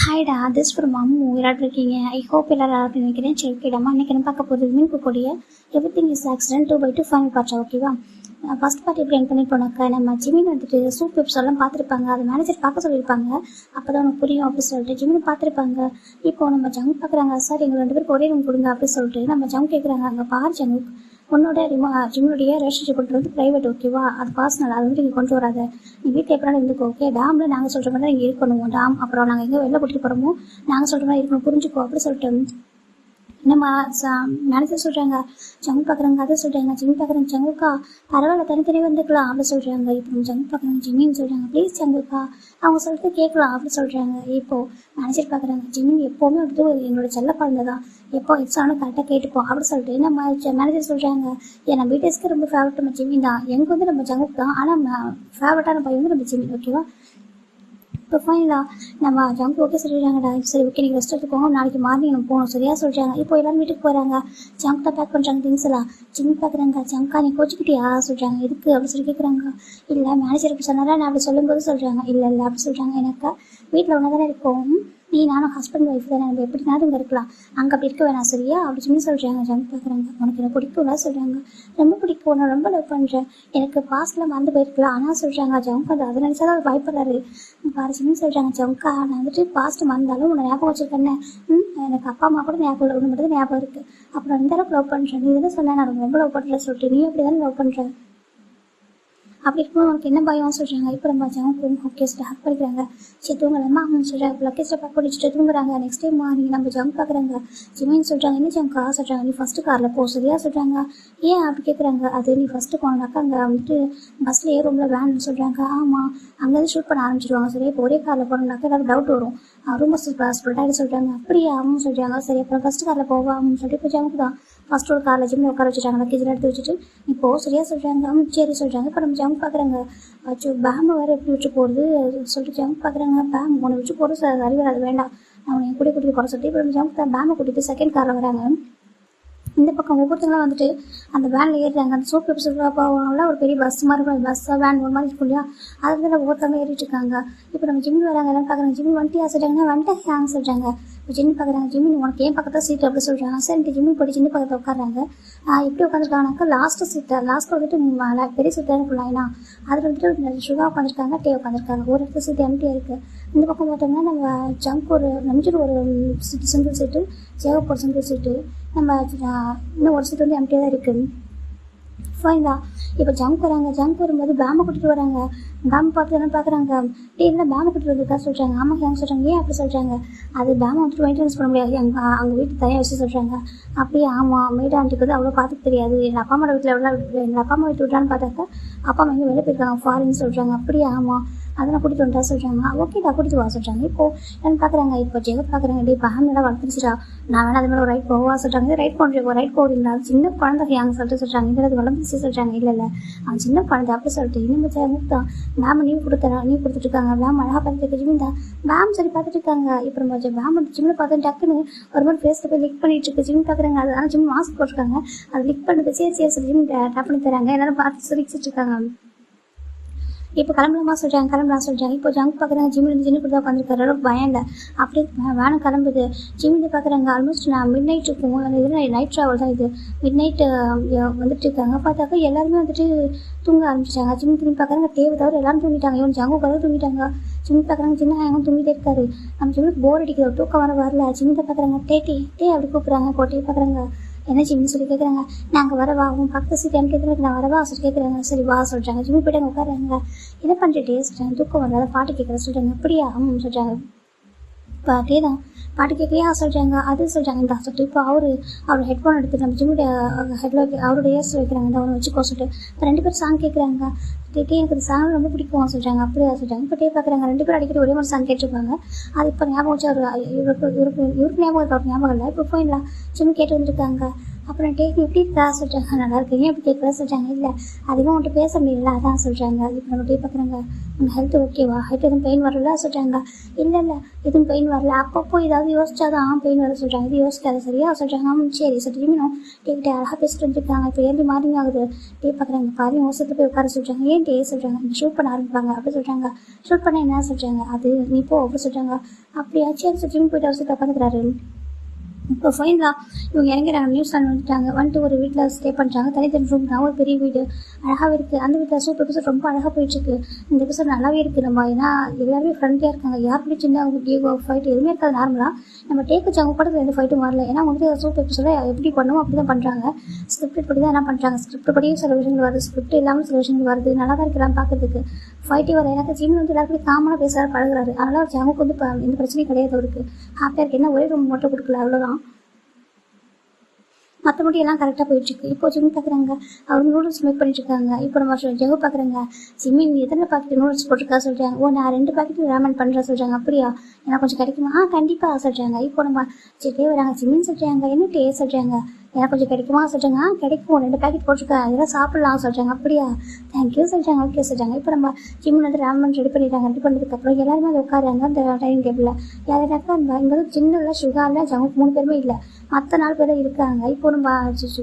ஹாய்டா, this from Ammu. எல்லாரும் இருக்கீங்க? I hope எல்லாரும் நினைக்கிறேன். சரி, ஓகேடாமா, இன்னைக்கு நம்ம பார்க்க போகிறது மீன் கூடிய everything is accident 2/2 final பார்ட்ஸா, ஓகேவா? ஃபர்ஸ்ட் பார்ட் எப்படி என் பண்ணிட்டோம்னாக்கா, நம்ம ஜிமின் வந்துட்டு சூப் எபிசோட் எல்லாம் பார்த்துருப்பாங்க. அது மேனேஜர் பார்க்க சொல்லியிருப்பாங்க. அப்போ தான் உனக்கு புரியும் அப்படின்னு சொல்லிட்டு ஜிமின் பார்த்துருப்பாங்க. இப்போ நம்ம ஜங் பார்க்குறாங்க. சார், எங்கள் 2 பேருக்கு ஒரே ரூம் கொடுங்க அப்படின்னு சொல்லிட்டு நம்ம ஜங் கேட்குறாங்க. அங்கே பார் ஜங்க், உன்னோட ஜிம்னுடைய ரிலேஷன்ஷிப் வந்து ப்ரைவேட், ஓகேவா? அது பர்சனல், அது வந்து நீங்கள் கொண்டு வராது. நீ வீட்டில் எப்படினாலும் இருந்துக்கோ, ஓகே? டேமில் நாங்கள் சொல்கிற மாதிரி தான் நீங்கள் இருக்கணும். டேம் அப்புறம் நாங்கள் எங்கே வெளில கூட்டிகிட்டு போகிறோமோ நாங்கள் சொல்கிற மாதிரி இருக்கணும், புரிஞ்சுக்கோ அப்படி சொல்லிட்டு நம்ம மேனேஜர் சொல்கிறாங்க. ஜங்க் பார்க்குறாங்க. அதை சொல்கிறாங்க. ஜிம் பார்க்குறாங்க. ஜங்குக்கா, பரவாயில்ல, தனித்தனி வந்துக்கலாம் அப்படி சொல்கிறாங்க. இப்போ நம்ம ஜங்க் பார்க்குறாங்க. ஜிம்மின்னு சொல்கிறாங்க. ப்ளீஸ் ஜங்குக்கா, அவங்க சொல்லிட்டு கேட்கலாம் அப்படி சொல்கிறாங்க. இப்போது மேனேஜர் பார்க்குறாங்க. ஜிம்மின் எப்போவுமே வந்துட்டு என்னோட செல்ல குழந்தை தான், எப்போ எக்ஸ்ட்ரானும் கரெக்டாக கேட்டுப்போம் அப்படி சொல்லிட்டு நம்ம மேனேஜர் சொல்கிறாங்க. ஏன்னா பிடிஎஸ்க்கு ரொம்ப ஃபேவரட் நம்ம ஜிம்மின் தான். எங்கே வந்து நம்ம ஜங்குக்கு தான், ஆனால் ஃபேவரட்டான பையன் வந்து நம்ம ஜிம்மின், ஓகேவா? இப்போ ஃபைனலாக நம்ம ஜங்க் ஓகே சொல்லிடுறாங்கடா. சரி, ஓகே, நீங்கள் ரெஸ்ட் எடுத்துக்கோங்க, நாளைக்கு மார்னிங் நம்ம போகணும், சரியா சொல்கிறாங்க. இப்போ எல்லாரும் வீட்டுக்கு போகிறாங்க. ஜங்க் தான் பேக் பண்ணுறாங்க திங்ஸ் எல்லாம். ஜிம் பார்க்குறாங்க. ஜங்கா, நீ கோச்சிக்கிட்டியா சொல்கிறாங்க. எதுக்கு அப்படி சொல்லி கேட்குறாங்க. இல்லை, மேனேஜர் அப்படி சொன்னாரா, நான் அப்படி சொல்லும்போது சொல்கிறாங்க. இல்லை அப்படி சொல்கிறாங்க. எனக்கு வீட்டில் ஒன்றா தானே இருக்கும், நீ நானும் ஹஸ்பண்ட் ஒய்ஃப் தானே, நம்ம எப்படினாலும் இங்கே இருக்கலாம், அங்கே அப்படி இருக்க வேணாம், சரியா அப்படி சொல்லி சொல்கிறாங்க. ஜங்க் பார்க்குறாங்க. உனக்கு என்ன பிடிக்கும்ல சொல்கிறாங்க. ரொம்ப பிடிக்கும், நான் ரொம்ப லவ் பண்ணுறேன், எனக்கு பாஸ்டில் மறந்து போயிருக்கலாம் ஆனால் சொல்கிறாங்க. ஜங்க் அதை நினச்சா தான் பயப்படுறாரு. பாரிச்சுன்னு சொல்கிறாங்க. ஜங்கா, நான் வந்துட்டு பாஸ்ட் மறந்தாலும் உன்னை ஞாபகம் வச்சுருக்கேன்னு. எனக்கு அப்பா அம்மா கூட ஞாபகம் இல்லை, ஒன்று மட்டும் ஞாபகம் இருக்குது. அப்புறம் இந்த அளவுக்கு லவ் பண்ணுறேன், நீ எதுவும் சொன்னேன், நான் ரொம்ப லவ் பண்ணுறேன் சொல்லிட்டு நீ அப்படி தானே லவ் பண்ணுறேன், அப்படி இருக்கும்போது உனக்கு என்ன பயம் சொல்கிறாங்க. இப்போ நம்ம ஜங்க் ஓகே ஹக் பண்ணிக்கிறாங்க. சரி, தூங்கலாமா சொல்கிறாங்க. லக்கேஜில் பேக் பண்ணிச்சுட்டு தூங்குறாங்க. நெக்ஸ்ட் டைம் மார்னிங் நம்ம ஜங்க் பார்க்குறாங்க. ஜிமின்னு சொல்கிறாங்க. என்ன ஜங்கா சொல்கிறாங்க. நீ ஃபஸ்ட்டு காரில் போ, சரியா சொல்கிறாங்க. ஏன் அப்படி கேட்குறாங்க. அது நீ ஃபஸ்ட்டு போனாக்கா அங்கே வந்துட்டு பஸ்ஸில் ரூமில் வேன்னு சொல்கிறாங்க. ஆமாம், அங்கேருந்து ஷூட் பண்ண ஆரம்பிச்சிடுவாங்க, சரியா? இப்போ ஒரே காரில் போனோம்னாக்கா எல்லாரும் டவுட் வரும், ரூம் ஸ்ப்ரெட்டாக சொல்கிறாங்க. அப்படியே ஆமாம் சொல்கிறாங்க. சரி, அப்புறம் ஃபஸ்ட்டு காரில் போவா அப்படின்னு சொல்லிட்டு இப்போ ஜங்க் தான் ஃபஸ்ட்டு ஒரு காரில் ஜிம்மில் உட்கார வச்சுட்டாங்க. லக்கேஜில் எடுத்து வச்சுட்டு இப்போது சரியா சொல்கிறாங்க. சரி சொல்கிறாங்க. இப்போ நம்ம ஜங்க் பார்க்குறாங்க. அச்சோ, பேம்பை வேறு எப்படி வச்சு போகிறது சொல்லிட்டு ஜங்க் பார்க்குறாங்க. பேம் உன்னை வச்சு போகிறது சார், அறிவு அது வேண்டாம், நான் உன்னை கூட கூட்டிகிட்டு போகிற சொல்லிட்டு இப்போ நம்ம ஜங்க் தான் பேம்பை கூட்டிகிட்டு செகண்ட் காரில் வராங்க. இந்த பக்கம் ஒவ்வொருத்தங்களாம் வந்துட்டு அந்த வேனில் ஏறுறாங்க. அந்த சோப்பு போகணும்ல, ஒரு பெரிய பஸ் மாதிரி இருக்கும், பஸ்ஸாக வேன் ஒரு மாதிரி இருக்கும் இல்லையா, அது வந்து ஒவ்வொருத்தவங்க ஏறிட்டு இருக்காங்க. இப்போ நம்ம ஜிம்மி வராங்க. எல்லாம் பார்க்குறாங்க. ஜிம்மி வந்துட்டு சொல்கிறாங்கன்னா வந்துட்டு ஹேங் சொல்கிறாங்க. இப்போ ஜிம்மி பார்க்குறாங்க. ஜிம்மி உனக்கு ஏன் பக்கத்தில் சீட்டு அப்படி சொல்கிறாங்க. சரி, ஜிம்மி போட்டு ஜிம்மி பக்கத்தில் உட்காடுறாங்க. எப்படி உட்காந்துருக்காங்கனாக்கா லாஸ்ட்டு சீட்டை, லாஸ்ட்டில் வந்துட்டு பெரிய சீட்டாக இருக்கும் லைனா, அதில் வந்துட்டு சுகா உட்காந்துருக்காங்க, டே உட்காந்துருக்காங்க. ஒரு இடத்துல சீட்டு எம்டியாக இருக்குது. இந்த பக்கம் பார்த்தோம்னா நம்ம ஜங்க் ஒரு நம்பிச்சிட்டு ஒரு சீட்டு சிங்கிள் சீட்டு, ஜேவப் ஒரு சிங்கிள் சீட்டு, நம்ம இன்னும் ஒரு சீட் வந்து எம்டியாக தான் இருக்குது. ஃபைனலா இப்போ ஜங்க் வராங்க. ஜங்க் வரும்போது பேமை கூட்டிகிட்டு வராங்க. பேம் பார்த்து என்ன பார்க்குறாங்க. இல்லை பேமை கூட்டிகிட்டு வந்துருக்கா சொல்கிறாங்க. ஆமாம் ஹேங் சொல்கிறாங்க. ஏன் அப்படி சொல்கிறாங்க. அது பேமை வந்துட்டு மெயின்டெனன்ஸ் பண்ண முடியாது, அவங்க வீட்டு தனியாக வச்சு சொல்கிறாங்க. அப்படியே ஆமாம், மெய்ட் ஆண்டிக்கு வந்து அவ்வளோ பார்த்துக்க தெரியாது, எங்கள் அப்பா அம்மா வீட்டில் எவ்வளோ எங்கள் அப்பா அம்மா வீட்டு விட்டான்னு பார்த்தாக்கா அப்பா அம்மா எங்கே வெளியே போயிருக்காங்க ஃபாரின்னு சொல்கிறாங்க. அப்படியே ஆமாம், அதெல்லாம் கூட்டிகிட்டு வந்துட்டா சொல்கிறாங்க. ஓகேடா, கூட்டிகிட்டு வா சொல்கிறாங்க. இப்போது என்னன்னு பார்க்குறாங்க. இப்போ ஜெகத் பார்க்குறாங்க. டே பேம் நல்லா வளர்த்துருச்சுடா, நான் வேணா அது மேலே ஒரு ரைட் போவா சொல்கிறாங்க. ரைட் பண்ணுறேன், ரைட் போகிறீங்களா, சின்ன குழந்தை ஹேங் சொல்லிட்டு சொல்கிறாங்க. இந்த வளர்ந்துச்சு சொல்கிறாங்க. இல்லை அவன் சின்ன குழந்தை அப்படி சொல்லிட்டு இன்னும் ஜெகத் தான் மேம் நீ கொடுத்துட்டு இருக்காங்க. மேம் அழகாக பார்த்துட்டு ஜிமின் தான் மேம் சரி பார்த்துட்டு இருக்காங்க. இப்போ நம்ம மேம் வந்து ஜிம்மில் பார்த்து டக்குன்னு ஒரு மாதிரி ஃபேஸில் போய் லிக் பண்ணிட்டு இருக்கு. ஜிம் பார்க்குறாங்க. அது ஆனால் ஜிம் மாஸ்க் போட்டிருக்காங்க. அது லிக் பண்ணுறது சரி ஜிம் டேப் பண்ணி தராங்க. எல்லாரும் பார்த்து சிரிச்சிட்டு இருக்காங்க. இப்போ கிளம்பலாமா சொல்கிறாங்க. கிளம்பலாம் சொல்கிறாங்க. இப்போ ஜங்க் பார்க்குறாங்க. ஜிம்மில் ஜின்னு கொடுத்தா உட்காந்துருக்காரு. அளவுக்கு பயம் இல்லை. அப்படியே வேணும் கிளம்புது. ஜிம்மில் பார்க்குறாங்க. ஆல்மோஸ்ட் நான் மிட் நைட் இருக்கும், இது நைட் ட்ராவல் தான். இது மிட் நைட்டு வந்துட்டு இருக்காங்க. பார்த்தாக்கா எல்லாருமே வந்துட்டு தூங்க ஆரம்பிச்சிட்டாங்க. ஜிம் திரும்பி பார்க்குறாங்க. தேவை தவிர எல்லாரும் தூங்கிட்டாங்க. இவன் ஜங்கு கலவு தூங்கிட்டாங்க. ஜிம் பார்க்குறாங்க. சின்ன எங்கே தூங்கிட்டே இருக்காரு. நம்ம ஜிம்முக்கு போர் அடிக்குது, தூக்கம் வரல. ஜிம்மில் பார்க்குறாங்க. டே அப்படி கூப்பிட்றாங்க. கோட்டையை பார்க்குறாங்க. என்ன ஜிம்னு சொல்லி கேட்குறாங்க. நாங்கள் வரவா, உன் பக்கத்து சீட் எனக்கு கேட்குறாங்க. நான் வரவா சொல்லி கேட்குறாங்க. சரி வா சொல்கிறாங்க. ஜிம்மி போய்ட்டு அங்கே உட்காடுறாங்க. என்ன பண்ணிட்டு சொல்கிறாங்க. தூக்கம் வரல, பாட்டு கேட்குற சொல்கிறாங்க. அப்படியா சொல்கிறாங்க. இப்போ அதே தான் பாட்டு கேட்கலையா சொல்கிறாங்க. அது சொல்கிறாங்க. இந்த சொல்லிட்டு இப்போ அவர் ஹெட்ஃபோன் எடுத்து நம்ம ஜிம்முடைய ஹெட்டில் அவருடைய இயர்ஸ் வைக்கிறாங்க. அவனை வச்சுக்கோ சொல்லிட்டு இப்போ 2 பேர் சாங் கேட்குறாங்க. எனக்கு இந்த சாங் ரொம்ப பிடிக்கும் சொல்கிறாங்க. அப்படியா சொல்கிறாங்க. இப்போ பார்க்குறாங்க. 2 பேரும் அடிக்கடி ஒரே மாதிரி சாங் கேட்டிருப்பாங்க. அது இப்போ ஞாபகம் வச்சு இவருக்கு ஞாபகம் இருக்க ஞாபகம் இல்லை. இப்போ போயிடலாம் ஜிம் கேட்டு வந்துருக்காங்க. அப்புறம் டேக் எப்படி இருக்கா சொல்கிறாங்க. நல்லா இருக்கு. ஏன் எப்படி கேட்குறா சொல்கிறாங்க. இல்லை அதிகமாக உன்ட்டு பேச முடியல அதான் சொல்கிறாங்க. இப்போ நம்ம டே பார்க்குறாங்க. உங்கள் ஹெல்த் ஓகேவா, ஹெல்த் எதுவும் பெயின் வரல சொல்கிறாங்க. இல்லை எதுவும் பெயின் வரல, அப்பப்போ ஏதாவது யோசிச்சாதான் பெயின் வர சொல்கிறாங்க. இது யோசிக்காத சரியா சொல்கிறாங்க. சரி சரி திரும்பினும் டேக்கிட்ட அழகாக பேசிட்டு வந்துருக்காங்க. இப்போ ஏன் மார்னிங் ஆகுது டே பார்க்குறாங்க. பாதி மோசத்தில் போய் உட்கார சொல்கிறாங்க. ஏன் டே சொல்கிறாங்க. நீங்கள் ஷூட் பண்ண ஆரம்பிப்பாங்க அப்படி சொல்கிறாங்க. ஷூட் பண்ண என்ன சொல்கிறாங்க. அது நீ போ அப்படி சொல்கிறாங்க. அப்படியா சரி திரும்பி போயிட்டு அவசியத்தை உட்காந்துக்கிறாரு. இப்போ ஃபைனலாக இவங்க இறங்கிறாங்க. நியூஸ்லாண்ட் வந்துட்டு ஒரு வீட்டில் ஸ்டே பண்ணுறாங்க. தனித்தனி ரூம் தான், ஒரு பெரிய வீடு அழகாகவே இருக்குது. அந்த வீட்டில் சூப்பர் எபிசோட் ரொம்ப அழகாக போயிட்டுருக்கு. இந்த எபிசோட் நல்லாவே இருக்குது. நம்ம ஏன்னா எல்லாருமே ஃப்ரெண்ட்லியாக இருக்காங்க. யாருக்குமே சின்ன டியூகோ ஃபைட் எதுவுமே இருக்காது. நார்மலாக நம்ம டேக் வச்சவங்க கூட எந்த ஃபைட்டும் வரல. ஏன்னா வந்துட்டு சூப்பர் எபிசோட எப்படி பண்ணுவோம் அப்படி தான் பண்ணுறாங்க. ஸ்கிரிப்ட் படி தான் என்ன பண்ணுறாங்க. ஸ்கிரிப்ட் படியும் சில விஷயங்கள் வருது, ஸ்கிரிப்ட் இல்லாமல் சில விஷயங்கள் வருது. நல்லா தான் இருக்கலாம் பார்க்கறதுக்கு. ஃபைட்டே வர எனக்கு ஜிம்மில் வந்து எல்லாருக்கும் காமனாக பேசுகிறாரு பழகுறாரு. அதனால் ஜாமுக்கு வந்து இப்போ எந்த பிரச்சனையும் கிடையாது. அவருக்கு ஹாப்பியாக இருக்குது. என்ன ஒரே ரூம் மட்டும் கொடுக்கல அவ்வளோதான். மற்றபடி எல்லாம் கரெக்டாக போயிட்டுருக்கு. இப்போ ஜிம்மி பார்க்குறாங்க. அவர் நூடுல்ஸ் மேக் பண்ணிட்டுருக்காங்க. இப்போ நம்ம ஜெகு பார்க்குறாங்க. ஜிம்மி நீ எத்தனை பாக்கெட் நூடுல்ஸ் போட்டிருக்கா சொல்கிறாங்க. நான் 2 பாக்கெட் ரேமன் பண்ணுறேன் சொல்கிறாங்க. அப்படியா எனக்கு கொஞ்சம் கிடைக்குமா கண்டிப்பாக சொல்கிறாங்க. இப்போ நம்ம டே வராங்க. ஜிம்மின்னு சொல்கிறாங்க. என்ன டே சொல்கிறாங்க. எனக்கு கொஞ்சம் கிடைக்குமா சொல்கிறாங்க. கிடைக்கும் 2 பாக்கெட் போட்டிருக்கேன் அதெல்லாம் சாப்பிட்லாம் சொல்கிறாங்க. அப்படியா தேங்க்யூ சொல்கிறாங்க. ஓகே சொல்கிறாங்க. இப்போ நம்ம ஜிம்மில் வந்து ரேமன் ரெடி பண்ணிடுறாங்க. ரெடி பண்ணதுக்கப்புறம் எல்லாருமே அதை உட்காராங்க அந்த டைனிங் டேபிளில். யாராக்கா இங்கே வந்து சின்னல சுகாரில் ஜவுக்கு 3 பேருமே இல்லை, மற்ற 4 பேரும் இருக்காங்க. இப்போ நம்ம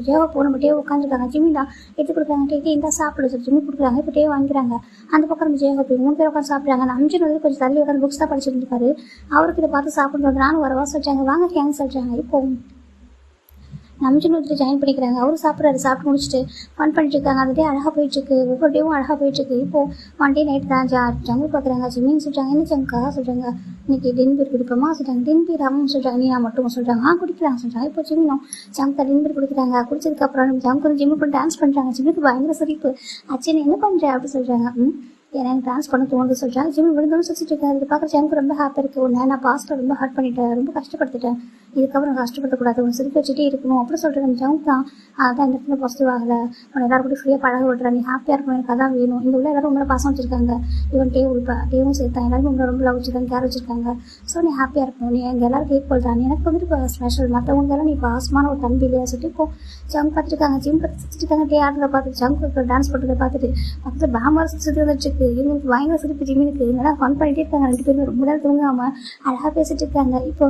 ஜேவா நம்ம டே உட்காந்துருக்காங்க. ஜிம்மி தான் எடுத்து கொடுக்குறாங்க. டே இந்த சாப்பிட சொல்லி ஜிம்மி கொடுக்குறாங்க. இப்போ டே வாங்கிக்கிறாங்க. அந்த பக்கம் நம்ம ஜேவா 3 பேர் உட்காந்து சாப்பிட்றாங்க. அஞ்சு வந்து கொஞ்சம் தள்ளி உட்காந்து புக்ஸ் தான் படிச்சுட்டு இருக்காரு. அவருக்கு இதை பார்த்து சாப்பிடுறது நானும் வரவா சொல்கிறாங்க. வாங்க கேங்க சொல்கிறாங்க. இப்போ நம்ஜின் வந்துட்டு ஜாயின் பண்ணிக்கிறாங்க. அவரும் சாப்பிட்றாரு. சாப்பிட்டு முடிச்சுட்டு ஃபன் பண்ணிட்டு இருக்காங்க. அந்த டே அழகாக போயிட்டுருக்கு. ஒவ்வொரு டேவும் அழகாக போயிட்டுருக்கு. இப்போது ஒன் டே நைட் தான் ஜங்கு பார்க்குறாங்க. ஜிம்மின்னு சொல்கிறாங்க. என்ன ஜங்கா சொல்கிறாங்க. இன்னைக்கு டின்பீர் குடிப்போமா சொல்கிறாங்க. டின்பீர் அவன் சொல்கிறாங்க. நீ நான் மட்டும் சொல்கிறாங்க. குடிக்கிறாங்க சொல்கிறாங்க. இப்போ ஜிம்மினும் ஜங்கு டின்பீர் குடிக்கிறாங்க. குடிச்சதுக்கப்புறம் நம்ம ஜங்கு வந்து ஜிம்மி பண்ணி டான்ஸ் பண்ணுறாங்க. ஜிம்மிக்கு பயங்கர சிரிப்பு. அச்சன் என்ன பண்ணுற அப்படி சொல்கிறாங்க. ஏன்னா எனக்கு டான்ஸ் பண்ண தோணுது சொல்கிறாங்க. ஜிம்மி விழுந்தாலும் சுற்றிட்டு இருக்காரு. இது பார்க்குற ஜம்க்கு ரொம்ப ஹாப்பியாக இருக்குது. ஒன்று நான் பாஸ்ட்டில் ரொம்ப ஹர்ட் பண்ணிட்டேன், ரொம்ப கஷ்டப்படுத்திட்டேன். இதுக்கப்புறம் கஷ்டப்படக்கூடாது, ஒன்று சிரிக்க வச்சுட்டே இருக்கணும் அப்படி சொல்கிறேன். நம்ம ஜம்க் தான் அதான் இந்த இடத்துல பாசிட்டிவ் ஆகலை. உன்னை எல்லாரும் கூட ஃப்ரீயாக பழக விட்றேன். நீ ஹாப்பியாக இருக்கணும், எனக்கு அதான் வேணும். இங்கே உள்ள எல்லாரும் உங்களை பாசம் வச்சுருக்காங்க. இவன் டேவும் சேர்த்தான். எல்லாருமே உங்களை ரொம்ப லவ் வச்சுருக்காங்க, கேர் வச்சுருக்காங்க. ஸோ நீ ஹாப்பியாக இருக்கணும். நீ எங்கள் எல்லாருக்கும் ஈக்குவல் தான். எனக்கு வந்துட்டு இப்போ ஸ்பெஷல். மற்றவங்கெல்லாம் நீ பாசமான ஒரு தம்பி இல்லையா சொல்லிட்டு இப்போ ஜம்க் பார்த்துருக்காங்க. ஜிம் பார்த்து சுற்றிருக்காங்க. டே ஆடுறத பார்த்துட்டு ஜம்க்கு டான்ஸ் பண்ணுறதை பார்த்துட்டு பக்கத்தில் பேமர் சுற்றி வந்துட்டுருக்கு. இவங்களுக்கு பயங்கர சிரிப்பு ஜிம்மினுக்கு. நல்லா ஃபன் பண்ணிகிட்டே இருக்காங்க. 2 பேருமே ரொம்ப நேரம் தூங்காமல் அழகாக பேசிட்டு இருக்காங்க. இப்போ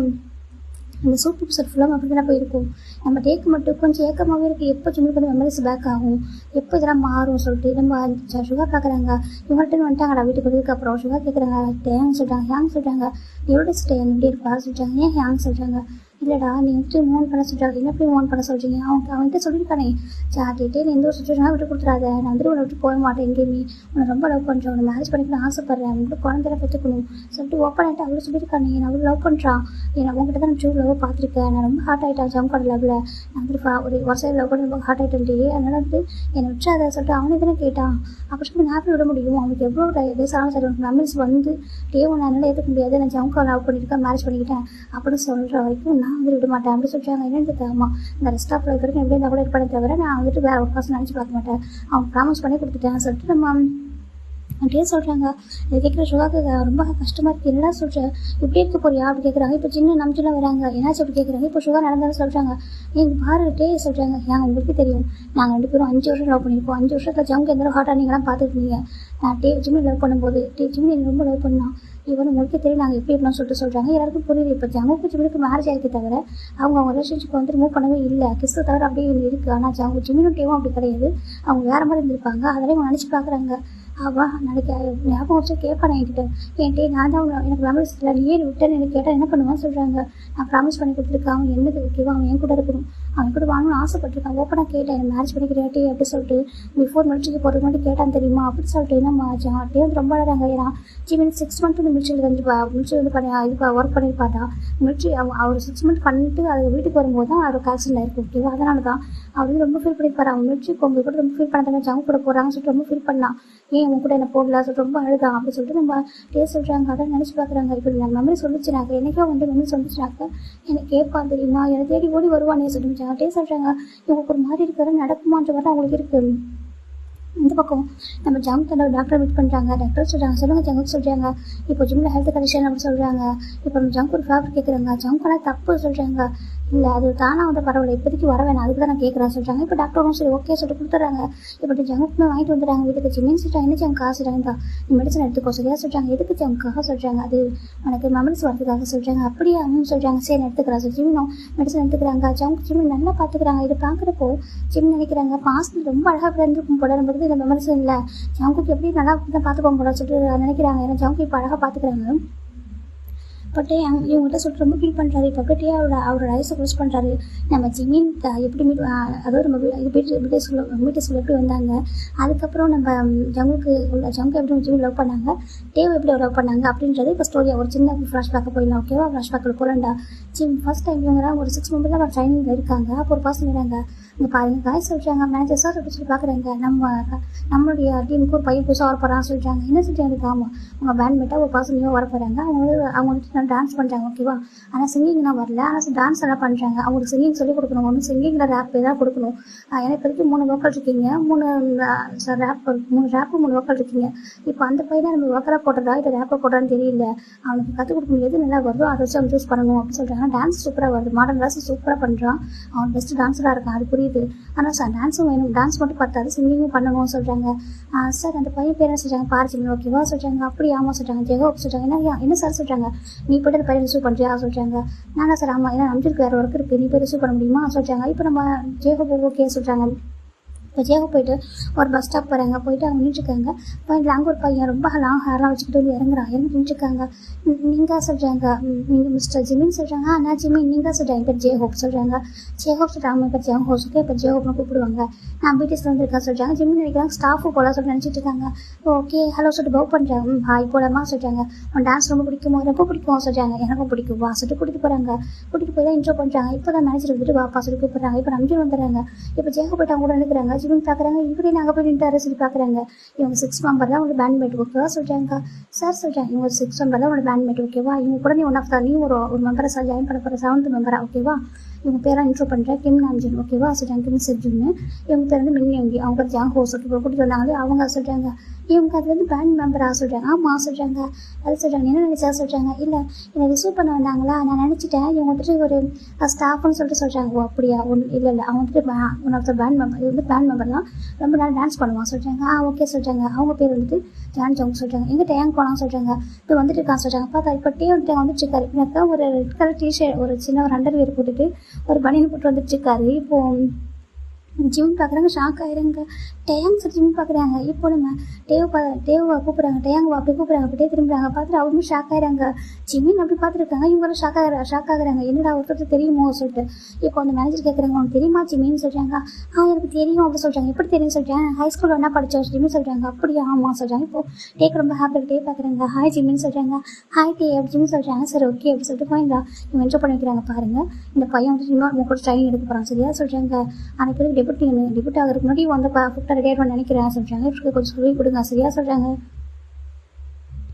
இந்த சூப் எபிசோட் ஃபுல்லாக அப்படி தான் போயிருக்கும். நம்ம டேக்கு மட்டும் கொஞ்சம் ஏக்கமாகவே இருக்குது. எப்போ ஜிம்முக்கு வந்து மெமரிஸ் பேக் ஆகும், எப்போ இதெல்லாம் மாறும் சொல்லிட்டு நம்ம சுகா பார்க்குறாங்க. இவங்கள்ட்ட வந்துட்டாங்கடா வீட்டுக்கு வந்ததுக்கப்புறம் சுகா கேட்குறாங்க. ஹேங் சொல்கிறாங்க. ஹேங் சொல்கிறாங்க. எவ்வளோ ஸ்டே எப்படி இருப்பா சொல்கிறாங்க. ஏன் ஹேங் சொல்கிறாங்க. இல்லைடா நீ வந்துட்டு மூவ் பண்ண சொல்கிறாங்க. என்ன எப்படி மூவ் பண்ண சொல்கிறீங்க. அவன்கிட்ட சொல்லியிருக்கானே சாட்டிகிட்டே நீ எந்த ஒரு சுச்சுவேஷனாக விட்டு கொடுத்துறாத, நான் வந்துட்டு உன்னை விட்டு போக மாட்டேன் எங்கேயுமே, உன்னை ரொம்ப லவ் பண்ணுறேன், உன்னை மேரேஜ் பண்ணிக்கணும் ஆசைப்பட்றேன், அவன்கிட்ட குழந்தைல பெற்றுக்கணும் சொல்லிட்டு ஓப்பன் ஆகிட்டு அவ்வளோ சொல்லியிருக்கானே. நான் அவ்வளோ லவ் பண்ணுறான். ஏன்னா உங்ககிட்ட தான் நான் ட்ரூ லவ் பார்த்துருக்கேன். நான் ரொம்ப ஹார்ட் ஆகிட்டேன் ஜம்கோட லவ்வில். நான் வந்துட்டு ஒரு சைடு லவ் பண்ணி ரொம்ப ஹார்ட் ஆகிட்டேன். அதனால் வந்து என்னை விட்டுறாத சொல்லிட்டு அவனே தானே கேட்டான். அப்படி சொல்லி நான் விட முடியும். அவனுக்கு எவ்வளோ டேஸாலும் சரி உனக்கு மெமரிஸ் வந்து டேவும் நான் என்னால் ஏற்றுக்க முடியாது. நான் ஜம்கோ லவ் பண்ணியிருக்கேன், மேரேஜ் பண்ணிக்கிட்டேன் அப்படின்னு சொல்கிற வரைக்கும் நான் வந்து விட மாட்டேன் அப்படி சொல்லிட்டாங்க. என்னென்னு தெரியாமா இந்த ரெஸ்ட் ஆஃப் லைஃப் வரைக்கும் எப்படி இருந்தால் கூட இருப்பேன் தவிர நான் வந்துட்டு வேறு ஒரு பர்சன் நினச்சி பார்க்க மாட்டேன். அவங்க ப்ராமிஸ் பண்ணி கொடுத்துட்டேன் சொல்லிட்டு நம்ம அப்படியே சொல்கிறாங்க. இதை கேட்குற சுகாக்கு ரொம்ப கஷ்டமாக இருக்குது. என்னடா சொல்கிறேன் இப்படி இருக்க போறியா அப்படி கேட்குறாங்க. இப்போ சின்ன நம்பிச்சுலாம் வராங்க. என்னாச்சு அப்படி கேட்குறாங்க. இப்போ சுகா நடந்தாலும் சொல்கிறாங்க. நீங்கள் பாருட்டே சொல்கிறாங்க. ஏன் உங்களுக்கு தெரியும் நாங்கள் 2 பேரும் 5 வருஷம் லவ் பண்ணியிருப்போம். 5 வருஷத்தில் ஜம்க்கு எந்த ஹார்ட்டாக நீங்களாம் பார்த்துருக்கீங்க. நான் ஜிம்மி லவ் பண்ணும்போது ஜிம்மி எனக்கு ரொம்ப லவ் பண்ணான். இவன் உங்களுக்கு தெரியும் நாங்கள் எப்படி எப்படின்னு சொல்கிறாங்க. எல்லாருக்கும் புரியுது. இப்போ ஜம்முக்கு ஜிம்மிக்கு மேரேஜ் ஆகிருக்கே தவிர அவங்க ரிலேஷன்ஷிப் வந்து மூவ் பண்ணவே இல்லை. கிறிஸ்து தவிர அப்படியே இருக்குது. ஆனால் ஜம்மு ஜிம்மினும் டேவும் அப்படி கிடையாது. அவங்க வேறு மாதிரி இருந்திருப்பாங்க. அதெல்லாம் இவங்க நினச்சி பார்க்குறாங்க. அவள் நாளைக்கு ஞாபகம் வச்சு கேட்பான் என்கிட்ட. என்கிட்ட நான் தான் எனக்கு மெமரிஸ் இல்லை, நீ ஏன் விட்டேன்னு எனக்கு கேட்டால் என்ன பண்ணுவான்னு சொல்கிறாங்க. நான் ப்ராமிஸ் பண்ணி கொடுத்துருக்கேன். அவன் என்னது ஓகேவா அவன் என் கூட இருக்கணும், அவன் கூட வாங்கணும்னு ஆசைப்பட்டிருக்கான். ஓப்பனாக கேட்டேன் என்ன மேரேஜ் பண்ணிக்கிறியாட்டி அப்படி சொல்லிட்டு பிஃபோர் மிலிட்ரிக்கு போகிறதுக்கு மட்டும் கேட்டான் தெரியுமா அப்படி சொல்லிட்டு நம்ம டே வந்து ரொம்ப அழகாங்க. ஏன்னா ஜிம்மி 6 மந்த் வந்து மிலிட்ரியில் வந்துருப்பா. மிலிட்ரி வந்து இது ஒர்க் பண்ணியிருப்பாட்டா. மிலிட்ரி அவர் 6 மந்த் பண்ணிட்டு அது வீட்டுக்கு வரும்போது தான் அவர் ஆக்சிடென்ட் ஆயிருக்கு. ஓகேவா அதனால தான் அவர் வந்து ரொம்ப ஃபீல் பண்ணியிருப்பாரு. அவங்க மிலிட்ரி போகும்போது கூட ரொம்ப ஃபீல் பண்ணாங்க. ஜங்கு கூட போகிறாங்கன்னு சொல்லிட்டு ரொம்ப ஃபீல் பண்ணலாம். ஏன் உங்க கூட என்ன போடல சொல்லிட்டு ரொம்ப அழுதான் அப்படி சொல்லிட்டு நம்ம டேஸ்ட் சொல்கிறாங்க. அதான் நினச்சி பார்க்குறாங்க. இப்போ நான் மெமரி சொல்லிச்சுனாக்க எனக்கே வந்து மெமரி சொல்லிச்சுனாக்க எனக்கு கேட்பான் தெரியுமா, என்னை தேடி ஓடி வருவானே சொல்லிட்டு டேஸ்ட் சொல்கிறாங்க. இவங்களுக்கு ஒரு மாதிரி இருக்கிற நடக்குமான்ற மாதிரி அவங்களுக்கு இருக்குது. இந்த பக்கம் நம்ம ஜம்க் தன்னோட டாக்டரை மீட் பண்ணுறாங்க. டாக்டர் சொல்கிறாங்க சொல்லுங்கள் ஜங்க் சொல்கிறாங்க. இப்போ ஜிம்மில் ஹெல்த் கண்டிஷன் அப்படி சொல்கிறாங்க. இப்போ நம்ம ஜங்க் ஒரு ஃபேவர் கேட்குறாங்க. ஜங்க் ஆனால் தப்பு சொல்கிறாங்க. இல்லை அது தானாக வந்து பரவாயில்ல, இப்போதைக்கு வர வேணாம், அதுக்கு தான் நான் கேட்குறேன் சொல்லிட்டாங்க. இப்போ டாக்டரும் சரி ஓகே சொல்லிட்டு கொடுத்துட்றாங்க. இப்போ ஜங்குக்குமே வாங்கிட்டு வந்துடுறாங்க வீட்டுக்கு. ஜிமின்னு சொல்லிட்டாங்க, என்ன ஜங்கு காசு இருந்தா நீ மெடிசன் எடுத்துக்கோ சரியா சொல்லிட்டாங்க. எதுக்கு ஜங்குக்காக சொல்லிட்டாங்க, அது எனக்கு மெமரிஸ் வரதுக்காக சொல்லிட்டாங்க. அப்படியே அவங்க சொல்லிட்டாங்க, சரி எடுத்துக்கிறேன் சொல்லி ஜிமினும் மெடிசன் எடுத்துக்கிறாங்க. ஜிமின் நல்லா பார்த்துக்கிறாங்க. இது பார்க்குறப்போ ஜிம் நினைக்கிறாங்க பாஸ்டில் ரொம்ப அழகாக இருந்துருக்கும் போல, நமக்கு இந்த மெமரிஸ் இல்லை, ஜங்குக்கு எப்படி நல்லா தான் பார்த்துக்கோங்க போல சொல்லிட்டு நினைக்கிறாங்க. ஏன்னா ஜங்கு இப்போ அழகாக பார்த்துக்கிறாங்க. பட் இவங்கள்ட்ட சொல்லிட்டு ரொம்ப ஃபீல் பண்ணுறாரு. இப்போ அப்படியே அவரோட ஐஸை க்ளோஸ் பண்ணுறாரு. நம்ம ஜிமின் எப்படி அதாவது நம்ம மீட்டர்ஸ்குள்ள எப்படி வந்தாங்க, அதுக்கப்புறம் நம்ம ஜங்கு எப்படி ஜிமின் லவ் பண்ணாங்க, டேவ் எப்படி லவ் பண்ணாங்க அப்படின்றது இப்போ ஸ்டோரியாக ஒரு சின்ன ஃப்ளாஷ்பேக்காக போயிடலாம். ஓகேவா, ஃப்ளாஷ்பேக்கில் போகலாண்டா. ஜிம் ஃபர்ஸ்ட் டைம் இவங்க ஒரு 6 மெம்பர் தான் ட்ரைனிங் இருக்காங்க. அப்போ ஒரு பர்சன் வராங்க. இங்கே பாருங்க காய் சொல்கிறாங்க, மேனேஜர் சார் அப்படி சொல்லி பார்க்குறாங்க. நம்மளுடைய டீமுக்கு ஒரு பையன் புதுசாக வர போகிறான்னு சொல்லிட்டாங்க. என்ன சொல்லிட்டு எனக்கு ஆமாம் அவங்க பேண்ட்மேட்டாக ஒரு பர்சன் வர போகிறாங்க. அவங்க வந்துட்டு டான்ஸ் பண்ணுறாங்க. ஓகேவா, ஆனால் சிங்கிங்லாம் வரல, ஆனால் டான்ஸ் எல்லாம் பண்ணுறாங்க. அவங்களுக்கு சிங்கிங் சொல்லிக் கொடுக்கணும். ஒன்று சிங்கிங்கில் ரேப் தான் கொடுக்கணும். ஏன்னா இப்போதைக்கு 3 வோக்கல் இருக்கீங்க, 3 ரேப்பு 3 வோக்கல் இருக்கீங்க. இப்போ அந்த பையனை நம்ம வோக்கலாக போடுறதா இல்லை ரேப்பை போடுறான்னு தெரியல. அவனுக்கு கற்றுக் கொடுக்க முடியாது, நல்லா வருதோ அதை வச்சு அவன் சூஸ் பண்ணணும் அப்படின்னு சொல்கிறாங்க. டான்ஸ் சூப்பராக வருது, மாடர்ன் டான்ஸ் சூப்பராக பண்ணுறான், அவன் பெஸ்ட் டான்ஸராக இருக்கான், அது புரியுது. ஆனால் சார் டான்ஸும் வேணும், டான்ஸ் மட்டும் பார்த்தாது சிங்கிங்கும் பண்ணணும்னு சொல்கிறாங்க. சார் அந்த பையன் பேர் என்ன சொல்கிறாங்க, பார்ச்சிங்க ஓகேவா சொல்கிறாங்க. அப்படி ஆமாம் சொல்கிறாங்க. ஜெகோப் சொல்கிறாங்க. என்ன சார் சொல்கிறாங்க, நீ போய்ட்டு அந்த பையன் ரிசீவ் பண்ணுறியா சொல்கிறாங்க. நானா சார் ஆமாம், ஏன்னா நமக்கு வேறு ஒர்க் இருக்குது, நீ போய் ரிசீவ் பண்ண முடியுமா சொல்கிறாங்க. இப்போ நம்ம ஜெகோப் ஓகே சொல்கிறாங்க. இப்போ ஜெகோப் போயிட்டு ஒரு பஸ் ஸ்டாப் போகிறாங்க. போயிட்டு அவங்க நின்றுருக்காங்க. பாயிண்டில் அங்கே ஒரு பையன் ரொம்ப லாங் ஹேர்லாம் வச்சுக்கிட்டு வந்து இறங்குறான். இறங்கி நின்றுருக்காங்க. நீங்கள் சொல்கிறாங்க, நீங்கள் மிஸ்டர் ஜிமின் சொல்கிறாங்க. நான் ஜிமின், நீங்கள் சொல்கிறாங்க. இப்போ ஜெகோப் சொல்கிறாங்க. ஜெகோப் சொல்கிறாங்க. இப்போ ஜெகோப்ஸுக்கு இப்போ ஜெகோப்னு கூப்பிடுவாங்க. நான் பிடிஎஸ்ல வந்துருக்கேன் சொல்கிறாங்க. ஜிமின் நினைக்கிறாங்க ஸ்டாஃபு போல சொல்லி நினச்சிட்டு இருக்காங்க. ஓகே ஹலோ சொல்லிட்டு பவ் பண்ணுறாங்க. ஹாய் போலாமா சொல்கிறாங்க. உன் டான்ஸ் ரொம்ப பிடிக்குமோ, ரொம்ப பிடிக்கும் சொல்கிறாங்க. எனக்கும் பிடிக்கும் வா சொல்லிட்டு கூட்டிகிட்டு போகிறாங்க. கூட்டிகிட்டு போய் தான் இன்ட்ரோ பண்ணுறாங்க. இப்போ தான் மேனேஜர் வந்துட்டு வாப்பா சொல்லி கூப்பிட்றாங்க. இப்போ நம்பி வந்துடுறாங்க. இப்போ ஜெகோப் போய்ட்டு அவங்க கூட நினைக்கிறாங்க. ஜிமின் பார்க்குறாங்க, இப்படி நாங்கள் போய் நின்றாரு சொல்லி பார்க்குறாங்க. இவங்க 6 மெம்பர் தான் உங்களோட பேண்ட்மேட் ஓகேவா சொல்கிறாங்க. சார் சொல்கிறாங்க, இவங்க 6 மெம்பர் தான் உங்களோட பேண்ட்மேட் ஓகேவா. இவங்க கூட நீ ஒன் ஆஃப் தான், நீ ஒரு மெம்பரை சார் ஜாயின் பண்ண போகிற 7th மெம்பரா ஓகேவா. இவங்க பேரெல்லாம் இன்ட்ரோ பண்ணுறேன். கிம் நாம்ஜின் ஓகேவா சொல்கிறாங்க. கிம் செர்ஜுன்னு. இவங்க பேர் வந்து மின் யோங்கி, அவங்க பேர் ஜாங் ஹோஸ் ஓகே கூட்டிகிட்டு வந்தாங்களே அவங்க சொல்கிறாங்க. இவங்க அது வந்து பேண்ட் மெம்பராக சொல்கிறாங்க. ஆமாம் சொல்கிறாங்க. அது சொல்கிறாங்க. என்ன நினச்சா சொல்கிறாங்க. இல்லை என்னை ரிசீவ் பண்ண வந்தாங்களா, நான் நினச்சிட்டேன் இவங்க வந்துட்டு ஒரு ஸ்டாஃப்னு சொல்லிட்டு சொல்கிறாங்க. ஓ அப்படியா, இல்லை அவங்க வந்துட்டு one of the band member, இது வந்து பேண்ட் மெம்பர் தான், ரொம்ப நாள் டான்ஸ் பண்ணுவான் சொல்கிறாங்க. ஓகே சொல்கிறாங்க. அவங்க பேர் வந்துட்டு ஜான் ஜோங் சொல்கிறாங்க. எங்கே டேங் போனான்னு சொல்கிறாங்க. இப்போ வந்துட்டு இருக்கான்னு சொல்கிறாங்க. பார்த்தா இப்போ வந்துட்டு வந்துட்டு இருக்காரு. எனக்கு ஒரு ரெட் கலர் டிஷர்ட், ஒரு சின்ன ஒரு அண்டர்வியர் போட்டுட்டு ஒரு பனியன் போட்டு வந்துட்டு இருக்காரு. இப்போது ஜிம் பார்க்குறாங்க, ஷாக் ஆகிடுங்க. டேங் சொல்லி ஜிம் பார்க்குறாங்க. இப்போ நம்ம டேவை கூப்பிட்றாங்க. டேங் அப்படி கூப்பிட்றாங்க. அப்படியே திரும்புறாங்க. பார்த்துட்டு அவங்களும் ஷாக் ஆகிடுறாங்க. ஜிமின் அப்படி பார்த்துருக்காங்க. இவங்களும் ஷாக் ஆகுறாங்க. என்னடா ஒருத்தர் தெரியுமோ சொல்லிட்டு. இப்போ அந்த மேனேஜர் கேட்குறாங்க, உனக்கு தெரியுமா ஜிமின்னு சொல்கிறாங்க. எனக்கு தெரியும் அப்படி சொல்கிறாங்க. எப்படி தெரியும் சொல்கிறேன், ஹை ஸ்கூலில் என்ன படித்தோம் ஜிமின்னு சொல்கிறாங்க. அப்படியே ஆமாம் சொல்கிறாங்க. இப்போ டேக்கு ரொம்ப ஹாப்பியாக டே பார்க்குறாங்க. ஹாய் ஜிமின்னு சொல்கிறாங்க. ஹாய் டே அப்படி ஜிமின்னு சொல்கிறாங்க. சரி ஓகே அப்படி சொல்லிட்டு போயிங்களா இவங்க என்ஜாய் பண்ணி வைக்கிறாங்க. பாருங்கள் இந்த பையன் வந்து இன்னொரு கூட ட்ரைனிங் எடுக்க போகிறான் சரியா சொல்கிறாங்க. ஆனால் இப்போ டெபியூட் ஆகிறதுக்கு முன்னாடி வந்து ஃபிஃப்டாக ரெடி ஆகிடுவான்னு நினைக்கிறேன் சொல்கிறாங்க. கொஞ்சம் சொல்லி கொடுங்க சரியா சொல்கிறாங்க.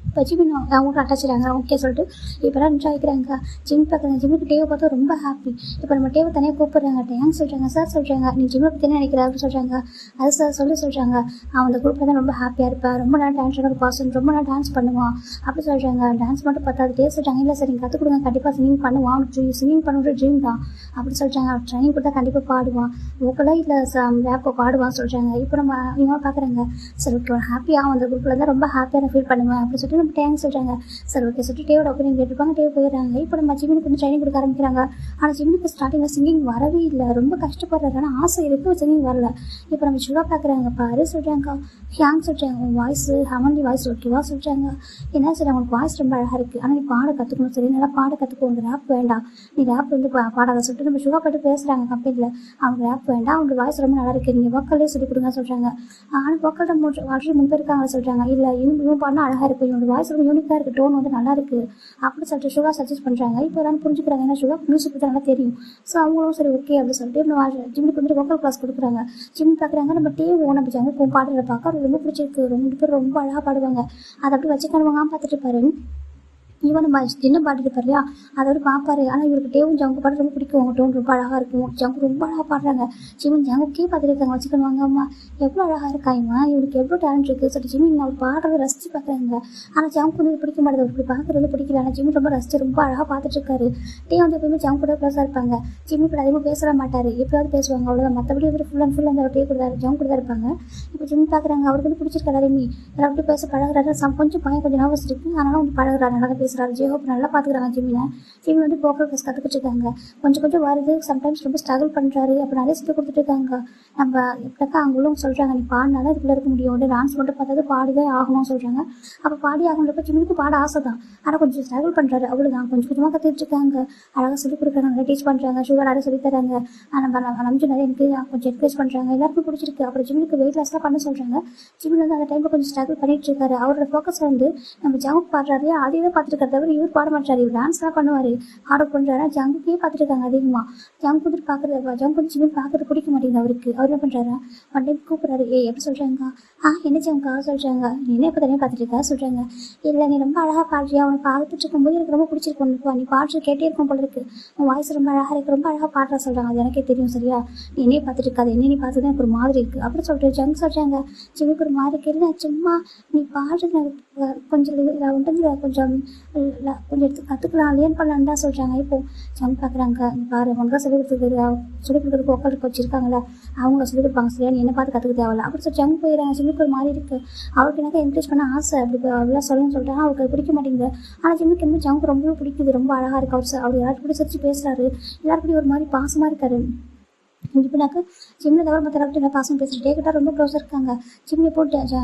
இப்போ ஜிமின் அவங்க அட்டாச்சிடுறாங்க. ஓகே சொல்லிட்டு இப்போலாம் என்ஜாய் ஆகிக்கிறாங்க. ஜிம் பார்க்குறாங்க. ஜிம்முக்கு டேவை பார்த்தா ரொம்ப ஹாப்பி. இப்போ நம்ம டேவை தனியாக கூப்பிட்றாங்க. டேங் சொல்கிறாங்க. சார் சொல்கிறாங்க, நீ ஜிம்மை பற்றி என்ன நினைக்கிற அப்படின்னு சொல்கிறாங்க. அது சார் சொல்கிறாங்க. அவன் அந்த குரூப்பில் தான் ரொம்ப ஹாப்பியாக இருப்பேன், ரொம்ப நாள் டான்ஸோட ஒரு பர்சன், ரொம்ப நாள் டான்ஸ் பண்ணுவான் அப்படி சொல்கிறாங்க. டான்ஸ் மட்டும் பார்த்தாது டே சொல்கிறாங்க. இல்லை சார் நீங்கள் கற்றுக் கொடுங்க, கண்டிப்பாக சிங்கிங் பண்ணுவான், சிங்கிங் பண்ணுற ட்ரீம் தான் அப்படி சொல்கிறாங்க. ட்ரைனிங் கொடுத்தா கண்டிப்பாக பாடுவான், ஓக்கலாக இல்லை ரேப்பை பாடுவான்னு சொல்கிறாங்க. இப்போ நம்ம இவங்க பார்க்குறாங்க. சரி ஓகே ஹாப்பியாக அந்த குரூப்பில் தான் ரொம்ப ஹாப்பியாக நான் ஃபீல் பண்ணுவேன் அப்படி சொல்லிட்டு நம்ம டேங் சொல்கிறாங்க. சரி ஓகே சொல்லிட்டு டேவோட ஒப்பீனியன் கேட்டிருப்பாங்க. டே போயிடுறாங்க. இப்போ நம்ம ஜிமினுக்கு வந்து ட்ரைனிங் கொடுக்க ஆரம்பிக்கிறாங்க. ஆனால் ஜிமினுக்கு ஸ்டார்டிங்கில் சிங்கிங் வரவே இல்லை, ரொம்ப கஷ்டப்படுறாரு. ஆனால் ஆசை இருக்குது, சிங்கிங் வரல. இப்போ நம்ம சுகா பார்க்குறாங்க. பாரு சொல்கிறாங்க. ஹியாங் சொல்கிறாங்க, உன் வாய்ஸு ஹெவன்லி வாய்ஸ் ஓகேவா சொல்கிறாங்க. என்ன சொல்கிறாங்க, உனக்கு வாய்ஸ் ரொம்ப அழகாக இருக்குது, ஆனால் நீ பாட கற்றுக்கணும் சரி, நல்லா பாட கற்றுக்கணும், ரேப் வேண்டாம், நீ ரேப் வந்து பாடாத சொல்லிட்டு நம்ம சுகா போய்ட்டு பேசுகிறாங்க கம்பெனியில். அவங்க ரேப் வேண்டாம், அவங்க வாய்ஸ் ரொம்ப நல்லா இருக்குது, நீங்கள் வோக்கல்லே சொல்லிக் கொடுங்க சொல்கிறாங்க. ஆனால் வோக்கல்கிட்ட ஆல்ரெடி 3 பேர் இருக்காங்க சொல்கிறாங்க. இல்லை இவன் பாடினா அழகாக இருக்குது, இவனோட வாய்ஸ் ரொம்ப யூனிக்காக இருக்குது, டோன் வந்து நல்லா இருக்குது அப்படின்னு சொல்லிட்டு சுகா சஜஸ்ட் பண்ணுறாங்க. இப்போ எல்லாரும் புரிஞ்சுக்கிறாங்க, ஏன்னா சுகா மியூசிக் பற்றி நல்லா தெரியும். ஸோ அவங்களும் சரி ஓகே அப்படின்னு சொல்லிட்டு நம்ம ஜிம்முக்கு வந்து வோக்கல் கிளாஸ் கொடுக்குறாங்க. ஜிம் பார்க்குறாங்க. நம்ம டேவும் நம்ம ஜங்கும் பாடுறத பார்க்க ரொம்ப பிடிச்சிருக்கு, 2 பேர் ரொம்ப அழகாக பாடுவாங்க, அதை அப்படி வச்சுக்கானுவாங்க பார்த்துட்டு இருப்பாரு. ஈவன் நம்ம சின்ன பாட்டு இருப்பார் இல்லையா, அதை அவர் பார்ப்பாரு. ஆனால் இவருக்கு டேவும் ஜங்கு பாட்டு ரொம்ப பிடிக்கும். அவங்க டோன் ரொம்ப அழகாக இருக்கும். ஜங்கு ரொம்ப அழகாக பாடுறாங்க. ஜிமின் ஜங்குக்கே பார்த்துருக்காங்க, வச்சுக்கணுவாங்க. அம்மா எவ்வளோ அழகாக இருக்காய்மா, இவருக்கு எவ்வளோ டேலண்ட் இருக்குது சொல்லிட்டு ஜிமின் அவர் பாடுறதை ரசித்து பார்க்குறாங்க. ஆனால் ஜங்கு வந்து பிடிக்க மாட்டேது, அவருக்கு பார்க்குறது பிடிக்கல. ஆனால் ஜிமின் ரொம்ப ரசித்து ரொம்ப அழகாக பார்த்துட்டு இருக்காரு. டே வந்து எப்பவுமே ஜங்கு கூட ப்ளஸாக இருப்பாங்க. ஜிமின் கூட அதிகமாக பேச மாட்டார், எப்பயாவது பேசுவாங்க, அவ்வளோதான். மற்றபடி வந்து ஃபுல் அண்ட் ஃபுல் அந்த டே கூட ஜங்கு கூட தான் இருப்பாங்க. இப்போ ஜிமின் பார்க்குறாங்க, அவருக்கு வந்து பிடிச்சிருக்காரு. அதேமே எல்லாரும் பேச பழகுறாரு. கொஞ்சம் பையன் கொஞ்சம் நர்வஸ் இருக்குது, ஆனாலும் வந்து பழகுறாரு, நல்லா பேசுகிறாரு. ஜேஹோப் நல்லா பார்த்துக்கிறாங்க ஜிமினை. ஜிமின் வந்து போக்கல் கிளாஸ் கற்றுக்கிட்டு இருக்காங்க. கொஞ்சம் கொஞ்சம் வருது, சம்டைம்ஸ் ரொம்ப ஸ்ட்ரகிள் பண்ணுறாரு. அப்போ நிறைய சொல்லி கொடுத்துட்டு இருக்காங்க. நம்ம எப்படிக்கா அங்களும் சொல்கிறாங்க, நீ பாடினாலும் இதுக்குள்ளே இருக்க முடியும், வந்து டான்ஸ் மட்டும் பார்த்தது பாடிதான் ஆகணும்னு சொல்கிறாங்க. அப்போ பாடி ஆகணுன்றப்ப ஜிமினுக்கு பாட ஆசை தான், ஆனால் கொஞ்சம் ஸ்ட்ரகிள் பண்ணுறாரு, அவ்வளோதான். கொஞ்சம் கொஞ்சமாக கற்றுட்டு இருக்காங்க, அழகாக சொல்லிக் கொடுக்குறாங்க, நல்லா டீச் பண்ணுறாங்க. சுகர் நிறைய சொல்லித் தராங்க. நம்ம நம்பிச்சு நிறைய எனக்கு கொஞ்சம் என்கரேஜ் பண்ணுறாங்க. எல்லாருக்கும் பிடிச்சிருக்கு. அப்புறம் ஜிமினுக்கு வெயிட் லாஸ்லாம் பண்ண சொல்கிறாங்க. ஜிமின் வந்து அந்த டைமில் கொஞ்சம் ஸ்ட்ரகிள் பண்ணிட்டு இருக்காரு. அவரோட ஃபோக்கஸ் வந்து நம்ம ஜங்க் பாடுறாரு, அதே தான் பார்த்துட்டு இருக்காரு தவிர இவர் பாட மாட்டாரு. இவர் டான்ஸ்லாம் பண்ணுவார், ஆர்டர் பண்ணுறாரு. ஜங்குக்கே பார்த்துட்டு இருக்காங்க அதிகமாக. ஜங்க் வந்து பார்க்குறது, ஜங்க் வந்து ஜிமின் பார்க்குறது பிடிக்க மாட்டேங்குது அவருக்கு. அவர் என்ன பண்ணுறாரு, ஒன் டைம் கூப்பிட்றாரு. எப்படி சொல்கிறாங்க, என்ன ஜங்கா சொல்கிறாங்க, என்ன எப்போ தனியாக பார்த்துட்டு இருக்கா சொல்கிறாங்க. இல்லை நீ ரொம்ப அழகாக பாடுறியா, அவனை பார்த்துட்டு இருக்கும்போது எனக்கு ரொம்ப பிடிச்சிருக்கு, உனக்கு நீ பாடுறது கேட்டே இருக்கும் போல இருக்கு, உன் வாய்ஸ் ரொம்ப அழகாக இருக்கு, ரொம்ப அழகாக பாடுறா சொல்கிறாங்க. அது எனக்கே தெரியும் சரியா, நீ என்னையே பார்த்துட்டு இருக்காது, என்ன நீ பார்த்துட்டு எனக்கு ஒரு மாதிரி இருக்குது அப்படி சொல்லிட்டு ஜங்க் சொல்கிறாங்க. ஜிமிக்கு ஒரு மாதிரி இருக்கு. இல்லை சும்மா நீ பாடுறது கொஞ்சம் வந்து கொஞ்சம் எடுத்து கற்றுக்கலாம், லேர்ன் பண்ணலான்னு தான் சொல்கிறாங்க. இப்போது ஜங்க் பார்க்குறாங்க, பாரு உனக்கு சொல்லிக் கொடுக்குறதுக்கு உட்காந்து வச்சுருக்காங்களா, அவங்க சொல்லிக் கொடுப்பாங்க சரியா, நீ என்ன பார்த்து கற்றுக்க தேவையில்ல அப்படி சொல்லி ஜங்க் போயிடறாங்க. ஜிம்முக்கு ஒரு மாதிரி இருக்குது. அவருக்கு எனக்கு என்கரேஜ் பண்ண ஆசை, அப்படி அவ்வளோ சொல்லணும்னு சொல்லிட்டாங்க. அவருக்கு அது பிடிக்க மாட்டேங்குது. ஆனால் ஜிம்முக்கு என்ன ஜங்க் ரொம்பவே பிடிக்குது, ரொம்ப அழகாக இருக்குது. அவர் எல்லாரும் கூட சிரிச்சு பேசுகிறாரு, எல்லாருக்கும் ஒரு மாதிரி பாசமாக இருக்காரு. இப்போனாக்க ஜிம்மில் தவிர மற்ற எல்லாருக்கிட்ட என்ன பாசம் பேசுகிட்டு டே கிட்ட ரொம்ப க்ளோஸாக இருக்காங்க. ஜிம்மில் போட்டு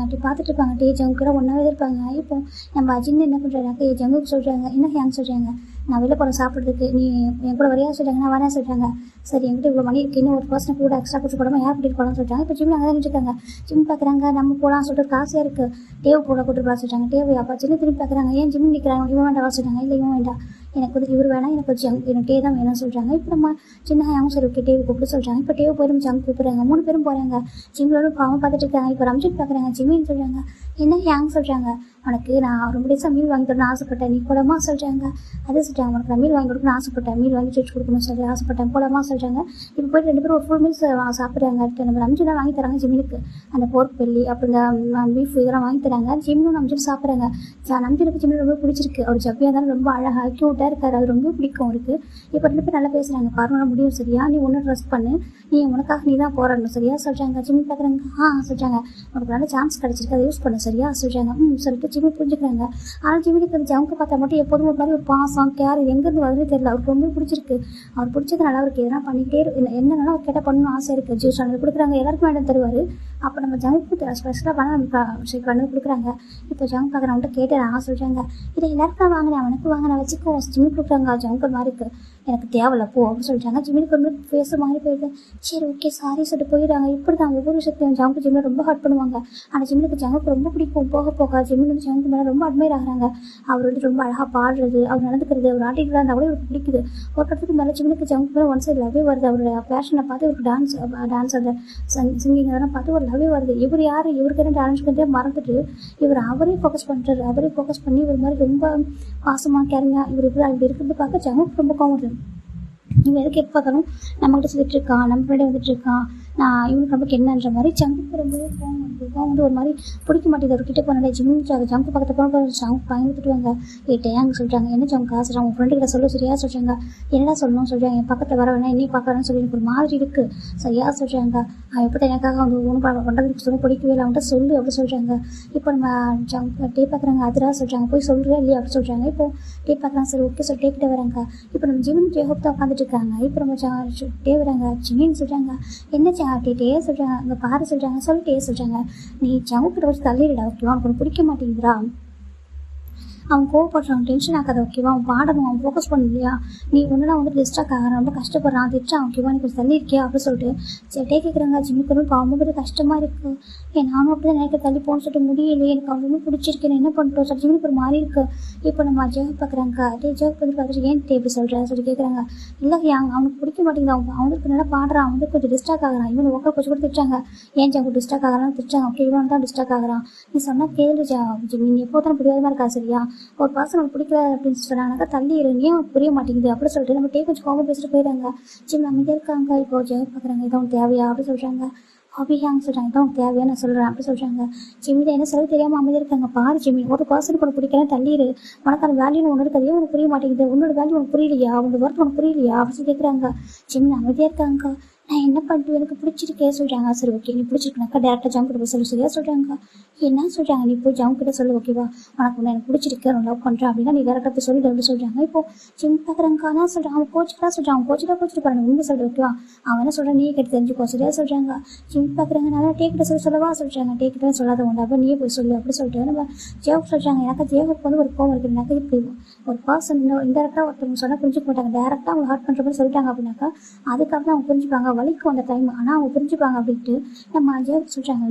பார்த்துட்டு இருப்பாங்க. டே ஜங்குக்கிட்ட ஒன்றாவே இருப்பாங்க. இப்போ நம்ம ஜிம்மு என்ன பண்ணுறாங்க, ஜங்குக்கு சொல்கிறாங்க, என்ன ஹேங் சொல்கிறாங்க, நான் வெளில போகிறேன் சாப்பிட்றதுக்கு, நீ என் கூட வரையா சொல்கிறாங்க, நான் வரேன் சொல்கிறாங்க. சரி என்கிட்ட இவ்வளோ மணி இருக்குது, இன்னும் ஒரு பர்சனை கூட எக்ஸ்ட்ரா கொடுத்து போடாமல் யார் கூட்டிகிட்டு போகலான்னு சொல்கிறாங்க. இப்போ ஜிம்மில் அங்கே இருக்காங்க. ஜிம் பார்க்குறாங்க, நம்ம போகலான்னு சொல்லிட்டு காசியாக இருக்குது, டேவ் கூட கூட்டு போகலாம் சொல்கிறாங்க. டேவ் அப்போ சின்ன திரும்பி பார்க்குறாங்க, ஏன் ஜிம் நிற்கிறாங்க, இவன் வேண்டாம் சொல்கிறாங்க. இல்லை இவன் வேண்டாம், எனக்கு வந்து இவர் வேணாம், எனக்கு டே தான் வேணும்னு சொல்கிறாங்க. இப்போ நம்ம சின்ன ஹேங் சரி ஓகே டேவ் கூப்பிட்டு சொல்கிறாங்க. இப்போ டேவ் போய் ஜங்க் கூப்பிட்றாங்க. 3 பேரும் போகிறாங்க. ஜிம்லோட பாவம் பார்த்துட்டு இருக்காங்க. இப்போ ரம்ஜித் பார்க்குறாங்க, ஜிம்மின்னு சொல்கிறாங்க. என்ன ஹேங் சொல்கிறாங்க, உனக்கு நான் ரொம்ப டேஸாக மீல் வாங்கி தரணும்னு ஆசைப்பட்டேன், நீ கூடமா சொல்கிறாங்க. அதே சொல்கிறாங்க, உனக்கு நான் மீல் வாங்கி கொடுக்கணும்னு ஆசைப்பட்டேன், மீல் வாங்கி ட்ரீட் கொடுக்கணும்னு சொல்லி ஆசைப்பட்டேன், போலமா சொல்கிறாங்க. இப்போ போய்ட்டு 2 பேரும் ஒரு ஃபுல் மீல்ஸ் சாப்பிட்றாங்க. நம்ம ரம்ஜித் தான் வாங்கி தராங்க ஜிம்மினுக்கு, அந்த போர்க் பெல்லி அப்படி இந்த பீஃப் இதெல்லாம் வாங்கி தராங்க. ஜிம்மினும் நம்ஜித் சாப்பிட்றாங்க. நம்ஜினுக்கு ஜிம்மின் ரொம்ப பிடிச்சிருக்கு. அவர் ஜப்பியாக இருந்தாலும் ரொம்ப அழகாக க்யூட்டாக இருக்கார், அது ரொம்ப பிடிக்கும் அவருக்கு. இப்போ 2 பேர் நல்லா பேசுகிறாங்க. பார்வனா முடியும் சரியா, நீ ஒன்று ட்ரெஸ்ட் பண்ணு, நீ உனக்காக நீ தான் போராடணும் சரியா சொல்கிறாங்க. ஜிம்மி பார்க்குறாங்க, சொல்கிறாங்க, உனக்கு நல்ல சான்ஸ் கிடச்சிருக்கு, அதை யூஸ் பண்ண சரியா சொல்கிறாங்க. சொல்லிட்டு ஜிம்மி புரிஞ்சுக்கிறாங்க. ஆனால் ஜிம்மிக்கு அந்த ஜவுக்கு பார்த்தா மட்டும் எப்போதும் ஒரு மாதிரி ஒரு பாசம் கேர் எங்கேருந்து வருதுன்னு தெரியல. அவருக்கு ரொம்ப பிடிச்சிருக்கு. அவர் பிடிச்சது நல்லா இருக்கு, எதனா பண்ணிகிட்டே என்னென்னா அவர் கேட்டால் பண்ணணும் ஆசை இருக்குது. ஜூஸ் வாங்கி கொடுக்குறாங்க, எல்லாருக்கும் வேண்டாம் தருவார். அப்போ நம்ம ஜவுக்கு ஸ்பெஷலாக பண்ண நமக்கு பண்ணி கொடுக்குறாங்க. இப்போ ஜவுக்கு பார்க்குறவன்ட்ட கேட்டு சொல்கிறாங்க, இதை எல்லாருக்கும் வாங்கினேன், அவனுக்கு வாங்கினேன் வச்சுக்கோ ஜிம்மி கொடுக்குறாங்க. ஜவுக்கு மாதிரி இருக்குது, எனக்கு தேவையில்ல போ அப்படின்னு சொல்லிட்டாங்க. ஜிம்மிக்கு ஒரு பேச மாதிரி போயிடுது. சரி ஓகே சாரி சொல்லிட்டு போயிடுறாங்க. இப்படி தான் ஒவ்வொரு விஷயத்தையும் ஜங்கு ஜிம்மில் ரொம்ப ஹர்ட் பண்ணுவாங்க. ஆனால் ஜிம்மிக்கு ஜங்குக்கு ரொம்ப பிடிக்கும். போக போக ஜிம்மில் வந்து ஜங்கு மேலே ரொம்ப அட்மையர் ஆகிறாங்க. அவர் வந்து ரொம்ப அழகாக பாடுறது, அவர் நடந்துக்கிறது, அவர் ஆட்டிட்டு இருந்தால் கூட இவருக்கு பிடிக்குது. ஒரு கட்டத்துக்கு மேலே ஜிம்மிக்கு ஜங்கு மேலே ஒன் சைடு லவ்வே வருது. அவருடைய பேஷனை பார்த்து இவருக்கு டான்ஸ் அந்த சிங்கிங் அதெல்லாம் பார்த்து ஒரு லவ்வே வருது. இவர் யார், இவருக்கு என்ன டான்ஸ் பண்ணி மறந்துட்டு இவர் அவரே ஃபோக்கஸ் பண்ணுறாரு. அவரே ஃபோக்கஸ் பண்ணி இவர் மாதிரி ரொம்ப பாசமாக கேரிங்காக இவர் அப்படி இருக்கிறது பார்க்க ஜங்குக்கு ரொம்ப கோவம் வருது. இவன் எதுக்கு எப்போ பார்த்தாலும் நம்மகிட்ட சொல்லிட்டு இருக்கான், நம்ம பின்னாடி வந்துட்டு இருக்கான், நான் இவனுக்கு நமக்கு என்னன்ற மாதிரி ஜங்குக்கு ரொம்பவே கோவம் வந்து ஒரு மாதிரி பிடிக்க மாட்டேங்குது. அவர்கிட்ட போனாலே ஜங்கு பக்கத்தில் போன ஜங்கு பயந்துட்டுவாங்க. ஏங்க சொல்கிறாங்க, என்ன ஜங்கு சொல்கிறாங்க, உங்கள் ஃப்ரெண்டு கிட்ட சொல்ல சரியா சொல்கிறாங்க, என்னடா சொல்லணும்னு சொல்கிறாங்க, என் பக்கத்தில் வர வேணா என்னையும் பார்க்கறேன்னு சொல்லி எனக்கு ஒரு மாதிரி இருக்குது சரியா சொல்கிறாங்க. அவன் எப்போ எனக்காக வந்து ஒன்றும் பண்ணுறதுக்கு சொல்ல பிடிக்கவே இல்லை, அவன்கிட்ட சொல்லு அப்படி சொல்கிறாங்க. இப்போ நம்ம டே பார்க்குறாங்க, அதுதான் சொல்கிறாங்க, போய் சொல்கிறேன் இல்லையா அப்படி சொல்கிறாங்க. இப்போ டே பார்க்குறாங்க, சரி ஓகே சொல்லி டேக்கிட்ட வராங்க. இப்போ நம்ம ஜிமின் ஜேஹோப் தான் உட்காந்துட்டு இருக்காங்க. இப்போ நம்ம டே வராங்க, ஜிமின்னு சொல்கிறாங்க, என்ன டே சொல்கிறாங்க, அங்கே பாரு சொல்கிறாங்க, சொல்லிட்டே சொல்கிறாங்க, நீ ஜங்குக்கிட்ட வச்சு தள்ளிடுடா ஓகேவா, உனக்கு பிடிக்க மாட்டேங்குதுரா, அவன் கோவப்படுறான், டென்ஷன் ஆகாத ஓகேவா, அவன் பாடணும், அவன் ஃபோக்கஸ் பண்ண இல்லையா, நீ ஒன்றுனா வந்து டிஸ்ட்ராக்ட் ஆகிறான், ரொம்ப கஷ்டப்படுறான், திட்டான் ஓகேவா, நீ கொஞ்சம் தள்ளி இருக்கியா அப்படின்னு சொல்லிட்டு சரி கேட்குறாங்க. ஜிம்மிக்கு பாவம் கூட கஷ்டமாக இருக்குது, நானும் அப்படி தான் எனக்கு தள்ளி போகணும்னு சொல்லிட்டு முடியலையே, எனக்கு அவ்வளோ பிடிச்சிருக்கேன், என்ன பண்ணிட்டோம் சொல்லி ஜிம்மிக்கு ஒரு மாதிரி இருக்குது. இப்போ நம்ம ஜெவ் பார்க்குறாங்க, ஜெவ் வந்து பார்த்துட்டு ஏன் இப்படி சொல்கிறேன் சொல்லி கேட்குறாங்க. இல்லை அவனுக்கு பிடிக்க மாட்டேங்குது, அவனுக்கு நல்லா பாடுறான், அவனுக்கு கொஞ்சம் டிஸ்ட்ராக்ட் ஆகிறான், இவன் ஒர்க்கை கொஞ்சம் கூட திட்டாங்க, ஏன் ஜங்கு டிஸ்ட்ராக்ட் ஆகிறான்னு திட்டாங்க. ஓகே இவன் தான் டிஸ்ட்ராக்ட் ஆகிறான், நீ சொன்னால் கேளு ஜிம்மி, நீ எப்போ தானே பிடிவாதமாக இருக்கா சரியா, ஒரு பர்சன் உனக்கு பிடிக்கல அப்படின்னு சொல்கிறாங்க, தள்ளி ஏன் உனக்கு புரிய மாட்டேங்குது அப்படின்னு சொல்லிட்டு நம்ம டே கொஞ்சம் கோவம் பேசிட்டு போயிடுறாங்க. ஜிம் அமைதியாக இருக்காங்க. இப்போ ஜெயம் பார்க்குறாங்க, இதை உனக்கு தேவையா அப்படின்னு சொல்கிறாங்க. ஹாபியாங்க சொல்கிறாங்க, இதான் உனக்கு தேவையா நான் சொல்கிறேன் அப்படி சொல்கிறாங்க. ஜிம்மியில் என்ன சொல்ல தெரியாமல் அமைதியாக இருக்காங்க. பாரு ஜிம்மி, ஒரு பர்சனுக்கு உனக்கு பிடிக்கலாம் தள்ளிடு, உனக்கான வேல்யூ ஒன்று இருக்காது, உனக்கு புரிய மாட்டேங்குது, உன்னோட வேல்யூ உனக்கு புரியலையா, உங்களோட ஒர்க் உனக்கு புரியலையா அப்படின்னு கேட்குறாங்க. ஜிம்மி அமைதியாக இருக்காங்க. நான் என்ன பண்ணுறது, எனக்கு பிடிச்சிருக்கே சொல்கிறாங்க. சரி ஓகே, நீ பிடிச்சிருக்கனாக்கா டேரெக்டாக ஜம் கிட்ட போய் சொல்லி சரியா சொல்கிறாங்க. என்ன சொல்கிறாங்க, நீ போய் ஜம் கிட்ட சொல்லு ஓகேவா, உனக்கு எனக்கு பிடிச்சிருக்கு, நான் லவ் பண்ணுறேன் அப்படின்னா நீ டேரெக்டாக போய் சொல்லி அப்படி சொல்கிறாங்க. இப்போ ஜிம் பார்க்குறாங்க. ஆனால் சொல்கிறான் அவன் கோச்சுக்கா சொல்கிறான், அவன் கோச்சிட்டு பாருங்க உண்மை சொல்கிற ஓகேவா, அவன் என்ன சொல்கிறான் நீ கேட்டு தெரிஞ்சுக்கோ சரியா சொல்கிறாங்க. ஜிம் பார்க்குறாங்க. நல்லா டேக்கிட்ட சொல்லவா சொல்கிறாங்க. டேக்கிட்ட சொல்லாத உண்டு அப்போ நீயே போய் சொல்லு அப்படி சொல்லிட்டு நம்ம ஜேவுக்கு சொல்கிறாங்க. எனக்கு ஜேவுக்கு வந்து ஒரு கோவம் இருக்குனாக்கா இப்படி ஒரு பர்சன் இன்டெரக்டாக ஒருத்தவங்க சொன்னால் புரிஞ்சுக்க மாட்டாங்க, டேரெக்டாக அவங்க ஹர்ட் பண்ணுற மாதிரி சொல்லிட்டாங்க அப்படின்னாக்கா அதுக்கப்புறம் அவங்க புரிஞ்சுப்பாங்க, வலிக்கும் அந்த டைம், ஆனால் அவங்க புரிஞ்சுப்பாங்க அப்படின்ட்டு நம்ம ஜேவுக்கு சொல்கிறாங்க.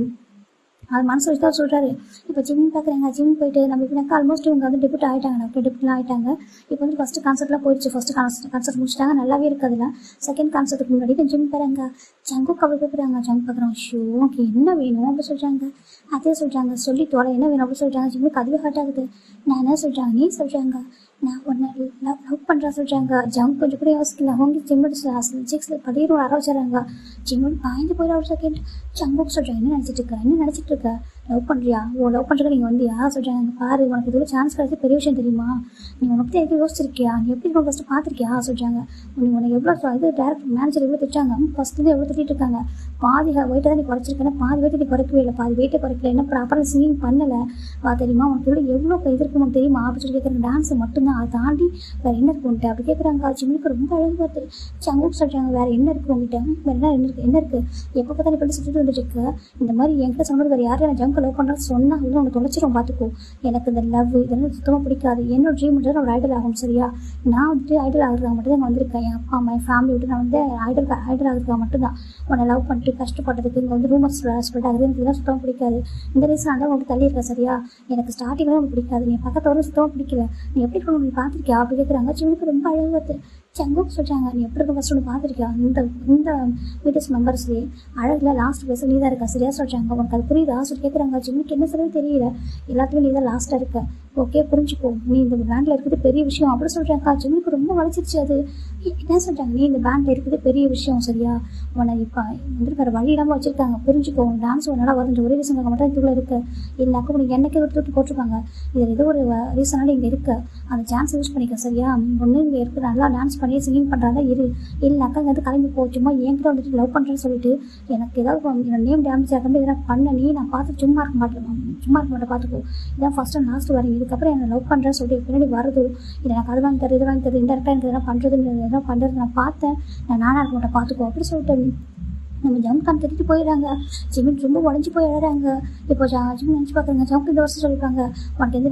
அது மனசு வச்சு தான் சொல்கிறாரு. இப்போ ஜிம் பார்க்குறாங்க. ஜிம் போயிட்டு நம்ம இப்படினாக்கா ஆல்மோஸ்ட் இவங்க வந்து டெபியூட் ஆகிட்டாங்க, டாக்டர் டெபியூட்லாம் ஆகிட்டாங்க. இப்போ வந்து ஃபஸ்ட்டு கான்சர்ட்லாம் போயிடுச்சு. ஃபஸ்ட்டு கான்சர்ட் முடிச்சிட்டாங்க, நல்லாவே இருக்குதுல. செகண்ட் கான்சர்ட்டுக்கு முன்னாடி ஜிம் போகிறாங்க. ஜங்குக்கு அவள் போய்க்கிறாங்க. ஜங்கு பார்க்குறோம், ஷூ உனக்கு என்ன வேணும் அப்படி சொல்கிறாங்க. அதே சொல்கிறாங்க, சொல்லி தோலை என்ன வேணும் அப்படி சொல்கிறாங்க. ஜிம்முக்கு அதுவே ஹர்ட் ஆகுது. நான் என்ன சொல்கிறாங்க, நீ சொல்கிறாங்க நான் ஒன்று லவ் பண்ணுறா சொல்கிறாங்க. ஜங்க் கொஞ்சம் கூட யோசிக்கல. அவங்க ஜிம்மோட சிக்ஸில் படிக்கிற ஆரம்பிச்சிடறாங்க. ஜிம்மோட பாய்ந்து போயிட ஒரு செகண்ட். ஜங்குக்கு சொல்கிறாங்க, என்ன நினச்சிட்டு இருக்க லவ் பண்ணுறியா, லவ் பண்ணுறதுக்கு நீங்கள் வந்து யார் சொல்கிறாங்க, பாரு உனக்கு இது சான்ஸ் கிடைச்சி பெரிய விஷயம் தெரியுமா, நீ உனக்கு எதுவும் யோசிச்சிருக்கியா, நீ எப்படி உனக்கு ஃபஸ்ட்டு பார்த்துருக்கியா சொல்கிறாங்க. உனக்கு எவ்வளோ இது டேரக்ட் மேனேஜர் எவ்வளோ திட்டாங்க, ஃபஸ்ட்டு எவ்வளோ திட்டிட்டு இருக்காங்க. பாதி வெயிட்டை தான் நீ குறைச்சிருக்கேன், பாதி வெயிட்டை நீ குறைக்கவே இல்லை, பாதி வெயிட்டை குறைக்கல, என்ன ப்ராப்பராக சிங்கிங் பண்ணலை தெரியுமா, உனக்கு எவ்வளோ எவ்வளோ இது இருக்கு உனக்கு தெரியுமா அப்படி சொல்லி கேட்குறாங்க. டான்ஸ் மட்டும்தான், அதை தாண்டி வேறு என்ன இருக்குன்ட்டு அப்படி கேட்குறாங்க. ஜிம்முக்கு ரொம்ப அழகு பார்த்து சங்குக்கு சொல்கிறாங்க, வேறு என்ன இருக்குது உங்ககிட்ட, வேறு என்ன இருக்குது எப்போ பார்த்தா நீ பண்ணி சுற்றிட்டு வந்துட்டு இருக்கு, இந்த மாதிரி என்கிட்ட சொன்னது வேறு யாரும் நான் ஜங்க் லவ் பண்ணுறேன்னு சொன்னால் இல்லை உனக்கு தொலைச்சிரும் பார்த்துக்கோ, எனக்கு இந்த லவ் இதெல்லாம் சுத்தமாக பிடிக்காது, என்னோட ட்ரீம் மட்டும் ஒரு ஐடல் ஆகும் சரியா, நான் வந்துட்டு ஐடல் ஆகிறதுக்காக மட்டும் தான் வந்திருக்கேன், என் அப்பா அம்மா என் ஃபேமிலி விட்டு நான் வந்து ஐடல் ஆகிறதுக்காக மட்டும்தான் உன்னை லவ் பண்ணிட்டு கஷ்டப்பட்டதுக்கு இங்கே வந்து ரூமர்ஸ் ஸ்ப்ரெட் ஆகுது, எனக்கு இதெல்லாம் சுத்தமாக பிடிக்காது, இந்த ரீசனால தான் உனக்கு தள்ளியிருக்கேன் சரியா, எனக்கு ஸ்டார்டிங்கில் உனக்கு பிடிக்காது, நீ பக்கத்தோட சுத்தமாக பிடிக்கல, நீ எப்படி இருக்கணும் நீ பார்த்துருக்கியா அப்படி கேட்குறாங்க. சிவனுக்கு ரொம்ப அழகு சங்குக்கு சொல்கிறாங்க, நீ எப்படி இருக்க ஃபஸ்ட்டு ஒன்று பார்த்துருக்கியா, இந்த வீட்டஸ் மெம்பர்ஸ்லேயே அழகில் லாஸ்ட் பேச நீ தான் இருக்கா சரியா சொல்கிறாங்க. உனக்கு அது புரியுதா சொல்லி கேட்குறாங்க. ஜிம்முக்கு என்ன சொல்லவே தெரியல, எல்லாத்துலேயும் நீ தான் லாஸ்ட்டாக இருக்க, ஓகே புரிஞ்சுக்கோ, நீ இந்த பேண்டில் இருக்குது பெரிய விஷயம் அப்படி சொல்கிறாங்க. ஜிம்முக்கு ரொம்ப வளைச்சிருச்சு. அது என்ன சொல்கிறாங்க, நீ இந்த பேண்டில் இருக்குது பெரிய விஷயம் சரியா, உன்னை இப்போ வந்துருக்கிற வழி இல்லாமல் வச்சுருக்காங்க, புரிஞ்சுக்கோ, டான்ஸ் ஒரு நாளாக வருது ஒரே ரீசனுக்கு மட்டும் இதுக்குள்ளே இருக்குது, இல்லைனாக்கா உனக்கு என்னைக்கே ஒரு தூக்கி போட்டிருப்பாங்க, இதில் ஏதோ ஒரு ரீசனால இங்கே இருக்க, அந்த சான்ஸ் யூஸ் பண்ணிக்க சரியா, ஒன்று இங்கே இருக்குது நல்லா டான்ஸ் பண்ணி சிங்கிங் பண்ணுறாங்க இரு, இல்லைனாக்கா இங்கே வந்து கிளம்பி போச்சுமா என்கிட்ட வந்துட்டு லவ் பண்ணுறேன்னு சொல்லிட்டு எனக்கு ஏதாவது என்னோட நேம் டேமேஜ் ஆகிறது இதெல்லாம் பண்ண நீ நான் பார்த்து சும்மா இருக்க மாட்டேன் பார்த்துக்கோ, இதான் ஃபஸ்ட் அண்ட் லாஸ்ட் வரேன், இதுக்கப்புறம் என்னை லவ் பண்ணுறேன்னு சொல்லிட்டு பின்னாடி வருது, இல்லை எனக்கு அது வாங்கி தருது இது வாங்கி தருது இன்டெரக்டாக எனக்கு எதனா பண்ணுறது எதனா பண்ணுறது நான் பார்த்தேன், நான் நானாக இருக்க மாட்டேன் பார்த்துக்கோ அப்படி சொல்லிட்டு நம்ம ஜம்கான் திட்டிட்டு போயிடுறாங்க. ஜிமின் ரொம்ப உடஞ்சி போய் எழுறாங்க. இப்போ ஜிமின் நினச்சி பார்க்குறாங்க, ஜம்க்கு இந்த வருஷம் சொல்லியிருக்காங்க உனக்கு எந்த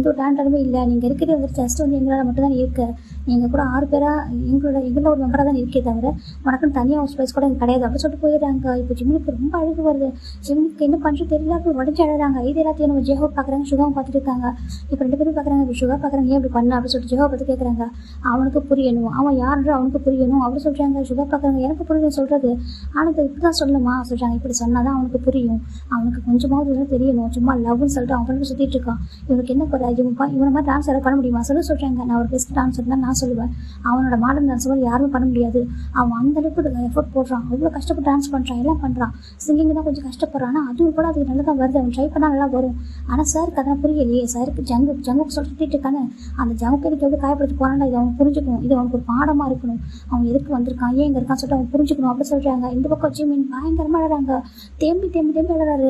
ஒரு டேலண்ட்டாலுமே இல்லை, நீங்கள் இருக்கிறது வந்து ஜஸ்ட் வந்து எங்களால் மட்டும் தான் இருக்கு, நீங்கள் கூட 6 பேராக எங்களோட ஒரு மெம்பராக தான் இருக்கே தவிர உனக்குன்னு தனியாக ஒரு ஸ்பேஸ் கூட எனக்கு கிடையாது அப்படி சொல்லிட்டு போயிடுறாங்க. இப்போ ஜிமினுக்கு ரொம்ப அழகு வருது. ஜிமினுக்கு என்ன பண்ணுறது தெரியல, அப்படி உடஞ்சி அழகாங்க. இது எல்லாத்தையும் நம்ம ஜெஹோ பார்க்குறாங்க, சுகாவை பார்த்துட்டு இருக்காங்க. இப்போ 2 பேரும் பார்க்குறாங்க, இப்போ சுகா பார்க்குறாங்க ஏன் இப்படி பண்ண அப்படின்னு சொல்லிட்டு ஜெஹோ பார்த்து கேட்குறாங்க. அவனுக்கு புரியணும், அவன் யாருன்ற அவனுக்கு புரியணும் அப்படி சொல்கிறாங்க. சுகா பார்க்குறாங்க, எனக்கு புரியுதுன்னு சொல்கிறது, ஆனால் இதை இப்படி தான் சொல்லுமா சொல்கிறாங்க, இப்படி சொன்னால் தான் அவனுக்கு புரியும், அவனுக்கு கொஞ்சமாவது இதெல்லாம் தெரியணும், சும்மா லவ்னு சொல்லிட்டு அவன் பண்ணி சுற்றிட்டு இருக்கான், இவனுக்கு என்ன குறை, இவனை மாதிரி டான்ஸ் யாரும் பண்ண முடியுமா சொல்கிறாங்க. நான் ஒரு பெஸ்ட் டான்ஸர் தான் நான் சொல்லுவேன், அவனோட மாடர்ன் டான்ஸ் மாதிரி யாருமே பண்ண முடியாது, அவன் அந்தளவுக்கு எஃபோர்ட் போடுறான், அவ்வளோ கஷ்டப்பட்டு டான்ஸ் பண்ணுறான், எல்லாம் பண்ணுறான், சிங்கிங் தான் கொஞ்சம் கஷ்டப்படுறான், ஆனால் அதுவும் கூட அதுக்கு நல்லா தான் வருது, அவன் ட்ரை பண்ணால் நல்லா வரும், ஆனால் சாருக்கு அதெல்லாம் புரியலையே, சாருக்கு ஜங்குக்கு சொல்லிட்டு இருக்கானே, அந்த ஜங்குக்கு எனக்கு எப்படி காயப்படுத்தி போனான்னா இதை அவன் புரிஞ்சுக்கணும், இது அவனுக்கு ஒரு பாடமாக இருக்கணும், அவன் எதுக்கு வந்திருக்கான் ஏன் இங்கே இருக்கான்னு சொல்லிட்டு அவன் புரிஞ்சுக்கணும் அப்படி சொல்கிறாங்க. இந்த பக்கம் ஜிமின் பயங்கரமாக அழறாங்க, தேம்பி அழறாரு.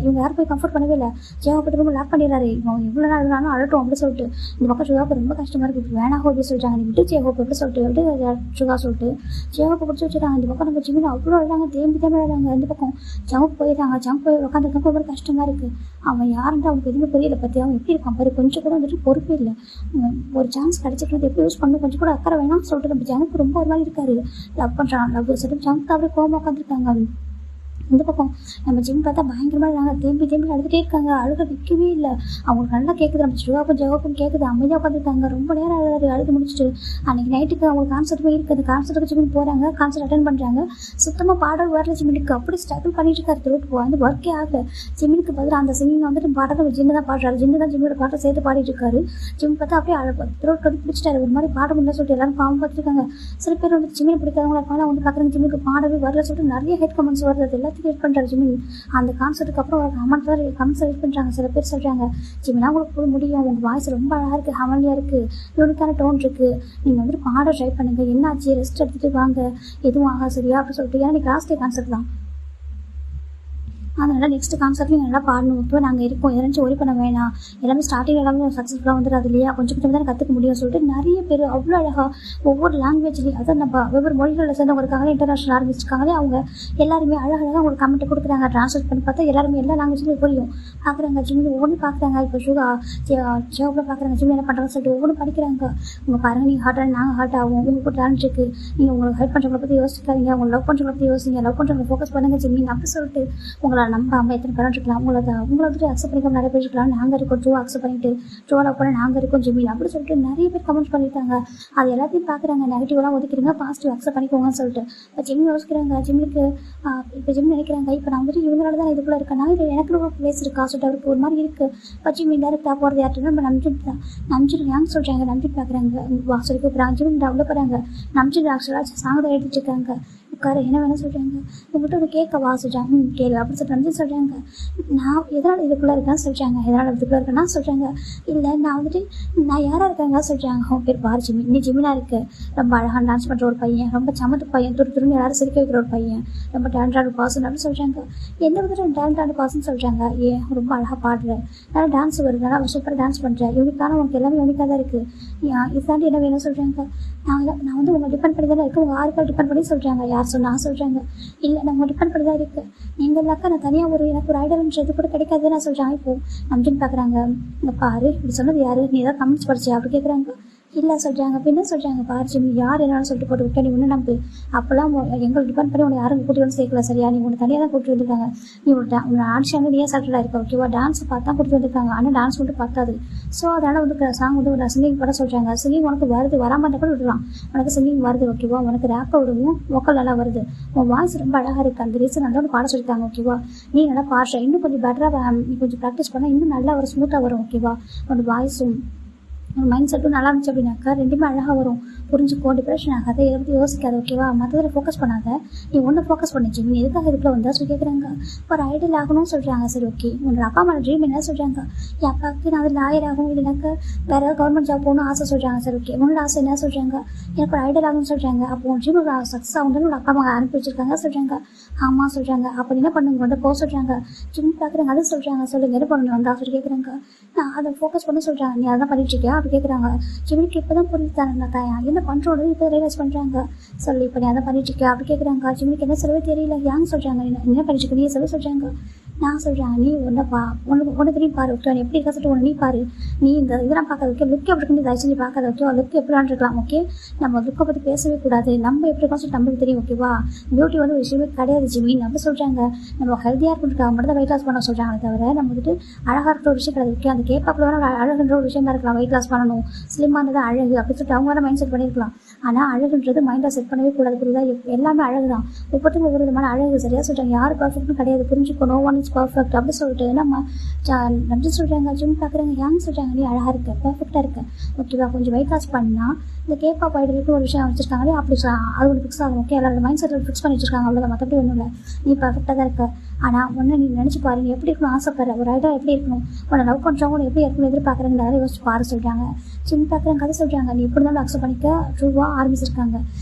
இவங்க யாரும் போய் கம்ஃபர்ட் பண்ணவே இல்லை, ஜேவாப்பட்டு ரொம்ப லாக் பண்ணிடுறாரு, இவன் எவ்வளோ நாள் இருந்தாலும் அழட்டும் அப்படி சொல்லிட்டு. இந்த பக்கம் சுகாவுக்கு ரொம்ப கஷ்டமாக இருக்குது, இப்போ வேணா ஹோப்பி சொல்கிறாங்க, நீ விட்டு ஜேஹோப் எப்படி சொல்லிட்டு எப்படி சுகா சொல்லிட்டு ஜேஹோப்பை பிடிச்சி வச்சுட்டாங்க. இந்த பக்கம் நம்ம ஜிமின் அவ்வளோ அழகாங்க, தேம்பி அழறாங்க. இந்த பக்கம் ஜங்க் போயிடுறாங்க, ஜங்க் போய் உட்காந்துருக்க ரொம்ப கஷ்டமாக இருக்குது, அவன் யாருன்ட்டு அவனுக்கு எதுவுமே புரியல, பற்றி அவன் எப்படி இருக்கான் பாரு, கொஞ்சம் கூட வந்துட்டு பொறுப்பே இல்லை, ஒரு சான்ஸ் கிடைச்சிட்டு எப்படி யூஸ் பண்ணணும் கொஞ்சம் கூட அக்கறை வேணாம்னு சொல்லிட்டு நம்ம ஜங்க் ரொம்ப ஒரு மாதிரி இருக்காரு, லவ் பண்ணுறான் லவ் சொல்லிட்டு ஜங்க் அப்படியே கோவமாக உட்காந்துருக்காங்க. இந்த பக்கம் நம்ம ஜிம் பார்த்தா பயங்கரமாக இருக்காங்க, தேம்பி அழுதுகிட்டே இருக்காங்க. அழுக நிற்கவே இல்லை, அவங்களுக்கு நல்லா கேட்குது. நம்ம ஜோகாப்பும் கேட்குது, அமைதியாக உட்காந்துருக்காங்க. ரொம்ப நேரம் அழுது முடிச்சுட்டு அன்றைக்கி நைட்டுக்கு அவங்களுக்கு கான்சர்ட் போய் இருக்குது. கான்சர்ட்டுக்கு ஜிம்மின் போகிறாங்க, கான்சர்ட் அட்டன் பண்ணுறாங்க. சுத்தமாக பாடல் வரல ஜிம்மினுக்கு. அப்படி ஸ்ட்ரகிள் பண்ணிட்டு இருக்காரு. த்ரோட் வந்து ஒர்க்கே ஆகலை. ஜிம்மினுக்கு பதிலாக அந்த சிங்கிங் வந்துட்டு பாடல் ஜிம்மு தான் பாடுறாரு. ஜிம்மோட பாட்டை சேர்த்து பாடிட்டு இருக்காரு. ஜிம் பார்த்தா அப்படியே த்ரோட் வந்து பிடிச்சிட்டாரு. ஒரு மாதிரி பாட முடியல சொல்லிட்டு எல்லாரும் பாவம் பார்த்துருக்காங்க. சில பேர் வந்து ஜிம்மினை பிடிக்காதவங்கள இருப்பாங்க, வந்து பார்க்குறாங்க ஜிம்முக்கு பாடவே வரல சொல்லிட்டு நிறைய ஹெட் கமெண்ட்ஸ் வருது. அது எல்லாத்தையும் ஹெட் பண்ணுறாரு ஜிம்மின். அந்த கான்சர்ட்டுக்கு அப்புறம் கமெண்ட்ஸ் ஹெட் பண்ணுறாங்க. சில பேர் சொல்கிறாங்க, ஜிம்மினா உங்களுக்கு போட முடியும், உங்கள் வாய்ஸ் ரொம்ப அழகாக இருக்குது, ஹமலியாக இருக்குது, யூனிக்கான டோன் இருக்குது, நீங்கள் வந்துட்டு பாட ட்ரை பண்ணுங்கள், என்னாச்சு ரெஸ்ட் எடுத்துகிட்டு வாங்க, எதுவும் ஆகா சரியா அப்படின்னு சொல்லிட்டு. ஏன்னா லாஸ்ட் டே கான்சர்ட் தான், அதனால் நெக்ஸ்ட் கான்சர்ட்லையும் நல்லா பாடணும். இப்போ நாங்கள் இருக்கோம், எதாச்சும் ஒரி பண்ண வேணாம், எல்லாமே ஸ்டார்டிங் எல்லாமே சக்ஸஸ்ஃபுல்லாக வந்துடாது இல்லையா, கொஞ்சம் தான் கற்றுக்க முடியும் சொல்லிட்டு நிறைய பேர் அவ்வளோ அழகாக ஒவ்வொரு லாங்குவேஜ்லேயும், அதான் நம்ம ஒவ்வொரு மொழிகளில் சேர்ந்தவங்களுக்காக இன்டர்நேஷனல் ஆரம்பிச்சிருக்காங்களே, அவங்க எல்லாருமே அழகாக அவங்களுக்கு கமெண்ட் கொடுக்குறாங்க. ட்ரான்ஸ்லேட் பண்ணி பார்த்தா எல்லாருமே எல்லா லாங்குவேஜ்லையும் புரியும். பார்க்குறாங்க ஜிம்மி ஒவ்வொன்று பார்க்குறாங்க. இப்போ ஜோபில் பார்க்குறாங்க ஜிம்மி என்ன பண்ணுறாங்கன்னு சொல்லிட்டு ஒவ்வொன்று படிக்கிறாங்க. உங்கள் பாருங்கள், நீங்கள் ஹார்ட் ஆகி நாங்கள் ஹார்ட் ஆகும், உங்களுக்கு டேலண்ட் இருக்குது, நீங்கள் உங்களுக்கு ஹெல்ப் பண்ணுறவங்களை பற்றி யோசிக்காதீங்க, உங்களை லவ் பண்ணுறவங்களை பற்றி யோசிங்க, லவ் பண்ணுறவங்களை ஃபோக்கஸ் பண்ணுங்கள் ஜிம்மி அப்படி சொல்லிட்டு உங்களை நம்பாமல் எத்தனை பேரும் இருக்கலாம். உங்களை வந்துட்டு அக்செப்ட் பண்ணிக்க நிறைய பேர் இருக்கலாம். நாங்கள் இருக்கோம், ட்ரூ அக்செப்ட் பண்ணிட்டு ட்ரூ லவ் பண்ண நாங்கள் இருக்கோம் ஜிம்மி அப்படி சொல்லிட்டு நிறைய பேர் கமெண்ட்ஸ் பண்ணியிருக்காங்க. அது எல்லாத்தையும் பார்க்குறாங்க. நெகட்டிவ்லாம் ஒதுக்கிடுங்க, பாசிட்டிவ் அக்செப்ட் பண்ணிக்கோங்கன்னு சொல்லிட்டு இப்போ ஜிம்மி யோசிக்கிறாங்க. ஜிம்மிக்கு இப்போ ஜிம்மி நினைக்கிறாங்க, இப்போ நான் வந்துட்டு இவங்களால தான் இதுக்குள்ளே இருக்கேன், இது எனக்கு ரொம்ப பிளேஸ் இருக்கா சொல்லிட்டு அவருக்கு ஒரு மாதிரி இருக்குது. இப்போ ஜிம்மி டேரக்டாக போகிறது யார்ட்டு நம்ம நம்பிச்சிருக்கான்னு சொல்கிறாங்க. நம்பிட்டு பார்க்குறாங்க சொல்லி கூப்பிட்றாங்க. ஜிம்மி அவ்வளோ போகிறாங்க. நம்பிச்சிட்டு ஆக்சுவலாக சாங் தான் எடுத்துட்டு இருக்காங்க. உட்கார என்ன வேணும் சொல்கிறாங்க. உங்கள்கிட்ட ஒரு கேட்கவா சொல்கிறாங்க. கேளு அப்படி சொல்லிட்டு வந்து சொல்கிறாங்க. நான் எதனால் இதுக்குள்ளே இருக்கேன்னு சொல்கிறாங்க. எதனால் இதுக்குள்ளே இருக்கேன்னா சொல்கிறாங்க. இல்லை நான் வந்துட்டு நான் யாராக இருக்காங்க சொல்கிறாங்க. அவன் பேர் பாரு ஜிம்மி, இன்னும் ஜிம்மினாக இருக்குது, ரொம்ப அழகாக டான்ஸ் பண்ணுற ஒரு பையன், ரொம்ப சமத்து பையன், துருன்னு எல்லாரும் சிரிக்க வைக்கிற ஒரு பையன், ரொம்ப டேலண்டான பர்சன் அப்படின்னு சொல்கிறாங்க. எந்த விதத்தில் டேலண்டான பர்சன் சொல்கிறாங்க. ஏன் ரொம்ப அழகாக பாடுற, நல்லா டான்ஸ் வருது, நல்லா சூப்பராக டான்ஸ் பண்ணுறேன், யூனிக்கான உனக்கு எல்லாமே யூனிக்காக தான் இருக்குது, இதுதாண்டி என்ன வேணும் சொல்கிறாங்க. நான் வந்து உங்களை டிபெண்ட் பண்ணி தானே இருக்குது, உங்கள் ஆறுக்கால் டிபெண்ட் பண்ணி சொல்கிறாங்க. யார் சொன்னால் சொல்கிறாங்க. இல்லை நான் உங்களை டிபெண்ட் பண்ணி தான் இருக்குது, நீங்கள் இல்லாக்கா நான் தனியாக எனக்கு ஒரு ஐடல்ன்றது கூட கிடைக்காதுன்னு நான் சொல்கிறேன். இப்போது நம்பின்னு பார்க்குறாங்க. இங்கே பாரு இப்படி சொன்னது யார், நீ ஏதாவது கமெண்ட்ஸ் படிச்சியா அப்படி கேட்குறாங்க. இல்லை சொல்கிறாங்க. அப்போ என்ன சொல்கிறாங்க, பாரு ஜிம்மி யார் என்னன்னு சொல்லிட்டு போட்டு விட்டா நீ ஒன்று நம்பு, அப்போல்லாம் எங்களை டிபெண்ட் பண்ணி உன்னை யாரும் கூட்டி வந்து சேர்க்கல சரியா, நீ உன்னை தனியாக தான் கூப்பிட்டு வந்துருக்காங்க, நீ உன்னை ஆடிஷன் நீயே செட்டிலாக இருக்க ஓகேவா, டான்ஸ் பார்த்தா கூட்டிட்டு வந்திருக்காங்க, ஆனால் டான்ஸ் மட்டும் பார்த்தாது. ஸோ அதனால் வந்து சாங் வந்து ஒரு சிங்கிங் பண்ண சொல்கிறாங்க. சிங்கிங் உனக்கு வருது, வராமல் இருந்தால் கூட விடலாம், உனக்கு சிங்கிங் வருது ஓகேவா, உனக்கு ரேப்பை விடுவோம், வோக்கல் நல்லா வருது, உன் வாய்ஸ் ரொம்ப அழகாக இருக்குது, அந்த ரீசன் நல்லா பாட சொல்லிட்டாங்க ஓகேவா, நீ நல்லா பாடுற, இன்னும் கொஞ்சம் பெட்டராக நீ கொஞ்சம் ப்ராக்டிஸ் பண்ணால் இன்னும் நல்லா ஒரு ஸ்மூத்தாக வரும் ஓகேவா, உன்னோட வாய்ஸும் ஒரு மைண்ட் செட்டும் நல்லா இருந்துச்சு அப்படின்னாக்கா ரெண்டுமே அழகாக வரும். புரிஞ்சுக்கோ, டிப்ரெஷன் ஆகாத, இதை பற்றி யோசிக்காது ஓகேவா, மற்றதில் ஃபோக்கஸ் பண்ணாத, நீ ஒன்று ஃபோக்கஸ் பண்ணிச்சு. நீ எதுக்காக இதுக்குள்ள வந்தால் சொல்லி கேட்குறாங்க. ஒரு ஐடியல் ஆகணும்னு சொல்கிறாங்க. சரி ஓகே, உன்னோட அப்பா அம்மா ட்ரீம் என்ன சொல்கிறாங்க. என் அப்பாவுக்கு நான் அது லாயர் ஆகணும், இல்லைனாக்கா வேறு ஏதாவது கவர்மெண்ட் ஜாப் போகணும்னு ஆசை சொல்கிறாங்க. சரி ஓகே, உன்னோட ஆசை என்ன சொல்கிறாங்க. எனக்கு ஒரு ஐடியல் ஆகணும்னு சொல்கிறாங்க. அப்போ உன் ட்ரீம் சக்ஸஸ் ஆகணும்னு ஒரு அப்பா அம்மா அனுப்பி வச்சிருக்காங்க சொல்கிறாங்க. ஆமாம் சொல்கிறாங்க. அப்போ என்ன பண்ணுங்க வந்து போக சொல்கிறாங்க. ஜிம் பார்க்குறாங்க. அது சொல்கிறாங்க. சொல்லுங்கள் என்ன பண்ணணும் வந்தா சொல்லி கேட்குறாங்க. நான் அதை ஃபோக்கஸ் பண்ண சொல்கிறாங்க. நீ அதான் பண்ணிட்டு இருக்கியா அப்படி கேட்குறாங்க. ஜிம்மிக்கு இப்போ தான் புரிஞ்சு தரேன் தாயா, என்ன பண்ணுறோன்னு இப்போ ரியலைஸ் பண்ணுறாங்க. சொல்லி இப்போ நீ அதை பண்ணிட்டு இருக்கியா அப்படி கேட்குறாங்க. ஜிம்மிக்கு என்ன சொல்லவே தெரியல. யாங்க சொல்கிறாங்க, என்ன பண்ணிட்டு இருக்க நீ சொல்ல சொல்கிறாங்க. நான் சொல்கிறேன், நீ ஒன்று தெரியும் பாரு ஓகே, எப்படி இருக்கா சொல்லிட்டு ஒன்று நீ பாரு, நீ இந்த இதெல்லாம் பார்க்காத ஓகே, லுக் எப்படி இருக்குன்னு தயவு செஞ்சு பார்க்காத ஓகே, லுக் எப்படிலாம் இருக்கலாம் ஓகே, நம்ம லுக்கை பற்றி பேசவே கூடாது, நம்ம எப்படி இருக்கோம் சொல்லிட்டு நம்மளுக்கு தெரியும் ஓகேவா, பியூட்டி வந்து ஒரு விஷயமே கிடையாது ஜிம்மி அப்படி சொல்கிறாங்க. நம்ம ஹெல்த்தியாக இருக்கிறதுக்காக மட்டும் தான் வெயிட் லாஸ் பண்ண சொல்கிறாங்க, தவிர நம்ம வந்துட்டு அழகாக இருக்கிற ஒரு விஷயம் கிடையாது ஓகே. அந்த கேப்பாப்பில் வேணால் அழகுன்ற ஒரு விஷயம் தான் இருக்கலாம், வெயிட் லாஸ் பண்ணணும், ஸ்லிம்மானது அழகு அப்படி சொல்லிட்டு அவங்க வேணால் மைண்ட் செட் பண்ணியிருக்கலாம். ஆனால் அழகுன்றது மைண்டாக செட் பண்ணவே கூடாது புரியுதா, எல்லாமே அழகு தான், ஒவ்வொருத்தரும் ஒவ்வொரு விதமான அழகு சரியாக சொல்கிறாங்க. யார் பர்ஃபெக்ட்னு கிடையாது, புரிஞ்சுக்கணும், நோ ஒன் இஸ் பர்ஃபெக்ட் அப்படி சொல்லிட்டு நம்ம நன்றி சொல்கிறாங்க. ஜிம் பார்க்குறாங்க. யாங்க சொல்கிறாங்க, நீ அழகாக இருக்க, பர்ஃபெக்டாக இருக்க ஓகேவா, கொஞ்சம் வெயிட் லாஸ் பண்ணால் இந்த கேப்பாப் ஐடலுக்கு ஒரு விஷயம் வச்சுருக்காங்களே அப்படி அது ஒரு ஃபிக்ஸ் ஆகும் ஓகே, எல்லாரோட மைண்ட் செட்டில் ஃபிக்ஸ் பண்ணி வச்சுருக்காங்க, அவ்வளோதான், மற்றபடி ஒன்றும் இல்லை, நீ பர்ஃபெக்டாக தான் இருக்க. ஆனால் ஒன்று நீ நினச்சி பாரு, நீ எப்படி இருக்கணும் ஆசைப்படுற, ஒரு ஐடியா எப்படி இருக்கணும், உன்னை லவ் பண்ணுறவங்க எப்படி இருக்கணும் எதிர்பார்க்குறேங்க அதை யோசிச்சு பாரு சொல்கிறாங்க. ஜிம் பார்க்குறாங்க. கதை சொல்கிறாங்க. நீ எப்படி இருந்தாலும் அக்செப்ட் பண்ணிக்க ட்ரூவாக ஆரம்பிச்சிருக்காங்க,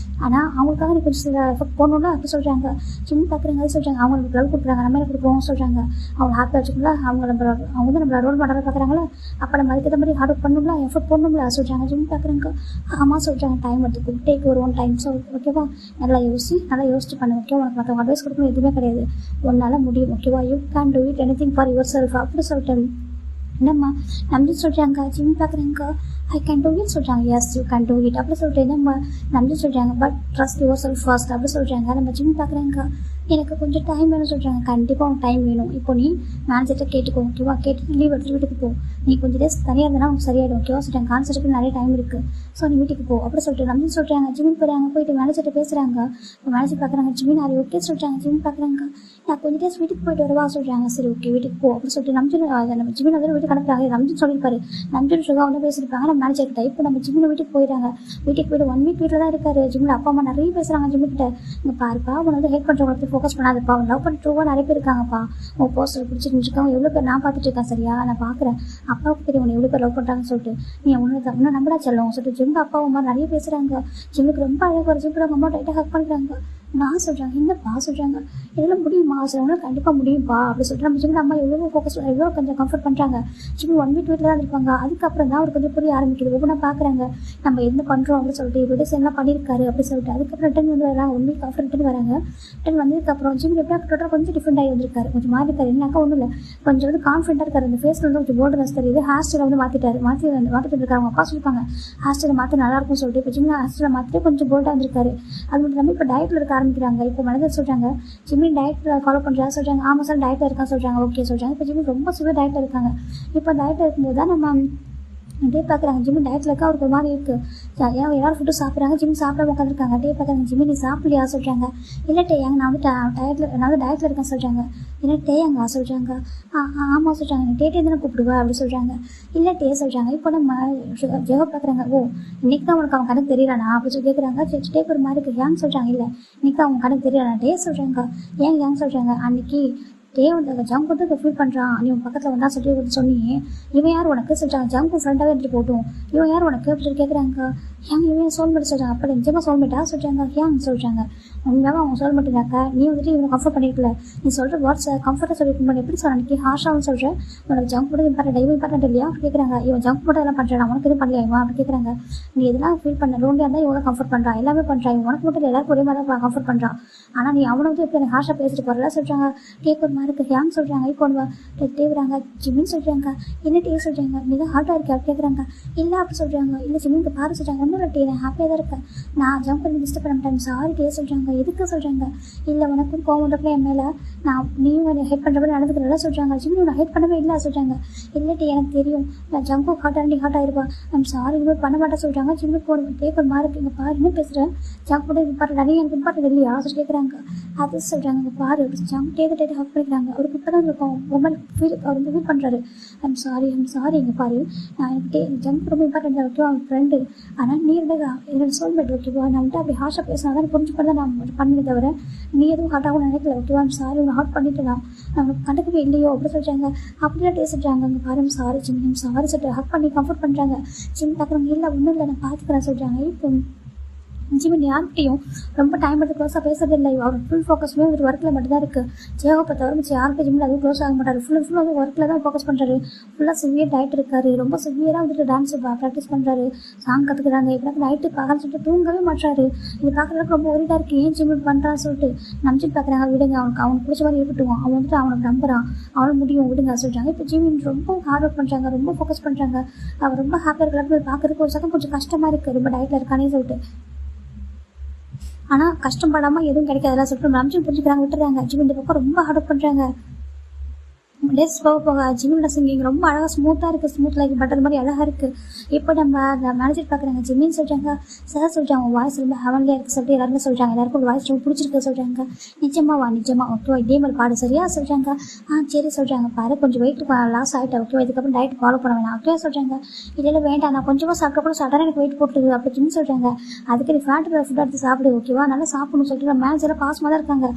ஆனால் அவங்களுக்காக நீ கொஞ்சம் சில எஃபெக்ட் போடணும்ல அப்படி சொல்கிறாங்க. ஜிம் பார்க்குறாங்க. அதை சொல்கிறாங்க. அவங்க நமக்கு லவ் கொடுக்குறாங்க, நம்ம என்ன கொடுப்போம் சொல்கிறாங்க. அவங்க ஹாப்பியாக வச்சுக்கல, அவங்க வந்து நம்மளை ரோல் மாடலாக பார்க்குறாங்களா, அப்போ நம்ம அதுக்கு மாதிரி ஹார்ட் ஒர்க் பண்ணணும்ல, எஃபெக்ட் போடணும்ல சொல்கிறாங்க. ஜிம் பார்க்குறாங்க. ஆமாம் சொல்கிறாங்க. டைம் எடுத்துக்கும், டேக் ஒரு ஒன் டைம் ஸோ ஓகேவா, நல்லா யோசிச்சு பண்ண ஓகே, உனக்கு மற்றவங்க அட்வைஸ் கொடுக்கணும் எதுவுமே கிடையாது, உன்னால் முடியும் ஓகேவா, you can do it anything for yourself அப்படி சொல்லிட்டு என்னம்மா நம்பி சொல்கிறாங்க. ஜிம் பார்க்குறாங்க. ஐ கேன் டூ இட் சொல்கிறாங்க. Yes you can do it அப்படி சொல்லிட்டு நம்ம நம்பி சொல்கிறாங்க. But trust yourself first அப்படி சொல்கிறாங்க. நம்ம ஜிம் பார்க்குறாங்க. எனக்கு கொஞ்சம் டைம் வேணும்னு சொல்கிறாங்க. கண்டிப்பாக உனக்கு டைம் வேணும். இப்போ நீ மேனேஜர்கிட்ட கேட்டுக்கோ ஓகேவா, கேட்டுட்டு லீவ் எடுத்துட்டு வீட்டுக்கு போ. நீ கொஞ்சம் டேஸ் தனியாக இருந்தால் உனக்கு சரியாயிடும் ஓகேவா சொல்லிட்டாங்க. கான்சர்ட்டுக்கு நிறைய டைம் இருக்குது, ஸோ நீ வீட்டுக்கு போ அப்படி சொல்லிட்டு நம்ம சொல்கிறாங்க. ஜிமின் போகிறாங்க, போயிட்டு மேனேஜர்கிட்ட பேசுகிறாங்க. இப்போ மேனேஜர் பார்க்குறாங்க, ஜிமின் ஆரி ஓகே சொல்கிறாங்க. ஜிமின் பார்க்குறாங்க, நான் கொஞ்சம் டேஸ் வீட்டுக்கு போயிட்டு வரவா சொல்கிறாங்க. சரி ஓகே வீட்டுக்கு போ அப்படி சொல்லிட்டு நம்ம ஜிமின் வந்து வீட்டுக்கு அனுப்புறாங்க. ரம்ஜன் சொல்லியிருப்பாரு, நம்ஜன் சுகா வந்து பேசியிருப்பாங்க நம்ம மேனேஜர்கிட்ட. இப்போ நம்ம ஜிமின் வீட்டுக்கு போயிடுறாங்க. வீட்டுக்கு போயிட்டு 1 வீக் வீட்டில் தான் இருக்காரு. ஜிமின் அப்பா அம்மா நிறைய பேசுகிறாங்க ஜிமின்கிட்ட. இங்கே பாருப்பா, உன்னை வந்து ஹெல்ப் பண்ணுறவங்களுக்கு ஃபோக்கஸ் பண்ணாதப்பா, அவன் லவ் பண்ணுறவங்க நிறைய பேர் இருக்காங்கப்பா, உன் போஸ்டர் பிடிச்சிட்டு இருக்காங்க, எவ்வளோ பேர் நான் பார்த்துட்டு இருக்கேன் சரியா, நான் பார்க்குறேன். அப்பாவுக்கு தெரியும் உன்னை எவ்வளோ பேர் லவ் பண்ணுறாங்கன்னு சொல்லிட்டு. நீ ஒன்று நம்படா செல்லும் சொல்லிட்டு ஜிம் அப்பா அம்மா நிறைய பேசுகிறாங்க. ஜிம்முக்கு ரொம்ப அழகாக ஒரு ஜிம்மில் அவங்க அம்மா டைட்டாக ஹக் பண்ணுறாங்க. நான் சொல்கிறாங்க, என்னப்பா சொல்கிறாங்க, இதெல்லாம் முடியுமா சொல்லுவாங்க. கண்டிப்பாக முடியும்ப்பா அப்படி சொல்லிட்டு நம்ம ஜிம்மில் அம்மா எவ்வளோ ஃபோக்கஸ் எவ்வளோ கொஞ்சம் கம்ஃபர்ட் பண்ணுறாங்க. ஜிம் 1 வீக் வீட்டில் தான் இருப்பாங்க. அதுக்கப்புறம் தான் அவர் கொஞ்சம் புரிய ஆரம்பிக்குது. ஒவ்வொன்றா பார்க்குறாங்க நம்ம என்ன பண்ணுறோம் அப்படின்னு சொல்லிட்டு, இவ்வளோ எல்லாம் பண்ணியிருக்காரு அப்படி சொல்லிட்டு. அதுக்கப்புறம் ரிட்டன் வந்து வராங்க. 1 வீக் ஆஃப்டர் ரிட்டன் வராங்க. ரிட்டன் வந்ததுக்கப்புறம் ஜிம் எப்படியா டோட்டலாக கொஞ்சம் டிஃப்ரெண்ட் ஆகி வந்திருக்காரு. கொஞ்சம் மாறி இருக்காரு. என்னக்கா ஒன்றும் இல்லை, கொஞ்சம் வந்து கான்ஃபிடென்ட்டாக இருக்காரு. அந்த ஃபேஸில் வந்து கொஞ்சம் போல்ட்னஸ் தெரியுது. ஹேர் ஸ்டைலை வந்து மாற்றிட்டு இருக்காரு. அவங்க அப்பா சொல்லிப்பாங்க ஹேர் ஸ்டைலை மாற்ற நல்லா இருக்கும்னு சொல்லிட்டு. இப்போ ஜிம்மில் ஹேர் ஸ்டைலை மாற்றிட்டு கொஞ்சம் போல்டாக வந்திருக்காரு. அது மட்டும் இல்லாமல் இப்போ டயட்டில் இருக்க ஆரம்பிக்கிறாங்க. இப்போ மேனேஜர் சொல்கிறாங்க, ஜிம்மி டயட் ஃபாலோ பண்ணுறா சொல்கிறாங்க. ஆமாம் சார் டயட்டில் இருக்கான்னு சொல்கிறாங்க. ஓகே சொல்கிறாங்க. இப்போ ஜிம்மி ரொம்ப சுவர் டயட்டில் இருக்காங்க. இப்போ டயட்டில் இருக்கும்போது தான் நம்ம டே பார்க்குறாங்க. ஜிம்மி டயட்டில் இருக்கா, அவருக்கு ஒரு மாதிரி இருக்குது. ஏன் எல்லாரும் ஃபுட்டு சாப்பிட்றாங்க, ஜிம்மி சாப்பிடாம உட்காந்துருக்காங்க. டே பார்க்குறாங்க, ஜிம்மி நீ சாப்பிடலையா சொல்கிறாங்க. இல்லை டேயாங்க நான் வந்து டயட்டில் இருக்கேன் சொல்கிறாங்க. இல்லை டேயாங்க சொல்கிறாங்க. ஆமாம் சொல்கிறாங்க. நீ டேட்டே தானே கூப்பிடுவா அப்படி சொல்கிறாங்க. இல்லை டே சொல்கிறாங்க. இப்போ நம்ம ஜெக பார்க்குறாங்க. ஓ இன்னைக்கு தான் உனக்கு அவன் கணக்கு தெரியலானா அப்படி சொல்லி கேட்குறாங்க. டேக்கு ஒரு மாதிரி இருக்குது. ஏன்னு சொல்கிறாங்க. இல்லை இன்னைக்கு தான் அவங்க கணக்கு தெரியலானா டே சொல்கிறாங்க. ஏன்னு சொல்கிறாங்க. அன்னைக்கு டே வந்து ஜங்க் வந்து ஃபீல் பண்ணுறான், நீ உன் பக்கத்தில் வந்தால் சொல்லி கொடுத்து சொன்னியே, இவன் யார் உனக்கு சொல்கிறாங்க. ஜங்க் ஃப்ரெண்டாகவே எடுத்துகிட்டு போட்டும், இவன் யார் உனக்கு அப்படி சொல்லி கேட்குறாங்க. ஏங்க இவன் சோல்மேட் சொல்கிறாங்க. அப்படி நிஜமாக சோல்மேட்டா சொல்கிறாங்க. ஏன் சொல்கிறாங்க. உண்மையாக அவங்க சோல்மேட்டுனாக்கா நீ வந்துட்டு இவனை கம்ஃபர்ட் பண்ணியிருக்கல, நீ சொல்கிற வேர்ட்ஸை கம்ஃபர்ட்டாக சொல்லியிருக்க எப்படி சொல்ல அன்றைக்கி ஹாஷாகவும் சொல்கிறேன். உனக்கு ஜங்க் ஃபுட் இம்பார்ட்டன்ட் இவன் இம்பார்ட்டன்ட் இல்லையா அப்படி கேட்குறாங்க. இவன் ஜங்க் ஃபுட் எல்லாம் பண்ணுறான், உனக்கு எதுவும் பண்ணலையா இவன் அப்படி கேட்குறாங்க. நீ எதெல்லாம் ஃபீல் பண்ண லோன்லியாக இருந்தால் இவங்க கம்ஃபர்ட் பண்ணுறான், எல்லாமே பண்ணுறான், இவன் உனக்கு மட்டும் எல்லாருக்கும் ஒரே மாதிரி தான் கம்ஃபர்ட் பண்ணுறான். ஆனால் நீ அவனை வந்து எப்படி எனக்கு ஹாஷாக பேசிட்டு போகிறல சொல்கிறாங்க. கேட்க ஒரு மாதிரி இருக்குது. ஏன்னு சொல்கிறாங்க. இப்போ தேவுறாங்க. ஜிம்மின்னு சொல்கிறாங்க. என்ன டே சொல்கிறாங்க. மிக ஹார்ட்டாக இருக்கா கேட்குறாங்க. இல்லை அப்படி சொல்கிறாங்க. இல்லை ஜிம்மிக்கு பாரு சொல்கிறாங்க. ஒன்றும் இல்லை டே நான் ஹாப்பியாக தான் இருக்கேன், நான் ஜம்ப் பண்ணி டிஸ்டர்ப் பண்ண மாட்டேன் சாரி டே சொல்கிறாங்க. எதுக்கு சொல்கிறாங்க. இல்லை உனக்கும் கோவம் வந்துருக்கல என் மேலே, நான் நீயும் என்னை ஹெல்ப் பண்ணுற மாதிரி நடந்துக்கிறதா சொல்கிறாங்க. ஜிம்மி நான் ஹெல்ப் பண்ணவே இல்லை சொல்கிறாங்க. இல்லை டே எனக்கு தெரியும், நான் ஜம்ப்பு ஹாட் ஆகிருப்பா, நம்ம சாரி இதுமாதிரி பண்ண மாட்டேன் சொல்கிறாங்க. ஜிம்மி போகணும் கேட்க மாதிரி இருக்குது. இங்கே பாரு என்ன பேசுகிறேன், ஜம்ப் பண்ணி இம்பார்ட்டன்ட் நீ எனக்கு இம்பார்ட்டன்ட் இல்லையா சொல்லி கேட்குறாங்க. அது சொல்கிறாங்க. இங்கே பாரு ஜம்ப் டேட்டு ஹக் பண்ணிக்கிறாங்க. அவருக்கு இப்போ தான் இருக்கும் ரொம்ப அவர் வந்து ஃபீல் பண்ணுறாரு. ஐம் சாரி இங்கே பாரு, நான் எனக்கு ஜம்ப் ரொம்ப இம்பார்ட்டன்ட் ஓகேவா அவன் ஃப்ரெண்டு, ஆனால் நீ என்னோட சோல்மேட் ஓகேவா, நான் வந்துட்டு அப்படி ஹார்ஷாக பேசினா தான் புரிஞ்சுப்பட தான் நான் பண்ணி தவிர நீ எதுவும் ஹார்ட்டாகவும் நினைக்கல ஓகேவா. ஐம் சாரி உன்னை ஹார்ட் பண்ணிட்டு நான் அவனுக்கு கண்டுக்கவே இல்லையோ அப்படி சொல்கிறாங்க. அப்படிலாம் டே சொல்கிறாங்க. அங்கே பாரு சாரி ஜிம் சாரி சொல்லிட்டு ஹக் பண்ணி கம்ஃபர்ட் பண்ணுறாங்க. ஜிம் பார்க்குறவங்க இல்லை ஒன்றும் இல்லை நான் பார்த்துக்கிறேன் சொல்கிறாங்க. இப்போ ஜிமின் யார்கிட்டையும் ரொம்ப டைம் எடுத்து க்ளோஸாக பேசுறது இல்லை. அவர் ஃபுல் ஃபோக்கஸ்மே ஒரு ஒர்க்கில் மட்டும் தான் இருக்குது. ஜேவை தவிர மிச்சம் யாருக்கும் ஜிம்மில் அதுவும் க்ளோஸ் ஆக மாட்டார். ஃபுல்லாக வந்து ஒர்க்கில் தான் ஃபோக்கஸ் பண்ணுறாரு. ஃபுல்லாக சிவியர் டயட் இருக்காரு. ரொம்ப சிவியராக வந்துட்டு டான்ஸ் ப்ராக்டிஸ் பண்ணுறாரு, சாங் கற்றுக்குறாங்க. இப்போ நைட்டு பார்க்கன்னு சொல்லிட்டு தூங்கவே மாட்டாரு. இது பார்க்குறதுக்கு ரொம்ப ஒரிடாக இருக்குது, ஏன் ஜிம் பண்ணுறான்னு சொல்லிட்டு நம்பிட்டு பார்க்குறாங்க. விடுங்க அவனுக்கு பிடிச்ச மாதிரி இருக்கட்டும், அவன் வந்துட்டு அவனுக்கு நம்புறான், அவனுக்கு முடியும் விடுங்க சொல்கிறாங்க. இப்போ ஜிமின் ரொம்ப ஹார்ட் ஒர்க் பண்ணுறாங்க, ரொம்ப ஃபோக்கஸ் பண்ணுறாங்க. அவர் ரொம்ப ஹாப்பியாக இருக்கிற பார்க்குறதுக்கு ஒரு சக்கம் கொஞ்சம் கஷ்டமாக இருக்குது, ரொம்ப டயட்டில் இருக்கானே சொல்லிட்டு. ஆனால் கஷ்டப்படாமல் எதுவும் கிடைக்காதெல்லாம் சொல்லிட்டு ரம்ஜன் புரிஞ்சுக்கிறாங்க, விட்டுறாங்க. ஜிம் இந்த பக்கம் ரொம்ப ஹார்ட் ஒர்க் பண்ணுறாங்க. டேஸ் போக ஜிம்மியோட சிங்கிங் ரொம்ப அழகாக ஸ்மூத்தாக இருக்குது, ஸ்மூத் லைக் பட்டர் மாதிரி அழகாக இருக்குது. இப்போ நம்ம மேனேஜர் பார்க்குறாங்க. ஜிம்மின்னு சொல்கிறாங்க. சார் சொல்கிறாங்க வாய்ஸ் ரொம்ப ஹெவன்லியாக இருக்குது சொல்லிட்டு எல்லாருமே சொல்கிறாங்க. எல்லாருக்கும் வாய்ஸ் ரொம்ப பிடிச்சிருக்கு சொல்கிறாங்க. நிஜமா ஓகேவா இதே மாதிரி பாடு சரியா சொல்கிறாங்க. சரி சொல்கிறாங்க. பாரு கொஞ்சம் வெயிட் லாஸ் ஆகிட்டேன் ஓகேவா, இதுக்கப்புறம் டயட் ஃபாலோ பண்ண வேணாம் ஓகேவா சொல்கிறாங்க. இல்லை வேண்டாம் நான் கொஞ்சமாக சாப்பிட்டா கூட சடனாக எனக்கு வெயிட் போட்டுருது அப்படி ஜிம் சொல்கிறாங்க. அதுக்கு நீ ஃபேட் ஃபுட் எடுத்து சாப்பிடு ஓகேவா, நல்லா சாப்பிடணும் சொல்லிட்டு மேனேஜராக பாசமாக தான் இருக்காங்க.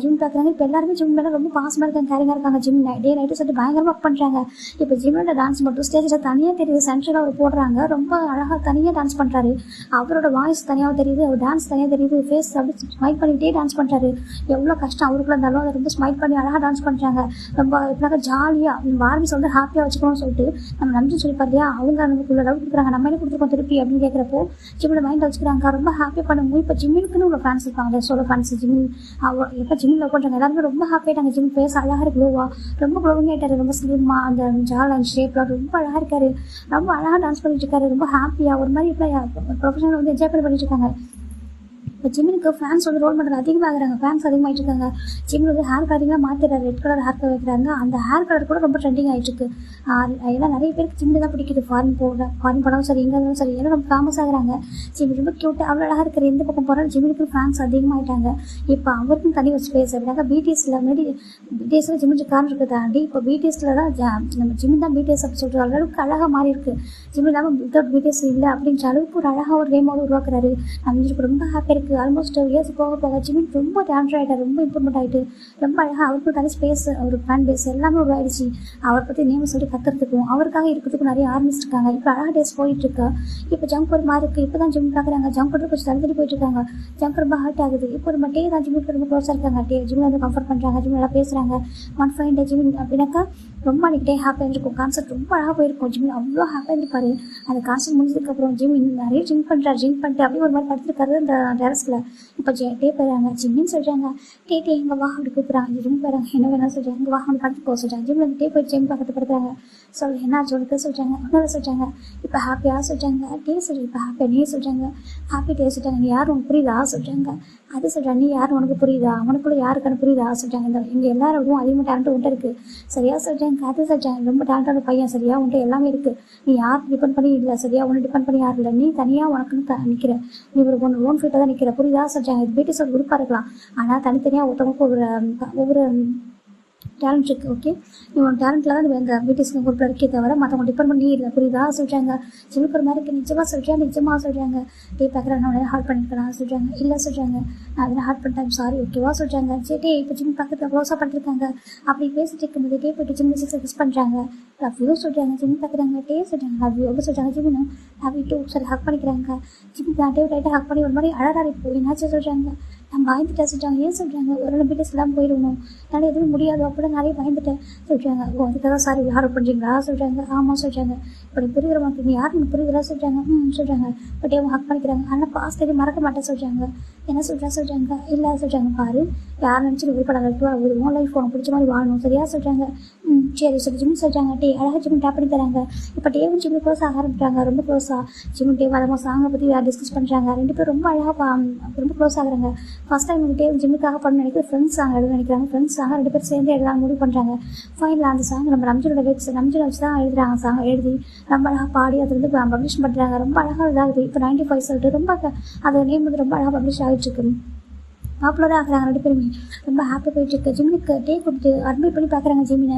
ஜிம் பார்க்குறாங்க. இப்போ எல்லாருமே ஜிம் மேலே ரொம்ப பாசமாக இருக்காங்க, கேரிங்காக இருக்காங்க. ஜிம் டே நைட்டு சொல்லிட்டு பயங்கரமாக ஒர்க் பண்ணுறாங்க. இப்போ ஜிம்மோட டான்ஸ் மட்டும் ஸ்டேஜில் தனியாக தெரியுது, சென்ட்ரலாக அவர் போடுறாங்க. ரொம்ப அழகாக தனியாக டான்ஸ் பண்ணுறாரு. அவரோட வாய்ஸ் தனியாக தெரியுது, அவர் டான்ஸ் தனியாக தெரியுது. ஃபேஸ் அப்படி ஸ்மைல் பண்ணிகிட்டே டான்ஸ் பண்ணுறாரு. எவ்வளோ கஷ்டம் அவருக்குள்ள இருந்தாலும் அதை ரொம்ப ஸ்மைல் பண்ணி அழகாக டான்ஸ் பண்ணுறாங்க. ரொம்ப எப்படினாக்கா ஜாலியாக வார்மிஸ் வந்து ஹாப்பியாக வச்சுக்கணும்னு சொல்லிட்டு நம்ம நம்பிச்சு சொல்லி பார்த்தியா அவங்க நமக்குள்ள லவ் கொடுக்குறாங்க, நம்ம என்ன கொடுத்துருக்கோம் திருப்பி அப்படின்னு கேட்குறப்போ ஜிம்மோட மைண்ட் வச்சுக்கிறாங்க. ரொம்ப ஹாப்பியாக பண்ணும்போது இப்போ ஜிம்மினுக்குன்னு உள்ள ஃபேன்ஸ் இருப்பாங்க, சோலோ ஃபேன்ஸ். ஜிம்மின் எப்போ ஜிம்மில் லவ் பண்ணுறாங்க எல்லாருமே ரொம்ப ஹாப்பியாகிட்டாங்க. ஜிம் ஃபேஸ் அழகாக க்ளோவாக ரொம்ப க்ளோவிங் ஆகிட்டாரு. ரொம்ப ஸ்லிம்மாக அந்த ஜால் அண்ட் ஷேப்லாம் ரொம்ப அழகாக இருக்காரு. ரொம்ப அழகாக டான்ஸ் பண்ணிட்டு இருக்காரு. ரொம்ப ஹாப்பியாக ஒரு மாதிரி இப்போ ப்ரொஃபஷனல் வந்து என்ஜாய் பண்ணிட்டு இருக்காங்க. இப்போ ஜிம்மினுக்கு ஃபேன்ஸ் வந்து ரோல் பண்ணுறது அதிகமாகிறாங்க, ஃபேன்ஸ் அதிகமாகிட்டு இருக்காங்க. ஜிம்மில் வந்து ஹேர் கலரிங்லாம் மாற்றிடுறாரு, ரெட் கலர் ஹேர் கலர் வைக்கிறாங்க. அந்த ஹேர் கலர் கூட ரொம்ப ட்ரெண்டிங் ஆகிட்டு இருக்கு. ஏன்னா நிறைய பேருக்கு ஜிம்மு தான் பிடிக்குது, ஃபாரின் படம் சரி, எங்கே இருந்தாலும் சரி, எல்லாம் ரொம்ப ஃபேமஸ் ஆகுறாங்க. ஜிம்மி ரொம்ப க்யூட்டாக அவ்வளோ அழகாக இருக்கிற எந்த பக்கம் போகிறாலும் ஜிம்மினுக்கு ஃபேன்ஸ் அதிகமாகிட்டாங்க. இப்போ அவருக்கும் தனி ஒரு ஸ்பேஸ் அப்படின்னாக்கா பிடிஎஸ்ல முன்னாடி பிடிஎஸ்ல ஜிம்மி காரணம் இருக்குது தாண்டி இப்போ பிடிஎஸ்ல தான் நம்ம ஜிம்மி தான் பிடிஎஸ் அப்படி சொல்கிற அளவுக்கு அழகாக மாறி இருக்கு. ஜிம்மி இல்லாமல் வித்தவுட் பிடிஎஸ் இல்லை அப்படின்ற அளவுக்கு ஒரு அழகாக ஒரு கேமோடு உருவாக்குறாரு. நம்ம ரொம்ப ஹாப்பியாக இருக்குது. ஆல்மோஸ்ட் இயர்ஸ் போக போக ஜிம்மி ரொம்ப டேலண்ட் ஆகிட்டார், ரொம்ப இம்ப்ரூவ்மெண்ட் ஆகிட்டு ரொம்ப அழகாக அவருக்கும் தனி ஸ்பேஸ், ஒரு ஃபேன் பேஸ் எல்லாமே உருவாயிடுச்சு. அவரை பற்றி நேம் சொல்லி கற்றுறதுக்கும் அவருக்காக இருக்கிறதுக்கும் நிறைய ஆர்மிஸ் இருக்காங்க. இப்போ அழகாக டேஸ் போயிட்டு இருக்கா. இப்போ ஜங்க் ஒரு மாதிரி இருக்குது. இப்போ தான் ஜிம் பார்க்குறாங்க, ஜங்க் கொஞ்சம் தள்ளி போயிட்டு இருக்காங்க. ஜங்க் ரொம்ப ஹர்ட் ஆகுது. இப்போ ஒரு டே தான் ஜிம்முக்கு ரொம்ப க்ளோஸாக இருக்காங்க. ஜிம்மில் வந்து கம்ஃபர்ட் பண்ணுறாங்க, ஜிம் நல்லா பேசுகிறாங்க. 1 ஃபைன் டே ஜிம் அப்படின்னாக்கா ரொம்ப அன்றைக்கி டே ஹாப்பியாக இருக்கும். கான்செப்ட் ரொம்ப அழகாக போயிருக்கும். ஜிம் அவ்வளோ ஹாப்பியாக இருப்பார். அந்த கான்செப்ட் முடிஞ்சதுக்கப்புறம் ஜிம் நிறைய ஜிம் பண்ணுறாரு. ஜிம் பண்ணிட்டு அப்படியே ஒரு மாதிரி படுத்துருக்காரு அந்த டெரஸில். இப்போ டே போயிடறாங்க, ஜிம்மின்னு சொல்கிறாங்க. டே எங்கே வா அப்படி கூப்பிட்றாங்க. ஜிம் போயிடறாங்க, என்ன வேணாலும் சொல்கிறாங்க, இங்கே வா அவங்க படுத்து போக சொல்கிறாங்க. ஜிம்மில் வந்து டே போய் ஜிம் பக்கத்து படுத்துறாங்க. என்ன சொல்லிட்டு சொல்கிறாங்க, ஒன்றும் சொல்கிறாங்க. இப்போ ஹாப்பியாக சொல்கிறாங்க, டே சொல்லி இப்போ ஹாப்பியாக நீ சொல்கிறாங்க, ஹாப்பி டே சொல்கிறாங்க. நீ யார் உனக்கு புரியுதா சொல்கிறாங்க. அது சொல்கிறாங்க, நீ யார் உனக்கு புரியுதா, உனக்குள்ள யாருக்கான புரியுதா சொல்கிறாங்க. இந்த இங்கே எல்லாரோடும் அதிகமாக டேலண்ட் உன்ட்ட இருக்குது சரியா சொல்கிறாங்க. அது சொல்கிறாங்க, ரொம்ப டேலண்டான பையன் சரியா, உன்ட்ட எல்லாமே இருக்குது. நீ யார் டிபெண்ட் பண்ணி இல்லை சரியா, உன்னை டிபெண்ட் பண்ணி யாரும் இல்லை. நீ தனியாக உனக்குன்னு நிற்கிற, நீ ஒரு ஓன் ஃபீட்டாக தான் நிற்கிற, புரியுதா சொல்கிறாங்க. இது பிடிஎஸ் ஒரு குரூப்பாக இருக்கலாம், ஆனால் தனித்தனியாக ஒருத்தவங்களுக்கு ஒவ்வொரு டேலண்ட் இருக்குது. ஓகே, நீ உன் டேலண்ட்டில் தான் எங்கள் பிடிஎஸ்க்கு குரூப்பில் இருக்கே தவிர மற்றவங்க டிபெண்ட் பண்ணி இல்லை, புரியுதா சொல்கிறாங்க. ஜிம்முக்கு ஒரு மாதிரி நிஜமாக சொல்கிறேன், நிஜமாக சொல்கிறாங்க. டே பார்க்குறேன், நான் ஹார்ட் பண்ணிருக்கலாம் சொல்கிறாங்க. இல்லை சொல்கிறாங்க, நான் அதில் ஹார்ட் பண்ணிட்டேன் சாரி ஓகேவா சொல்கிறாங்க. சரி இப்போ ஜிம் பக்கத்தில் க்ளோஸாக பண்ணிருக்காங்க. அப்படி பேசிட்டு இருக்கும்போது டே போய்ட்டு ஜிம் எக்ஸசைஸ் பண்ணுறாங்க. லவ் யூ சொல்கிறாங்க. ஜிம் பார்க்குறாங்க, டே சொல்கிறாங்க லவ் யூ அப்படி சொல்கிறாங்க. ஜிம்னு லவ் யூ டூ சரி ஹக் பண்ணிக்கிறாங்க. ஜிம் டே டைட்டாக ஹக் பண்ணி ஒரு மாதிரி அழகாக இப்போ என்னாச்சும் சொல்கிறாங்க. நான் பயந்துட்டேன் சொல்கிறாங்க. ஏன் சொல்கிறாங்க, ஒரு பிடிஎஸ் எல்லாம் போயிடணும், என்னால் எதுவும் முடியாது அப்படி நிறைய பயந்துட்டேன் சொல்கிறாங்க. ஓ அதுக்காக சாரி யாரும் பண்ணுறீங்களா சொல்கிறாங்க. ஆமாம் சொல்கிறாங்க. இப்போ நீ புரியுற மாதிரி நீ யாருன்னு புரியுதா சொல்கிறாங்க. சொல்கிறாங்க. பட் அவங்க ஹக் பண்ணிக்கிறாங்க. ஆனால் பாஸ்ட் எதுவும் மறக்க மாட்டேன் சொல்கிறாங்க. என்ன சொல்கிறாங்க. இல்லை சொல்கிறாங்க, பாரு யார் நினச்சி நீ விருப்படாத உன் லைஃப் உனக்கு பிடிச்ச மாதிரி வாழணும் சரியா சொல்கிறாங்க. சரி சொல்லி ஜிம் சொல்கிறாங்க. டே அழகாக ஜிம் டேப் பண்ணி தராங்க. இப்போ டேவும் ஜிம்மு க்ளோஸ் ஆக ஆரம்பிக்கிறாங்க, ரொம்ப க்ளோஸாக. ஜிம் டே வரமா சாங்கை பற்றி டிஸ்கஸ் பண்ணுறாங்க. 2 பேரும் ரொம்ப அழகாக ரொம்ப க்ளோஸ் ஆகுறாங்க. ஃபஸ்ட் டைம் டே ஜிம்முக்காக பண்ண நினைக்கிறது ஃப்ரெண்ட்ஸ் சாங் எழுத நினைக்கிறாங்க. ஃப்ரெண்ட்ஸ் சாங் 2 பேர் சேர்ந்து எழுதலாம் முடிவு பண்ணுறாங்க. ஃபைனலாக அந்த சாங் நம்ம ரம்ஜனோட வச்சு தான் எழுதுறாங்க. சாங் எழுதி ரொம்ப அழகாக பாடி அதை வந்து பப்ளிஷ் பண்ணுறாங்க. ரொம்ப அழகாக இதாகுது. இப்போ 95 சொல்லிட்டு ரொம்ப அதை நேம் வந்து ரொம்ப அழகாக பப்ளிஷ் ஆகிட்டுருக்கு. பாப்புலராக ஆகிறாங்க 2 பேருமே. ரொம்ப ஹாப்பியாக போயிட்டுருக்கு. ஜிம்முக்கு டே கொடுத்து அட்மிட் பண்ணி பார்க்குறாங்க.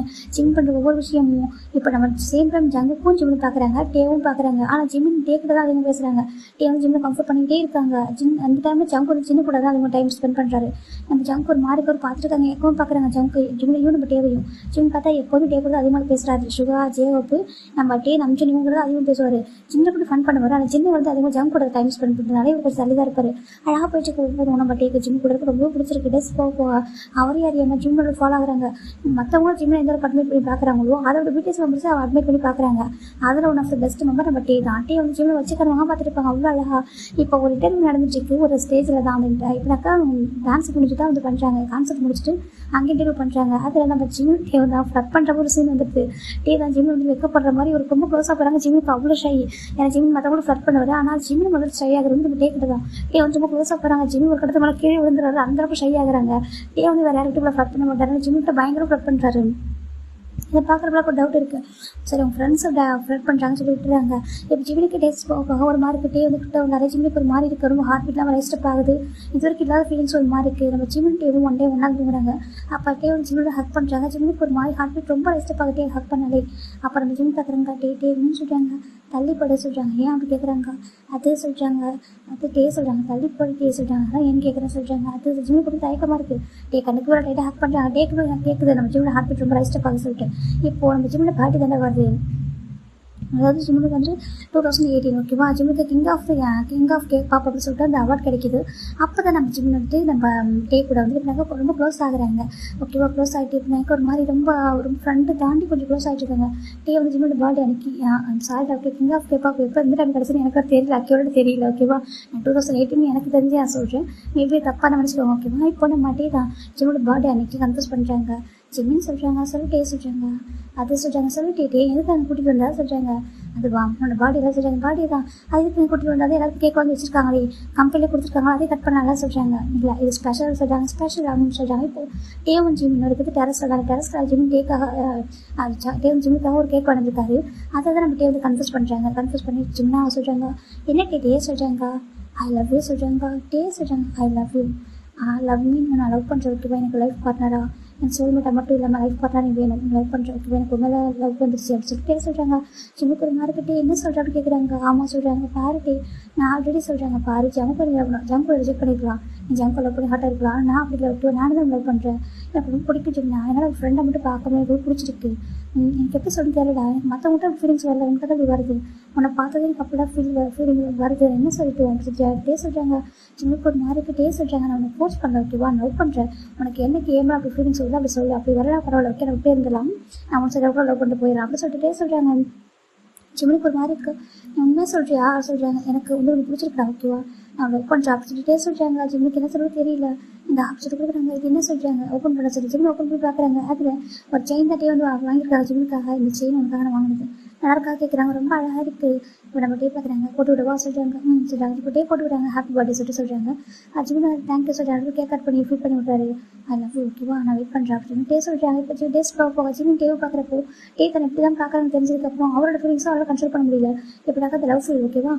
ஜிம் பண்ணுற ஒவ்வொரு விஷயமும் இப்போ நம்ம சேம் டைம் ஜங்குக்கும் ஜிம்னு பார்க்குறாங்க, டேவும் பார்க்குறாங்க. ஆனால் ஜிம்மின் டே கிட்ட தான் அதிகமாக பேசுகிறாங்க. டே வந்து ஜிம்மில் கம்ஃபர்ட் பண்ணிகிட்டே இருக்காங்க. அந்த டைமில் ஜங்க் ஒரு சின்ன கூட தான் அதிகமாக டைம் ஸ்பெண்ட் பண்ணுறாரு. நம்ம ஜங்க் ஒரு மாதிரி ஒரு பார்த்துருக்காங்க. எப்பவும் பார்க்குறாங்க ஜங்க்கு ஜிம்லையும் நம்ம டேவையும். ஜிம் பார்த்தா எப்போதும் டே கூட அதிகமாக பேசுகிறாரு. சுகா ஜேஹோப்பு நம்ம டே நம்ம இவங்க கூட அதிகமாக பேசுவார். ஜிம்மில் கூட ஃபன் பண்ணுவார். ஆனால் ஜிம்மில் வந்து அதிகமாக ஜங்க் கூட டைம் ஸ்பெண்ட் பண்ணுறதுனால இவர் கொஞ்சம் தள்ளி தான் இருப்பார். அழகாக போயிட்டு போதும் நம்ம டேக்கு ஜிம் கூட ரொம்ப பிடிச்சிருக்கு. டேஸ் போக அவரே அறியாமல் ஜிம்மோட ஃபாலோ ஆகுறாங்க. மற்றவங்களும் ஜிம்மில் எந்த அளவுக்கு அட்மிட் பண்ணி பார்க்குறாங்களோ அதோட பிடிஎஸ் மெம்பர்ஸ் அவள் அட்மிட் பண்ணி பார்க்குறாங்க. அதில் one of the best member நம்ம டே தான். டே வந்து ஜிம்மில் வச்சுக்கிறவங்க பார்த்துருப்பாங்க அவ்வளோ அழகாக. இப்போ ஒரு இன்டர்வியூ நடந்துட்டு ஒரு ஸ்டேஜில் தான் வந்து இப்போனாக்கா டான்ஸ் முடிச்சு தான் வந்து பண்ணுறாங்க. கான்சர்ட் முடிச்சுட்டு அங்கே இன்டர்வியூ பண்ணுறாங்க. அதில் நம்ம ஜிம் டே வந்து ஃப்ளட் பண்ணுற ஒரு சீன் வந்துடுது. டே தான் ஜிம்மில் வந்து வைக்கப்படுற மாதிரி ஒரு ரொம்ப க்ளோஸாக போகிறாங்க. ஜிம்முக்கு அவ்வளோ ஷை. ஏன்னா ஜிம் மற்றவங்களும் ஃப்ளட் பண்ணுவார். ஆனால் ஜிம்மில் முதல்ல ஷை ஆகிறது வந்து டே கிட்ட தான். டே வந்து ரொம்ப க்ளோஸாக போகிறாங்க. ஜிம் ஒரு கடத்த மேலே கீழே விழுந்துறாரு. அந்த அளவுக்கு ஷை ஆகுறாங்க. டே வந்து வேறு யார்கிட்ட ஃப்ளட் பண்ண மாட்டாரு. ஜிம்மிட்ட பயங்கர ஃப்ளட் பண்ணுறாரு. இதை பார்க்குறப்பலாம் ஒரு டவுட் இருக்குது. சரி அவங்க ஃப்ரெண்ட்ஸை ஃப்ளட் பண்ணுறாங்கன்னு சொல்லி விட்டுறாங்க. இப்போ ஜிம்மிக்கு டேஸ்ட் போக ஒரு மாதிரி இருக்குது. டே வந்துக்கிட்ட நிறைய ஜிம்மிக்கு ஒரு மாதிரி இருக்குது. ரொம்ப ஹார்ட் பீட்லாம் ரைஸ்டப் ஆகுது. இது வரைக்கும் இல்லாத ஃபீலிங்ஸ் ஒரு மாதிரி இருக்குது. நம்ம ஜிம்மின் டேவும் ஒன் டே ஒன்றா தூங்குறாங்க. அப்போ டே வந்து ஜிம்மில் ஹக் பண்ணுறாங்க. ஜிம்மிக்கு ஒரு மாதிரி ஹார்ட் பீட் ரொம்ப ரைஸ்டப் ஆகுது. ஹக் பண்ணாலே அப்புறம் நம்ம ஜிம் பார்க்குறாங்க. டேன்னு சொல்கிறாங்க. தள்ளிப்பட சொல்கிறாங்க. ஏன் அப்படி கேட்குறாங்க. அது சொல்கிறாங்க. அது டே சொல்கிறாங்க. தள்ளிப்பட டே சொல்கிறாங்க. அதான் ஏன்னு கேட்குறேன்னு சொல்கிறாங்க. அது ஜிம்மில் கூட தயக்கமாக இருக்குது. டே கண்ணுக்கு ஒரு டைட்டாக ஹக் பண்ணுறாங்க. கேட்குது நம்ம ஜிம்மில் ஹார்ட் பீட் ரொம்ப ரைஸ்டப் ஆகுது சொல்லிட்டு. இப்போது நம்ம ஜிம்மில் பார்ட்டி தானே வருது. அதாவது ஜிம்முக்கு வந்து 2018 ஓகேவா. ஜிம்முக்கு கிங் ஆஃப் கேக் பாப் அப்படின்னு சொல்லிட்டு அந்த அவார்ட் கிடைக்கிது. அப்போ தான் நம்ம ஜிம் வந்து நம்ம டே கூட வந்து இப்போ ரொம்ப க்ளோஸ் ஆகுறாங்க. ஓகேவா. க்ளோஸ் ஆகிட்டு இப்போ ஒரு மாதிரி ரொம்ப ஃப்ரெண்டு தாண்டி கொஞ்சம் க்ளோஸ் ஆகிட்டு இருக்காங்க. டே வந்து ஜிம்மோட பர்த்டே அன்னைக்கு sorry doctor king of cake pop எப்போ எந்த டைம் கிடச்சுன்னு எனக்கு தெரியல. அக்கேவோட தெரியல. ஓகேவா. நான் 2018 எனக்கு தெரிஞ்சு நான் சொல்கிறேன். மேபி தப்பாக நினச்சிடுவோம். ஓகேவா. இப்போ நம்ம டே தான் ஜிம்மோட பர்த்டே அன்னைக்கு கன்ஃபர்ஸ் பண்ணுறாங்க. ஜிமின்னு சொல்கிறாங்க, சொல்லிட்டே சொல்கிறாங்க. அது சொல்கிறாங்க, சொல்லிட்டே எதுக்கு அங்கே கூட்டிகிட்டு வந்தா சொல்கிறாங்க. அதுவா உன்னோட பாடி எல்லாம் சொல்கிறாங்க, பாடி தான் அது எதுக்கு கூட்டிகிட்டு வந்தால் எல்லாருக்கும் கேக் வாங்கி வச்சிருக்காங்களே, கம்பெனியில் கொடுத்துருக்காங்க, அதே கட் பண்ணலாம் சொல்கிறாங்க. இல்லை இது ஸ்பெஷல் சொல்கிறாங்க, ஸ்பெஷல் அப்படின்னு சொல்கிறாங்க. இப்போ டேவன் ஜிமின் இருக்குது டெரஸ் சொல்கிறாங்க. டெரஸ்க்கு ஜிமின் கேக்காக டேவன் ஜிம்முக்காக ஒரு கேக் வளர்ந்துருக்காரு. அதை தான் நம்ம டேவ் கன்ஃபியூஸ் பண்ணுறாங்க. கன்ஃபியூஸ் பண்ணி ஜிம்னா சொல்கிறாங்க, என்ன டே சொல்கிறாங்க, ஐ லவ் யூ சொல்கிறாங்க. டே சொல்கிறாங்க, ஐ லவ் யூ. லவ் மீன் நான் லவ் பண்ணுறதுக்கு எனக்கு லைஃப் பார்ட்னரா, என் சோல்மேட்டை மட்டும் இல்லாமல் லைஃப் பார்ட்னர் நீ வேணும், லவ் பண்ணுறதுக்கு எனக்கு மேலே லவ் வந்துருச்சு அப்படின்னு சொல்லிட்டு சொல்கிறாங்க. ஜிம்முக்கு ஒரு மார்க்கிட்டே என்ன சொல்கிறான்னு கேட்குறாங்க. ஆமாம் சொல்கிறாங்க, பாருட்டே நான் ஆல்ரெடி சொல்கிறாங்க, பாரு ஜம்ப் ஜம்ப் ரிஜெக்ட் பண்ணிக்கலாம், நீ ஜம்ப் லவ் பண்ணி ஹார்ட்டாக இருக்கலாம், நான் அப்படி லவ் நானும் தான் லவ் பண்ணுறேன், எனக்கு ரொம்ப பிடிக்குச்சுன்னா என்னால் ஃப்ரெண்டை மட்டும் பார்க்க முடியாது பிடிச்சிருக்கு, எனக்கு எப்படி சொல்லி தெரியலடா, எனக்கு மற்றவங்கள்ட்ட ஃபீலிங்ஸ் வரல, உங்கள்கிட்ட தான் இப்படி வருது, உன்னை பார்த்ததே எனக்கு அப்படிலாம் ஃபீலிங் வருது, என்ன சொல்லிட்டு டே சொல்கிறாங்க. ஜிம்முக்கு ஒரு மார்க்கிட்டே சொல்கிறாங்க, நான் உன்னை ஃபோர்ஸ் பண்ண ஓகேவா, லவ் பண்ணுறேன், உனக்கு என்ன கேமாக அப்படி ஃபீலிங்ஸ் வருது அப்படி சொல்லு, அப்படி வரலாம் பரவாயில்ல ஓகே, நான் விட்டே இருந்தலாம், நான் உன் சரி லவ் பண்ணிட்டு போயிடலாம் அப்படி சொல்லிட்டு சொல்கிறாங்க. ஜிம்முக்கு ஒரு மாதிரி இருக்கு, நீ உண்மையாக சொல்கிறியா சொல்கிறாங்க, எனக்கு வந்து உனக்கு பிடிச்சிருக்கா ஓகேவா, நான் லவ் பண்ணுறேன் அப்படி சொல்லிட்டே சொல்கிறாங்க. ஜிம்முக்கு என்ன சொல்ல தெரியல, இந்த ஆப்ஷன் கொடுக்குறாங்க, இது என்ன சொல்கிறாங்க, ஓப்பன் பண்ண சொல்லி ஜிம் ஓப்பன் பண்ணி பார்க்குறாங்க. அதில் ஒரு செயின் தட்டே வந்து வாங்கியிருக்காங்க ஜிம்முக்காக, இந்த செயின் உனக்காக நான் வாங்கினது யாருக்காக கேட்குறாங்க, ரொம்ப அழகாக இருக்குது, இப்போ நம்ம டே பார்க்குறாங்க, போட்டு விடவா சொல்கிறாங்க. சொல்கிறாங்க, இப்போ டே போட்டு விடுறாங்க, ஹாப்பி பர்த்டே சொல்லிட்டு சொல்கிறாங்க. ஜிம்மு தேங்க்யூ சொல்கிறாங்க, கேக் கட் பண்ணி ஃபீல் பண்ணி விட்றாரு, ஐ லவ் யூ ஓகேவா, நான் வெயிட் பண்ணுறேன் அப்படின்னு டே சொல்கிறாங்க. இப்போ டே ஸ்லோவாக போக ஜிம்மு டேவை பார்க்குறப்போ டே தன் எப்படி தான் பார்க்குறாங்க தெரிஞ்சதுக்கப்புறம் அவரோட ஃபீலிங்ஸும் அவரால் கன்சிடர் பண்ண முடியல, எப்படினாக்கா அந்த லவ் ஃபீல் ஓகேவா.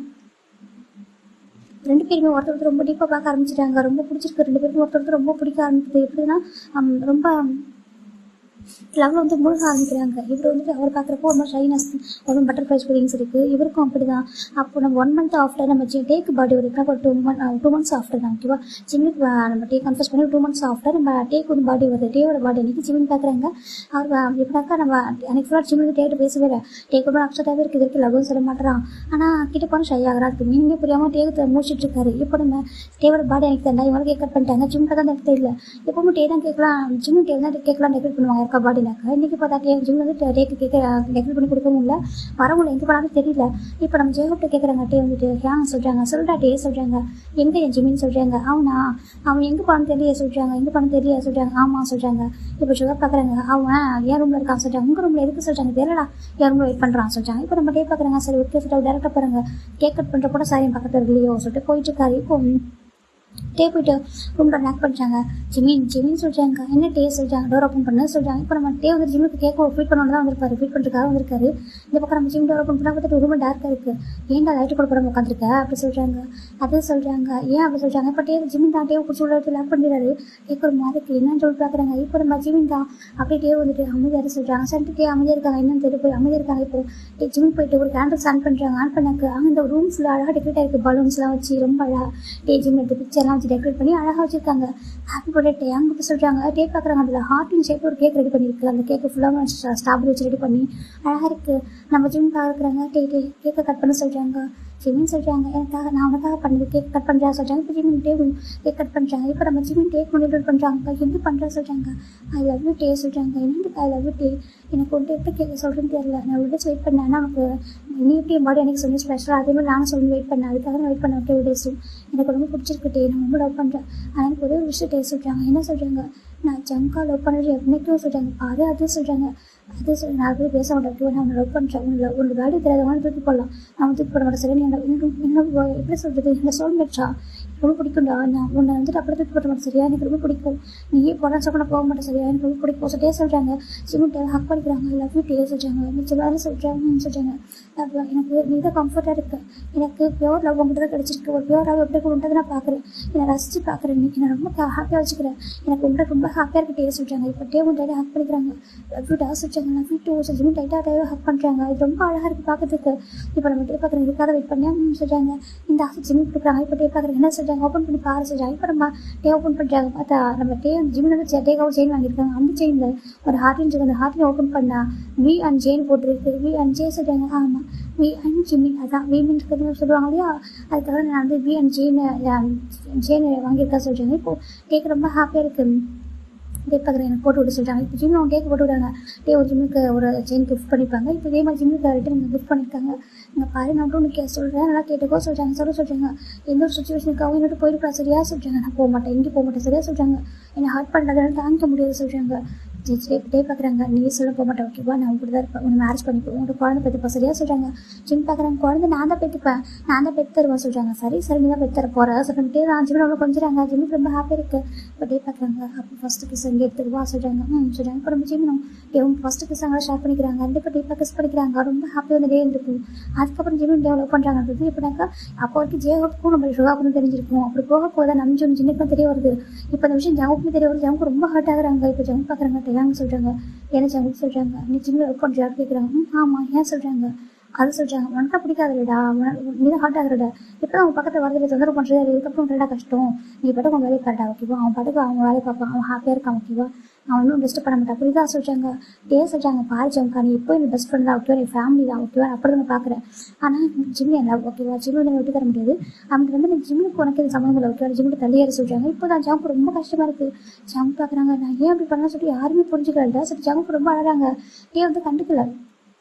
ரெண்டு பேருமே ஒருத்தர் ரொம்ப டீப்பாக பார்க்க ஆரம்பிச்சிட்டாங்க, ரொம்ப பிடிச்சிருக்கு, ரெண்டு பேருமே ஒருத்தர் ரொம்ப பிடிக்க ஆரம்பிக்குது. எப்படின்னா ரொம்ப லவ்வில் வந்து முழுக ஆரம்பிக்கிறாங்க. இவர் வந்துட்டு அவர் பார்க்குறப்போ ரொம்ப ஷைனஸ் ஒரு பட்டர்ஃப்ளைஸ் ஃபீலிங்ஸ் இருக்குது, இவருக்கும் அப்படி தான். அப்போ நம்ம 1 month ஆஃப்டர் நம்ம டேக்கு பர்த்டே வருதுன்னா ஒரு 2 months ஆஃப்டர் தான் ஓகேவா. ஜிம்முக்கு நம்ம டே கன்ஃபர்ஸ் பண்ணி 2 months ஆஃப்டர் நம்ம டேக்கு வந்து பர்த்டே வருது, டேவோட பர்த்டே அன்றைக்கி ஜிம்முன்னு பார்க்குறாங்க. அவர் எப்படினாக்கா நம்ம அன்றைக்கி ஃபுல்லாக ஜிம்முக்கு டேட்டு பேசவே இல்லை, டேக்கு ரொம்ப அப்செட்டாகவே இருக்குது, இதுக்கு லவ்வும் சொல்ல மாட்டேறான், ஆனால் கிட்ட போன ஷை ஆகிறா இருக்குது, மீனிங்கே புரியாமல் டேக்கு முடிச்சுட்டு இருக்காரு. இப்போ நம்ம டேவோட பர்த்டே எனக்கு தந்தா இவங்க கேக் கட் பண்ணிட்டாங்க, ஜிம்முக்கு தான் எனக்கு தெரியல, எப்பவும் டே தான் கேட்கலாம், ஜிம்மு டே தான் கேட்கலாம் டெக்கரேட் பண்ணுவாங்க இருக்கா பர்த்டேனாக்கா. இன்றைக்கி பார்த்தா ஜிம்மில் வந்து டேக்கு கேட்க டெக்கரேட் பண்ணி கொடுக்க முடியல, வரவங்களை எங்கே போனாலும் தெரியல. இப்போ நம்ம ஜெயகப்ட்ட கேட்குறாங்க, டே வந்துட்டு ஏன் சொல்கிறாங்க, சொல்கிறா டே சொல்கிறாங்க, எங்கே என் ஜிம்மின்னு சொல்கிறாங்க, அவன் எங்கே போனான்னு தெரியல சொல்கிறாங்க, எங்கே போனான்னு தெரியல சொல்கிறாங்க. ஆமாம் சொல்கிறாங்க. இப்போ சுகர் பார்க்குறாங்க, அவன் என் ரூமில் இருக்கான் சொல்கிறாங்க, உங்கள் ரூமில் எதுக்கு சொல்கிறாங்க தெரியலடா, என் ரூமில் வெயிட் பண்ணுறான் சொல்கிறாங்க. இப்போ நம்ம டே பார்க்குறாங்க, சரி ஓகே சொல்லிட்டு டேரெக்டாக பாருங்க கேக் கட் பண்ணுற கூட சாரி பக்கத்தில் இல்லையோ சொல்லிட்டு போயிட்டு இருக்காரு. இப்போ டே போயிட்டு ரூமில் லாக் பண்ணிட்டாங்க. ஜிமின்னு சொல்கிறாங்க, என்ன டே சொல்கிறாங்க, டோர் ஓப்பன் பண்ண சொல்கிறாங்க. இப்போ நம்ம டே வந்து ஜிம்முக்கு கேட்க ஃபீட் பண்ணோன்னு தான் வந்திருப்பாரு, ஃபீட் பண்ணுறதுக்காக வந்திருக்காரு. இந்த பக்கம் நம்ம ஜிம் டோர் ஓப்பன் பண்ணால் பார்த்துட்டு ரூம் டார்க்காக இருக்குது, ஏன்டா லைட்டு கூட போடாமல் உட்காந்துருக்க அப்படி சொல்கிறாங்க. அதே சொல்கிறாங்க, ஏன் அப்படி சொல்கிறாங்க. இப்போ டே ஜிமின் தான் டே பிடிச்சி உள்ள லாக் பண்ணிடுறாரு. டேக்கு ஒரு மாதிரி என்னன்னு சொல்லி பார்க்குறாங்க. இப்போ நம்ம ஜிமின் தான் அப்படியே டே வந்துட்டு அமைதியாக சொல்கிறாங்க, சரி டே அமைதியாக இருக்காங்க, என்னன்னு தெரிய போய் அமைதியாக இருக்காங்க. இப்போ டே ஜிம் போயிட்டு ஒரு கேண்டில்ஸ் ஆன் பண்ணுறாங்க, ஆன் பண்ணாக்கு அங்கே இந்த ரூம் ஃபுல்லாக அழகாக டெக்கரேட் ஆகிருக்கு, பலூன்ஸ்லாம் வச்சு ரொம்ப அழகாக டே ஜிம் எடுத்து பிக்சர்லாம் வச்சு டெக்கரேட் பண்ணி அழகாக வச்சுருக்காங்க. ஹாப்பி பர்த்டே டே அங்கே சொல்கிறாங்க. டே பார்க்குறாங்க, அதில் ஹார்ட்டின் ஷேப் ஒரு கேக் ரெடி பண்ணியிருக்கு, அந்த கேக்கு ஃபுல்லாக ஸ்ட்ராபெரி வச்சு ரெடி பண்ணி அழகாக இருக்குது. நம்ம ஜிம் பார்க்குறாங்க, டே கேக்கை கட் பண்ண சொல்கிறாங்க. ஜிமின்னு சொல்கிறாங்க, எனக்காக நான் உனக்காக பண்ணது கேக் கட் பண்ணுறா சொல்கிறாங்க. இப்போ ஜிமின் டே கேக் கட் பண்ணுறாங்க. இப்போ நம்ம ஜிமின் டேக் மானிட்டர் பண்ணுறாங்க, எப்படி பண்ணுறா சொல்கிறாங்க. ஐ லவ் யூ டே சொல்கிறாங்க. என்னது ஐ லவ் யூ டே, எனக்கு ஒன்று எப்படி கேட்க சொல்கிறேன்னு தெரியல, நான் விட்டு வெயிட் பண்ணேன், ஆனால் நமக்கு நீ எப்படி என் பாடி எனக்கு சொல்லி ஸ்பெஷலாக அதே மாதிரி நானும் சொல்லி வெயிட் பண்ணேன், அதுக்காக நான் வெயிட் பண்ண ஓகே டேஸும் எனக்கு ரொம்ப பிடிச்சிருக்கு டே, நான் ரொம்ப லவ் பண்ணுறேன். ஆனால் எனக்கு ஒரே ஒரு விஷயம் டே சொல்கிறாங்க. என்ன சொல்கிறாங்க, நான் ஜங்கா லவ் பண்ணுறது எப்படின்னு சொல்கிறாங்க. பாரு அதே சொல்கிறாங்க, அதே சொல்லி நான் போய் பேச மாட்டேன், நான் உன்னை லவ் பண்ணுறேன், உன்னோட வேல்யூ தெரியாதவங்க தூக்கி போடலாம், நான் தூக்கி போட மாட்டேன். சரி என்ன எப்படி சொல்கிறது, இந்த சோல்மேட்ஸா ரொம்ப பிடிக்கும்டா, நான் உன்னை வந்துட்டு அப்படி தூக்கி போட மாட்டேன் சரியா, எனக்கு ரொம்ப பிடிக்கும், நீயே போடான்னு சொல்ல போக மாட்டேன் சரியா, எனக்கு ரொம்ப பிடிக்கும். ஸோ டே சொல்கிறாங்க. சிமெண்ட் ஹக் பண்ணிக்கிறாங்க, ஐ லவ் யூ டே சொல்கிறாங்க. மிச்சம் வேறு சொல்கிறாங்கன்னு சொல்கிறாங்க. எனக்கு நீ தான் கம்ஃபர்ட்டாக இருக்கு, எனக்கு பியோர் லவ் உங்கள்கிட்ட தான் கிடச்சிருக்கு, ஒரு பியோர் லவ் எப்படி கொண்டு நான் பார்க்குறேன், என்னை ரசித்து பார்க்குறேன், இன்னைக்கு நான் ரொம்ப ஹாப்பியாக வச்சுக்கிறேன், எனக்கு உங்கள்கிட்ட ரொம்ப ஹாப்பியாக இருக்கு டே சொல்கிறாங்க. இப்போ டே டைட்டாக ஹக் பண்ணிக்கிறாங்க, லவ் யூ டா சொல்கிறாங்க. லவ் யூ டூ சொல்லி டைட்டாக ஹக் பண்ணுறாங்க. இது ரொம்ப அழகாக இருக்குது பார்க்கறதுக்கு. இப்போ நம்ம டே பார்க்குறேன், இதுக்காக வெயிட் பண்ணி சொல்கிறாங்க. இந்த ஆசை ஜிம் கொடுக்குறாங்க. இப்போ டே பார்க்குறேன், என்ன சொல்கிறாங்க, ஓப்பன் பண்ணி பாரு சொல்கிறாங்க. இப்போ நம்ம டே ஓப்பன் பண்ணுறாங்க. பார்த்தா நம்ம ஜிம்மில் வந்து டேக்காவும் செயின் வாங்கியிருக்காங்க. அந்த செயினில் ஒரு ஹார்ட்டின் சொல்லுங்க, அந்த ஹார்ட்டின் ஓப்பன் பண்ணால் வி அண்ட் ஜெயின் போட்டுருக்கு. வி அண்ட் ஜே சொல்கிறாங்க. ஆமாம் வி அண்ட் ஜிம்மி, அதான் வி மீன்ஸ் சொல்லுவாங்க இல்லையா, அதுக்காக நான் வந்து வி அண்ட் ஜெயின் வாங்கியிருக்கா சொல்கிறாங்க. இப்போது டேக்கு ரொம்ப ஹாப்பியாக இருக்குது. டே பார்க்குறேன், எனக்கு போட்டு விட சொல்கிறாங்க. இப்போ ஜிம்மில் அவங்க டேக்கு போட்டு விடுறாங்க. டே ஒரு ஜிம்முக்கு ஒரு செயின் கிஃப்ட் பண்ணிப்பாங்க. இப்போ இதே மாதிரி ஜிம்முக்கு ரிட்டன் கிஃப்ட் பண்ணியிருக்காங்க. இங்கே பாரு நான் ஒன்று சொல்கிறேன், நல்லா கேட்டுக்கோ சொல்கிறாங்க. சொல்கிறாங்க, எந்த ஒரு சுச்சுவேஷனுக்காகவும் என்னோட போயிருப்பா சரியா சொல்கிறாங்க. நான் போக மாட்டேன், எங்கே போக மாட்டேன் சரியா சொல்கிறாங்க. என்னை ஹர்ட் பண்ணுறதுனால தாங்கிக்க முடியாது சொல்கிறாங்க. டே பார்க்குறாங்க, நீ சொல்ல போக மாட்டேன் ஓகேவா, நான் இப்படி தான் இருப்பேன், உன்னை மேரேஜ் பண்ணிப்பேன், உங்களோட குழந்தை பெற்றுப்பா சரியா சொல்கிறாங்க. ஜிம் பார்க்குறாங்க, குழந்தை நான் தான் பெற்றுப்பேன், நான் தான் பெற்று தருவேன் சொல்கிறாங்க. சரி நீ தான் பெற்று தர போகிற சொல்லிட்டு ஜிம்மில் அவ்வளோ கொஞ்சிறாங்க. ஜிம்முக்கு ரொம்ப ஹாப்பியாக இருக்குது. இப்போ டே பார்க்குறாங்க, அப்போ ஃபஸ்ட்டு கிஸ் இங்கே எடுத்துக்குவா சொல்கிறாங்க. சொல்கிறாங்க. இப்போ நம்ம ஜிம்மும் டேவும் ஃபஸ்ட்டு கிஸ் அங்கே ஷேர் பண்ணிக்கிறாங்க. ரெண்டு பேர் டீப்பாக கிஸ் பண்ணிக்கிறாங்க. ரொம்ப ஹாப்பியாக வந்து டே இருந்திருக்கும். அதுக்கப்புறம் ஜிம்மின் டெவலப் பண்ணுறாங்கன்றது எப்படின்னாக்கா அப்போ வரைக்கும் ஜேஹோப்புக்கும் நம்ம ஷுகாவுக்கும் தெரிஞ்சிருக்கும். அப்படி போக போதான் நம்ம ஜின்னுக்கும் தெரிய வருது. இப்போ இந்த விஷயம் ஜவுக்கும் தெரிய வருது. ஜவுக்கு ரொம்ப ஹர்ட் ஆகுறாங்க. இப்போ ஜவு பார்க்குறாங்க, டேயாங்க சொல்கிறாங்க. என்ன ஜவுக்கு சொல்கிறாங்க, நீ ஜிம்மில் ஒர்க் பண்ணுறியா கேட்குறாங்க. ஆமாம் ஏன் சொல்கிறாங்க. அது சொல்கிறாங்க, உனக்கா பிடிக்காதுடா, நீ தான் ஹார்ட் ஆகுறடா, இப்போ அவங்க பக்கத்தில் வரது தொந்தரவு பண்ணுறது, இதுக்கப்புறம் ரெண்டா கஷ்டம், நீ பாட்டுக்கு அவன் வேலையை கரெக்டாக ஓகேவா, அவன் பாட்டுக்கு அவங்க வேலையை பார்ப்பான், அவன் ஹாப்பியாக இருக்கான் ஓகேவா, அவன் ஒன்றும் டிஸ்டர்ப் பண்ண மாட்டான் புரியுதா சொல்கிறாங்க. டே சொல்கிறாங்க, பாரு ஜம்கா, நீ இப்போ எனக்கு பெஸ்ட் ஃப்ரெண்ட் தான் ஓகேவா, என் ஃபேமிலி தான் ஓகேவா, அப்படி தான் பார்க்குறேன். ஆனால் ஜிம்மி என்ன ஓகேவா, ஜிம்மி வந்து விட்டு தர முடியாது. அவங்க வந்து ஜிம்முக்கு உனக்கு இது சம்மந்தம் இல்லை ஓகேவா, ஜிம்முக்கு தள்ளியாரு சொல்கிறாங்க. இப்போ தான் ஜம்க்கு ரொம்ப கஷ்டமாக இருக்குது. ஜம் பார்க்குறாங்க, நான் ஏன் அப்படி பண்ணலாம் சொல்லிட்டு யாருமே புரிஞ்சுக்கல. சரி ஜம்க்கு ரொம்ப அழகாங்க. டே வந்து கண்டுக்கல.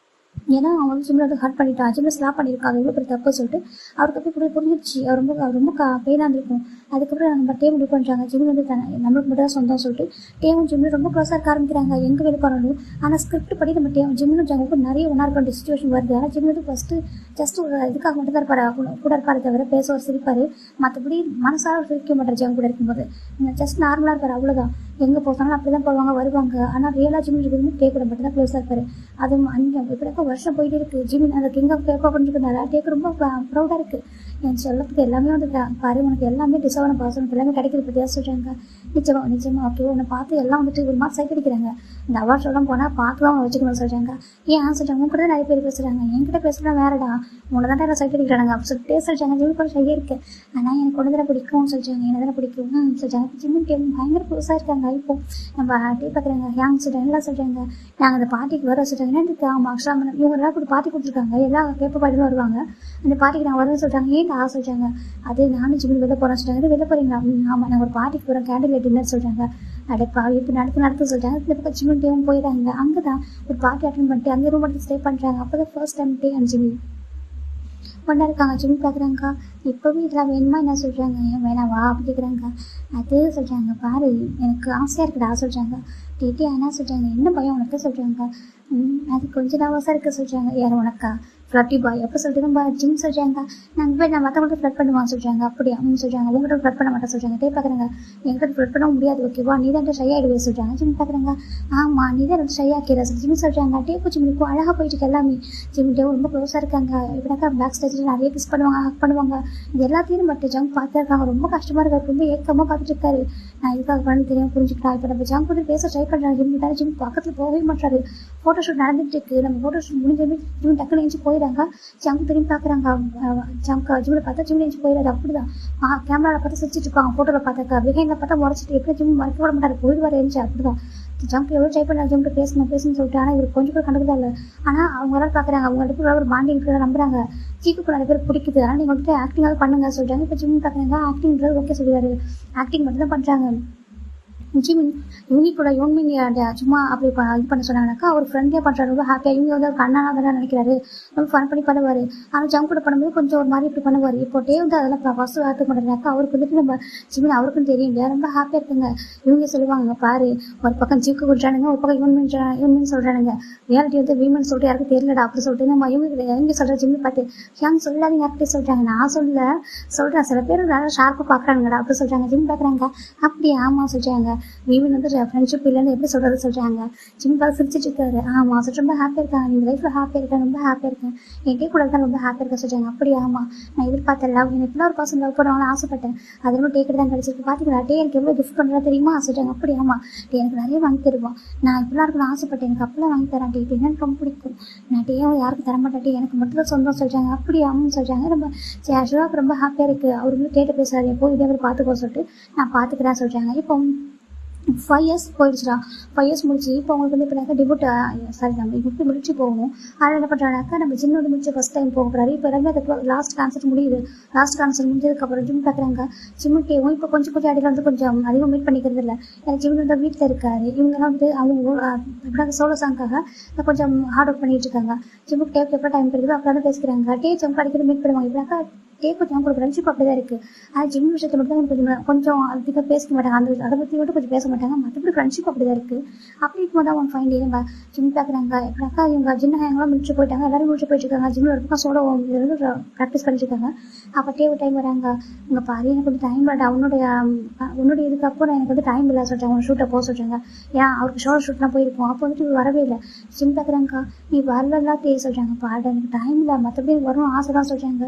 ஏன்னா அவன் வந்து ஜிம்மில் வந்து ஹர்ட் பண்ணிட்டான், ஜிம்மில் ஸ்லாப் பண்ணியிருக்காங்க, எவ்வளோ பெரிய தப்பு சொல்லிட்டு அவருக்கு போய் புரிஞ்சிருச்சு. அவர் ரொம்ப பெயினாக இருந்திருக்கும். அதுக்கப்புறம் நம்ம டே முடிவு பண்ணுறாங்க, ஜிம் வந்து நம்மளுக்கு மட்டும் தான் சொந்தம் சொல்லிட்டு டேவும் ஜிம்மில் ரொம்ப க்ளோஸாக இருக்க ஆரம்பிக்கிறாங்க. எங்கே வெளியே போகிறாலும். ஆனால் ஸ்கிரிப்ட் படி நம்ம ஜிம்மில் ஜாங்க நிறைய ஒன்றா இருக்க வேண்டிய சுச்சுவேஷன் வருது. ஆனால் ஜிம் வந்து ஜஸ்ட் ஒரு இதுக்காக மட்டும் தான் இருப்பார், கூட இருப்பார் தவிர பேசுவார் சிரிப்பார், மற்றபடி மனசார சிரிக்க மாட்டார். ஜாங்க கூட இருக்கும்போது ஜஸ்ட் நார்மலாக இருப்பார், அவ்வளோதான். எங்கே போகிறாலும் அப்படி தான் போவாங்க வருவாங்க. ஆனால் ரியலாக ஜிம் இருக்கிறது டே கூட மட்டும் தான் க்ளோஸாக இருப்பார். அதுவும் அங்கே இப்படிக்கா வருஷம் போயிட்டு இருக்குது. ஜிமின் அந்த கிங் ஆஃப் கேக்கோ பண்ணிருக்கனால டேக்கு ரொம்ப ப்ரௌடாக இருக்குது. என் சொல்லத்துக்கு எல்லாமே வந்து பாரு, உனக்கு எல்லாமே டிசர்வான பாசம், உனக்கு எல்லாமே கிடைக்கிது பற்றியா சொல்கிறாங்க. நிச்சயமாக ஓகே, உன்னை பார்த்து எல்லாம் வந்துட்டு ஒரு மாதிரி சைட் அடிக்கிறாங்க. இந்த அவார்ட் சொல்ல போனால் பார்க்கலாம் அவங்க வச்சுக்கணும் சொல்கிறாங்க. ஏன் சொல்கிறாங்க, உங்க கூட நிறைய பேர் பேசுகிறாங்க, என்கிட்ட பேசுகிறா வேறடா, உன்னை தான் நான் சைட் அடிக்கிறாங்க அப்படி சொல்லிட்டு சொல்கிறாங்க. ஜிம்மி கூட ஷையாக இருக்குது. ஆனால் எனக்கு ஒன்று தானே பிடிக்கும்னு சொல்கிறாங்க. என்ன தானே பிடிக்கும் சொல்கிறாங்க. ஜிம்மி கேம் பயங்கர புதுசாக இருக்காங்க. இப்போ நம்ம டே பார்க்குறாங்க, யாங்க சொல்கிறாங்க, எல்லாம் சொல்கிறாங்க, நாங்கள் அந்த பார்ட்டிக்கு வர சொல்கிறாங்க. என்ன இருக்குது அவங்க அக்ஷரா இவங்க எல்லாம் கூட பார்ட்டி கொடுத்துருக்காங்க, எல்லாம் கேட்ப பாட்டிலும் வருவாங்க. அந்த பார்ட்டிக்கு நாங்கள் வருவேன் சொல்கிறாங்க. ஏன்டா சொல்கிறாங்க. அது நானும் ஜிம்மி வெளில போகிறேன் சொல்கிறாங்க. வெளில போகிறீங்களா. ஆமாம் நாங்கள் ஒரு பார்ட்டிக்கு போகிறோம், கேண்டில் டின்னர் சொல்கிறாங்க. அடைப்பா இப்போ நடத்து சொல்கிறாங்க. இந்த பக்கம் ஜிம்மி டேவும் போயிடாங்க. அங்கே தான் ஒரு பார்ட்டி அட்டன் பண்ணிட்டு அங்கே ரூம் எடுத்து ஸ்டே பண்ணுறாங்க. அப்போ தான் first time day and Jimmy ஒன்றா இருக்காங்க. ஜிம்மி பார்க்குறாங்க, இப்போவே இதெல்லாம் வேணுமா என்ன சொல்கிறாங்க. ஏன் வேணாவா அப்படி கேட்குறாங்க. அது சொல்கிறாங்க, பாரு எனக்கு ஆசையாக இருக்குடா சொல்கிறாங்க. டேட்டி என்ன சொல்கிறாங்க, என்ன பயம் உனக்கு சொல்கிறாங்க. அது கொஞ்சம் நர்வஸாக இருக்க சொல்கிறாங்க. யார் உனக்கா ஃப்ளட்டி பாய் எப்போ சொல்லிட்டு நம்ம ஜிம் சொல்கிறாங்க. நாங்கள் போய் நான் மற்றவங்கள்ட்ட ஃப்ளட் பண்ணுவான் சொல்கிறாங்க. அப்படியா சொல்கிறாங்க. உங்கள்கிட்ட ஃப்ளட் பண்ண மாட்டேன் சொல்கிறாங்க. டே பார்க்குறாங்க, என்கிட்ட ஃப்ளட் பண்ண முடியாது ஓகேவா, நீ தான் ஷை ஆகிடுவே சொல்கிறாங்க. ஜிம் பார்க்குறாங்க, ஆமாம் நீ தான் ரொம்ப ஷை ஆக்கிற சொல்லி ஜிம் சொல்கிறாங்க. டேக்கு ஜிம்முக்கும் அழகாக போயிட்டு எல்லாமே. ஜிம் டே ரொம்ப க்ளோஸாக இருக்காங்க. இப்படினாக்கா பேக் ஸ்டேஜில் நிறைய கிஸ் பண்ணுவாங்க, ஹக் பண்ணுவாங்க. இது எல்லாத்தையும் பட் ஜங்க் பார்த்து இருக்காங்க. ரொம்ப கஷ்டமாக இருக்காரு, ரொம்ப ஏக்கமாக பார்த்துட்டு இருக்காரு. நான் இதுக்காக பண்ண தெரியும் புரிஞ்சுக்கிட்டா. இப்போ நம்ம ஜங்க் வந்து பேச ட்ரை பண்ணுறாங்க. ஜிம் கிட்ட ஜிம் பக்கத்தில் போகவே மாட்டாரு. ஃபோட்டோ ஷூட் நடந்துட்டு இருக்கு. நம்ம ஃபோட்டோ ஷூட் முடிஞ்சதுமே ஜிம் டக்குன்னு எழுந்து போயிடாங்க. ஜங்க் திரும்பி பார்க்குறாங்க. ஜங்க் ஜிம்மில் பார்த்தா ஜிம்மில் எழுந்து போயிடாது. அப்படிதான் கேமராவில் பார்த்து சிரிச்சிட்டு இருப்பாங்க. ஃபோட்டோவில் பார்த்தாக்கா பிஹைண்டில் பார்த்தா முறைச்சிட்டு எப்படி ஜிம் மறைக்க விட மாட்டார், போயிடுவார் எழுந்து. அப்படிதான் ஜம்ப் எவ்வளோ ட்ரை பண்ணாங்க ஜம்ப் பேசணும்னு சொல்லிட்டு. ஆனால் இவர் கொஞ்சம் கூட கண்டுக்கல இல்லை. ஆனால் அவங்க எல்லாரும் பார்க்குறாங்க, அவங்க ரெண்டு ஒரு பாண்டிங் இருக்கிறத நம்புறாங்க. ஜிக்கு நிறைய பேர் பிடிக்குது. ஆனால் நீங்கள் வந்துட்டு ஆக்டிங்காக பண்ணுங்க சொல்கிறாங்க. இப்போ ஜிம் பார்க்குறாங்க, ஆக்டிங்கிறது ஓகே சொல்லுவார். ஆக்டிங் மட்டும் தான் பண்ணுறாங்க. ஜிமின் இவங்க கூட யோன்மின் சும்மா அப்படி இது பண்ண சொன்னாங்கனாக்கா அவர் ஃப்ரெண்ட்லியாக பண்ணுறாரு, ரொம்ப ஹாப்பியாக. இவங்க வந்து அவர் அண்ணனாக தான் நினைக்கிறாரு, ரொம்ப ஃபன் பண்ணி பண்ணுவார். ஆனால் ஜம்ப் கூட பண்ணும்போது கொஞ்சம் ஒரு மாதிரி இப்படி பண்ணுவார். இப்போ டே வந்து அதெல்லாம் ஃபஸ்ட்டு வார்த்தை பண்ணுறாக்கா அவருக்கு வந்துட்டு நம்ம ஜிமின் அவருக்கும் தெரியும் இல்லையா, ரொம்ப ஹாப்பியாக இருக்குங்க. இவங்க சொல்லுவாங்க, பாரு ஒரு பக்கம் ஜிக்கு கொடுறானுங்க, ஒரு பக்கம் யூன்மின் சொல்கிறானுங்க. ரியாலிட்டி வந்து வீமன் சொல்லிட்டு யாருக்கும் தெரியலடா அப்படி சொல்லிட்டு நம்ம இவங்க சொல்கிற ஜிம்மி பார்த்து ஏன் சொல்லாதீங்க அப்படி சொல்கிறாங்க. நான் சொல்கிறேன் சில பேர் நல்லா ஷார்ப்பாக பார்க்குறாங்கடா அப்படி சொல்கிறாங்க. ஜிம் பார்க்குறாங்க. அப்படி ஆமாம் சொல்கிறாங்க. வீவன் வந்து ஃப்ரெண்ட்ஷிப் இல்லைன்னு எப்படி சொல்கிறது சொல்கிறாங்க. ஜிம் பார்த்து சிரிச்சிட்டு இருக்காரு. ஆமாம் சொல்லிட்டு ரொம்ப ஹாப்பியாக இருக்காங்க. இந்த லைஃப்பில் ஹாப்பியாக இருக்கேன், ரொம்ப ஹாப்பியாக இருக்கேன், என் டே கூட தான் ரொம்ப ஹாப்பியாக இருக்கேன் சொல்கிறாங்க. அப்படி ஆமாம் நான் எதிர்பார்த்தேன் லவ், எனக்கு இப்படிலாம் ஒரு பர்சன் லவ் பண்ணுவாங்கன்னு ஆசைப்பட்டேன், அது ரொம்ப டேக்கிட்டு தான் கிடச்சிருக்கு. பார்த்தீங்களா டே எனக்கு எவ்வளோ கிஃப்ட் பண்ணுறா தெரியுமா சொல்கிறாங்க. அப்படி ஆமாம் டே எனக்கு நிறைய வாங்கி தருவான், நான் இப்படிலாம் இருக்கணும்னு ஆசைப்பட்டேன், எனக்கு அப்பெல்லாம் வாங்கி தரேன் டே, எனக்கு ரொம்ப பிடிக்கும், நான் டேயும் யாருக்கும் தரமாட்டேன் டே, எனக்கு மட்டும் தான் சொந்தம் சொல்கிறாங்க. அப்படி ஆமான்னு சொல்கிறாங்க. ரொம்ப ஷிவாக்கு ரொம்ப ஹாப்பியாக இருக்குது. அவர் வந்து டேட்டை பேசுகிறாரு, எப்போ இதே மாதிரி பார்த்துக்கோ சொல்லிட்டு நான் பார்த்துக்கிறேன் சொல்கிறாங்க. இப்போ 5 years போயிடுச்சுடா. 5 years முடிச்சு இப்போ அவங்களுக்கு வந்து இப்போ டிபுட் சாரி நம்ம இப்போ முடிச்சு போகணும். அதில் என்ன பண்ணுறாங்கனாக்கா நம்ம ஜிம் வந்து முடிச்சு ஃபஸ்ட் டைம் போக போகிறாரு. இப்போ எல்லாமே அதுக்கு லாஸ்ட் கான்சர்ட் முடியுது. லாஸ்ட் கான்சர்ட் முடிஞ்சதுக்கப்புறம் ஜிம் பார்க்குறாங்க. ஜிம்முக்கேவும் இப்போ கொஞ்சம் அடியில் வந்து கொஞ்சம் அதிகம் மீட் பண்ணிக்கிறது இல்லை. ஏன்னா ஜிம் வந்து வீட்டில் இருக்காரு. இவங்கெல்லாம் வந்து அவங்க எப்படின்னா சோலோ சாங்காக கொஞ்சம் ஹார்ட் ஒர்க் பண்ணிட்டு இருக்காங்க. ஜிம்முக்கு எப்போ டைம் கிடைக்குதோ அப்போ தான் பேசிக்கிறாங்க. டே ஜம்ப் அடிக்கடி மீட் பண்ணுவாங்க. இப்படினாக்கா டேக்கும் ஜாங்கோட ஃப்ரெண்ட்ஷிப் அப்படிதான் இருக்கு. அது ஜிம் விஷயத்துல மட்டும் தான் கொஞ்சம் அதிகமாக பேசிக்க மாட்டாங்க. அதை பற்றி மட்டும் கொஞ்சம் பேச மாட்டாங்க. மற்றபடி ஃப்ரெண்ட்ஷிப் அப்படிதான் இருக்கு. அப்படி இருக்கும்போது தான் அவங்க ஃபைன் டே நம்ம ஜிம் பார்க்குறாங்க. எப்படினாக்கா இவங்க ஜின்ன ஹேங்கெல்லாம் முடிச்சு போயிட்டாங்க. எல்லாரும் முடிச்சு போயிட்டு இருக்காங்க. ஜிம்மில் ஒரு பக்கம் சோலோ ப்ராக்டிஸ் பண்ணிட்டு இருக்காங்க. அப்போ டேவு டைம் வராங்க. இங்கே பாரு எனக்கு கொஞ்சம் டைம் இல்லை, உன்னுடைய இதுக்கப்புறம் எனக்கு வந்து டைம் இல்லை சொல்லிட்டாங்க. அவங்க ஷூட்டை போக சொல்கிறாங்க. ஏன் அவருக்கு ஷோர் ஷூட்லாம் போயிருக்கோம். அப்போ வந்துட்டு வரவே இல்லை. ஜிம் பார்க்குறாங்கக்கா நீ வரலாம் டே சொல்கிறாங்க. பாரு எனக்கு டைம் இல்லை, மற்றபடி வரணும் ஆசை தான் சொல்கிறாங்க.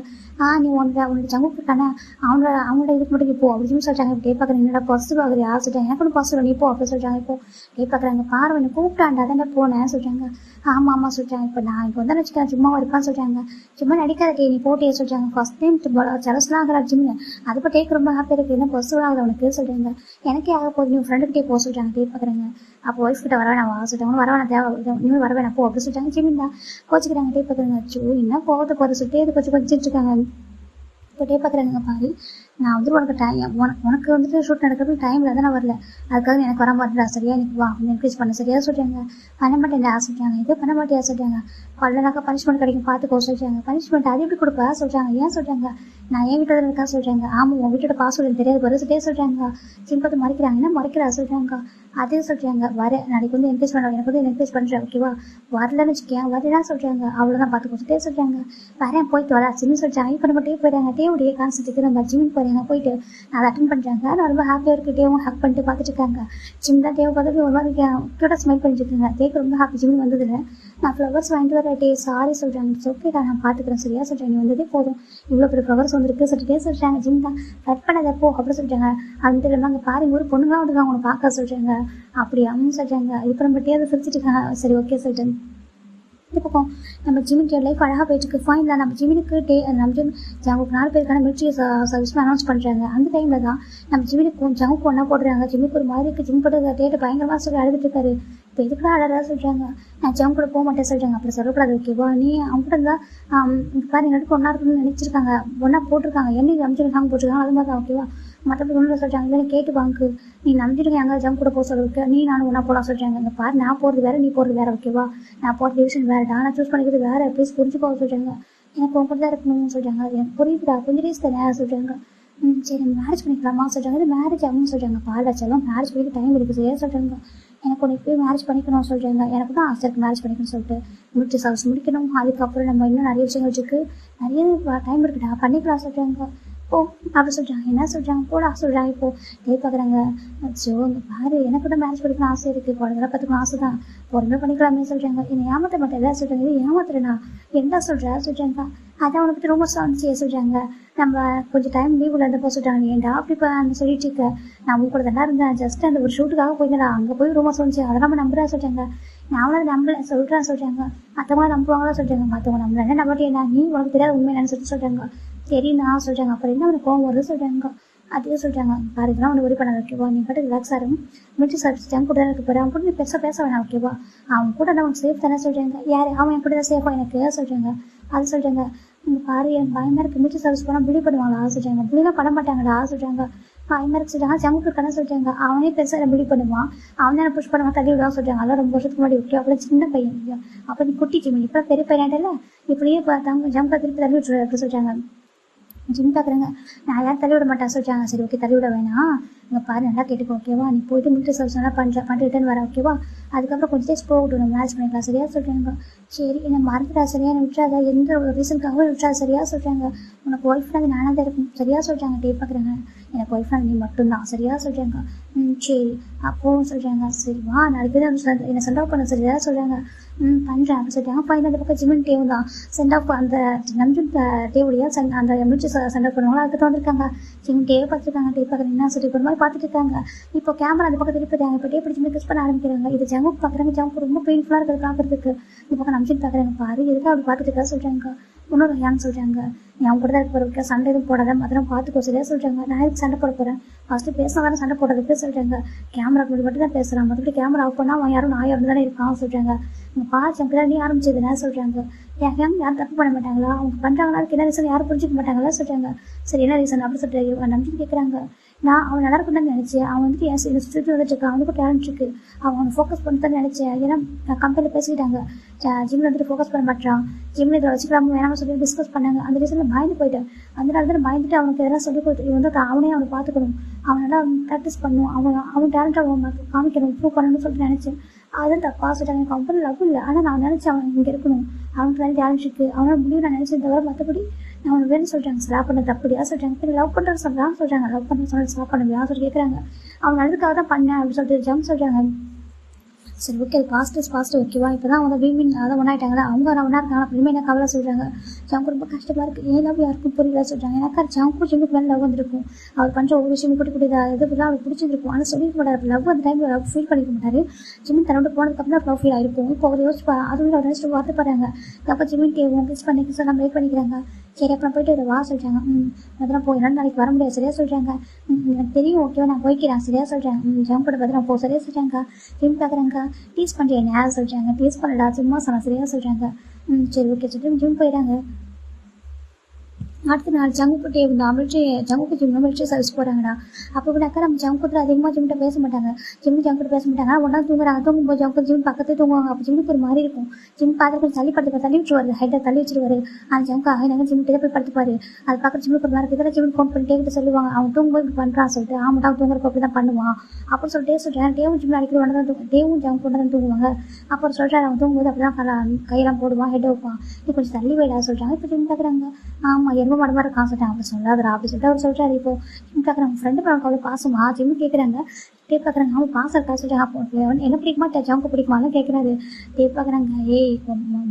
நீ உன்னோட ஜங்குக்கு இருக்கானே அவனோட இதுக்கு மட்டும் நீ போ அப்படின்னு சொல்கிறாங்க. டே பார்க்குறேன் என்னடா பாசிட்டிவ் ஆகுது யார் சொல்கிறாங்க. எனக்கு ஒன்றும் பாசிட்டிவ் நீ போ அப்படி சொல்கிறாங்க. இப்போ டே பார்க்குறாங்க பாரு என்ன கூப்பிட்டாண்டா தானே போனேன் சொல்கிறாங்க. ஆமாம் சொல்கிறாங்க. இப்போ நான் இப்போ வந்து வச்சுக்கிறேன் சும்மா இருப்பான்னு சொல்கிறாங்க. சும்மா நடிக்காத டே நீ போட்டே சொல்கிறாங்க. ஃபர்ஸ்ட் டைம் ஜலஸ்லாம் ஆகிறா ஜிம்மு. அது இப்போ டேக்கு ரொம்ப ஹாப்பியாக இருக்குது. என்ன பாசிட்டிவ் ஆகுது அவனுக்கு சொல்கிறாங்க. எனக்கே ஆக போகுது நீ ஃப்ரெண்டுக்கிட்டே போக சொல்கிறாங்க. டே பார்க்குறாங்க. அப்போ ஒய்ஃப் கிட்ட வரவே நான் வா சொல்லிட்டாங்க. வரவேணா தேவை இன்னும் வரவே நான் போ அப்படி சொல்லிட்டாங்க. ஜிம்மின் தான் கோச்சிக்கிறாங்க. டே பார்க்குறாங்க. அச்சோ என்ன போகத்தை போகிற சொல்லிட்டு இது கொஞ்சிட்டு இருக்காங்க. இப்போ டே பார்க்குறாங்க. பாரு நான் வந்து உனக்கு வந்துட்டு ஷூட் நடக்கிறது டைமில் தான் நான் வரல. அதுக்காக எனக்கு வர மாட்டேன் சரியா எனக்கு வா என்கரேஜ் பண்ண சரியா சொல்கிறாங்க. பண்ண மாட்டேன் சொல்கிறாங்க. இது பண்ண மாட்டேயா சொல்கிறாங்க. பல்லனாக்கா பனிஷ்மெண்ட் கிடைக்கும் பார்த்துக்கோ சொல்கிறாங்க. பனிஷ்மெண்ட் அது எப்படி கொடுப்பா சொல்கிறாங்க. ஏன் சொல்கிறாங்க. நான் என் வீட்டில் இருக்கா சொல்கிறாங்க. ஆமாம் உன் வீட்டோட பாஸ்வேர்டு தெரியாது வருஷத்தே சொல்கிறாங்க. சிம்பத்தை மறைக்கிறாங்க. என்ன மறைக்கிறா சொல்கிறாங்க. அதே சொல்கிறாங்க. நாளைக்கு வந்து என்கரேஜ் பண்ண எனக்கு வந்து என்கரேஜ் பண்ணுறேன் ஓகேவா. வரலன்னு வச்சுக்கேன் வரலா சொல்கிறாங்க. அவ்வளோதான் பார்த்துக்கோ சொல்கிறாங்க. வரேன் போயிட்டு வரா சின்ன சொல்கிறாங்க. இப்போ நம்ம டே போயிடுறாங்க. டேவுடைய கான்செப்ட்டுக்கு நம்ம ஜிம்முக்கு போயிட்டு அதை அட்டன் பண்ணுறாங்க. நான் ரொம்ப ஹாப்பியாக இருக்கு. டேவும் ஹேக் பண்ணிட்டு பார்த்துட்டு இருக்காங்க. ஜிம் தான் டேவை பார்த்துட்டு ஒரு மாதிரி க்யூட்டாக ஸ்மைல் பண்ணிட்டு இருக்காங்க. டேக்கு ரொம்ப ஹாப்பி ஜிம் வந்ததில்லை. நான் ஃப்ளவர்ஸ் வாங்கிட்டு வர டே சாரி சொல்கிறாங்க. ஓகேடா நான் பார்த்துக்கிறேன் சரியா சொல்கிறேன். நீ வந்ததே போதும் இவ்வளோ பெரிய ஃப்ளவர்ஸ் வந்துருக்கு சொல்லிட்டே சொல்கிறாங்க. ஜிம் தான் கட் பண்ணதப்போ அப்படி சொல்கிறாங்க. அது இல்லாமல் அங்கே பாருங்க ஒரு பொண்ணுங்க வந்து அவங்களை பார்க்க சொல்கிறாங்க. அப்படி அம்மா சொல்கிறாங்க. இப்போ நம்ம டே அதை சிரிச்சிட்டு இருக்காங்க. சரி ஓகே சொல்லிட்டேன். இந்த பக்கம் நம்ம ஜிம்மிக்கு லைஃப் அழகாக போயிட்டுருக்கு. ஃபைன் தான் நம்ம ஜிம்மினுக்கு நம்ம ஜங்குக்கு 4 பேருக்கான மிலிட்ரி சர்வீஸ்னு அனௌன்ஸ் பண்ணுறாங்க. அந்த டைமில் தான் நம்ம ஜிம்மினுக்கு ஜங்குக்கு ஒன்றா போடுறாங்க. ஜிம்மிக்கு ஒரு மாதிரி இருக்குது. ஜிம் போட்டு டேட்டு பயங்கரமாக சொல்லி அழுதுட்டு இருக்காரு. இப்போ எதுக்குலாம் அழகா சொல்கிறாங்க. நான் ஜம் கூட போக மாட்டேன் சொல்கிறாங்க. அப்படி சொல்லக்கூடாது ஓகேவா. நீ அவங்க கூட இருந்தால் பாரு எங்கள் ஒன்றா இருக்குன்னு நினச்சிருக்காங்க. ஒன்றா போட்டிருக்காங்க. என்ன நம்பிச்சு சாங் போட்டிருக்காங்க அது மாதிரி தான் ஓகேவா. மற்றபடி ஒன்றும் சொல்கிறாங்க. இல்லை கேட்டு வாங்கு நீ நம்பிச்சிருக்க எங்கே ஜம் கூட போக சொல்லிருக்கு. நீ நானும் ஒன்றா போகலாம் சொல்கிறாங்க. இந்த பாரு நான் போகிறது வேறு நீ போகிறது வேறு ஓகேவா. நான் போகிற டிவிஷன் வேறு நான் சூஸ் பண்ணிக்கிறது வேறு ப்ளீஸ் புரிஞ்சுக்கோங்க சொல்கிறாங்க. எனக்கு உங்க கூட தான் இருக்கணும்னு சொல்கிறாங்க. எனக்கு புரியுதுடா கொஞ்சம் டேஸ் தானே சொல்கிறாங்க. சரி மேரேஜ் பண்ணிக்கலாமா சொல்கிறாங்க. இது மேரேஜ் ஆகும்னு சொல்கிறாங்க. பாடாச்சாலும் மேரேஜ் பண்ணிக்க டைம் இருக்குது சரியா சொல்கிறாங்க. எனக்கு உனக்கு போய் மேரேஜ் பண்ணிக்கணும்னு சொல்கிறாங்க. எனக்கு தான் ஆசை இருக்குது மேரேஜ் பண்ணிக்கணும்னு சொல்லிட்டு மிலிட்ரி சர்வீஸ் முடிக்கணும். அதுக்கப்புறம் நம்ம இன்னும் நிறைய விஷயங்கள் இருக்குது. நிறைய டைம் இருக்குடா பண்ணிக்கலாம் சொல்கிறாங்க. ஓ அப்படி சொல்கிறாங்க. என்ன சொல்கிறாங்க போடா சொல்கிறாங்க. இப்போது டே பார்க்குறாங்க. ஸோ இங்கே பாரு எனக்கு கூட மேரேஜ் பண்ணிக்கணும் ஆசை இருக்குது. குழந்தை பார்த்துக்கணும் ஆசை தான் பொறுமை பண்ணிக்கலாமே சொல்கிறாங்க. என்னை ஏமாற்ற மாட்டேன் எல்லாம் சொல்கிறாங்க. இது ஏமாத்துறேண்ணா என்ன சொல்கிறா சொல்கிறாங்க. அதான் அவனை பற்றி ரொம்ப சான்ஸ் சொல்கிறாங்க. நம்ம கொஞ்சம் டைம் லீவில் இருந்தப்போ சொல்கிறாங்க. ஏன்டா அப்படி இப்போ அந்த சொல்லிட்டு இருக்க நான் உங்க கூட தானே இருந்தேன். ஜஸ்ட் அந்த ஒரு ஷூட்டுக்காக போயிருந்தா அங்கே போய் ரொம்ப சொன்னிச்சு அதை நம்ம நம்புறா சொல்கிறாங்க. நான் அவனை நம்பலை சொல்கிறேன் சொல்கிறாங்க. மற்றவங்கள நம்புவாங்களா சொல்கிறாங்க. மற்றவங்க நம்மள என்ன நம்பட்டியா நீ உனக்கு தெரியாத உண்மை என்னன்னு சொல்கிறாங்க. சரிண்ணா சொல்கிறாங்க. அப்புறம் என்ன அவனுக்கு கோவம் வருது சொல்கிறாங்க. அதே சொல்கிறாங்க. பாருங்கலாம் அவனை ஒரி பண்ணாது ஓகேவா. நீ பாட்டு ரிலாக்ஸ் ஆகும் மிலிட்ரி சர்வீஸ் ஜங்க் கூட இருக்க போகிற அவன் கூட நீ பெருசாக பேச வேணாம் ஓகேவா. அவன் கூட நான் சேஃப் தானே சொல்கிறாங்க. யார் அவன் என் கூட தான் சேஃபாக எனக்கு சொல்கிறாங்க. அது சொல்கிறாங்க. இந்த பாரு எனக்கு பயமாக இருக்குது மிலிட்ரி சர்வீஸ் போனால் புலி பண்ணுவாங்களா சொல்கிறாங்க. புலிலாம் பண்ண மாட்டாங்கடா சொல்கிறாங்க. பயமாக இருக்கு சொல்கிறாங்க. ஜங்கு இருக்கானே சொல்கிறாங்க. அவனே பெருசாக புலி பண்ணுவான். அவனே நான் புஷ் பண்ணுவான் தள்ளி விடுவான் சொல்கிறாங்க. அதெல்லாம் ரொம்ப வருஷத்துக்கு முன்னாடி ஓகே. அப்புறம் சின்ன பையன் இல்லையா. அப்போ நீ குட்டி ஜிம் இப்போ பெரிய பையன்டல இப்படியே பார்த்தாங்க ஜங்கா திருப்பி தள்ளி விட்டுரு அப்படி சொல்கிறாங்க. ஜிம் பார்க்குறாங்க. நான் யாரும் தள்ளி விட மாட்டேன் சொல்கிறாங்க. சரி ஓகே தள்ளி விட வேணாம். இங்கே பாரு நல்லா கேட்டுக்கோ ஓகேவா. நீ போயிட்டு மிலிட்ரி சர்வீஸ் நல்லா பண்ணிட்டு ரிட்டர்ன் வர ஓகேவா. அதுக்கப்புறம் கொஞ்சம் டேஸ் போகட்டும் நம்ம மேரேஜ் பண்ணிக்கலாம் சரியா சொல்கிறாங்க. சரி என்னை மறந்துட்டா சரியா எனக்கு விட்டுறாத எந்த ஒரு ரீசனுக்காகவும் விட்டுறாது சரியா சொல்கிறாங்க. உனக்கு ஒய்ஃப்னாக நானாக தான் இருக்கும் சரியா சொல்கிறாங்க. டே பார்க்குறாங்க. எனக்கு ஒய்ஃப்னாக நீ மட்டும்தான் சரியா சொல்கிறாங்க. சரி அப்போவும் சொல்கிறாங்க. சரி வா நாளைக்கு தான் என்னை சென்ட் ஆஃப் பண்ண சரியா சொல்கிறாங்க. பண்ணுறேன் அப்படின்னு சொல்லிட்டாங்க. ஃபைனல் அந்த பக்கம் ஜிமின் டேவும் தான் சென்ட் ஆஃப் அந்த நம்பின் டேவுடைய அந்த மிலிட்ரி சென்ட் ஆஃப் பண்ணுவாங்களோ அதுக்கு வந்திருக்காங்க. ஜிமின் டேவை பார்த்துருக்காங்க. டே பார்க்குறேன் என்ன சொல்லி ஒரு மாதிரி பார்த்துட்டு இருக்காங்க. இப்போ கேமரா அந்த பக்கம் திருப்பிட்டாங்க. இப்போ டே பிடிச்சி கிஸ் பண்ண ஆரம்பிக்கிறாங்க. இது ஜங்கு பார்க்குறாங்க. ஜங்கு ரொம்ப பெயின்ஃபுல்லாக இருக்குது பார்க்குறதுக்கு. இந்த பக்கம் நம்பின் பார்க்குறாங்க. பாரு எதுக்கு அப்படி பார்த்துட்டு இருக்கா சொல்கிறாங்க. இன்னொரு ஏன்னு சொல்கிறாங்க. நீ அவங்க கூட தான் இருக்க போகிற சண்டை எதுவும் போடாத அதெல்லாம் பார்த்துக்கோ சரியா சொல்கிறாங்க. நான் எதுக்கு சண்டை போட போகிறேன் ஃபஸ்ட்டு பேச தானே சண்டை போடுறதுக்கு சொல்கிறாங்க. கேமரா மட்டும் தான் பேசுகிறான். மற்றபடி கேமரா ஆஃப் பண்ணால் அவன் யாரும் நான் யாரும் தானே இருக்கான் சொல்கிறாங்க. இங்கே பாரு அப்படி நீ ஆரம்பிச்சதுன்னா சொல்கிறாங்க. யாரும் தப்பு பண்ண மாட்டாங்களா அவங்க பண்ணுறாங்களா அதுக்கு என்ன ரீசன் யாரும் புரிஞ்சிக்க மாட்டாங்களா சொல்கிறாங்க. சரி என்ன ரீசன் அப்படி சொல்லிட்டு நம்பிக்கை கேட்குறாங்க. நான் அவன் நல்லா இருக்குன்னு நினைச்சேன். அவன் வந்துட்டு என் சுற்றி வந்துட்டு இருக்கான், அவனுக்கும் டேலண்ட் இருக்கு, அவனை ஃபோக்கஸ் பண்ணதான் நினைச்சேன். ஏன்னா கம்பெனியில் பேசிக்கிட்டாங்க, ஜிம்ல வந்துட்டு ஃபோக்கஸ் பண்ண மாட்டான், ஜிம்ல இதை வச்சுக்கலாம வேணாம்னு சொல்லி டிஸ்கஸ் பண்ணாங்க. அந்த ரீசனில் பயந்து போயிட்டேன். அதனால தான் பயந்துட்டு அவனுக்கு எதனா சொல்லி கொடுத்து இவன் வந்து அவனே அவனை பார்த்துக்கணும், அவன் நல்லா ப்ராக்டிஸ் பண்ணணும், அவன் டேலண்ட் அவன் காமிக்கணும், ப்ரூவ் பண்ணணும்னு சொல்லிட்டு நினைச்சேன். அதுதான் தப்பா சொல்லிட்டாங்க. எனக்கு கம்பெனி லவ் இல்லை, ஆனால் நான் நினச்சேன் அவன் இங்கே இருக்கணும், அவனுக்கு நிறைய டேலண்ட் இருக்குது, அவனால் முடியும் நான் நினச்சேன். தவிர மற்றபடி நான் அவனை வேணும்னு சொல்லிட்டாங்க, ஸ்லாப் பண்ண தப்படியா சொல்லிட்டாங்க. லவ் பண்ணுறேன்னு சொல்கிறாங்க, லவ் பண்ணுறேன்னு சொல்லி ஸ்லாப் பண்ண சொல்லி கேட்குறாங்க. அவங்க நல்லதுக்காக தான் பண்ணேன் அப்படின்னு சொல்லிட்டு ஜம்ப் சொல்கிறாங்க. சரி ஓகே, அது பாஸ்ட் ஓகேவா. இப்போ தான் அவங்க வீமின் அதான் ஒன்றாயிட்டாங்களா, அவங்க ஒன்றா இருக்காங்க. அப்படியுமே என்ன கவலை சொல்கிறாங்க. ஜம்க்கு ரொம்ப கஷ்டமாக இருக்குது, ஏன் லவ் யாருக்கும் புரியல சொல்கிறாங்க. எனக்கு ஜம்க்கும் ஜிம்முக்கு மேலே லவ் வந்துருக்கும், அவர் பண்ணுற ஒவ்வொரு விஷயம் குட்டி குட்டி இதுலாம் அவருக்கு பிடிச்சிருக்கும். ஆனால் சொல்லியிருக்க மாட்டார் லவ். அந்த டைமில் லவ் ஃபீல் பண்ணிக்க மாட்டார். ஜிம்மின் தன்னோட போனதுக்கப்புறம் லவ் ஃபீல் ஆகிருக்கும். இப்போ அவர் யோசிப்பா, அதுவும் அவர் நினச்சிட்டு வார்த்தைப்படுறாங்க. அப்போ ஜிம்மின் கேட்கும், கிஸ் பண்ணி நம்ம வெயிட் பண்ணிக்கிறாங்க. சரி அப்புறம் போயிட்டு இதை வா சொல்கிறாங்க. அதெல்லாம் போய் 2 நாளைக்கு வர முடியாது சரியா சொல்கிறாங்க. எனக்கு தெரியும் ஓகேவா, நான் போய்க்கிறேன் சரியா சொல்கிறேன். ஜம்ப் கூட பார்த்து நான் போ சரியா சொல்கிறாங்க. ஜிம் பார்க்குறாங்க, டீஸ் பண்ணுறேன் யார் சொல்கிறாங்க. டீஸ் பண்ணடா சும்மா சொன்ன சரியா சொல்கிறாங்க. சரி ஓகே சொல்லிட்டு ஜிம் போயிடாங்க. அடுத்த நாள் ஜங்குக்குட்டி ஜங்குக்கு ஜிம் மிலிட்ரி சர்வீஸ் போகிறாங்கடா. அப்போ விடாக்கா நம்ம ஜங்குக்குள்ள அதிகமாக ஜிம்கிட்ட பேச மாட்டாங்க, ஜங்குக்கிட்ட பேச மாட்டாங்க. ஆனால் ஒன்றா தூங்குறாங்க. தூங்கும்போது ஜங்கு ஜிம் பக்கத்து தூங்குவாங்க. அப்போ ஜிம்முக்கு ஒரு மாதிரி இருக்கும். ஜிம் பார்த்து கொஞ்சம் தள்ளி விட்டுருவாரு, ஹைட்டை தள்ளி வச்சிருவாரு. அந்த ஜங்கு நாங்கள் ஜிம் கிட்ட போய் படுத்துப்பாரு. அது பார்க்குற ஜிம்முக்கு ஒரு மாதிரி இருக்குது. ஜிம் ஃபோன் பண்ணி கேட்டு சொல்லுவாங்க, அவன் தூங்கும்போது இப்படி பண்ணுறான் சொல்லிட்டு. ஆமாட்டா தூங்குறப்ப அப்படி தான் பண்ணுவான் அப்படின்னு சொல்லிட்டு சொல்கிறேன். டேவும் ஜிம் அடிக்கடி ஒன்று தான் தூங்கும், டேவும் ஜங்கு ஒன்று தான் தூங்குவாங்க. அப்புறம் சொல்கிறாரு, அவன் தூங்கும்போது அப்படி தான் கையெல்லாம் போடுவான், ஹெட் வைப்பான், இது கொஞ்சம் தள்ளி வைடா சொல்கிறாங்க. இப்போ ஜிம் பார்க்குறாங்க. ஆமாம் எருமை மாடு மாதிரி இருக்கான் சொல்லிட்டாங்க. அப்படி சொல்லாதரா அப்படி சொல்லிட்டு அவர் சொல்கிறாரு. இப்போ ஜிம் பார்க்குறாங்க, ஃப்ரெண்டு அவனுக்கு அவ்வளோ பாசமா ஜிம் கேட்குறாங்க. டே பார்க்குறாங்க, அவன் பாசம் இருக்கா சொல்லிட்டாங்க. அப்போ என்ன பிடிக்குமா ஜம்க்கு பிடிக்குமான்னு கேட்குறாரு. டே பார்க்குறாங்க, ஏய்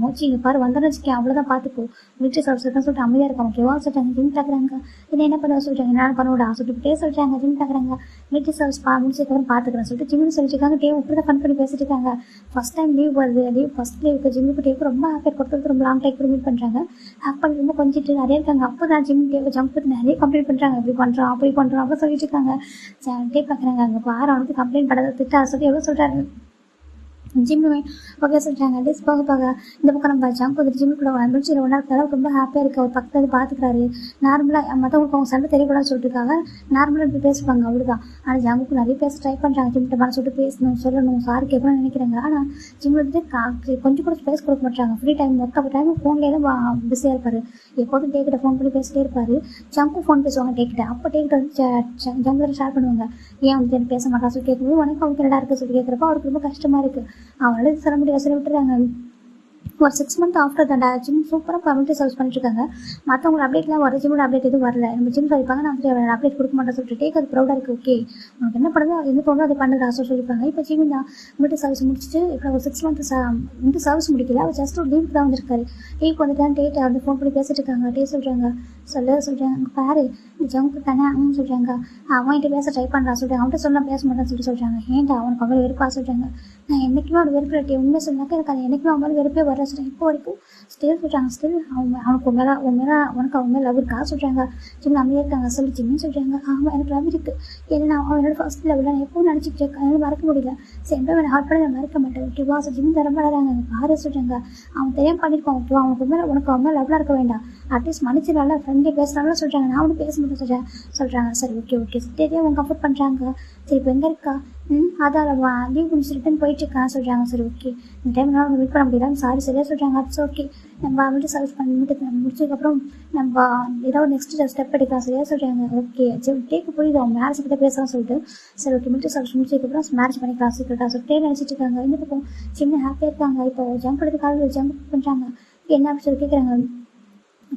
மோச்சி இங்கே பாரு வந்தோன்னு வச்சுக்கேன், அவ்வளோதான் பார்த்துக்கோ, மிலிட்ரி சர்வீஸ் தான் சொல்லிட்டு அமைதியாக இருக்கான் ஓகேவா சொல்லிட்டாங்க. ஜிம் பார்க்குறாங்க, என்ன பண்ணுவா சொல்லிட்டாங்க. என்ன பண்ணுவோடா சொல்லிட்டு சொல்லிட்டாங்க. ஜிம் பார்க்குறாங்க, மிலிட்ரி சர்வீஸ் முடிச்சதுக்கப்புறம் பார்த்துக்கிறேன் சொல்லிட்டு ஜிம்னு சொல்லிட்டுருக்காங்க. டே இப்படி தான் ஃபன் பண்ணி பேசிட்டு இருக்காங்க. ஃபஸ்ட் டைம் லீவ் வருது, ஃபஸ்ட் லீவுக்கு ஜிம்முக்கு டேக்கு ரொம்ப ஹாப்பியாக கொடுத்து ரொம்ப லாங் டைம் மீட் பண்ணுறாங்க. ஹேக் பண்ணி ரொம்ப கொஞ்சிட்டு நிறைய இருக்காங்க. அப்போ தான் ஜிம் டேக்கு ஜம்ப் நிறைய கம்ப்ளீட் பண்ணுறாங்க. இப்படி பண்ணுறோம் அப்படி பண்ணுறோம் அப்போ சொல்லிட்டு இருக்காங்க. டே பார்க்குறாங்க, அங்கே பாரு அவனுக்கு கம்ப்ளைண்ட் பண்ணதை திட்டா சொல்லி எவ்வளோ சொல்கிறாரு. ஜிம்முமே ஓகே சொல்லிட்டாங்க. டேஸ் போக இந்த பக்கம் நம்ம ஜம்ப் வந்து ஜிம்முக்குள்ள மிலிட்ரியில் ஒன்றா இருக்கிறாங்க. ரொம்ப ஹாப்பியாக இருக்குது, அவர் பக்கத்தில் பார்த்துக்கிறாரு. நார்மலாக மற்றவங்களுக்கு அவங்க சண்டை தெரியக்கூடாதுன்னு சொல்லிட்டுருக்காங்க. நார்மலாக இப்படி பேசுவாங்க அவ்வளோதான். ஆனால் ஜம்முக்கு நிறைய பேச ட்ரை பண்ணுறாங்க. ஜிம்கிட்ட பண்ண சொல்லிட்டு பேசணும் சொல்லணும் சாரி கேட்கணும்னு நினைக்கிறாங்க. ஆனால் ஜிம் வந்துட்டு கொஞ்சம் கூட ஸ்பேஸ் கொடுக்க மாட்டாங்க. ஃப்ரீ டைம் மொத்த டைம் ஃபோன்லேயே தான் பிஸியாக இருப்பார். எப்போதும் டேக்கிட்ட ஃபோன் பண்ணி பேசிட்டே இருப்பார். ஜம்முக்கு ஃபோன் பேசுவாங்க டேக்கிட்ட. அப்போ டேக்கிட்ட வந்து ஜம்மில் ஷேர் பண்ணுவாங்க, ஏன் வந்து எனக்கு பேச மாட்டான் சொல்லி கேட்கும்போது உனக்கு அவங்க என்னடா இருக்குது சொல்லி கேட்குறப்போ அவருக்கு ரொம்ப கஷ்டமாக இருக்குது. அவனால இது சொல்ல முடியாது சொல்லி விட்டுறாங்க. ஒரு 6 months ஆஃப்டர் தான் ஜிம் சூப்பராக கம்யூனிட்டி சர்வீஸ் பண்ணிட்டு இருக்காங்க. மற்றவங்க அப்டேட்லாம் வர ஜிம்மோட அப்டேட் எதுவும் வரல. நம்ம ஜிம் சொல்லிப்பாங்க, நான் வந்து அப்டேட் கொடுக்க மாட்டேன் சொல்லிட்டு டேக் அது ப்ரௌடாக இருக்குது. ஓகே உனக்கு என்ன பண்ணுதோ அது என்ன தோணுதோ அதை பண்ணுற ஆசை சொல்லியிருப்பாங்க. இப்போ ஜிம் தான் மிலிட்ரி சர்வீஸ் முடிச்சுட்டு இப்போ ஒரு 6 months வந்து சர்வீஸ் முடிக்கல, அவர் ஜஸ்ட் ஒரு லீவுக்கு தான் வந்திருக்காரு. லீவுக்கு வந்துட்டான். டேட் வந்து ஃபோன் பண்ணி பேசிட்டு இருக்காங்க. டே சொல்கிறாங்க சொல்கிறாங்க பாரு இந்த ஜம்க்கு தானே சொல்கிறாங்க, அவன்கிட்ட பேச ட்ரை பண்ணுறான் சொல்கிறாங்க. அவன்கிட்ட சொன்னால் பேச மாட்டான்னு சொல்லி சொல்கிறாங்க. ஏன்டா அவனுக்கு அவ்வளோ வெறுப்பா சொல்கிறாங்க. நான் என்றைக்குமே அவன் வெறுப்பு டே உண்மை சொன்னாக்கா எனக்கு அது என்றைக்குமே அவன் மேலே வெறுப்பே வர சொல்கிறேன். இப்போ வரைக்கும் ஸ்டில் சொல்கிறாங்க. ஸ்டில் அவனுக்கு உனக்கு அவன் மேலே லவ் இருக்கா சொல்கிறாங்க. ஜிம் அமைதியாக இருக்காங்க. சொல்லி ஜிம்னு சொல்கிறாங்க. ஆமாம் எனக்கு லவ் இருக்குது, ஏன்னா நான் அவனோட ஃபர்ஸ்ட் லெவலில் நான் எப்பவும் நினச்சிட்டு இருக்கேன், என்னால் மறக்க முடியல. சரி எப்போ ஹார்ட் பண்ணி நான் மறக்க மாட்டேன் ஓகேவா. ஸோ ஜிம் தர மாட்டாங்க பாரு சொல்கிறாங்க. அவன் தெரியாமல் பண்ணியிருப்பான் ஓகேவா. உனக்கு அவன் மேலே லவ்லாம் இருக்க வேண்டாம், அட்லீஸ்ட் மன்னிச்சிடலாம், ஃப்ரெண்டே பேசுகிறாங்களா சொல்கிறாங்க. நான் அவனுக்கு பேச மாட்டேன் சொல்கிறாங்க. சரி ஓகே தெரியும் அவங்க கம்ஃபர்ட் பண்ணுறாங்க. சரி இப்போ எங்கே இருக்கா அதான் லீவ் முடிச்சு ரிட்டன் போயிட்டுருக்கான் சொல்கிறாங்க. சரி ஓகே இந்த டைம் நான் மீட் பண்ண முடியல சாரி சரியாக சொல்கிறாங்க. அட்ஸ் ஓகே நம்ம வீட்டு சர்வீஸ் பண்ணி முடிச்சதுக்கப்புறம் நம்ம ஏதாவது நெக்ஸ்ட் ஸ்டெப் எடுக்கலாம் சரியாக சொல்கிறாங்க. ஓகே சரி டேக்கு புரியுது அவங்க மேரேஜ் கிட்ட பேசலாம் சொல்லிட்டு. சரி ஓகே மிலிட்ரி சர்வீஸ் முடிச்சதுக்கப்புறம் மேரேஜ் பண்ணிக்கலாம் சீக்கிரட்டாக சொல்லிட்டே நினச்சிட்டு இருக்காங்க. இந்த பக்கம் சின்ன ஹாப்பியாக இருக்காங்க. இப்போ ஜம்ப் எடுத்து காலையில் ஜம்ப் பண்ணுறாங்க. என்ன அப்படி சொல்லி கேட்குறாங்க.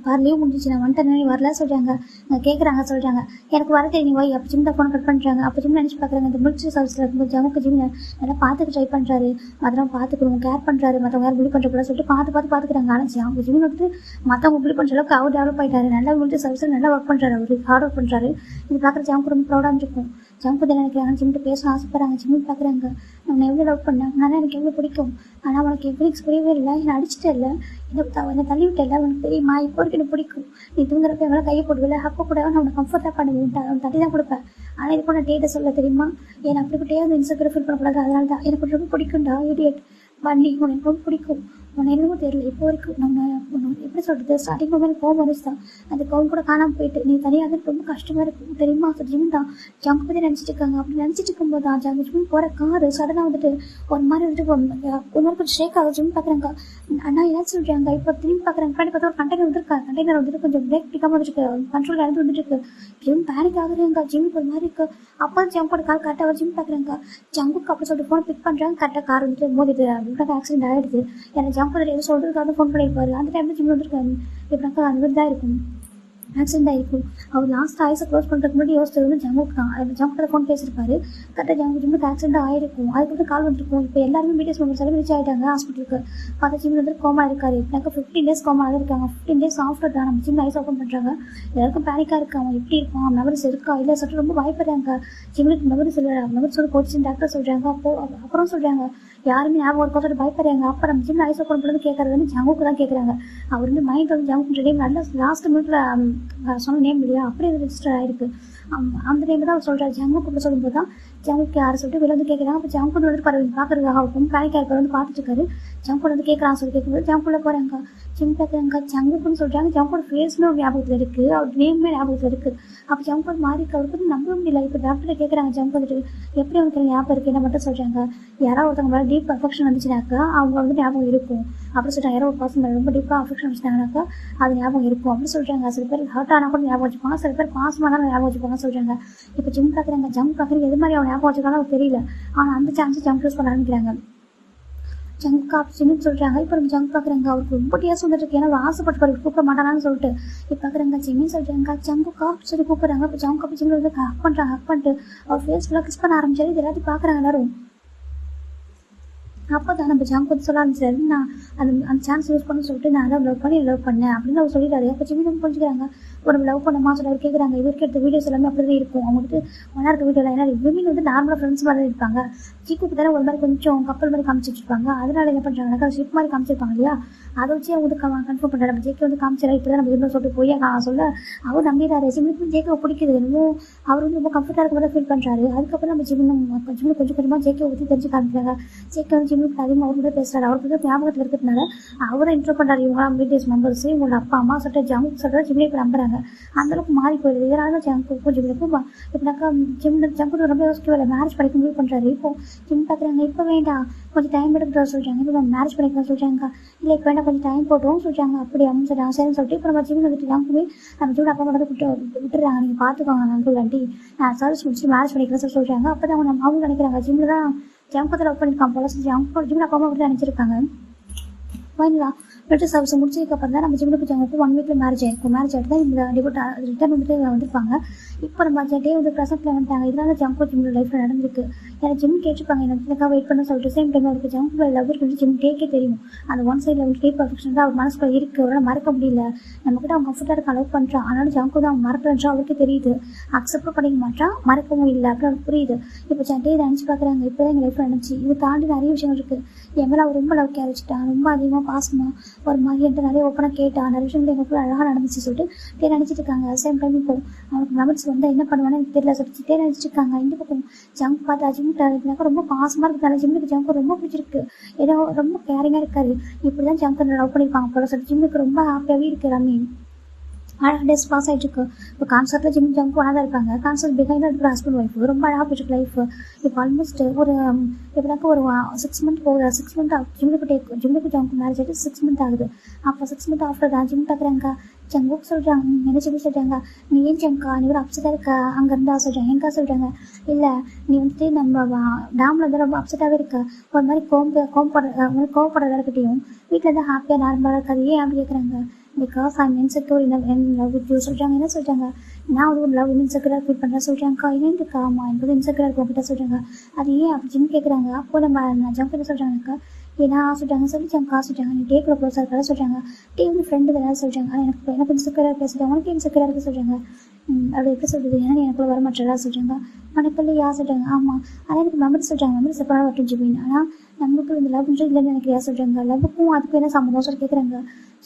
பாரு லீவ் முடிஞ்சிச்சு நான் வந்துட்டேன், நீ வரல சொல்கிறாங்க. கேட்குறாங்க சொல்கிறாங்க எனக்கு வர தெரியும் நீ வை. அப்போ ஜிம் தான் ஃபோன் கட் பண்ணுறாங்க. அப்போ ஜிம் நினச்சி பார்க்குறாங்க இந்த மிலிட்ரி சர்வீஸில் இருக்கும்போது ஜம்முக்கு ஜிம் நல்லா பார்த்துக்க ட்ரை பண்ணுறாரு, அதெல்லாம் பார்த்துக்கணும் கேர் பண்ணுறாரு, மற்றவங்க யாரும் பிலி பண்ணுறப்பல சொல்லிட்டு பார்த்துக்கிறாங்க. ஆனால் அவங்க ஜிம் வந்துட்டு மற்றவங்க பிலி பண்ணுற அளவுக்கு அவர் டெவலப் ஆகிட்டாரு. நல்லா மிலிட்ரி சர்வீஸில் நல்லா ஒர்க் பண்ணுறாரு, அவர் ஹார்ட் ஒர்க் பண்ணுறாரு. இது பார்க்குற ஜம்முக்கு ரொம்ப ப்ரௌடாக இருக்கும். ஜம்முக்கு தான் நினைக்கிறாங்க ஜிம்கிட்ட பேச ஆசைப்படுறாங்க. ஜிம்மு பார்க்குறாங்க நான் எவ்வளோ லவ் பண்ணேன், அதனால் எனக்கு எவ்வளோ பிடிக்கும், ஆனால் அவனுக்கு எவ்வளோ புரியவே இல்லை, என்னை அடிச்சுட்டே இல்லை, என்னை தள்ளி விட்டல அவனுக்கு தெரியுமா, இப்போ வரைக்கும் எனக்கு பிடிக்கும், நீ தூங்குறப்ப எவ்வளோ கையை போடுவில்ல அப்போ கூட நான் அவனை கம்ஃபர்ட்டாக பண்ணுவேன், அவன் தட்டி தான் கொடுப்பேன். ஆனால் இது கூட டேட்டை சொல்ல தெரியுமா, என்னை அப்படி கிட்டே வந்து இன்ஸ்டாகிராம் ஃபீல் பண்ணக்கூடாது, அதனால தான் எனக்கு ரொம்ப பிடிக்கும்டா இடியட் பண்ணி உனக்கு ரொம்ப பிடிக்கும், உன்னை என்னமோ தெரியல இப்போ வரைக்கும் நம்ம எப்படி சொல்கிறது ஸ்டார்டிங் மொபைல் கோவம் வந்துச்சு தான். அந்த கோவம் கூட காணாமல் போயிட்டு நீ தனியாக அது ரொம்ப கஷ்டமாக இருக்கும் தெரியுமா. ஜிம் தான் ஜங்க் பற்றி நினச்சிட்டு இருக்காங்க. அப்படி நினச்சிட்டு இருக்கும்போது தான் ஜிம் போகிற காரு சடனாக வந்துட்டு ஒரு மாதிரி வந்துட்டு ஒரு மாதிரி கொஞ்சம் ஷேக் ஆகுது. ஜிம் பார்க்குறாங்க அண்ணா என்ன சொல்கிறாங்க. இப்போ திரும்பி பார்க்குறாங்க பின்னாடி பார்த்தா ஒரு கண்டெய்னர் வந்துருக்கா. கண்டெய்னர் வந்துட்டு கொஞ்சம் பிரேக் பிடிக்காம வந்துருக்கு, கண்ட்ரோல் இழந்து வந்துட்டு இருக்கு. ஜிம் பேனிக் ஆகுறாங்க. ஜிம்முக்கு ஒரு மாதிரி இருக்கு. அப்போ ஜம்போட கால் கரெக்டாக ஜிம் பார்க்குறாங்க. ஜம்புக்கு அப்படி சொல்லிட்டு ஃபோன் பிக் பண்ணுறாங்க. கரெக்டாக கார் வந்துட்டு மோதிட்டு அப்படின்ட்டு ஆக்சிடென்ட் ஆகிடுது. ஏன்னா ஜம்ப் எதுவும் சொல்கிறதுக்காக ஃபோன் பண்ணியிருப்பாரு. அந்த டைமில் ஜிம் வந்துருக்காரு. இப்படினாக்கா அந்த மாதிரி தான் இருக்கும், ஆக்சிடென்ட் ஆகிருக்கும். அவர் லாஸ்ட் ஐஸை க்ளோஸ் பண்ணுறதுக்கு முன்னாடி யோசிச்சது வந்து ஜம்முக்கு தான். ஜம்முக்கு ஃபோன் பேசியிருப்பாரு. கரெக்டாக ஜிம்முக்கு ஆக்சிடென்ட் ஆகிருக்கும். அதுக்கு கால் வந்துருக்கும். இப்போ எல்லாருமே பிடிஎஸ் மெம்பர்ஸ் எல்லாம் ரீச் ஆகிட்டாங்க ஹாஸ்பிட்டலுக்கு. பார்த்தா ஜிம் வந்து கோமா இருக்காரு. இப்போனாக்கா 15 days கோமா இருக்காங்க. 15 days ஆஃப்டர் தான் நம்ம ஜிம் ஐஸ் ஓப்பன் பண்ணுறாங்க. எல்லாருக்கும் பேனிக்காக இருக்கு. அவன் எப்படி இருப்பான், மெமரிஸ் இருக்கா இல்லை சொல்லிட்டு ரொம்ப பயப்படுறாங்க. ஜிம்முக்கு மெமரிஸ் இல்லை, மெமரிஸ் சொல்லி போச்சுன்னு டாக்டர் சொல்கிறாங்க. அப்புறம் சொல்கிறாங்க யாருமே ஞாபகம் இருக்கா சொல்லிட்டு பயப்படுறாங்க. அப்போ நம்ம ஜிம் ஐஸ் ஓப்பன் பண்ணுறது கேட்கறது வந்து ஜங்குக்கு தான் கேட்குறாங்க. அவர் வந்து மைண்ட் வந்து ஜங்கு ரெடி நல்லா லாஸ்ட் மினிட்ல சொன்ன நேம் இல்லையா அப்படியே ரெஜிஸ்டர் ஆகிருக்கு. அந்த நேம் தான் அவர் சொல்கிறார். ஜங்குக்கு அப்படி சொல்லும்போது தான் ஜங்குக்கு யாரை சொல்லிட்டு வெளில வந்து கேட்குறாங்க. அப்போ ஜங்கு வந்து பார்க்குறதுக்காக இருக்கும் பேனிக்காக இருப்பார் வந்து பார்த்துட்டு இருக்காரு. ஜங்கோட வந்து கேட்குறான்னு சொல்லி கேட்கும்போது ஜங்குள்ள போகிறாங்க. ஜிம் பார்க்குறாங்க ஜங்குக்குன்னு சொல்கிறாங்க. ஜங்கோட ஃபேஸ்மே ஒரு ஞாபகத்தில் இருக்குது, அவர் நேமே ஞாபகத்தில் இருக்குது. அப்போ ஜங்கோட மாதிரி அவருக்கு வந்து நம்ப முடியல. இப்போ டாக்டரை கேட்குறாங்க ஜங்கு வந்துட்டு எப்படி அவங்களுக்கு ஞாபகம் இருக்குது என்ன மட்டும் சொல்கிறாங்க. யாராவது ஒருத்தவங்க மேலே டீப் அஃபெக்ஷன் வந்துச்சுனாக்கா அவங்க வந்து ஞாபகம் இருக்கும் அப்படின்னு சொல்கிறாங்க. யாரோ ஒரு பர்சன் மேலே ரொம்ப டீப்பாக அஃபெக்ஷன் வச்சுட்டாங்கனாக்கா அது ஞாபகம் இருக்கும் அப்படின்னு சொல்கிறாங்க. சில பேர் ஹர்ட் ஆனால் கூட ஞாபகம் வச்சுப்பாங்க, சில பேர் பாசமானாலும் ஞாபகம் வச்சுப்பாங்க சொல்கிறாங்க. இப்போ ஜிம் பார்க்குறாங்க. ஜம் பார்க்குறீங்க எது மாதிரி அவன் ஞாபகம் வச்சுருக்காலும் அவருக்கு தெரியல. ஆனால் அந்த சான்ஸை ஜம் யூஸ் பண்ண ஆரம்பிக்கிறாங்க. ஜங்க் ஆப்ஷன்னு சொல்கிறாங்க. இப்போ நம்ம ஜங்க் பார்க்குறாங்க. அவருக்கு ரொம்ப டேஸ் வந்துட்டு இருக்கு. ஏன்னா ஆசைப்பட்டு கூப்பிட மாட்டானான்னு சொல்லிட்டு இப்போ பார்க்குறாங்க. ஜிம்மின்னு சொல்கிறாங்க. ஜங்கு காப் சொல்லி கூப்பிட்றாங்க. இப்போ ஜங்க் காப்பி ஜிம்மில் வந்து ஹக் பண்ணுறாங்க. ஹக் பண்ணிட்டு அவர் ஃபேஸ் ஃபுல்லாக கிஸ் பண்ண ஆரம்பிச்சாரு. இது எல்லாத்தையும் பார்க்குறாங்க எல்லாரும். அப்போ தான் நம்ம ஜங்க் வந்து சொல்ல ஆரம்பிச்சாரு. நான் அந்த சான்ஸ் யூஸ் பண்ணி சொல்லிட்டு நான் அதை லவ் பண்ணேன் அப்படின்னு அவர் சொல்லிட்டாரு. அப்போ ஜிம்மி வந்து புரிஞ்சுக்கிறாங்க. ஒரு லவ் பண்ணமா சொல்லி அவர் கேட்குறாங்க. இவருக்கு எடுத்த வீடியோஸ் எல்லாமே அப்படி தான் இருக்கும். அவங்களுக்கு ஒன்றா இருக்க வீடியோவில் ஏன்னா விமின் வந்து நார்மலாக ஃப்ரெண்ட்ஸ் மாதிரி தான் இருப்பாங்க. ஜிக்குக்கு தானே ஒரு மாதிரி கொஞ்சம் கப்பல் மாதிரி காமிச்சிருப்பாங்க. அதனால என்ன பண்ணுறாங்கனாக்கா ஷிப் மாதிரி காமிச்சிருப்பாங்க இல்லையா, அதை வச்சு அவங்க வந்து கன்ஃபார்ம் பண்ணுறாரு. நம்ம ஜேக்கே வந்து காமிச்சாரு. இப்போ தான் நம்ம இருந்தால் சொல்லிட்டு போய் சொல்ல அவர் நம்பிடாரு. ஜிம்முக்கு ஜேக்கை பிடிக்குது. இன்னும் அவர் வந்து ரொம்ப கம்ஃபர்ட்டாக இருக்க மாதிரி ஃபீல் பண்ணுறாரு. அதுக்கப்புறம் நம்ம ஜிம்மு கொஞ்சம் கொஞ்சமாக ஜேக்கை பற்றி தெரிஞ்சு காமிக்கிறாங்க. ஜேக்கை வந்து ஜிம்முக்கு அதிகமாக அவர் கூட பேசுகிறாரு. அவருக்கு வந்து ஞாபகத்தில் இருக்கிறதுனால அவரை இன்ட்ரோ பண்ணுறாரு. இவங்களாம் பிடிஎஸ் மெம்பர்ஸ் இவங்களோட அப்பா அம்மா சொல்லிட்டு ஜங்கு சொல்கிறத ஜிம்மில் இப்போ நம்புறாங்க. அந்தளவுக்கு மாறி போயிடுது. இதனால ஜங்குக்கும் ஜிம்முக்கும் இப்போனாக்கா ஜங்கு ரொம்ப யோசிக்கவில்லை. மேரேஜ் பண்ணிக்க முடிவு பண்ணுறாரு. இப்போ ஜிம் பார்க்குறாங்க. இப்போ வேண்டாம் கொஞ்சம் டைம் எடுக்கிறதா சொல்கிறாங்க. இப்போ நம்ம மேரேஜ் பண்ணிக்கலாம் சொல்கிறாங்க. இல்லை இப்போ வேண்டாம் கொஞ்சம் டைம் போட்டோம் சொல்கிறாங்க. அப்படி அப்படின்னு சொல்கிறாங்க. சரின்னு சொல்லிட்டு இப்போ நம்ம ஜிம்மில் வந்துட்டு ஜங்குமே நம்ம ஜூட் அப்பா வந்து விட்டுறாங்க. நீங்கள் பார்த்துக்கோங்க அங்கிள் ஆண்டி நான் சர்வீஸ் முடிச்சுட்டு மேரேஜ் பண்ணிக்கலாம் சொல்கிறாங்க. அப்போ தான் அவங்க நினைக்கிறாங்க ஜிம்மில் தான் ஜங்கத்தை லவ் பண்ணியிருக்கான் போல சொல்லி அவங்க ஜிம்மில் அப்பா அம்மா விட்டு நினச்சிருக்காங்க. ஃபைனலாக மிலிட்ரி சர்வீஸ் முடிச்சதுக்கப்புறம் தான் நம்ம ஜிம்முக்கு ஜங்குக்கு 1 weekல மேரேஜ் ஆயிருக்கும். மேரேஜ் ஆகிட்டு தான் இந்த டிபோட் ரிட்டர்ன் வந்துட்டு வந்திருப்பாங்க. இப்போ நம்ம டே வந்து ப்ரெசென்ட்டில் வந்துட்டாங்க. இதனால ஜங்கு ஜிம்மோட லைஃப்பில் நடந்திருக்கு. ஏன்னா ஜிம் கேட்டுருப்பாங்க எனக்காக வெயிட் பண்ண சொல்லிட்டு. சேம் டைம் அவருக்கு ஜங்கு லவ் இருக்கு ஜிம் டேக்கே தெரியும். அந்த ஒன் சைடில் அவங்களுக்கு டேக் பர்ஃபெக்ஷன் தான் அவர் மனசுக்குள்ள இருக்குது. அவரால் மறக்க முடியல. நம்மக்கிட்ட அவங்க கம்ஃபர்ட்டாக இருக்க அலோவ் பண்ணுறான். அதனால ஜங்கு தான் அவன் மறக்கலன்றா அவருக்கு தெரியுது. அக்செப்டும் பண்ணிக்க மாட்டான், மறக்கவும் இல்லை அப்படின்னு அவருக்கு புரியுது. இப்போ டே நினச்சி பார்க்குறாங்க. இப்போ தான் எங்கள் லைஃப்பில் நடந்துச்சு. இது தாண்டி நிறைய விஷயங்கள் இருக்குது. என் மேலே அவர் ரொம்ப லவ் கேர் வச்சுட்டான். ரொம்ப அதிகமாக பாசமாக ஒரு மாதிரி என்கிட்ட நிறைய ஓப்பனாக கேட்டான். நிறைய விஷயங்கள் எங்களுக்கு அழகாக நடந்துச்சு சொல்லிட்டு நினச்சிட்டு இருக்காங்க. சேம் டைம் இப்போ அவனுக்கு மெமரிஸ் வந்தால் என்ன பண்ணுவானு எனக்கு தெரியல சொல்லிட்டு நினச்சிட்டு இருக்காங்க. இந்த பக்கம் ஜங்க் பார்த்தா ஜிம்முக்கு ரொம்ப பாசமாக இருக்கிறதால ஜிம்முக்கு ஜங்கு ரொம்ப பிடிச்சிருக்கு. ஏன்னா ரொம்ப கேரிங்காக இருக்காரு. இப்படி தான் ஜங்க் லவ் பண்ணியிருப்பாங்க போல சொல்லிட்டு ஜிம்முக்கு ரொம்ப ஹாப்பியாகவே இருக்குது எல்லாமே. அழகாக டேஸ் பாஸ் ஆகிட்டு இருக்கு. இப்போ கான்சர்ட்டில் ஜிம் ஜங்கு ஒன்றா தான் இருப்பாங்க. கான்சர்ட் பிஹைண்டாக இருக்கிற ஹஸ்பண்ட் ஒய்ஃப் ரொம்ப அழகாக போயிட்டு லைஃப். இப்போ ஆல்மோஸ்ட் ஒரு எப்படினாக்கா ஒரு 6 month போகுது. 6 month ஜிம்முக்கு ஜங்கு மேரேஜ் ஆகிட்டு 6 month ஆகுது. அப்போ 6 month ஆஃப்டர் தான் ஜிம் பார்க்குறாங்க. ஜங்குக்கு சொல்கிறாங்க என்ன சொல்லி சொல்கிறாங்க. நீ ஏன் ஜங்கா நீ ஒரு அப்செட்டாக இருக்க அங்கே இருந்தா சொல்கிறாங்க. எங்கா சொல்கிறாங்க இல்லை நீ வந்துட்டு நம்ம டேமில் வந்து ரொம்ப அப்செட்டாகவே இருக்க. ஒரு மாதிரி கோவப்படுறதா இருக்கட்டையும் வீட்டில் தான் ஹாப்பியாக நார்மலாக இருக்காது. ஏன் அப்படி கேட்குறாங்க. Because I'm insecure in love with you சொல்கிறாங்க. என்ன சொல்கிறாங்க நான் ஒரு லவ் இன்செக்யூராக ஃபீல் பண்ணுறேன் சொல்கிறாங்கக்கா. ஏன் இருக்கா ஆமாம் என்பது இன்செக்யூராக இருக்கும் கிட்ட சொல்கிறாங்க. அது ஏன் அப்படி ஜிம் கேட்குறாங்க. அப்போ நான் ஜம்ப் என்ன சொல்கிறாங்கக்கா ஏன்னா சொல்கிறாங்க சொல்லி ஜம்கா சொல்கிறாங்க. நீ டேக்குள்ள க்ளோஸாக இருக்காத சொல்கிறாங்க. டே வந்து ஃப்ரெண்டு வேலை சொல்கிறாங்க. எனக்கு இன்செக்யூராக இருக்க சொல்கிறாங்க. உனக்கு இன்செக்யூராக இருக்க சொல்கிறாங்க. அப்படி எப்படி சொல்கிறது ஏன்னா எனக்குள்ள வர மாட்டேறா சொல்கிறாங்க. உனக்குள்ள யார் சொல்கிறாங்க. ஆமாம் ஆனால் எனக்கு மெமரி சொல்கிறாங்க. மெமரி செப்பராக வரட்டும் ஜிபின் ஆனால் நம்மளுக்கு இந்த லவ்ன்றது இல்லைன்னு எனக்கு யார் சொல்கிறாங்க. லவ்வுக்கும் அதுக்கும் என்ன சம்மந்தம் சொல்லி கேட்குறாங்க.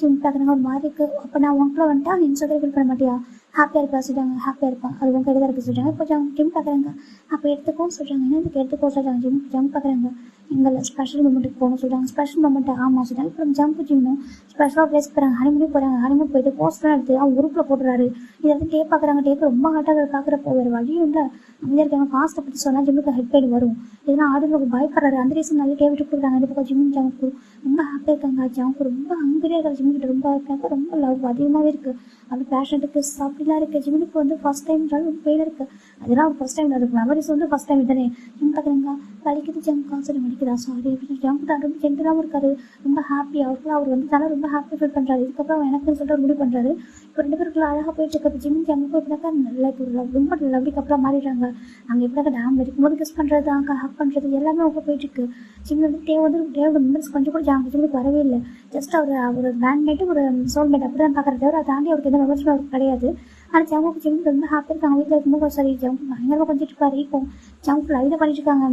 ஜிம் பார்க்குறாங்க ஒரு மாதிரி இருக்குது. அப்போ நான் உனக்குள்ள வந்துட்டா நீ இன்செக்யூராக ஃபீல் பண்ண மாட்டியா ஹாப்பியாக இருப்பா சொல்கிறாங்க. ஹாப்பியாக இருப்பான், அது உங்க கையில் தான் இருக்க சொல்கிறாங்க. இப்போ ஜிம் பார்க்குறாங்க. அப்போ எடுத்துக்கோன்னு சொல்கிறாங்க. என்ன இதுக்கு எடுத்துக்கோ சொல்கிறாங்க. ஜம்ப் பார்க்குறாங்க. எங்களை ஸ்பெஷல் மூமெண்ட்டுக்கு போகணும் சொல்கிறாங்க. ஸ்பெஷல் மூமெண்ட்டு ஆமாம் சொல்கிறாங்க. இப்போ ஜம்ப் ஜிம்னும் ஸ்பெஷலாக ப்ளேஸ் போகிறாங்க. ஹனிமூன் போகிறாங்க. ஹனிமூன் போயிட்டு போஸ்ட்லாம் எடுத்து அவன் உறுப்பில் போட்டுறாரு. இதை வந்து டேப் பார்க்குறாங்க. டேப் ரொம்ப ஹாட்டாக பார்க்குறப்போ வேறு வழியும் இல்லை. அமைதியாக இருக்காங்க. ஃபாஸ்ட்டை பற்றி சொன்னால் ஜிம்முக்கு ஹெட் பெயின் வரும். இதெல்லாம் ஆடுறவங்க பயப்படுறாரு. அந்த ரீசன் நிறைய டேப் விட்டு கொடுக்குறாங்க. இந்த பக்கம் ஜிம் ஜம்ப்பு ரொம்ப ஹாப்பியாக இருக்காங்க. ஜம்ப்பு ரொம்ப ஹங்கரியாக இருக்காங்க. ஜிம்முக்கிட்ட ரொம்ப இருக்காங்க. ரொம்ப லவ் அதிகமாகவே இருக்குது. அது பேஷண்ட்டுக்கு அப்படிலாம் இருக்குது. ஜிம்முக்கு வந்து ஃபஸ்ட் டைம் ரொம்ப பெயின் இருக்குது. அதெல்லாம் ஃபஸ்ட் டைம் இருக்குது. மெமரிஸ் வந்து ஃபஸ்ட் டைம் தானே. ஜிம் பார்க்குறாங்க. வலிக்குது ஜம்ப் கான்சர்ட் வலிக்குதா சாரி அப்படின்னு ஜம்ப் தான் ரொம்ப ஜென்டலாகவும் இருக்காரு. ரொம்ப ஹாப்பி. அவர் வந்து தலை ரொம்ப ஹாப்பி ஃபீல் பண்ணுறாரு. இதுக்கப்புறம் எனக்குன்னு சொல்லிட்டு ஒரு முடிவு பண்ணுறாரு. இப்போ 2 பேருக்குள்ள அழகாக போயிட்டு இருக்கு. ஜிம் ஜம்முக்கும் இப்படினாக்கா லைக் ஒரு ரொம்ப லவ்லிக்கு அப்புறம் மாறிடுறாங்க. அங்கே எப்படினாக்கா டேம் இருக்கும்போது கிஸ் பண்ணுறது அங்கே ஹக் பண்ணுறது எல்லாமே அவங்க போயிட்டுருக்கு. ஜிம் வந்து தேவையோட மெம்பர்ஸ் கொஞ்சம் கூட ஜிம்முக்கு வரவே இல்லை. ஜஸ்ட் அவர் பேண்ட்மேட்டு ஒரு சோல்மேட் அப்படி தான் பார்க்குறது தவிர அதை தாண்டி அவருக்கு எந்த மெம்பர்ஸுமே அவருக்கு கிடையாது. ஆனால் ஜம்முக்கு ஜிம்முக்கு ரொம்ப ஹாப்பியாக இருக்காங்க. வீட்டில் இருக்கும்போது சரி ஜம்முக்கு பயங்கரமாக கொஞ்சிட்டு இருப்பாரு. இப்போ ஜம்முக்கு லைவில் பண்ணிட்டு இருக்காங்க.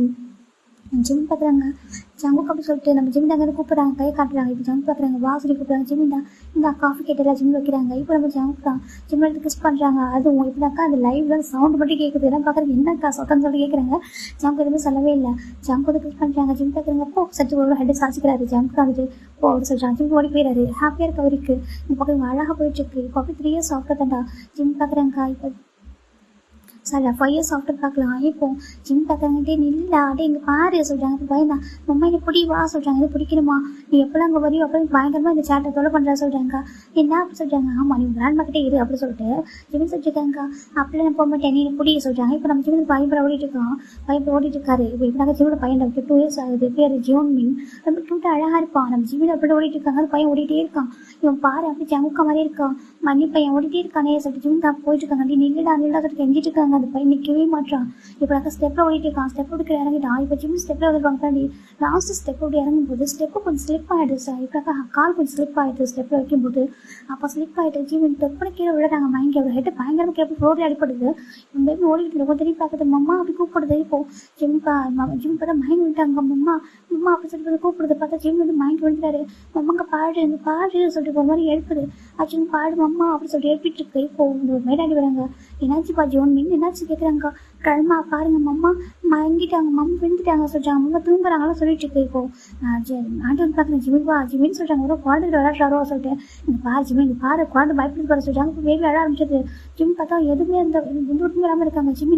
ஜிம் பார்க்குறாங்க. ஜம்முக்கு அப்படி சொல்லிட்டு நம்ம ஜிம் தாங்க கூப்பிட்றாங்க. கை காட்டுறாங்க. இப்போ ஜம்ப் பார்க்குறாங்க. வாசலி கூப்பிட்றாங்க. ஜிம் தான் இந்த காஃபி கேட்டெல்லாம் ஜிம் வைக்கிறாங்க. இப்போ நம்ம ஜம்ப் தான் ஜிம் எடுத்து கிஸ் பண்ணுறாங்க. அதுவும் இப்படினாக்கா அந்த லைவ்ல சவுண்ட் மட்டும் கேட்குது. எல்லாம் பார்க்குறது என்னக்கா சொத்தன்னு சொல்லி கேட்குறாங்க. ஜம்ப் எதுவுமே சொல்லவே இல்லை. ஜம்ப் வந்து கிஸ் பண்ணுறாங்க. ஜிம் பார்க்குறாங்க. அப்போ சச்சு ஒரு ஹெட் சாச்சிக்கிறாரு. ஜம்ப் வந்துட்டு அப்போ அவர் சொல்கிறாங்க. ஜிம் ஓடி போயிடாரு. ஹாப்பியாக இருக்க அவருக்கு. இந்த பக்கம் இவங்க அழகாக போயிட்டுருக்கு. இப்போ அப்படி 3 years ஆஃப்டர் தான்டா ஜிம் பார்க்குறாங்க. இப்போ சார் 5 years ஆஃப்டர் பார்க்கலாம். இப்போ ஜிம் பார்க்குறாங்கட்டே நில்லா டே இங்கே பாரு சொல்கிறாங்க. இப்போ பையனா மம்மா என்னை பிடி வா சொல்கிறாங்க. இது பிடிக்கணுமா நீ எப்போலாம் அங்கே வரையும் அப்போ பயங்கரமாக இந்த சேட்டை தொலை பண்ணுறா சொல்கிறாங்க. என்ன அப்படி சொல்கிறாங்க. ஆமாம் நீ கிராண்ட் மார்க்கிட்டே இரு அப்படி சொல்லிட்டு ஜிம் சொல்லியிருக்காங்க. அப்படிலாம் நான் போக மாட்டேன் நீ பிடிக்க சொல்கிறாங்க. இப்போ நம்ம ஜிம்மில் பையன் ஓடிட்டு இருக்கோம். பையன் ஓடிட்டு இருக்காரு. இப்போ இப்படினாக்கா ஜிம்மில் பையன் 2 years ஆகுது. பேர் ஜியோன் மின் ரொம்ப க்யூட்டாக அழகாக இருப்பான். நம்ம ஜிம்மில் அப்படி ஓடிட்டு இருக்காங்க. அந்த பையன் ஓடிட்டே இருக்கான். இவன் பாரு அப்படி ஜமுக்கா மாதிரி இருக்கான். மண்ணி பையன் ஓடிட்டே இருக்கானே சொல்லிட்டு ஜிம் தான் போயிட்டு இருக்காங்க. அப்படி நில்லுடா சொல்லிட்டு கெஞ்சிட்டு இருக்காங்க. அந்த பையன் நிற்கவே மாட்டான். இப்போ ஸ்டெப்பில் ஓடிட்டு இருக்கான். ஸ்டெப் எடுக்க இறங்கிட்டான். இப்போ ஜிம் ஸ்டெப்பில் வந்துருப்பாங்க. லாஸ்ட் ஸ்டெப் அப்படி இறங்கும்போது ஸ்டெப்பு கொஞ்சம் ஸ்லிப் ஆகிடுது சார். இப்போ கால் கொஞ்சம் ஸ்லிப் ஆகிடுது ஸ்டெப்பில் வைக்கும்போது. அப்போ ஸ்லிப் ஆகிட்டு ஜிம் ஸ்டெப்பில் கீழே விழுறாங்க. மயங்கி அவர் ஹெட்டு பயங்கரமாக கேட்பு ஃப்ளோரில் அடிப்படுது. இந்த பேபி ஓடிட்டு இருக்கும். திரும்பி பார்க்குது. மம்மா அப்படி கூப்பிடுது. இப்போ ஜிம் பார்த்தா மயங்கி விட்டாங்க. மம்மா மம்மா அப்படி சொல்லிட்டு கூப்பிடுது. பார்த்தா ஜிம் வந்து மயங்கி விழுந்துட்டாரு. மம்மாங்க பாடு இந்த பாடு சொல்லிட்டு ஒரு மாதிரி எழுப்புது. ஜிம் பாடு மம்மா அப்படி சொல்லிட்டு எழுப்பிட்டு இருக்கு. இப்போ ஒரு மேடாடி வராங்க. என்னாச்சுப்பா ஜோன் மீன் என்னாச்சு கேட்குறாங்க. கிழமா பாருங்க மம்மா மயங்கிட்டாங்க. மம்மா விழுந்துட்டாங்க சொல்கிறாங்க. மம்மா தூங்குறாங்களாம் சொல்லிட்டு இருக்கு. இப்போ ஆண்டி வந்து பார்க்குறேன். ஜிமின்னு சொல்கிறாங்க. ஒரு குழந்தை விளையாடுறாரோ சொல்லிட்டு இங்கே பாரு ஜிம் இங்கே பாரு குழந்தை பயப்படுது பாரு சொல்கிறாங்க. இப்போ பேபி அழ ஆரம்பிச்சது. ஜிம் பார்த்தா எதுவுமே எந்த ஒருமே இல்லாமல் இருக்காங்க. ஜிம்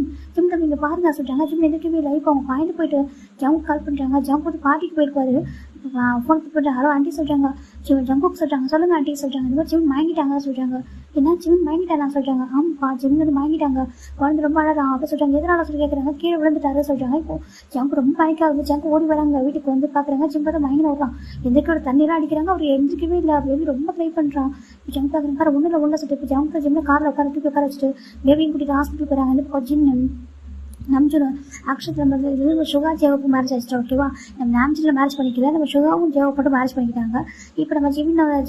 தம்பி இங்கே பாருங்க சொல்கிறாங்க. ஜிம் எதுக்குமே இல்லை. இப்போ அவங்க பாயிண்ட் போயிட்டு ஜம்ப் கால் பண்ணுறாங்க. ஜம்ப் வந்து பாட்டிக்கு போயிருப்பாரு. ஃபோன் போட்டு ஹலோ ஆண்டி சொல்கிறாங்க. ஜம்புக்கு சொல்கிறாங்க. சொல்லுங்கள் ஆண்டி சொல்கிறாங்க. இந்த மாதிரி ஜிம் மயங்கிட்டாங்க சொல்கிறாங்க. என்ன ஜிம் மயங்கிட்டாங்க சொல்கிறாங்க. ஆமாப்பா ஜிம் வந்து மயங்கிட்டாங்க. குழந்தை ரொம்ப அழகாக அப்போ சொல்கிறாங்க. எதனால சொல்லி கேட்குறாங்க. கீழே விழுந்துட்டாரு சொல்கிறாங்க. இப்போ ஜம்ப் ரொம்ப பனிக்காகுது. ஜம்ப் ஓடி வராங்க. வீட்டுக்கு வந்து பார்க்குறாங்க. ஜிம் பார்த்தா மயங்கின விடுறான். எந்திரிக்கோட தண்ணியெல்லாம் அடிக்கிறாங்க. அவர் எந்திரிக்கவே இல்லை. பேபி ரொம்ப ட்ரை பண்ணுறான். ஜம்ப் பார்க்குறாங்க. ஒன்றும் இல்லை சொல்லிட்டு இப்போ ஜிம்மில் காரில் உட்கார வச்சுட்டு பேபியும் கூட்டிட்டு ஹாஸ்பிட்டல் போகிறாங்க. இந்த ஜிம் நம்பிச்சிடும். ஆக்சுவலி நம்ம இது சுகா ஜேவுக்கு மேரேஜ் ஆச்சு. ஓகேவா நம்ம நாம்ஜில் மேரேஜ் பண்ணிக்கல. நம்ம சுகாவும் ஜேவை போட்டு மேரேஜ் பண்ணிக்கிட்டாங்க. இப்போ நம்ம ஜிம்மில்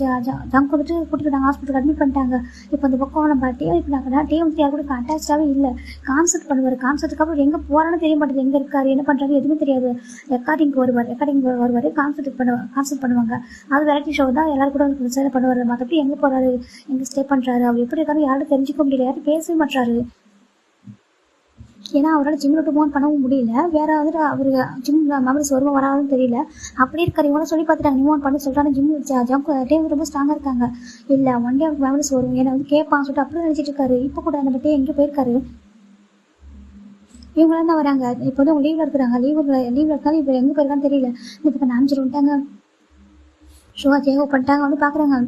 ஜம்ப் வந்துட்டு கூட்டிக்கிட்டாங்க. ஹாஸ்பிட்டலுக்கு அட்மிட் பண்ணிட்டாங்க. இப்போ இந்த பக்கம் நம்ம டே இப்போ நாங்கள் டே வந்து யார் கூட அட்டாச்சாகவே இல்லை. கான்சர்ட் பண்ணுவார். கான்சர்ட்டுக்கு அப்புறம் எங்கே போகிறான்னு தெரிய மாட்டேது. எங்கே இருக்காரு என்ன பண்ணுறாரு எதுவுமே தெரியாது. ரெக்கார்டிங்க்கு வருவார். கான்சர்ட் பண்ணுவாங்க. அது வெரைட்டி ஷோ தான். எல்லாரும் கூட பண்ணுவார். மற்றபடி எங்கே போகிறாரு எங்கே ஸ்டே பண்ணுறாரு அவர் எப்படி இருக்காரு யாரும் தெரிஞ்சிக்க முடியல. யாரும் பேசவே மாட்டாரு. ஏன்னா அவரால் ஜிம் விட்டு மூவ் பண்ணவும் முடியல. வேற வந்துட்டு அவர் ஜிம் மெமரிஸ் வருமா வராதுன்னு தெரியல. அப்படி இருக்காரு. இவங்களும் சொல்லி பார்த்துட்டாங்க நியூ ஆன் பண்ணி சொல்லிட்டாங்க. ஜம்ப் டே வந்து ரொம்ப ஸ்ட்ராங்காக இருக்காங்க. இல்லை ஒன் டே அவருக்கு மெமரிஸ் வரும். ஏன்னா வந்து கேட்பான்னு சொல்லிட்டு அப்படி நினச்சிட்டு இருக்காரு. இப்போ கூட அந்த டே எங்கே போயிருக்காரு. இவங்களாம் தான் வராங்க. இப்போ வந்து அவங்க லீவில் இருக்கிறாங்க. லீவில் இருக்காங்க. இப்போ எங்கே போயிருக்கான்னு தெரியல. இப்போ நாமிச்சிட்டு வந்துட்டாங்க. ஷுவா ஜேவோ பண்ணிட்டாங்க. வந்து பார்க்குறாங்க.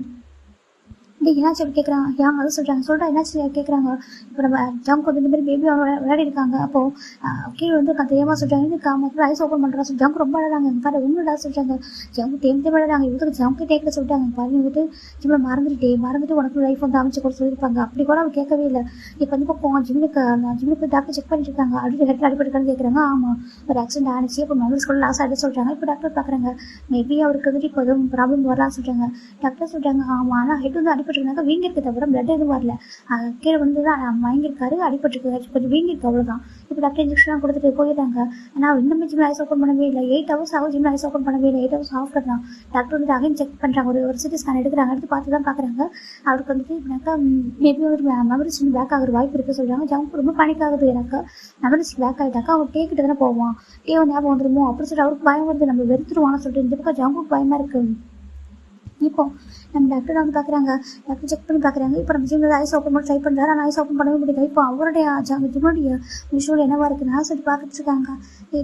இல்லை என்னாச்சு அப்படி கேட்குறாங்க. யாங்க அதை சொல்கிறாங்க. என்னாச்சு கேட்குறாங்க. இப்போ நம்ம ஜம்ப் வந்து இந்த மாதிரி பேபி அவங்க விளையாடி இருக்காங்க. அப்போது கீழே வந்து தெரியாமல் சொல்கிறாங்க. இதுக்கு மக்கள் ஐஸ் ஓப்பன் பண்ணுறாங்க. ஜம்ப் ரொம்ப அழகாங்க. பாரு ஒன்றுடா சொல்கிறாங்க. ஜம்ப் தேம்பி விளையாடாங்க. இவங்களுக்கு ஜம்ப் டேக்கில் சொல்லிட்டாங்க. பாருங்க வந்துட்டு ஜிம்மில் மறந்துட்டு உனக்கு லைஃப் வந்து அமைச்சு கூட சொல்லியிருப்பாங்க. அப்படி கூட அவர் கேட்கவே இல்லை. இப்போ வந்து பக்கம் ஜிம்முக்கு டாக்டர் செக் பண்ணிட்டு இருக்காங்க. அடுத்து ஹெட்டில் அடிப்பட்டுக்கான்னு கேட்குறாங்க. ஆமாம் ஒரு ஆக்சிடென்ட் ஆனிச்சு. இப்போ மெமரிஸ் கூட லாஸ் ஆகிட்டு சொல்கிறாங்க. இப்போ டாக்டர் பார்க்குறாங்க. மேபி அவருக்கு வந்துட்டு இப்போ எதுவும் ப்ராப்ளம் வரலாம்னு சொல்கிறாங்க. டாக்டர் சொல்கிறாங்க. ஆமாம் ஆனால் ஹெட் வந்து அடிப்பட்டுருக்காங்க. வீங்கிருக்கு தவிர பிளட் எதுவும் வரல. கீழே வந்து தான் மயங்கிருக்காரு. அடிப்பட்டுருக்கு கொஞ்சம் வீங்கிருக்கு அவ்வளோதான். இப்போ டாக்டர் இன்ஜெக்ஷன்லாம் கொடுத்துட்டு போயிட்டாங்க. ஆனால் இன்னுமே ஜிம்மில் ஐஸ் ஓப்பன் பண்ணவே இல்லை. 8 ஹவர்ஸ் ஆகும் ஜிம்மில் ஐஸ் ஓப்பன் பண்ணவே இல்லை. 8 ஹவர்ஸ் ஆஃப்டர் தான் டாக்டர் வந்து அகைன் செக் பண்ணுறாங்க. ஒரு சிடி ஸ்கேன் எடுக்கிறாங்க. எடுத்து பார்த்து தான் பார்க்குறாங்க. அவருக்கு வந்துட்டு இப்படினாக்கா மேபி ஒரு மெமரிஸ் வந்து பேக் ஆகிற வாய்ப்பு இருக்குது சொல்கிறாங்க. ஜம்ப் ரொம்ப பேனிக் ஆகுது. எனக்கு மெமரிஸ் பேக் ஆகிட்டாக்கா அவன் டே கிட்ட தானே போவான், டே வந்து ஞாபகம் வந்துடுமோ அப்படின்னு சொல்லிட்டு அவருக்கு பயம் வருது. நம்ம வெறுத்துருவான்னு சொல்லிட்டு இந்த பக்கம் ஜம்புக்கு பயமாக இருக்குது. இப்போ நம்ம டாக்டர் வந்து பார்க்குறாங்க. டாக்டர் செக் பண்ணி பார்க்குறாங்க. இப்போ நம்ம ஜிம்மில் ஐஸ் ஓப்பன் பண்ணி ட்ரை பண்ணுறாரு. ஆனால் ஐஸ் ஓப்பன் பண்ணவே முடியல. இப்போ அவருடைய ஜிம்முடைய விஷயம் என்னவா இருக்குன்னா சொல்லி பார்த்துட்டு இருக்காங்க.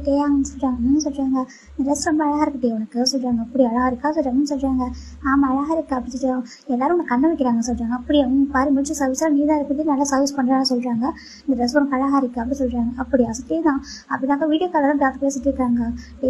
டேயாங்கன்னு சொல்கிறாங்க. ட்ரெஸ் ரொம்ப அழகாக இருக்குது உனக்கு சொல்கிறாங்க. அப்படி அழகாக இருக்கா சொல்கிறாங்கன்னு சொல்கிறாங்க. ஆமாம் அழகாக இருக்கா அப்படி சொல்கிறாங்க. எல்லாரும் உனக்கு கண்ணை வைக்கிறாங்க சொல்கிறாங்க. அப்படி பாரு முடிச்சு சர்வீஸாக நீ தான் இருக்குது, நல்லா சர்வீஸ் பண்ணுறான்னு சொல்கிறாங்க. இந்த ட்ரெஸ் உனக்கு அழகாக இருக்குது அப்படி சொல்கிறாங்க. அப்படியா சுற்றி தான் அப்படின்னாக்கா வீடியோ காலில் தான் டாக்டர் பேசிட்டு இருக்காங்க.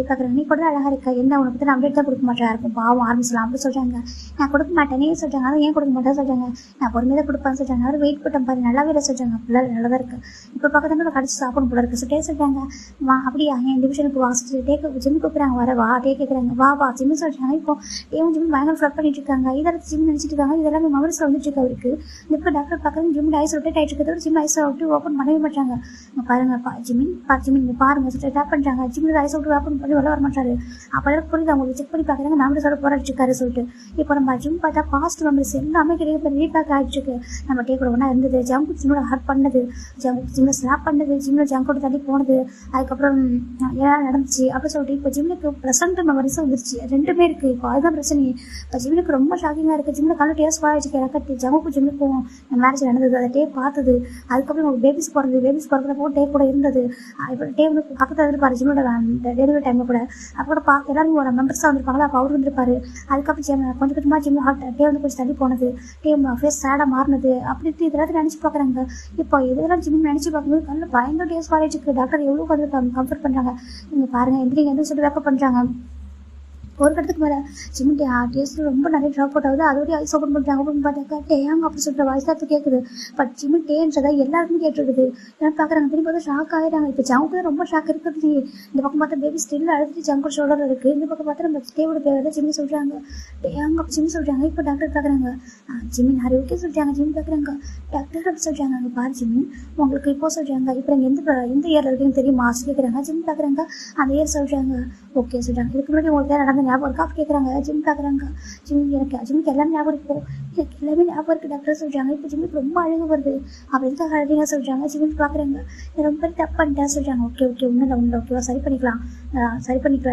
பார்க்குறாங்க. நீ கூட அழகாக இருக்கா, என்ன உனக்கு தான் அப்டேட் தான் கொடுக்க மாட்டேன் இருக்கும் பாவம் ஆரம்பிச்சலாம் அப்படி சொல்கிறாங்க. நான் கொடுக்க மாட்டேனே சொல்கிறாங்க. அதை ஏன் கொடுக்க மாட்டேன்னு சொல்கிறாங்க. நான் பொறுமையாக தான் கொடுப்பேன்னு சொல்கிறாங்க. அவர் வெயிட் போட்டேன் பாரு நல்லாவே இல்லை சொல்கிறாங்க. அப்படிலாம் நல்லா தான் இருக்குது. இப்போ பக்கத்துல கடிச்சு சாப்பிடும் போல இருக்குது சொல்லிட்டே சொல்கிறாங்க. வா அப்படியா என் டிவிஷனுக்கு வா டேக்கு ஜிம் கூப்பிட்றாங்க. வர வா டே கேட்குறாங்க. வா ஜிம்மு சொல்கிறாங்க. இப்போ ஏன் ஜிம் பயங்கர ஃப்ளட் பண்ணிட்டு இருக்காங்க. இதெல்லாம் ஜிம் நினச்சிட்டு இருக்காங்க. இதெல்லாம் மெமரிஸில் வந்துட்டு இருக்கு அவருக்கு. இப்போ டாக்டர் பார்க்குறது ஜிம் ஐஸ் ரொட்டேட் ஆகிட்டு இருக்கிறது. ஜிம் ஐஸை விட்டு ஓப்பன் பண்ணவே மாட்டாங்க. பாருங்க ஜிமின் பாருங்க சொல்லிட்டு டேப் பண்ணுறாங்க. ஜிம்மில் ஐஸை விட்டு ஓப்பன் பண்ணி வெளில வர மாட்டாரு. அப்போ புரியுது அவங்களுக்கு செக் பண்ணி பார்க்குறாங்க. மெமரிஸோட போராடிட்டு இருக்காரு சொல்லிட்டு. இப்போ நம்ம ஜிம் பார்த்தா பாஸ்ட் மெமரிஸ் எல்லாமே கிடையாது. ரீபேக் ஆகிட்டுருக்கு. நம்ம டே கூட ஒன்றா இருந்தது. ஜம்ப் ஜிம்மில் ஹார்ட் பண்ணது, ஜிம்மில் ஸ்லாப் பண்ணது, ஜிம்மில் ஜங்கோட தள்ளி போனது, அதுக்கப்புறம் எல்லாம் நடந்துச்சு அப்படி சொல்லிட்டு இப்போ ஜிம்முக்கு ப்ரெசென்ட் மெமரிஸும் வந்துருச்சு. ரெண்டுமே இருக்குது. இப்போ அதுதான் பிரச்சனை. இப்போ ஜிம்முக்கு ரொம்ப ஷாக்கிங்காக இருக்குது. ஜிம்மில் கண்டு டேஸ்ட் ஆகிடுச்சு. எனக்கு ஜம்முக்கும் ஜிம்முக்கும் மேரேஜ் நடந்தது. அதை டே பார்த்தது. அதுக்கப்புறம் ஒரு பேபிஸ் பிறக்கிறப்போ டே கூட இருந்தது. இப்போ டே வந்து பக்கத்தில் இருப்பார் ஜிம்மோட டெலிவரி டைமில் கூட. அப்போ கூட எல்லாரும் ஒரு மெம்பர்ஸாக வந்திருப்பாங்களா. அப்போ அவர் வந்துருப்பாரு. அதுக்கப்புறம் கொஞ்சம் கொஞ்சமாக ஜிம் டே வந்து கொஞ்சம் தள்ளி போனது, டே ஃபேஸ் சேடாக மாறினது அப்படி இதெல்லாம் நினச்சி பார்க்குறாங்க. இப்போ இதெல்லாம் ஜிம் நினச்சி பார்க்கும்போது கண்ணில் பயங்கர டேஸ்ட் காலேஜுக்கு டாக்டர் எவ்வளோ வந்து கம்ஃபர்ட் பண்ணுறாங்க. நீங்கள் பாருங்கள் எந்திரிங்க எந்த சொல்லி வேக்கப் பண்ணுறாங்க. ஒரு கட்டத்துக்கு மேலே ஜிம் டேஸ்ட் ரொம்ப நிறைய ட்ராப் அவுட் ஆகுது. அதோடய ஐஸ் ஓப்பன் பண்ணுறாங்க. ஓப்பன் பார்த்தாக்கா டேயாங்க அப்படி சொல்கிற வாய்ஸ் தான் கேட்குது. பட் ஜிம் டேன்றதை எல்லாருக்குமே கேட்டுருக்குது. ஏன்னா பார்க்குறாங்க. திரும்பி பார்த்தா ஷாக் ஆகிட்டாங்க. இப்போ ஜவுக்கு தான் ரொம்ப ஷாக் இருக்கிறது. இந்த பக்கம் பார்த்தா பேபி ஸ்டில் அழுதுட்டு ஜங்கோட ஷோல்டர் இருக்குது. இந்த பக்கம் பார்த்தா நம்ம டேவோட பேர் தான் ஜிம்மி சொல்கிறாங்க. டேயாங்க அப்படி ஜிம் சொல்கிறாங்க. இப்போ டாக்டர் பார்க்குறாங்க. ஜிம்மின் ஹரி ஓகே சொல்கிறாங்க. ஜிம் பார்க்குறாங்க. டாக்டர் அப்படி சொல்கிறாங்க. அங்கே பாரு ஜிம்மி உங்களுக்கு இப்போ சொல்கிறாங்க. இப்போ நீங்கள் எந்த இயரில் இருக்குன்னு தெரியுமா கேட்குறாங்க. ஜிம் பார்க்குறாங்க. அந்த இயர் சொல்கிறாங்க. ஓகே சொல்கிறாங்க. இதுக்கு முன்னாடி உங்களுக்கு நடந்த ஞாபகம் இருக்கா கேட்குறாங்க. ஜிம் பார்க்குறாங்க. ஜிம்முக்கு எல்லாமே ஞாபகம் இருக்கும். எனக்கு எல்லாமே ஞாபகம் இருக்குது டாக்டர் சொல்கிறாங்க. இப்போ ஜிம்முக்கு ரொம்ப அழகு வருது அப்படின்னு தான் அழகாக சொல்கிறாங்க. ஜிம்முக்கு பார்க்குறாங்க. ரொம்ப தப்பு பண்ணிட்டேன் சொல்கிறாங்க. ஓகே ஒன்றும் ஓகேவா சரி பண்ணிக்கலாம்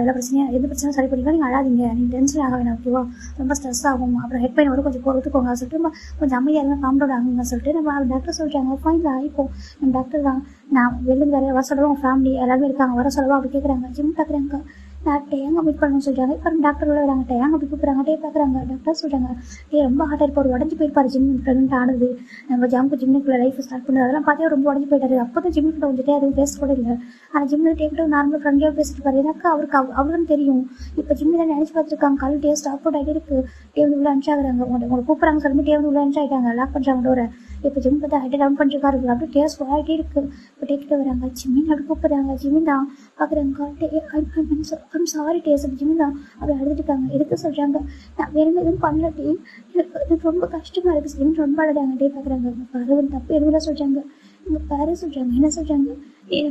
எல்லா பிரச்சனையும் எந்த பிரச்சனையும் சரி பண்ணிக்கலாம். நீங்கள் அழாதீங்க, நீங்கள் டென்ஷன் ஆக வேணாம் ஓகேவா, ரொம்ப ஸ்ட்ரெஸ் ஆகும், அப்புறம் ஹெட் பெயின் வரும், கொஞ்சம் பொறுத்துக்கோங்க சொல்லிட்டு கொஞ்சம் அமைதியாக இருங்க, காம்டவுன் ஆகுங்க சொல்லிட்டு நம்ம டாக்டர் சொல்கிறாங்க. ஃபைனலாக இப்போ நம்ம டாக்டர் தான் நான் வெளில வேறு வர சொல்லவும் ஃபேமிலி எல்லாருமே இருக்காங்க வர சொல்லவா அப்படி கேட்குறாங்க. ஜிம் பார்க்குறாங்க. டேயாங்க மீட் பண்ணணும்னு சொல்கிறாங்க. இப்போ டாக்டர் உள்ள வராங்க. டேயாங்க அப்படி கூப்பிட்றாங்க. டே பார்க்குறாங்க. டாக்டர் சொல்கிறாங்க. ரொம்ப ஹார்ட்டாக இருப்பார், உடஞ்சி போயிருப்பார். ஜிம் ப்ரெக்னென்ட் ஆனது, நம்ம ஜிம்முக்குள்ள லைஃப் ஸ்டார்ட் பண்ணுறது அதெல்லாம் பார்த்தே ரொம்ப உடஞ்சி போயிட்டாரு. அப்போ தான் ஜிம்முக்கிட்ட வந்துட்டு அதுவும் பேச கூட இல்லை. ஆனால் ஜிம்மில் டேக்கிட்ட நார்மல் ஃப்ரெண்ட்லியாக பேசிட்டு இருப்பாரு. எனக்கு அவருக்குன்னு தெரியும். இப்போ ஜிம்மில் நினச்சி பார்த்துருக்காங்க. கால் டே ஸ்டாப் அவுட் ஆகிட்டே இருக்குது. டே வந்து உள்ள அனுப்பிச்சாகிறாங்க. உங்களை கூப்பிட்றாங்க சொல்லும்போது டே வந்து உள்ள அனுப்பிச்சாயிட்டாங்க. லாக் பண்ணுறாங்க டோரை. இப்போ ஜிம் பார்த்தா ஹைட்டை டவுன் பண்ணிருக்காரு. அப்படியே டேஸ்ட் ஆகிட்டே இருக்குது. இப்போ டேக்கிட்ட வராங்க. ஜிம்மின் அப்படி கூப்பிட்றாங்க. ஜிம்மின் தான் பார்க்குறாங்க. ஐம் சாரி டேஸ் ஜிம்மின் தான் அப்படி அழுதுட்டு இருக்காங்க. எதுக்கு சொல்கிறாங்க. நான் வேறு எதுவும் பண்ணல டே, எனக்கு ரொம்ப கஷ்டமாக இருக்குது. ஜிம்மின் ரொம்ப அழுதாங்க. டே பார்க்குறாங்க. பரவாயில்ல தப்பு எதுவும் சொல்கிறாங்க. உங்கள் பேர சொல்கிறாங்க. என்ன சொல்கிறாங்க.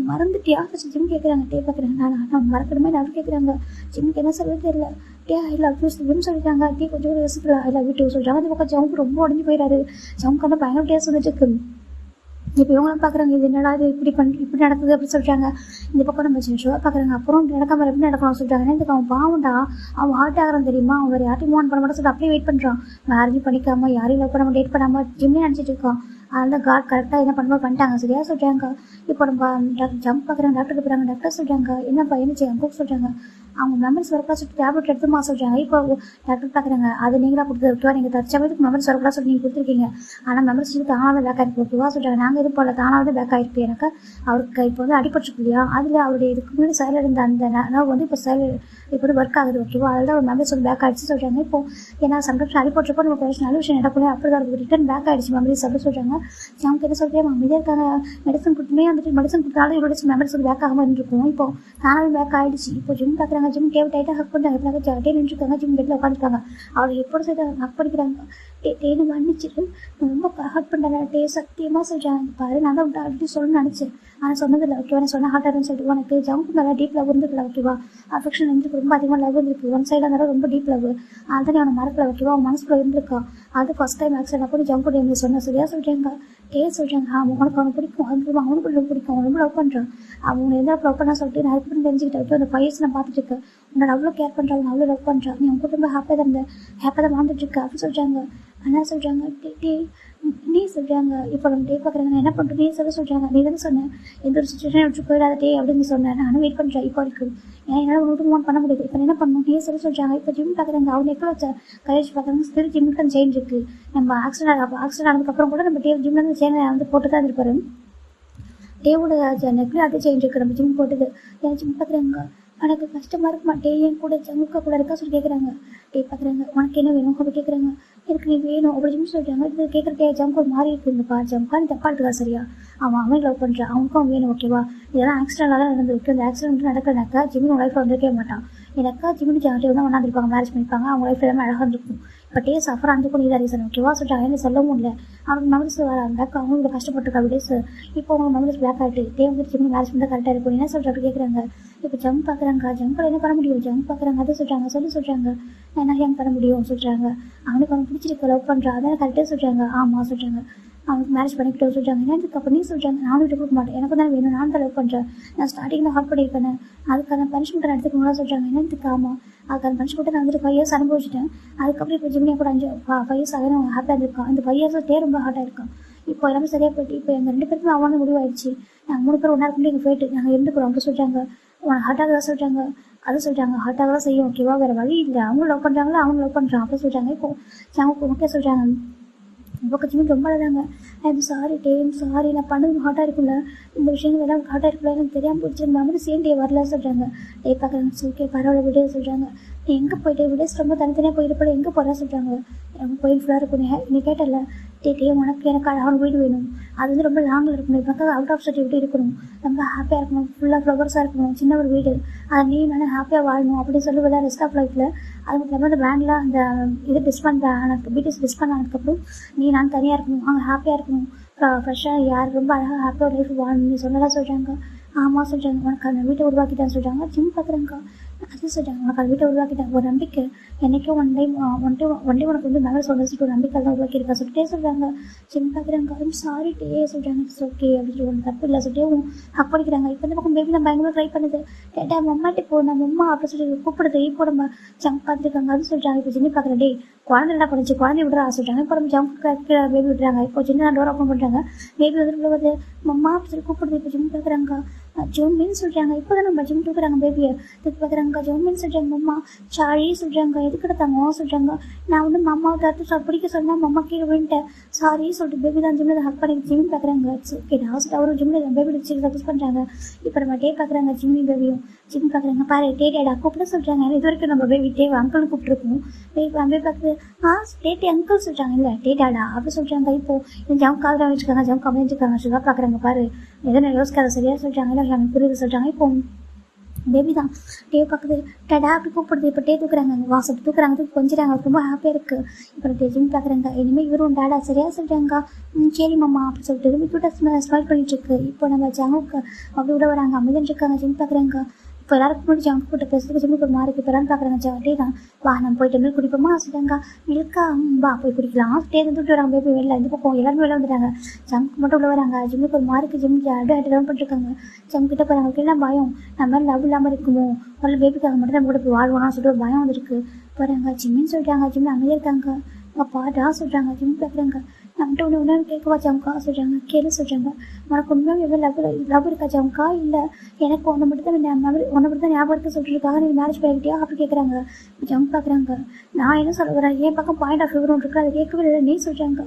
மறந்துட்டியா ஜிம் கேட்குறாங்க. டே பார்க்குறாங்க. நான் மறக்கணுமே நான் கேட்குறாங்க. ஜிம்முக்கு என்ன சொல்ல தெரியல. டே ஐ லவ் யூ ஜிம் சொல்லிட்டாங்க. டே கொஞ்சம் யோசிக்கல. ஐ லவ் யூ டூ சொல்கிறாங்க. அந்த பக்கம் ஜவுக்கு ரொம்ப உடஞ்சி போயிடாரு. ஜவுக்கு வந்து பயங்கர டேஸ்ட் வந்துட்டு இருக்கு. இப்போ இவங்களும் பார்க்குறாங்க. இது என்னடா இது இப்படி நடக்குது அப்படின்னு சொல்கிறாங்க. இந்த பக்கம் நம்ம ஷோவாக பார்க்குறாங்க. அப்புறம் நடக்காம எப்படி நடக்கணும்னு சொல்கிறாங்க. இதுக்கு அவன் பாவண்டா, அவன் ஹார்ட் ஆகிறான் தெரியுமா, அவன் வேறு யாரையும் மூவ் பண்ண மாட்டேன் சொல்லிட்டு அப்படியே வெயிட் பண்ணுறான். யாரையும் பண்ணிக்காம யாரையும் லவ் பண்ணாமல் டேட் பண்ணாமல் ஜிம்மே நினச்சிட்டு இருக்கான். அதனால காட் கரெக்டாக என்ன பண்ணும்போது பண்ணிட்டாங்க. சரியா சொல்கிறாங்க. இப்போ நம்ம ஜம்ப் பார்க்குறாங்க. டாக்டர் போகிறாங்க. டாக்டர் சொல்கிறாங்க. என்னப்பா என்ன செய்ய சொல்கிறாங்க. அவங்க மெமரிஸ் வரப்பா சொல்லிட்டு டேப்லெட் எடுத்துமா சொல்கிறாங்க. இப்போ டாக்டர் பார்க்குறாங்க. அது நீங்களாக கொடுத்தது ஓகேவா, நீங்கள் தற்சமயத்துக்கு மெமரிஸ் வரப்பா சொல்லி நீங்கள் கொடுத்துருக்கீங்க. ஆனால் மெமரிஸ் வந்து தானாக பேக் ஆகிருக்கு ஓகேவா சொல்கிறாங்க. நாங்கள் இது போல் தானாக பேக் ஆகிருக்கு. எனக்கு அவருக்கு இப்போ வந்து அடிபட்டுருக்கு இல்லையா, அதில் அவருடைய இதுக்கு முன்னாடி செயல் இருந்த அந்த நான் வந்து இப்போ செயல் இப்போ வந்து ஒர்க் ஆகுது ஓகேவா, அதில் ஒரு மெமரிஸ் வந்து பேக் ஆகிடுச்சு சொல்கிறாங்க. இப்போ ஏன்னா சம்டைம்ஸ் அடிபட்டுருப்போ நம்ம கொஞ்சம் நல்ல விஷயம் நடக்கல, அப்படி தான் அதுக்கு ரிட்டன் பேக் ஆகிடுச்சு மெமரிஸ் அப்படின்னு சொல்கிறாங்க. நமக்கு என்ன சொல்கிறேன், அமைதியாக இருக்காங்க. மெடிசன் கொடுத்துமே வந்துட்டு மெடிசன் கொடுத்தாலும் இவரோட மெமரிஸ் வந்து பேக் ஆகாமல் இருந்திருக்கும். இப்போ தானாகவே பேக் ஆகிடுச்சு. இப்போ ஜிம் பார்க்குறாங்க. சொல்கிறாங்க ஜிம் கேவ் டைட்டாக ஹக் பண்ணுறாங்க. டே நின்றுருக்காங்க. ஜிம் பெட்டில் உட்காந்துருக்காங்க. அவளை எப்போ செய்த ஹக் பண்ணிக்கிறாங்க. டேன்னு மன்னிச்சிட்டு ரொம்ப ஹக் பண்ணுறேன். டே சத்தியமாக சொல்கிறாங்க பாரு, நான் தான் ஆல்ரெடி சொல்லணும்னு நினச்சேன், ஆனால் சொன்னதில்லை ஓகேவா. நான் சொன்ன ஹார்ட்டாக சொல்லிட்டு உனக்கு ஜம்ப் மேலே டீப் லவ் இருந்துக்கல ஓகேவா. அஃபெக்ஷன் இருந்துருக்கு, ரொம்ப அதிகமாக லவ் இருந்திருக்கு. ஒன் சைடாக இருந்தாலும் ரொம்ப டீப் லவ். அதுதான் அவனை மறக்கல ஓகேவா. அவன் மனசுக்குள்ள இருந்திருக்கா. அது ஃபஸ்ட் டைம் ஆக்சிடென்ட் அப்போ ஜம்ப் பண்ணி சொன்ன சரியா சொல்கிறாங்க. சொல்கிறாங்க உனக்கு அவனை பிடிக்கும், அது அவனுக்கு ரொம்ப பிடிக்கும், அவன் ரொம்ப லவ் பண்ணுறான். அவனை எந்த லவ் பண்ணா சொல்லிட்டு நான் அதுக்கு தெரிஞ்சுக்கிட்டேன். அந்த 5 years நான் பார்த்துட்டு இருக்கேன். உன்னோட அவ்வளோ கேர் பண்ணுறாங்க, அவ்வளோ லவ் பண்ணுறான். நீ அவங்க ரொம்ப ஹாப்பியாக தான் இருந்தேன், ஹாப்பியாக தான் வாழ்ந்துட்டு இருக்க அப்படின்னு சொல்கிறாங்க. ஆனால் சொல்கிறாங்க நீ சொல்கிறாங்க இப்போ நம்ம டே பார்க்குறாங்க. நான் என்ன பண்ணுறது நீ சொல்கிறாங்க. நீ தானே சொன்னேன் எந்த ஒரு சுச்சுவேஷன் விட்டு போயிடாத டே அப்படின்னு சொன்னேன். நானும் வெயிட் பண்ணுறேன் இப்போ வரைக்கும். ஏன்னா என்னால் ஒன்று மூவ் பண்ண முடியுது. இப்போ என்ன பண்ணணும் நீ சொல்கிறாங்க. இப்போ ஜிம் பார்க்குறாங்க. அவங்க எவ்வளோ கரேஜ் பார்க்குறாங்க. ஸ்டில் ஜிம்முக்கு அந்த செயின் இருக்குது. நம்ம ஆக்சிடென்ட் ஆனதுக்கப்புறம் கூட நம்ம ஜிம்லேருந்து செயின் வந்து போட்டு தான் இருப்பாரு. டேவோட நெக்ல அதே செயின் இருக்குது நம்ம ஜிம் போட்டது. ஏன் ஜிம் பார்க்குறாங்க. எனக்கு கஷ்டமாக இருக்க மாட்டேன், என் கூட ஜமுக்கா கூட இருக்கா சொல்லி கேட்குறாங்க. டே பார்க்குறாங்க உனக்கு என்ன வேணும் அப்படி கேட்குறாங்க. எனக்கு நீ வேணும் அப்படின்னு சொல்கிறாங்க. இது கேட்குறதே ஜம்க்கு ஒரு மாதிரி இருக்குங்கப்பா. ஜம்கா நீ தப்பா இருக்கா சரியா. அவன் லவ் பண்ணுறான், அவனுக்கும் அவன் வேணும் ஓகேவா. இதெல்லாம் ஆக்சிடென்டாக தான் நடந்திருக்கு. அந்த ஆக்சிடென்ட் நடக்கிறனாக்கா ஜிம்மின் லைஃப்பில் வந்திருக்கே மாட்டான். எனக்கா ஜிம்மின் ஜாலியாக தான் ஒன்றாந்துருப்பாங்க, மேரேஜ் பண்ணிப்பாங்க. அவங்க லைஃப் எல்லாமே அழகாக இருந்திருக்கும். இப்போ டே சஃபர் ஆனதுக்கும் நீ தான் ரீசன் ஓகேவா சொல்கிறாங்க. என்ன சொல்லவும் இல்லை. அவனுக்கு மெமரிஸ் வர பேக் அவங்களோட கஷ்டப்பட்டுருக்கா டேஸ். இப்போ அவங்க மெமரிஸ் பேக் ஆகிட்டு டே வந்து ஜிம்மின் மேரேஜ் பண்ணி கரெக்டாக இருக்கும். என்ன சொல்கிற அப்படி கேட்குறாங்க. இப்போ ஜம்ப் பார்க்குறாங்க. ஜம்பில் என்ன பண்ண முடியும். ஜம்ப் பார்க்குறாங்க அதை சொல்கிறாங்க. சொல்கிறாங்க நான் என்ன ஹேங் பண்ண முடியும் சொல்கிறாங்க. அவனுக்கு அவனுக்கு பிடிச்சிருக்கு, லவ் பண்ணுறான், அதான் கரெக்டாக சொல்கிறாங்க. ஆமாம் சொல்கிறாங்க. அவனுக்கு மேரேஜ் பண்ணிக்கிட்டோம் சொல்கிறாங்க. என்னதுக்கு அப்போ நீ சொல்கிறாங்க. நானும் விட்டு கொடுக்க மாட்டேன், எனக்கு தான் வேணும், நான் தான் லவ் பண்ணுறேன், நான் ஸ்டார்டிங்கில் ஹார்ட் பண்ணியிருக்கேன், அதுக்கான பனிஷ்மெண்ட்டை எடுத்துக்கணும்னு சொல்கிறாங்க. என்னதுக்கு ஆமாம் அதுக்கான பனிஷ்மெண்ட்டை நான் வந்துட்டு 5 years அனுபவிச்சிட்டேன். அதுக்கப்புறம் இப்போ ஜிம்னியா கூட 5 years ஆகணும் ஹாப்பியாக இருந்திருக்கான். அந்த 5 years டே ரொம்ப ஹார்ட்டாக இருக்கான். இப்போ எல்லாமே சரியாக போயிட்டு இப்போ எங்கள் 2 பேருக்குமே அவனு முடிவாயிடுச்சு. நாங்கள் 3 பேர் ஒன்றா இருக்க எங்கள் போயிட்டு நாங்கள் இருந்துக்கிறோம் அப்படி சொல்கிறாங்க. உனக்கு ஹார்ட்டாக தான் சொல்கிறாங்க. அது சொல்கிறாங்க ஹார்ட்டாக தான் செய்யும் ஓகேவா, வேறு வழி இல்லை. அவங்க லவ் பண்ணுறாங்களா, அவங்க லவ் பண்ணுறான் அப்படி சொல்கிறாங்க. இப்போ அவங்க ஓகே சொல்கிறாங்க. இப்போ ஜிம்மி ரொம்ப அழகாங்க. ஐம் சாரி டேம் சாரி, நான் பண்ணது ஹார்ட்டாக இருக்குல்ல, இந்த விஷயங்கள் எல்லாம் ஹார்ட்டாக இருக்குல்ல, எனக்கு தெரியாமல் போச்சு, நம்ம சேம் டே வரல சொல்கிறாங்க. டே பார்க்குறாங்க. ஓகே பரவாயில்ல விட சொல்கிறாங்க. நீ எங்கே போயிட்டு விடேஸ் ரொம்ப தனித்தனியாக போயிருப்பல, எங்கே போகிறா சொல்கிறாங்க. எனக்கு போய் ஃபுல்லாக இருக்கும். நீ கேட்டல டே உனக்கு எனக்கு அழகான வீடு வேணும், அது வந்து ரொம்ப லாங்கில் இருக்கணும், இப்போ அவுட் ஆஃப் ஸ்டேட் எப்படி இருக்கணும், ரொம்ப ஹாப்பியாக இருக்கணும், ஃபுல்லாக ஃப்ளவர்ஸாக இருக்கணும், சின்ன ஒரு வீடு, அதை நீ நானும் ஹாப்பியாக வாழணும் அப்படின்னு சொல்லி விட ரெஸ்ட் ஆஃப் லைஃப்பில். அது மட்டும் இல்லாமல் அந்த பேண்டில் அந்த இது டிஸ்பண்ட் ஆனதுக்கு பிடிஎஸ் டிஸ்பண்ட் ஆனதுக்கப்புறம் நீ நான் தனியாக இருக்கணும், அவங்க ஹாப்பியாக இருக்கணும், ஃப்ரெஷ்ஷாக யார் ரொம்ப அழகாக ஹாப்பியாக லைஃப் வாழணும் நீ சொன்னதான் சொல்கிறாங்க. ஆமாம் சொல்கிறாங்க. உனக்கு அந்த வீட்டை உருவாக்கிட்டான்னு சொல்கிறாங்க. ஜிம் பார்க்குறேங்க்கா அது சொல்கிறாங்க. உனக்கு அந்த வீட்டை உருவாக்கிட்டேன் ஒரு நம்பிக்கை, என்றைக்கும் ஒன் டே உனக்கு வந்து மேலே சொல்லிட்டு ஒரு நம்பிக்கை தான் உருவாக்கியிருக்கா சொல்லிட்டே சொல்கிறாங்க. ஜிம் பார்க்குறேங்க்கா ரொம்ப சாரி டே சொல்கிறாங்க. ஓகே அப்படின்னு சொல்லி ஒன்று தப்பு இல்லை சொல்லிட்டு ஹக் பண்ணிக்கிறாங்க. இப்போ இந்த பக்கம் பேபி நான் பயங்கரமாக ட்ரை பண்ணுது. டேட்டா மம்மாட்டி போ நம்ம அம்மா அப்படின்னு சொல்லி கூப்பிடுது. இப்போ நம்ம ஜம்ப் பார்த்துருக்காங்க. அது சொல்கிறாங்க. இப்போ ஜிம்மி பார்க்குறேன். டே குழந்தை என்ன பண்ணுச்சு, குழந்தை விடுறா சொல்கிறாங்க. இப்போ நம்ம ஜம்ப் பேபி விடுறாங்க. இப்போ சின்ன டோர் ஓப்பன் பண்ணுறாங்க. பேபி வந்து மம்மா அப்படின்னு சொல்லி கூப்பிடுது. இப்போ ஜிம் பார்க்குறாங்க. ஜோன்மின்னு சொல்கிறாங்க. இப்போ தான் நம்ம ஜிம் தூக்குறாங்க பேபியை தூக்கி பார்க்குறாங்க. ஜோன்மின்னு சொல்கிறாங்க. மம்மா சாரி சொல்கிறாங்க. எதுக்கு எடுத்தாங்க சொல்கிறாங்க. நான் வந்து மம்மாவை தடுத்து பிடிக்க சொன்னால் மம்மா கீழே விழுந்துட்டேன் சாரி சொல்லிட்டு பேபி தான் ஜிம்மில் ஹக் பண்ணி ஜிம் பார்க்குறாங்க. ஓகே ஹாஸ்ட் அவரும் ஜிம்மில் பேபி சக்ஸஸ் பண்ணுறாங்க. இப்போ நம்ம டே பார்க்குறாங்க. ஜிம்மி பேபியும் ஜிம் பார்க்குறாங்க. பாரு டேடா கூப்பிட சொல்கிறாங்க. இது வரைக்கும் நம்ம பேபி டே அங்கிள் கூப்பிட்டுருக்கோம். பேபி பார்க்குது. டேட்டி அங்கிள் சொல்கிறாங்க. இல்லை டேடாடா அப்படி சொல்கிறாங்க. இப்போது ஜம் காதில் வச்சுருக்காங்க. ஜம் கம்மிச்சிருக்காங்க. சுகா பார்க்குறாங்க. பாரு எதனா யோசிக்காத சரியாக சொல்கிறாங்க. இல்லை புரியுது சொல்கிறாங்க. இப்போ பேபி தான் டே பார்க்குது. டேடா அப்படி கூப்பிடுது. இப்போ டே தூக்குறாங்க. வாசல் தூக்குறாங்க. தூக்கி கொஞ்சிறாங்க. ரொம்ப ஹாப்பியாக இருக்குது. இப்போ டே ஜிம் பார்க்குறாங்க. இனிமேல் இவரும் டேடா சரியாக சொல்கிறாங்க. சரி மாமா அப்படி சொல்லிட்டு ரொம்ப க்யூட்டாக ஸ்மைல் பண்ணிட்டுருக்கு. இப்போ நம்ம ஜமுக்கு அப்படி விட வராங்க. அமைதியாக இருக்காங்க. ஜிம் பார்க்குறாங்க. இப்போ எல்லாருக்கும் முன்னாடி ஜங்க் கூட்ட பேசுறதுக்கு ஜிம்முக்கு ஒரு மாதிரி இப்போ எல்லாரும் பார்க்குறாங்க. டே தான் வா நம்ம போயிட்டு மில்க் குடிப்போமா சொல்லிட்டாங்க. மில்கா வா போய் குடிக்கலாம். டே தூக்கிட்டு வராங்க. பேபி வெளில இந்த பக்கம் எல்லாருமே வெளில வந்துட்டாங்க. ஜங்க் மட்டும் உள்ள வராங்க. ஜிம்முக்கு ஒரு மார்க்கு ஜிம் அப்படியே டவுன் பண்ணிருக்காங்க. ஜம் கிட்ட போகிறாங்க. எல்லாம் பயம் நம்ம மாதிரி லவ் இல்லாமல் இருக்குமோ, ஒரு பேபிக்காக மட்டும் நம்ம கூட போய் வாழ்வோம்னா சொல்லிட்டு ஒரு பயம் வந்துருக்கு. போகிறாங்க. ஜிம்மின்னு சொல்லிட்டாங்க. ஜிம்மில் அமைதியாக இருக்காங்க. பாடா சொல்கிறாங்க. ஜிம் பார்க்குறாங்க. நம்மகிட்ட ஒன்று கேட்கவா ஜம்கா சொல்கிறாங்க. கேளு சொல்கிறாங்க. உனக்கு உண்மையாக எவ்வளோ லவ் இருக்கா ஜம்கா, இல்லை எனக்கு ஒன்று மட்டும் தான் ஞாபகம் இருக்க சொல்லிட்டுருக்காங்க, நீ மேரேஜ் பண்ணிக்கிட்டியா அப்படி கேட்குறாங்க. ஜம் பார்க்குறாங்க. நான் என்ன சொல்ல வரேன், என் பக்கம் பாயிண்ட் ஆஃப் வியூ ஒன்று இருக்கு, அதை கேட்கவே இல்லை நீ சொல்கிறாங்க.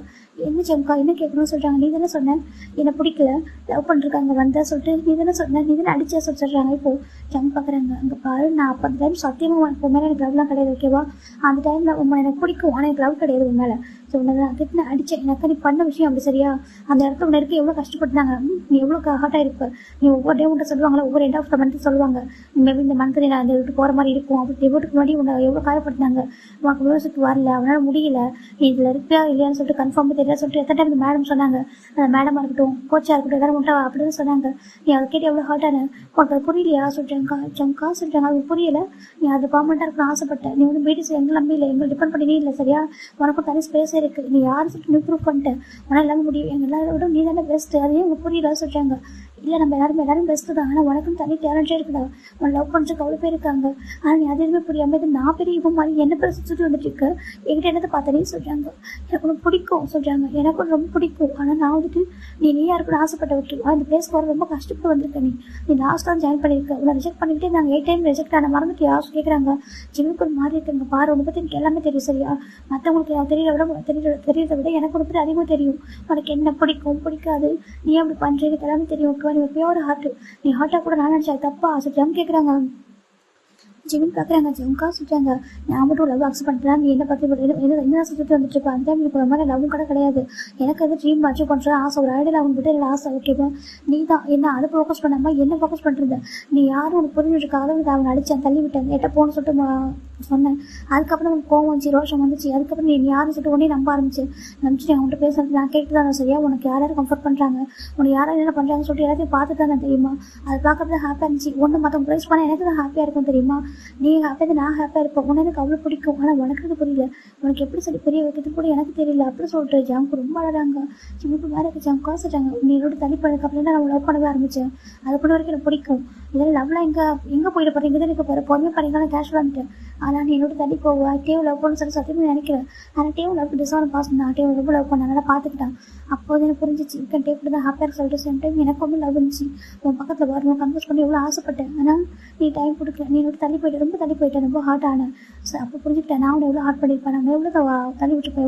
என்ன ஜம்கா என்ன கேட்கணும்னு சொல்கிறாங்க. நீ தானே சொன்னேன் என்னை பிடிக்கல லவ் பண்ணிருக்காங்க வந்த சொல்லிட்டு நீ தானே சொன்னேன், நீ தானே அடிச்சா சொல்லிடுறாங்க. இப்போது ஜம் பார்க்குறாங்க. அங்கே பாரு நான் அப்போ அந்த டைம் சத்தியமாக உனக்கு மேலே எனக்கு லவ்லாம் கிடையாது ஓகேவா, அந்த டைமில் உங்களை எனக்கு பிடிக்கும் ஆனால் எனக்கு லவ் கிடையாது உன் மேலே. ஸோ உன்னை திட்டின அடித்தேன், எனக்கு நீ பண்ண விஷயம் அப்படி சரியா? அந்த இடத்துல உன்ன இருக்க எவ்வளோ கஷ்டப்பட்டாங்க, நீ எவ்வளோ ஹார்ட் ஆயிருப்ப. நீ ஒவ்வொரு டே உன்ட்ட சொல்லுவாங்களா, ஒவ்வொரு எண்ட் ஆஃப் த மந்த் சொல்லுவாங்க, மேபி இந்த மந்த் நான் அந்த வீட்டு போகிற மாதிரி இருக்கும். அப்படி டெபியூட்டுக்கு முன்னாடி உன்னை எவ்வளோ காயப்படுத்தினாங்க. உனக்கு மியூசிக் வரல, அவனால் முடியல, நீ இதில் இருப்பியா இல்லையான்னு சொல்லிட்டு கன்ஃபார்ம் தெரியல சொல்லிட்டு எத்தனை டைம் மேடம் சொன்னாங்க. அந்த மேடமாக இருக்கட்டும், கோச்சாக இருக்கட்டும், எல்லாரும் முட்டா அப்படின்னு சொன்னாங்க. நீ அதை கேட்டு எவ்வளோ ஹார்ட்டான, உனக்கு அது புரியலையா சொல்லிட்டாங்க. ஜம்கா சொல்லிட்டாங்க, அது புரியல. நீ அது பர்மனெண்ட்டாக இருக்கணும்னு ஆசைப்பட்டேன். நீ வந்து பிடிசி எங்களை நம்பி இல்லை, எங்களை டிபெண்ட் பண்ணி இல்லை சரியா? உனக்கும் தனி ஸ்பேஸ் இருக்குது. நீ யாரும் சொல்லிட்டு நீ ப்ரூவ் பண்ணிட்டேன். உன்னால் எல்லாமே முடியும். எங்கள் எல்லாரோட நீ தானே பெஸ்ட்டு. அதையும் உங்களுக்கு புரியல சொல்லிட்டாங்க. இல்லை நம்ம எல்லாரும் பெஸ்ட்டு தான். ஆனால் உனக்கும் தனி டேலண்டே இருக்குடா. உன் லவ் பண்ணுறதுக்கு அவ்வளோ பேர் இருக்காங்க. ஆனால் நீ அது எதுவுமே புரியாமல் இது நான் பெரிய இப்போ மாதிரி என்ன பேர் சுற்றி வந்துட்டு இருக்கு. என்கிட்ட என்னத்தை பார்த்தனே சொல்கிறாங்க. எனக்கு உனக்கு பிடிக்கும் சொல்கிறாங்க. எனக்கும் ரொம்ப பிடிக்கும். ஆனால் நான் வந்துட்டு நீயா இருக்கணும்னு ஆசைப்பட்ட விட்டு அந்த பிளேஸ் போகிற ரொம்ப கஷ்டப்பட்டு வந்திருக்க. நீ லாஸ்ட் தான் ஜாயின் பண்ணியிருக்க. உன்னை ரிஜெக்ட் பண்ணிக்கிட்டே நாங்கள் 8 டைம் ரிஜெக்ட் ஆன மறந்துட்டு யாரும் கேட்குறாங்க. ஜிம்முக்கு ஒரு மாதிரி இருக்குங்க பாரு, உன்னை பற்றி எனக்கு எல்லாமே தெரியும் சரியா? மற்றவங்களுக்கு தெரியறத விட எனக்கு உன்னை பற்றி அதிகமாக தெரியும். உனக்கு என்ன பிடிக்கும் பிடிக்காது, நீ அப்படி பண்ணுறது எல்லாமே தெரியும். நீ பியோர் ஹார்ட்டு. நீ ஹார்ட்டாக கூட நான் நினச்சா தப்பா சொல்லிட்டு கேட்குறாங்க. ஜிமின் பார்க்குறாங்க. ஜம்கா சொல்லிட்டாங்க, நான் மட்டும் லவ் அக்செப்ட் பண்ணுறேன். நீ என்ன பற்றி என்ன சுற்றி வந்துட்டு இருப்பேன். அந்த டைம் இப்போ மாதிரி லவ்வும் கூட கிடையாது. எனக்கு அது ட்ரீம் அச்சீவ் பண்ணுற ஆசை, ஒரு ஐடியா அவங்க கிட்ட என்னோட ஆசை. ஓகேவா? நீ தான் என்ன அதை ஃபோக்கஸ் பண்ணாமல் என்ன ஃபோக்கஸ் பண்ணுறது. நீ யாரும் உனக்கு புரிஞ்சுருக்காக அவனை அடித்தேன், தள்ளி விட்டேன், எட்ட போகணும்னு சொல்லிட்டு சொன்னேன். அதுக்கப்புறம் உனக்கு கோவம் வந்துச்சு, ரோஷம் வந்துச்சு. அதுக்கப்புறம் நீ யாரும் சொல்லிட்டு உடனே நம்ப நம்பிச்சுட்டு அவங்கள்ட்ட பேசுறது நான் கேட்டு தான் சரியா? உனக்கு யாரும் கம்ஃபர்ட் பண்ணுறாங்க, உனக்கு யாரும் என்ன பண்ணுறாங்கன்னு சொல்லிட்டு எல்லாத்தையும் பார்த்துட்டு தான் தெரியுமா? அதை பார்க்கறது ஹாப்பியாக இருந்துச்சு. ஒன்று மற்றவங்க ப்ரைஸ் பண்ணால் எனக்கு தான் ஹாப்பியாக இருக்கும் தெரியுமா? நீ ஹாப்பியாக நான் ஹாப்பியாக இருப்பேன். உன்னை எனக்கு அவ்வளோ பிடிக்கும். ஆனால் உனக்கு அது புரியல. உனக்கு எப்படி சொல்லி புரிய வைக்கிறது கூட எனக்கு தெரியல அப்படி சொல்லிட்டு ஜம்க்கு ரொம்ப அழகாங்க. ஜிம்முக்கு மேலே இருக்க ஜம் காசுட்டாங்க. நீ என்னோட தள்ளி பண்ணதுக்கு அப்புறம் தான் நான் லவ் பண்ணவே ஆரம்பித்தேன். அது கூட வரைக்கும் எனக்கு பிடிக்கும். இதெல்லாம் லவ்லாம் எங்கே போயிட போகிறேன், இங்கே தான் இருக்க போகிறேன். பொறுமையாக பண்ணிக்கலாம் கேஷுவலான்ட்டேன். ஆனால் நீ என்னோட தள்ளி போவா டேவ் லவ் பண்ணு சொல்லி சத்தியமாக நினைக்கிறேன். ஆனால் டேவ் லவ் டிசான் பாஸ் பண்ணா டேவ் ரொம்ப லவ் பண்ண நல்லா பார்த்துக்கிட்டான். அப்போது எனக்கு புரிஞ்சிச்சு இருக்கேன் டேவ் தான் ஹாப்பியாக சொல்லிட்டு சேம் டைம் எனக்கு ரொம்ப லவ் இருந்துச்சு. உன் பக்கத்தில் வரணும் கன்ஃபர்ஸ் பண்ணி எவ்வளோ ஆசைப்பட்டேன். ஆனால் நீ டைம் கொடுக்கல. நீ என்னோட தள்ளி போயிட்டு ரொம்ப தள்ளி போயிட்டேன், ரொம்ப ஹார்ட் ஆனேன். ஸோ அப்போ புரிஞ்சுக்கிட்டேன் நான் அவனை எவ்வளோ ஹார்ட் பண்ணியிருப்பேன், நான் எவ்வளோ தள்ளி விட்டுருப்பேன்,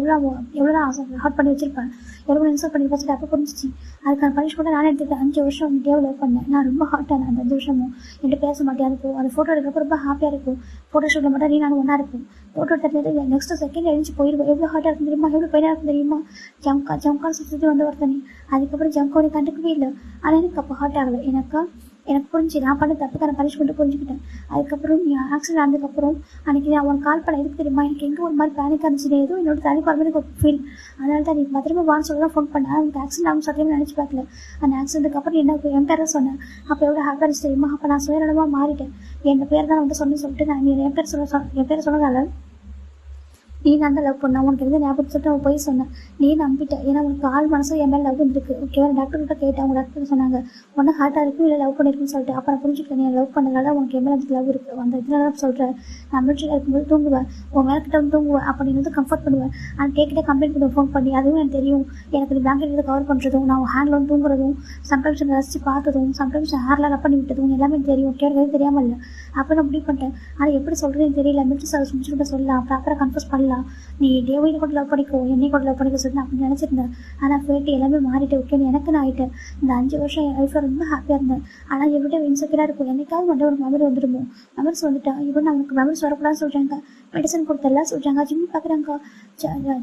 எவ்வளோ ஆசை ஹார்ட் பண்ணி வச்சிருப்பேன், எவ்வளோ இன்சல்ட் பண்ணியிருப்பேன் சொல்லிட்டு அப்போ புரிஞ்சிச்சு. அதுக்கான பனிஷ்மெண்ட்டை நானே எடுத்துக்கிட்டேன். 5 வருஷம் டேவ் லவ் பண்ணேன். நான் ரொம்ப ஹார்ட் ஆனேன். அந்த 5 வருஷமும் என்கிட்ட பேச மாட்டேன். அதுக்கும் அந்த ஃபோட்டோ எடுக்கிறப்ப ரொம்ப ஹாப்பியாக இருக்கும். ஃபோட்டோ ஷூட்டில் மட்டும் நீ நான் ஒன்றா இருக்கும். ஃபோட்டோ எடுத்துட்டு நெக்ஸ்ட் செகண்ட் எழுந்து போயிடுவோம். எவ்வளோ ஹார்ட்டாக இருக்கும் தெரியுமா, எவ்வளோ பெயினாக இருக்கும் தெரியுமா? ஜம்கான்னு சுற்றி வந்து ஒருத்தனி. அதுக்கப்புறம் ஜம்கா உனக்கு கண்டுக்கவே இல்லை. ஆனால் எனக்கு அப்போ ஹார்ட் ஆகலை. எனக்கு புரிஞ்சு நான் பண்ண தப்புக்கான பனிஷ்மெண்ட்டு புரிஞ்சுக்கிட்டேன். அதுக்கப்புறம் நீ ஆக்சிடென்ட் ஆனதுக்கப்புறம் அன்றைக்கி நான் உனக்கு கால் பண்ண எதுக்கு தெரியுமா? எனக்கு எங்கே ஒரு மாதிரி பேனிக்காக இருந்துச்சு. ஏதோ என்னோட தள்ளி போகிற மாதிரி ஒரு ஃபீல். அதனால தான் நீ பத்திரமா வான்னு சொல்லி தான் ஃபோன் பண்ணேன். எனக்கு ஆக்சிடென்ட் ஆகும் சத்தியமாக நினச்சி பார்க்கல. அந்த ஆக்சிடென்ட்டுக்கு அப்புறம் என்ன என் பேரை சொன்னேன். அப்போ எவ்வளோ ஹாப்பியாக இருந்துச்சு தெரியுமா? அப்போ நான் சுயநலமாக மாறிட்டேன். என் பேர் தான் வந்து சொல்லிட்டு நான் என் பேர் சொன்னதால நீ நான் தான் லவ் பண்ண உனக்கு எந்த ஞாபகம் சொல்லிட்டு அவன் போய் சொன்னேன். நீ நம்பிட்டேன். ஏன்னா உனக்கு ஆள் மனசு என் மேலே லவ் இருக்குது. ஓகேவா? டாக்டர்கிட்ட கேட்டேன். அவங்க டாக்டர் சொன்னாங்க ஒன்று ஹார்ட்டாக இருக்கும் இல்லை லவ் பண்ணியிருக்குன்னு சொல்லிட்டு. அப்புறம் புரிஞ்சுக்கிட்டேன் நீ லவ் பண்ணதால உனக்கு என் மேலே அதுக்கு லவ் இருக்குது. அந்த இதனால சொல்கிறேன். நான் மிலிட்ரியில் இருக்கும்போது தூங்குவேன், உன் மேலே கிட்ட வந்து தூங்குவேன். அப்போ நீ வந்து கம்ஃபர்ட் பண்ணுவேன். நான் கேட்கிட்டே கம்ப்ளைண்ட் பண்ணுவேன் ஃபோன் பண்ணி. அதுவும் எனக்கு தெரியும். எனக்கு இந்த பிளாங்கெட் எடுத்து கவர் பண்ணுறதும், நான் ஹேண்டில் வந்து தூங்குறதும், சம்டைம்ஸ் ரசித்து பார்த்ததும், சம்டைம்ஸ் ஹேர்லாம் ரப் பண்ணி விட்டதும் எல்லாமே தெரியும். கேட்கறது தெரியாமல் இல்லை. அப்போ நான் முடிவு பண்ணிட்டேன். ஆனால் எப்படி சொல்கிறதுன்னு தெரியல. மிலிட்ரி சர்வீஸ் முடிச்சுக்கிட்ட சொல்லலாம், ப்ராப்பராக கன்ஃபர்ஸ் பண்ணலாம். நீ டேவையும் கூட லவ் பண்ணிக்கோ, என்னையும் கூட லவ் பண்ணிக்க சொல்லி நான் அப்படி நினச்சிருந்தேன். ஆனால் ஃபேட்டு எல்லாமே மாறிட்டு ஓகேன்னு எனக்கு நான் ஆகிட்டேன். இந்த 5 வருஷம் என் லைஃப்பில் ரொம்ப ஹாப்பியாக இருந்தேன். ஆனால் எவ்வளோ இன்செக்யூராக இருக்கும். என்னைக்காவது மட்டும் ஒரு மெமரி வந்துடுமோ, மெமரிஸ் வந்துட்டா இவன் அவனுக்கு மெமரிஸ் வரக்கூடாதுன்னு சொல்கிறாங்க. மெடிசன் கொடுத்தெல்லாம் சொல்கிறாங்க. ஜிம் பார்க்குறாங்க,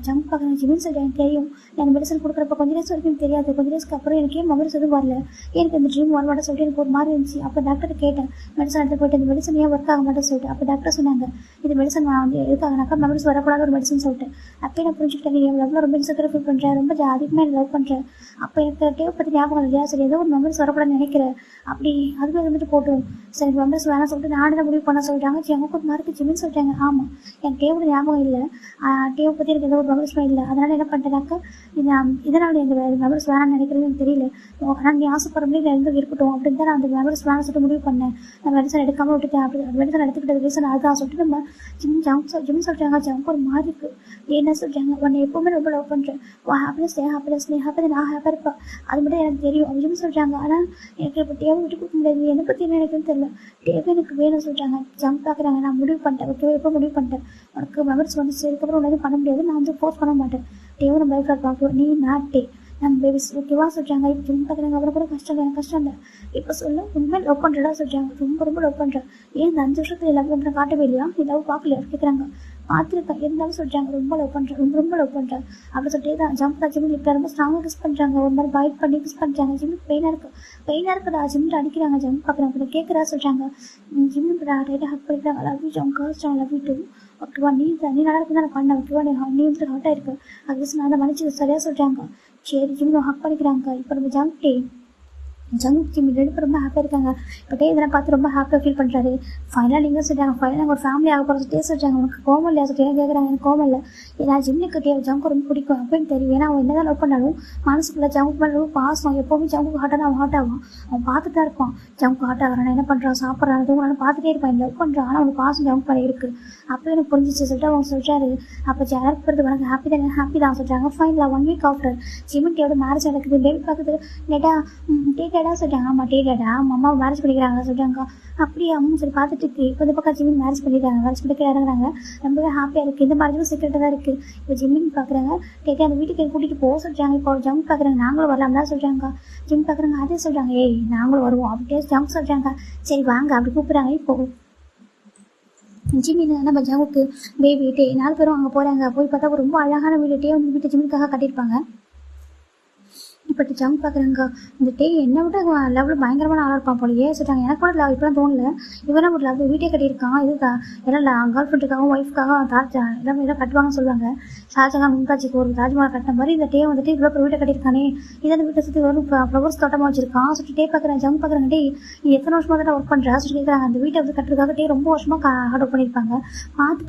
ஜம்ப் பார்க்குறாங்க. ஜிம்னு சொல்கிறாங்க தெரியும். எனக்கு மெடிசன் கொடுக்குறப்ப கொஞ்சம் டேஸ் வரைக்கும் தெரியாது. கொஞ்சம் டேஸ்க்கு அப்புறம் எனக்கு ஏன் மெமரிஸ் எதுவும் வரல, எனக்கு இந்த ட்ரீம் வரமாட்டேன் சொல்லிட்டு எனக்கு ஒரு மாதிரி இருந்துச்சு. அப்போ டாக்டர் கேட்டேன் மெடிசன் எடுத்து போயிட்டு இந்த மெடிசன் ஏன் ஒர்க் ஆக மாட்டேன்னு சொல்லிட்டு. அப்போ டாக்டர் சொன்னாங்க இது மெடிசன் நான் வந்து எதுக்காகனாக்கா மெமரிஸ் வரக்கூடாது ஒரு மெடிசன் சொல்லிட்டு. அப்போ நான் புரிஞ்சுக்கிட்டேன் நீ எவ்வளோ ரொம்ப இன்செக்யூர் ஃபீல் பண்ணுறேன், ரொம்ப அதிகமாக எனக்கு லவ் பண்ணுறேன். அப்போ எனக்கு டேவ் பற்றி ஞாபகம் இல்லையா? சரி ஏதோ ஒரு மெமரிஸ் வரக்கூடாதுன்னு நினைக்கிறேன். அப்படி அதுவே வந்துட்டு போட்டோம். சரி மெமரிஸ் வேணாம் சொல்லிட்டு நானே தான் முடிவு பண்ண சொல்லிட்டாங்க. எனக்கு ஒரு மார்க்கு ஜிம்னு சொல்லிட்டாங்க. ஆமாம் எனக்கு டேவோட ஞாபகம் இல்லை, டேவை பற்றி எனக்கு எந்த ஒரு மெமரிஸுமே இல்லை. அதனால் என்ன பண்ணிட்டேனாக்கா இதனால் எனக்கு மெமரிஸ் வேணாம்னு நினைக்கிறது எனக்கு தெரியல. ஆனால் நீ ஆசைப்படுற மாதிரி இருந்து இருக்கட்டும் அப்படின்னு தான் நான் அந்த மெமரிஸ் வேணாம் சொல்லிட்டு முடிவு பண்ணேன். நான் மெடிசன் எடுக்காமல் விட்டுட்டேன். அப்படி மெடிசன் எடுத்துக்கிட்டது ரீசன் அதுதான் சொல்லிட்டு நம்ம ஜிம் சொல்லிட்டாங்க. ஜம்க்கு ஒரு மாதிரி இருக்குது. என்ன சொல்கிறாங்க உன்னை எப்போவுமே ரொம்ப லவ் பண்ணுறேன், உன் ஹாப்பினஸ் நீ ஹாப்பியாக நான் ஹாப்பியாக இருப்பேன், அது மட்டும் எனக்கு தெரியும் அப்படின்னு சொல்கிறாங்க. ஆனால் எனக்கு இப்போ டேவை விட்டு கொடுக்க முடியாது. என்னை பற்றி என்ன எனக்குன்னு தெரியல. டேவை எனக்கு வேணும்னு சொல்கிறாங்க. ஜம்ப் பார்க்குறாங்க. நான் முடிவு பண்ணிட்டேன். ஓகே எப்போ முடிவு பண்ணிட்டேன் உனக்கு மெமரிஸ் வந்து அதுக்கப்புறம் ஒன்றும் பண்ண முடியாது. நான் வந்து ஃபோர்ஸ் பண்ண மாட்டேன். டேவை நம்ம லைஃப் பார்க்குவோம். நீ நாட்டே நம்ம பேபிஸ் ஓகேவா சொல்கிறாங்க. இப்போ ஜிம் பார்க்குறாங்க. அப்புறம் கூட கஷ்டம் இல்லை, எனக்கு கஷ்டம் இல்லை. இப்போ சொல்ல உண்மையாக லவ் பண்ணுறதா சொல்கிறாங்க. ரொம்ப ரொம்ப லவ் பண்ணுறேன். ஏன் இந்த 5 வருஷத்துல லவ் பண்ணுறேன் காட்டவே இல்லையா? நீ லவ் பார்க்கலையா கேட்குறாங்க. பார்த்துருக்கேன், இருந்தாலும் சொல்கிறாங்க ரொம்ப லவ் பண்ணுறேன், ரொம்ப லவ் பண்ணுறேன் அப்படி சொல்லிட்டு தான் ஜம்ப் ஜிம்மில் இப்போ ரொம்ப ஸ்ட்ராங்காக கிஸ் பண்ணுறாங்க, ஒரு மாதிரி பைட் பண்ணி கிஸ் பண்ணுறாங்க. ஜிம்முக்கு பெயினாக இருக்குதா, ஜிம்மில் அடிக்கிறாங்க. ஜம்ப் பார்க்குறவங்க கேட்குறா சொல்கிறாங்க, ஜிம்மில் டைட்டாக ஹக் பண்ணிக்கிறாங்க. லவ் யூ ஜம் காஸ்ட் லவ் யூ டூ, ஓகேவா நீ நல்லா இருக்கு நான் பண்ணேன், ஓகேவா நீ வந்து ஹாட்டாக இருக்கு அது நான் அதை மன்னிச்சு சரியாக சொல்கிறாங்க. சரி ஜிம்மில் ஹக் பண்ணிக்கிறாங்க. இப்போ நம்ம ஜங்க் ஜிம் 2 பேரும் ரொம்ப ஹாப்பியாக இருக்காங்க. இப்போ இதெல்லாம் பார்த்து ரொம்ப ஹாப்பியாக ஃபீல் பண்ணுறாரு. ஃபைனலாக நீங்கள் சொல்கிறாங்க, ஃபைனலாக ஒரு ஃபேமிலி ஆக போகிற சொல்கிறாங்க. உனக்கு கோவம் இல்லையா சொல்லிட்டு கேட்குறாங்க. எனக்கு கோவம் இல்லை, ஏன்னா ஜிம்முக்கு ஜங்கு ரொம்ப பிடிக்கும் அப்படின்னு தெரியும். ஏன்னா அவன் என்னதான் லவ் பண்ணாலும் மனசுக்குள்ள ஜங்கு பண்ண பாசம் எப்போவுமே ஜங்குக்கு ஹாட்டாக அவன் ஹாட் ஆகும். அவன் பார்த்துட்டு தான் இருப்பான் ஜங்கு ஹாட் ஆகிறான், என்ன பண்ணுறான், சாப்பிட்றான், தூங்குறான்னு பார்த்துட்டே இருப்பான். லவ் பண்ணுறான், ஆனால் அவனுக்கு பாசம் ஜங்கு பண்ண இருக்குது. அப்போ எனக்கு புரிஞ்சிச்சு சொல்லிட்டு அவங்க சொல்கிறாரு. அப்போ யாருக்கு போகிறது உனக்கு ஹாப்பி தான் சொல்கிறாங்க. ஃபைனலாக 1 வீக் ஆஃப்டர் ஜிம்மிட்டியோட மேரேஜ் நடக்குது. பேபி பார்க்குது. டேட்டா சொல்கிறாங்க. ஆமாம் டேட்டா அம்மா மேரேஜ் பண்ணிக்கிறாங்க சொல்கிறாங்க. அப்படியே அம்மா சொல்லி பார்த்துட்டு இருக்கு. இப்போ இந்த பக்கம் ஜிம்மின் மேரேஜ் பண்ணிக்கிறாங்க. மேரேஜ் பண்ணிக்க இறங்குறாங்க. ரொம்பவே ஹாப்பியாக இருக்குது. இந்த மேரேஜும் சீக்கிரட்டாக தான் இருக்குது. இப்போ ஜிம்மின் பார்க்குறாங்க. டேட்டா அந்த வீட்டுக்கு கூட்டிகிட்டு போக சொல்கிறாங்க. இப்போ ஜம் பார்க்குறாங்க. நாங்களும் வரலாம் தான் சொல்கிறாங்க. ஜிம் பார்க்குறாங்க. அதே சொல்கிறாங்க, ஏய் நாங்களும் வருவோம் அப்படியே ஜம் சொல்கிறாங்க. சரி வாங்க அப்படி கூப்பிட்றாங்க. இப்போ ஜிம்மின் நம்ம ஜங்குக்கு பேபி 4 பேரும் அங்கே போகிறாங்க. போய் பார்த்தா ரொம்ப அழகான வீடு வந்து வீட்டு ஜிம்முக்காக கட்டியிருப்பாங்க. இப்போ ஜம்ப் பார்க்குறாங்க. இந்த என்னை விட லெவலில் பயங்கரமான ஆளாக இருப்பான் போலயே சொல்லிட்டாங்க. எனக்கு கூட லவ் இப்போலாம் தோணல. இவெல்லாம் ஒரு லவ் வீட்டே கட்டியிருக்கான். இதுதான் எல்லாம் கேர்ள் ஃப்ரெண்டுக்காகவும் ஒய்ஃப்காகவும் எல்லாம் எல்லாம் கட்டுவாங்கன்னு சொல்லுவாங்க. ஷாஜகான் மும்தாஜிக்கு ஒரு தாஜ்மஹால் கட்டின மாதிரி இந்த வந்துட்டு இவ்வளோ ஒரு வீட்டை கட்டியிருக்கானே. இதை வீட்டை சுற்றி வரும் ஃப்ளவர்ஸ் தோட்டமாக வச்சிருக்கான். சொல்லிட்டு பார்க்குறேன். ஜம்ப் பார்க்குறாங்க. நீ எத்தனை வருஷமாக தான் ஒர்க் பண்ணுறா சொல்லி கேட்குறாங்க. அந்த வீட்டை வந்து கட்டுறதுக்காக ரொம்ப வருஷமாக ஹார்ட் ஒர்க் பண்ணியிருப்பாங்க.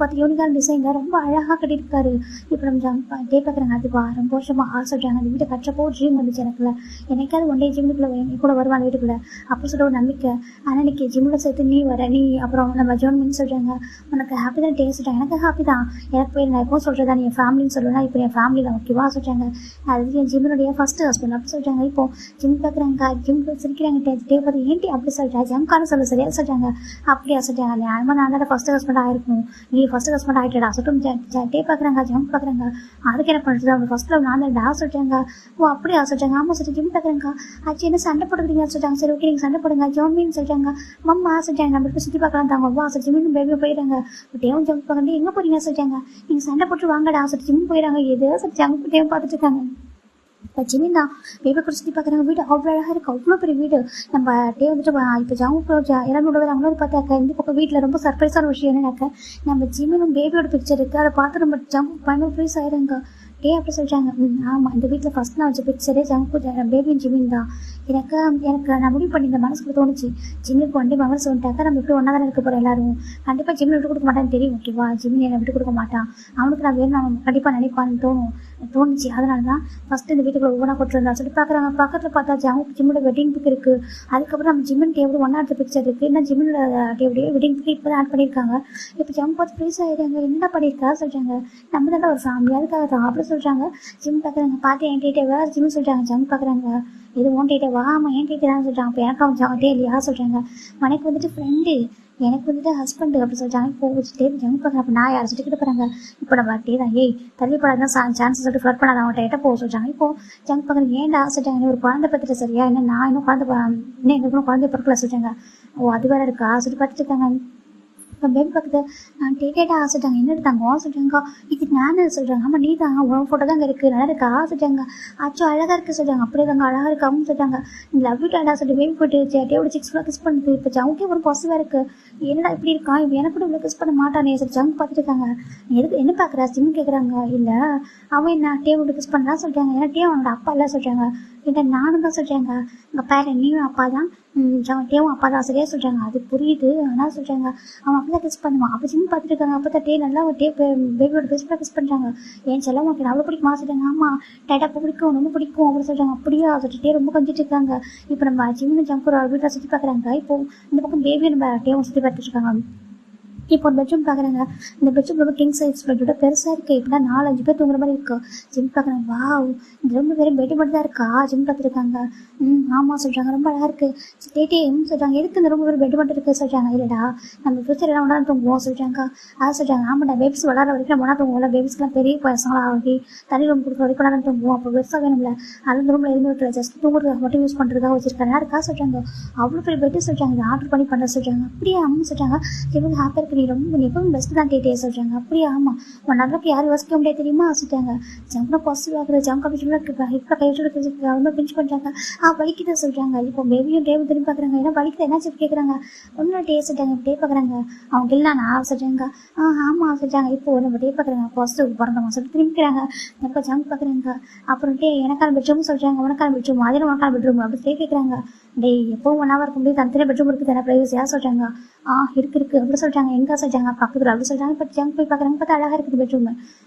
பார்த்து யூனிக்கான டிசைனில் ரொம்ப அழகாக கட்டியிருக்காரு. இப்போ நம்ம ஜம்ப் பார்க்குறாங்க. அதுவா ரொம்ப வருஷமாக சொல்கிறாங்க. அந்த வீட்டை கட்டுறப்போ ட்ரீம் வந்துச்சு எனக்குள்ள, எனக்காவது ஒன் டே ஜிம்முக்குள்ளே கூட வருவாங்க வீட்டுக்குள்ளே அப்படி சொல்ல ஒரு நம்பிக்கை. ஆனால் இன்னைக்கு ஜிம்மில் சேர்த்து நீ வர நீ அப்புறம் நம்ம ஜோன்மின்னு சொல்கிறாங்க. உனக்கு ஹாப்பி தான் சொல்கிறாங்க. எனக்கு ஹாப்பி தான். எனக்கு போய் நான் எப்போ சொல்கிறதா நீ என் ஃபேமிலின்னு சொல்லலாம். இப்போ என் ஃபேமிலி தான் ஓகேவா சொல்கிறாங்க. அது என் ஜிம்மினுடைய ஃபஸ்ட்டு ஹஸ்பண்ட் அப்படி சொல்கிறாங்க. இப்போ ஜிம் பார்க்குறாங்க. ஜிம் சிரிக்கிறாங்க. பார்த்து ஏன்ட்டி அப்படி சொல்கிறா ஜம்கான சொல்ல சரியா சொல்கிறாங்க. அப்படியா சொல்கிறாங்க. அது நான் தான் ஃபஸ்ட்டு ஹஸ்பண்ட் ஆகிருக்கும், நீ ஃபஸ்ட்டு ஹஸ்பண்ட் ஆகிட்டடா சொல்லிட்டு பார்க்குறாங்க. ஜம்ப் பார்க்குறாங்க. அதுக்கு என்ன பண்ணுறது, அவங்க ஃபஸ்ட்டில் நான் தான் சொல்கிறாங்க. ஓ அப்படியா சொல்கிறாங்க. ஆமாம் சொல்லிட்டு ஜிம் பார்க்குறாங்க. ஆச்சு என்ன சண்டை போட்டுக்கிறீங்கன்னு சொல்கிறாங்க. சரி ஓகே நீங்கள் சண்டை போடுங்க ஜோன்மின்னு சொல்கிறாங்க. மம்மா சொல்லிட்டாங்க. நம்ம போய் சுற்றி பார்க்கலாம் தாங்க வா சொல்லி ஜிம்மின்னு பேபி போயிடுறாங்க. டேவும் ஜம்ப் பார்க்கறது எங்கே போறீங்க சொல்லிட்டாங்க. நீங்கள் சண்டை போட்டு வாங்கடா சொல்லி ஜிம் போயிடறாங்க. எதோ சொல்லி ஜம்ப் டேவும் பார்த்துட்டு இருக்காங்க. இப்போ ஜிம்மின் தான் பேபி கூட சுற்றி பார்க்குறாங்க. வீடு அவ்வளோ அழகாக இருக்குது, அவ்வளோ பெரிய வீடு. நம்ம வந்துட்டு இப்போ ஜம்ப் இறந்து விடுவாங்க. பார்த்தாக்க இந்த பக்கம் வீட்டில் ரொம்ப சர்ப்ரைஸான விஷயம் என்னன்னாக்க நம்ம ஜிம்மினும் பேபியோட பிக்சர் இருக்குது. அதை பார்த்து நம்ம ஜம்ப் பயங்கர ஃப்ரீஸ் ஆயிடுங்க. அப்படி சொல்கிறாங்க. ஆமாம் இந்த வீட்டில் ஃபஸ்ட் நான் வச்ச பிக்சரே ஜங்கு பேபியும் ஜிம்மின் தான். எனக்கு நான் முடிவு பண்ணி இந்த மனசுக்கு தோணுச்சு. ஜிம்முக்கு ஒன் டே மெமரிஸ் வந்துட்டாக்கா நம்ம இப்படி ஒன்றா தானே இருக்க போகிறோம் எல்லாரும். கண்டிப்பாக ஜிம்மில் விட்டு கொடுக்க மாட்டான்னு தெரியும் ஓகேவா. ஜிம்மின் என்னை விட்டு கொடுக்க மாட்டான். அவனுக்கு நான் வேணும் அவன் கண்டிப்பாக நினைப்பான்னு தோணுச்சு. அதனால தான் ஃபஸ்ட்டு இந்த வீட்டுக்குள்ள ஒவ்வொன்றா கொட்டுருந்தா சொல்லி பார்க்குறாங்க. பக்கத்தில் பார்த்தா ஜிம்மோட வெட்டிங் பிக் இருக்குது. அதுக்கப்புறம் நம்ம ஜிம்மின் டேபிள் ஒன்றா எடுத்த பிக்சர் இருக்குது. இன்னும் ஜிம்மினோட டேபிள் வெட்டிங் பிக் இப்போ தான் ஆட் பண்ணியிருக்காங்க. இப்போ ஜம் பார்த்து ஃப்ரீஸ் ஆகிடுறாங்க. என்ன பண்ணியிருக்கா சொல்கிறாங்க. நம்ம தான் ஒரு ஃபேமிலி அதுக்காக தான் அப்படி சொல்கிறாங்க. ஜிம் பார்க்குறாங்க. பார்த்து என் டேட்டேவா ஜிம் சொல்கிறாங்க. ஜம் பார்க்குறாங்க. இது ஓன் டேட்டேவா. ஆமாம் என் டேட்டே தான் சொல்கிறாங்க. அப்போ எனக்கு அவன் ஜாட்டே இல்லையா சொல்கிறாங்க. எனக்கு வந்துட்டு ஃப்ரெண்டு, எனக்கு வந்துட்டு ஹஸ்பண்டு அப்படி சொல்லிட்டாங்க. இப்போ வச்சுட்டே ஜம் பார்க்குறேன். அப்போ நான் யாரை சுட்டிக்கிட்டு போகிறாங்க. இப்போ நம்ம டே தான் ஏய் தள்ளிப்படாதான் சான்ஸ் சொல்லிட்டு ஃப்ளட் பண்ணாத அவன்கிட்ட எட்ட போக சொல்கிறாங்க. இப்போ ஜம் பார்க்குறேன். ஏன்டா சொல்லிட்டாங்க. ஒரு குழந்தை பற்றிட்டு சரியா என்ன நான் இன்னும் இன்னும் எங்களுக்கு குழந்தை பிறக்கல சொல்கிறாங்க. ஓ அது வேறு இருக்கா சொல்லி பார்த்துட்டு இருக்காங்க. இப்போ பேபி பக்கத்து நான் டேட்டா சொல்லிட்டாங்க. என்ன எடுத்தாங்க சொல்கிறாங்க. இது நான் சொல்கிறாங்க. ஆமாம் நீ தான் உன் ஃபோட்டோ தான் இருக்குது நல்லா இருக்கா சொல்லிட்டாங்க. ஆச்சும் அழகாக இருக்குது சொல்கிறாங்க. அப்படியே தாங்க அழகாக இருக்கான்னு சொல்லிட்டாங்க. லவ் யூ டேடா சொல்லிட்டு பேபி போட்டு டேவோட 6 ஃபுல்லாக கிஸ் பண்ணுது. இப்போ ஜவுக்கே ஒரு பாசிட்டிவாக இருக்குது. என்னடா இப்படி இருக்கான் இப்போ எனக்கு கூட இவ்வளோ கிஸ் பண்ண மாட்டானே சரி ஜங்க் பார்த்துட்டு இருக்காங்க. எதுக்கு என்ன பார்க்குறா சிம் கேட்குறாங்க. இல்லை அவன் என்ன டேவோட கிஸ் பண்ணலாம் சொல்கிறாங்க. ஏன்னா டே அவனோட அப்பா எல்லாம் சொல்கிறாங்க. இல்லை நானும் தான் சொல்கிறாங்க. உங்கள் பேரன் நீயும் அப்பா தான் டேவும் அப்பா தான் சரியா சொல்கிறாங்க. அது புரியுது. ஆனால் சொல்கிறாங்க அவன் அப்போ தான் கிஸ் பண்ணுவான். அப்போ ஜிம் பார்த்துட்டு இருக்காங்க. அப்போ தான் டே நல்லா பேபியோட ஃபேஸ்புல்லாக கிஸ் பண்ணுறாங்க. ஏன் செல்லம் உனக்கு அவ்வளோ பிடிக்குமா சொல்கிறாங்க. ஆமாம் டேட்டா பிடிக்கும் ரொம்ப பிடிக்கும் அப்படின்னு சொல்கிறாங்க. அப்படியா சொல்லிட்டு ரொம்ப கொஞ்சிட்டு இருக்காங்க. இப்போ நம்ம ஜிம்னு ஜங்க் ஒரு வீட்டில் சுற்றி பார்க்குறாங்க. இப்போ இந்த பக்கம் பேபியை நம்ம டேவும் சுற்றி பார்த்துட்டு இருக்காங்க. இப்போ ஒரு பெட்ரூம் பார்க்குறாங்க. இந்த பெட்ரூம் ரொம்ப கிங் சைஸ் பெட்டோட பெருசாக இருக்குது. இப்படின்னா 4-5 பேர் தூங்குற மாதிரி இருக்குது. ஜிம் பார்க்குறாங்க. வா இந்த ரொம்ப பேரும் பெட்டு மட்டும் தான் இருக்கா ஜிம் பார்த்துருக்காங்க. ஆமாம் சொல்கிறாங்க. ரொம்ப அழகாக இருக்குது டேட்டேன்னு சொல்கிறாங்க. எதுக்கு இந்த ரொம்ப பேர் பெட்டு மட்டும் இருக்குது சொல்கிறாங்க. இல்லைடா நம்ம ஃபியூச்சர் எல்லாம் ஒன்றா தூங்குவோம் சொல்கிறாங்க. அதை சொல்கிறாங்க. ஆமாடா பேபிஸ் வளர வரைக்கும் நம்ம ஒன்றா தூங்குவோம்ல. பேபிஸ்க்குலாம் பெரிய பசங்களாக ஆகி தனி ரூம் கொடுக்குற வரைக்கும் ஒன்றா தூங்குவோம். அப்போ பெருசாக வேணும்ல அந்த ரூமில் எதுவுமே வைக்கல ஜஸ்ட் தூங்குறதுக்காக மட்டும் யூஸ் பண்ணுறதுக்காக வச்சிருக்காங்க. யாருக்கா சொல்கிறாங்க. அவ்வளோ பெரிய பெட்டு சொல்கிறாங்க. இதை ஆர்டர் பண்ணி பண்ண சொல்கிறாங்க. அப்படியே அம்மா சொல்கிறாங்க. இவங்க ஹாப்பியாக இருக்கு நீ எப்பவும் பெஸ்ட் தான் டே சொல்கிறாங்க. அப்படியே ஆமாம் உன் நல்லக்கு யாரும் யோசிக்க முடியாது தெரியுமா சொல்லிட்டாங்க. ஜம்ப்னா பாசிட்டிவ் ஆகுது ஜம்ப் கமிஷன் இப்போ கையோட ரொம்ப பிஞ்ச் பண்ணுறாங்க. வலிக்குது சொல்கிறாங்க. இப்போ பேபியும் டேவும் திரும்பி பார்க்குறாங்க. ஏன்னா வலிக்குது என்னாச்சு கேட்குறாங்க. ஒன்றும் டே சொல்லிட்டாங்க. டே பார்க்குறாங்க. அவங்க இல்லை நான் சொல்கிறாங்க. ஆமாம் சொல்லிட்டாங்க. இப்போ நம்ம டே பார்க்குறாங்க பாசிட்டிவ் பிறந்தவங்க சொல்லிட்டு திரும்பிக்கிறாங்க. இப்போ ஜம்ப் பார்க்குறாங்க. அப்புறம் டே எனக்கான பெட்ரூம் சொல்கிறாங்க. உனக்கான பெட்ரூம் அதே உனக்கான பெட்ரூம் அப்படி கேட்குறாங்க. டே எப்பவும் 1 hour இருக்க முடியாது தனித்தனி பெட்ரூம் இருக்குது தானே ப்ரைவசியாக சொல்கிறாங்க. இருக்கு அப்படி சொல்கிறாங்க. எங்கே சொல்கிறாங்க பக்கத்தில் அப்படி சொல்கிறாங்க. இப்போ ஜம்ப் போய் பார்க்குறாங்க. பார்த்தா அழகாக இருக்குது பெட்ரூம்.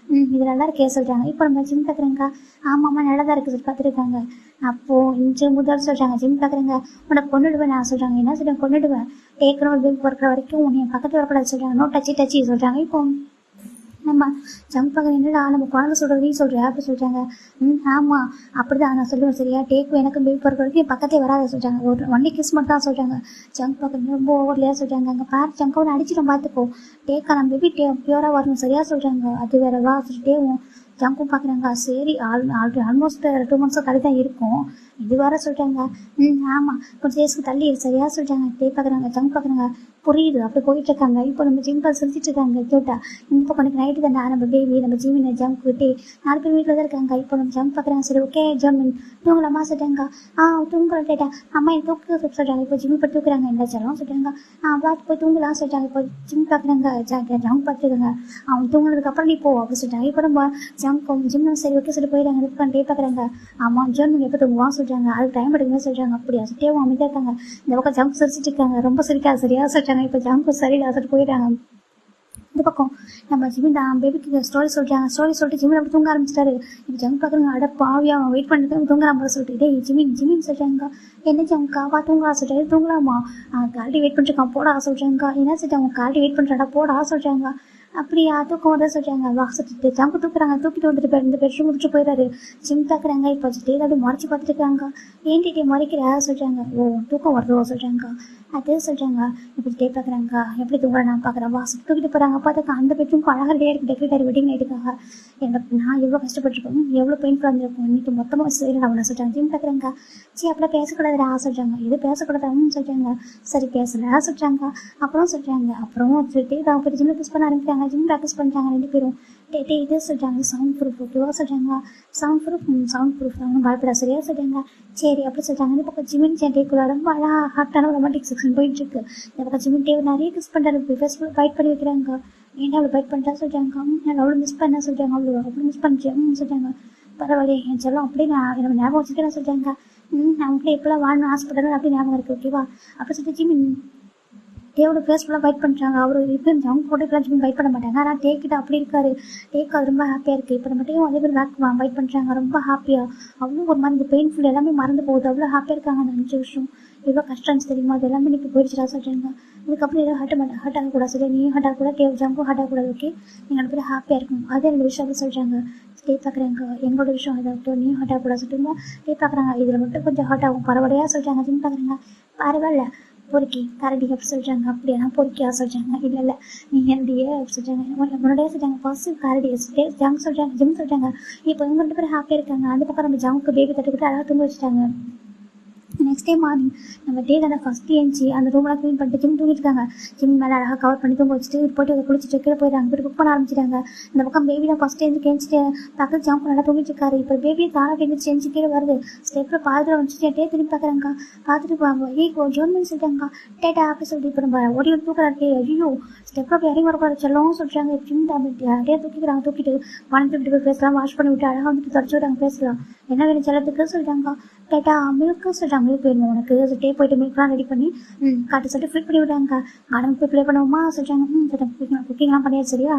இது நல்லா இருக்கே சொல்கிறாங்க. இப்போ நம்ம ஜிம் பார்க்குறேங்க. ஆமாம்மா நல்லா தான் இருக்குது பார்த்துருக்காங்க. அப்போது இன்று முதல் சொல்கிறாங்க ஜிம் பார்க்குறேங்க. உன்னை கொண்டுடுவேன் நான் சொல்கிறாங்க. என்ன சொல்கிறேன் கொண்டுடுவேன் டேக்கணும் பேபி பிறக்கிற வரைக்கும் உன்னை பக்கத்தில் வரக்கூடாது சொல்கிறாங்க. நோ டச்சி சொல்கிறாங்க. இப்போ நம்ம ஜம்ப் பார்க்குற என்னடா நம்ம குழந்தை சொல்கிறது நீ சொல்கிறியா அப்படி சொல்கிறாங்க. ஆமாம் அப்படி தான் நான் சொல்லுவேன் சரியா டேக்கு எனக்கு பேபி பிறக்கிற வரைக்கும் பக்கத்தே வராத சொல்கிறாங்க. ஒரு 1 day கிஸ் மட்டும் தான் சொல்கிறாங்க. ஜம்ப் பார்க்குறது ரொம்ப ஓவர்லையாக சொல்கிறாங்க. அங்கே பேர் ஜங்க் ஒன்று அடிச்சிடும் பார்த்துக்கோ டேக்கா நம்ம பேபி பியூராக வரணும் சரியா சொல்கிறாங்க. அது வேற வா சொல்லிட்டேவும் ஜங்கும் பார்க்குறாங்க. சரி ஆல்மோஸ்ட் 2 months தள்ளி தான் இருக்கும். இது வேற சொல்கிறாங்க. ஆமாம் கொஞ்சம் டேஸ்க்கு தள்ளி சரியா சொல்கிறாங்க. டே பார்க்குறாங்க ஜங்க் பார்க்குறாங்க. புரியுது அப்படி போயிட்டு இருக்காங்க. இப்போ நம்ம ஜிம்பில் சிரிச்சிட்டு இருக்காங்க. கேட்டா இந்த பக்கம் நைட்டு தானே நம்ம பேபி நம்ம ஜிமின் ஜம்ப் விட்டு 4 பேர் வீட்டில் தான் இருக்காங்க. இப்போ நம்ம ஜம்ப் பார்க்குறாங்க. சரி ஓகே ஜம்மின் தூங்கலாமா சொல்கிறாங்க. தூங்குறோம் கேட்டா அம்மா என் தூக்கு சொல்கிறாங்க. இப்போ ஜிம்மி போய் தூக்குறாங்க. என்ன சொல்லுவோம் சொல்கிறாங்க. பார்த்து போய் தூங்கலாம் சொல்கிறாங்க. இப்போ ஜிம் பார்க்குறாங்க. ஜம்ப் பார்த்துருக்காங்க. அவன் தூங்குனதுக்கப்புறம் நீ போ அப்படி சொல்கிறாங்க. இப்போ நம்ம ஜிம்மும் சரி ஓகே சொல்லி போயிடுறாங்க. இருக்கான் டே பார்க்குறாங்க. ஆமாம் ஜம்மின் எப்போ தூங்குவான் சொல்கிறாங்க. அதுக்கு டைம் எடுக்குமே சொல்கிறாங்க. அப்படியா சுட்டேவும் அமைதியாக இருக்காங்க. இந்த பக்கம் ஜம்ப் சிரிச்சிட்டு இருக்காங்க. ரொம்ப சிரிக்காது சரியா சொல்கிறாங்க. இப்போ ஜம்ப் சரியில்லை சொல்லிட்டு போயிடுறாங்க. இந்த பக்கம் நம்ம ஜிமின் தான் பேபிக்கு ஸ்டோரி சொல்கிறாங்க. ஸ்டோரி சொல்லிட்டு ஜிமின் அப்படி தூங்க ஆரம்பிச்சிட்டாரு. இப்போ ஜம்ப் பார்க்குறாங்க. பாவியா அவன் வெயிட் பண்ணிட்டு தூங்குறான் சொல்லிட்டு டே ஜிமின் சொல்கிறாங்க. என்ன ஜம்கா தூங்கலாம் சொல்லிட்டு தூங்கலாமா கால்டி வெயிட் பண்ணிருக்கான் போடா சொல்கிறாங்க. என்ன சொல்லிட்டு அவங்க கால்டி வெயிட் பண்ணுறாடா போடா சொல்கிறாங்க. அப்படியா தூக்கம் வந்து சொல்கிறாங்க. வா சொல்லிட்டு ஜம்ப் தூக்குறாங்க. தூக்கிட்டு வந்துட்டு இந்த பெட்ரூம் முடிச்சு போயிடாரு. ஜிம் பார்க்குறாங்க. இப்போ டே அப்படி மறைச்சி பார்த்துட்டு இருக்காங்க. ஏன் டே மறைக்கிறா சொல்கிறாங்க. தூக்கம் வருதோ சொல்கிறாங்க. அதே சொல்கிறாங்க. இப்படி டே பார்க்குறாங்க. எப்படி தூங்குறேன் நான் பார்க்குறேன். வா தூக்கிட்டு போகிறாங்க. பார்த்தாக்கா அந்த பெட்ரூம் அழகாக ரெடியாக இருக்குது டெக்கரேட்டர் வெட்டிங் நைட்டுக்காக. எனக்கு நான் எவ்வளோ கஷ்டப்பட்டுருப்பேன் எவ்வளோ பெயின்ஃபுல்லாக இருந்திருக்கும் இன்னைக்கு மொத்தமாக சரி நான் சொல்கிறாங்க. ஜிம் பார்க்குறாங்க. அப்படியே பேசக்கூடாதுடா சொல்கிறாங்க. இது பேசக்கூடாதுன்னு சொல்கிறாங்க. சரி பேசல சொல்கிறாங்க. அப்புறம் சொல்கிறாங்க. அப்புறம் சொல்லிட்டு தான் போய் ஜிம்மில் கிஸ் பண்ண ஆரம்பிக்கிறாங்க. ஜிம் ப்ராக்டிஸ் பண்ணுறாங்க 2 பேரும். டே இது சொல்கிறாங்க. சவுண்ட் ப்ரூஃப் ஓகேவா சொல்கிறாங்க. சவுண்ட் ப்ரூஃப் அவனும் பயப்பட சரியா சொல்கிறாங்க. சரி அப்படி சொல்கிறாங்க. இந்த பக்கம் ஜிமின் டேக்குள்ள ரொம்ப அழகாக ஹார்ட்டான ரொமான்டிக் செக்ஷன் போயிட்டுருக்கு. இந்த பக்கம் ஜிமின் டே நிறைய கிஸ் பண்ணுறாரு. ஃபேஸ்புக் ஃபைட் பண்ணி வைக்கிறாங்க. ஏன்னா அவ்வளோ ஃபைட் பண்ணிட்டா சொல்கிறாங்க. நான் அவ்வளோ மிஸ் பண்ண சொல்கிறாங்க. அவ்வளோ மிஸ் பண்ணிச்சேன் சொல்கிறாங்க. பரவாயில்ல என் சொல்லும் அப்படியே நான் நம்ம ஞாபகம் வச்சுக்கிறேன் சொல்கிறாங்க. நான் கூட எப்போலாம் வாழணும் ஹாஸ்பிட்டல் அப்படி ஞாபகம் இருக்குது ஓகேவா அப்படி சொல்லிட்டு ஜிமின் டேவோட ஃபேஸ்ஃபுல்லாக ஃபைட் பண்ணுறாங்க. அவர் இப்போ அவங்க போட்டுக்கலாம் ஜிம் ஃபைட் பண்ண மாட்டாங்க. ஆனால் டேக்கிட்ட அப்படி இருக்காரு. டேக்கு அது ரொம்ப ஹாப்பியாக இருக்குது. இப்போ நம்ம டேவும் அதே மாதிரி பேக் ஃபைட் பண்ணுறாங்க. ரொம்ப ஹாப்பியாக அவ்வளோ ஒரு மாதிரி இந்த பெயின்ஃபுல் எல்லாமே மறந்து போகுது. அவ்வளோ ஹாப்பியாக இருக்காங்க. அந்த 5 வருஷம் எவ்வளோ கஷ்டம் தெரியுமா அது எல்லாமே இன்னைக்கு போயிடுச்சுடா சொல்கிறாங்க. இதுக்கப்புறம் எதுவும் ஹர்ட் ஆகக்கூடாது சொல்லி நீயும் ஹர்ட் ஆகக்கூடாது டே ஜம்ப்பும் ஹர்ட் ஆகக்கூடாது ஓகே நீங்கள் 2 பேரும் ஹாப்பியாக இருக்கும். அதே 2 விஷயம் அப்படி சொல்கிறாங்க. டே பார்க்குறாங்க. எங்களோட விஷயம் அதாகட்டும் நீயும் ஹர்ட் ஆகக்கூடாது சொல்லிட்டு டே பார்க்குறாங்க. இதில் மட்டும் கொஞ்சம் ஹர்ட் ஆகும் பரவாயில்லையா சொல்கிறாங்க. ஜிம் பார்க்குறாங்க. பரவாயில்ல பொறுக்கி கரடி அப்படி சொல்கிறாங்க. அப்படியா பொறுக்கியா சொல்கிறாங்க. இல்லை நீ என்னுடைய அப்படி சொல்கிறாங்க. முன்னாடியே சொல்கிறாங்க பாசிட்டிவ் கரடி ஜங்க் சொல்கிறாங்க. ஜிம் சொல்கிறாங்க. இப்போ இவங்க 2 பேரும் ஹாப்பியாக இருக்காங்க. அந்த பக்கம் நம்ம ஜம்க்கு பேபி தட்டுக்கிட்டு அழகாக தூங்க வச்சுட்டாங்க. நெக்ஸ்ட் டே மார்னிங் நம்ம டே தானே ஃபஸ்ட்டு ஏஞ்சி அந்த ரூம்லாம் க்ளீன் பண்ணிட்டு ஜிம் தூங்கிட்டு இருக்காங்க. ஜிம் மேலே அழகாக கவர் பண்ணி தூங்க வச்சுட்டு போய்ட்டு அதை குளிச்சுட்டு கீழே போயிடுறாங்க. போய்ட்டு குக் பண்ண ஆரம்பிச்சிட்டாங்க. இந்த பக்கம் பேபி தான் ஃபஸ்ட்டு ஏஞ்சிட்டு பக்கத்து ஜம்ப் நல்லா தூங்கிட்டு இருக்காரு. இப்போ பேபியை தானே எழுந்திரிச்சு ஏஞ்சி கீழே வருது. ஸ்டெப்பில் பாதில் வந்துச்சு டே திரும்பி பார்க்குறாங்க. பார்த்துட்டு ஜோன்மன் சொல்லிட்டாங்க. டேட்டா அப்படி சொல்லிட்டு இப்போ நம்ம ஓடி தூக்குறாரு. டே ஐயோ ஸ்டெப்பில் அப்படி இறங்கி வரக்கூடாது செல்லும் சொல்கிறாங்க. ஜிம் டே தூக்கிக்கிறாங்க. தூக்கிட்டு தூக்கிட்டு போய் ஃபேஸ்லாம் வாஷ் பண்ணி விட்டு அழகாக வந்துட்டு தொடச்சி விட்டாங்க ஃபேஸ்லாம். என்ன வேணும் செல்லத்துக்கு சொல்லிட்டாங்க. டேட்டா மில்க்கு சொல்கிறாங்க. மில்க் வேணும் உனக்கு டே போய்ட்டு மில்க்லாம் ரெடி பண்ணி காட்டு சொல்லிட்டு ஃபில் பண்ணி விட்டாங்க. கார்டன் போய் ப்ளே பண்ணுவோமா சொல்கிறாங்க. சொல்லிட்டாங்க குக்கிங்லாம் பண்ணியாச்சு சரியா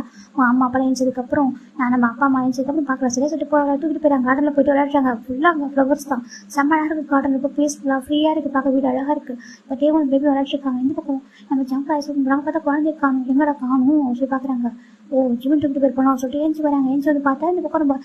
அம்மா அப்பா எழுந்ததுக்கப்புறம் நம்ம அப்பா அம்மா எழுந்ததுக்கப்புறம் பார்க்கலாம் சரியா சொல்லிட்டு தூக்கிட்டு போயிட்டாங்க. கார்டனில் போய்ட்டு விளையாடுறாங்க. ஃபுல்லாக ஃப்ளவர்ஸ் தான் செம்ம அழகாக இருக்குது. கார்டன் ரொம்ப பீஸ்ஃபுல்லாக ஃப்ரீயாக இருக்குது. பார்க்க வீடு அழகாக இருக்குது. இப்போ டேவும் பேபி விளையாடுறாங்க. இந்த பக்கம் நம்ம ஜம்ப் ஆகி சொல்லுறாங்க. பார்த்தா குழந்தைய காணும் எங்கடா காணும் சொல்லி பார்க்குறாங்க. ஜிமின் தூக்கிட்டு போய் போனோம் சொல்லிட்டு ஏஞ்சி வராங்க. ஏஞ்சி வந்து பார்த்தா இந்த பக்கம் நம்ம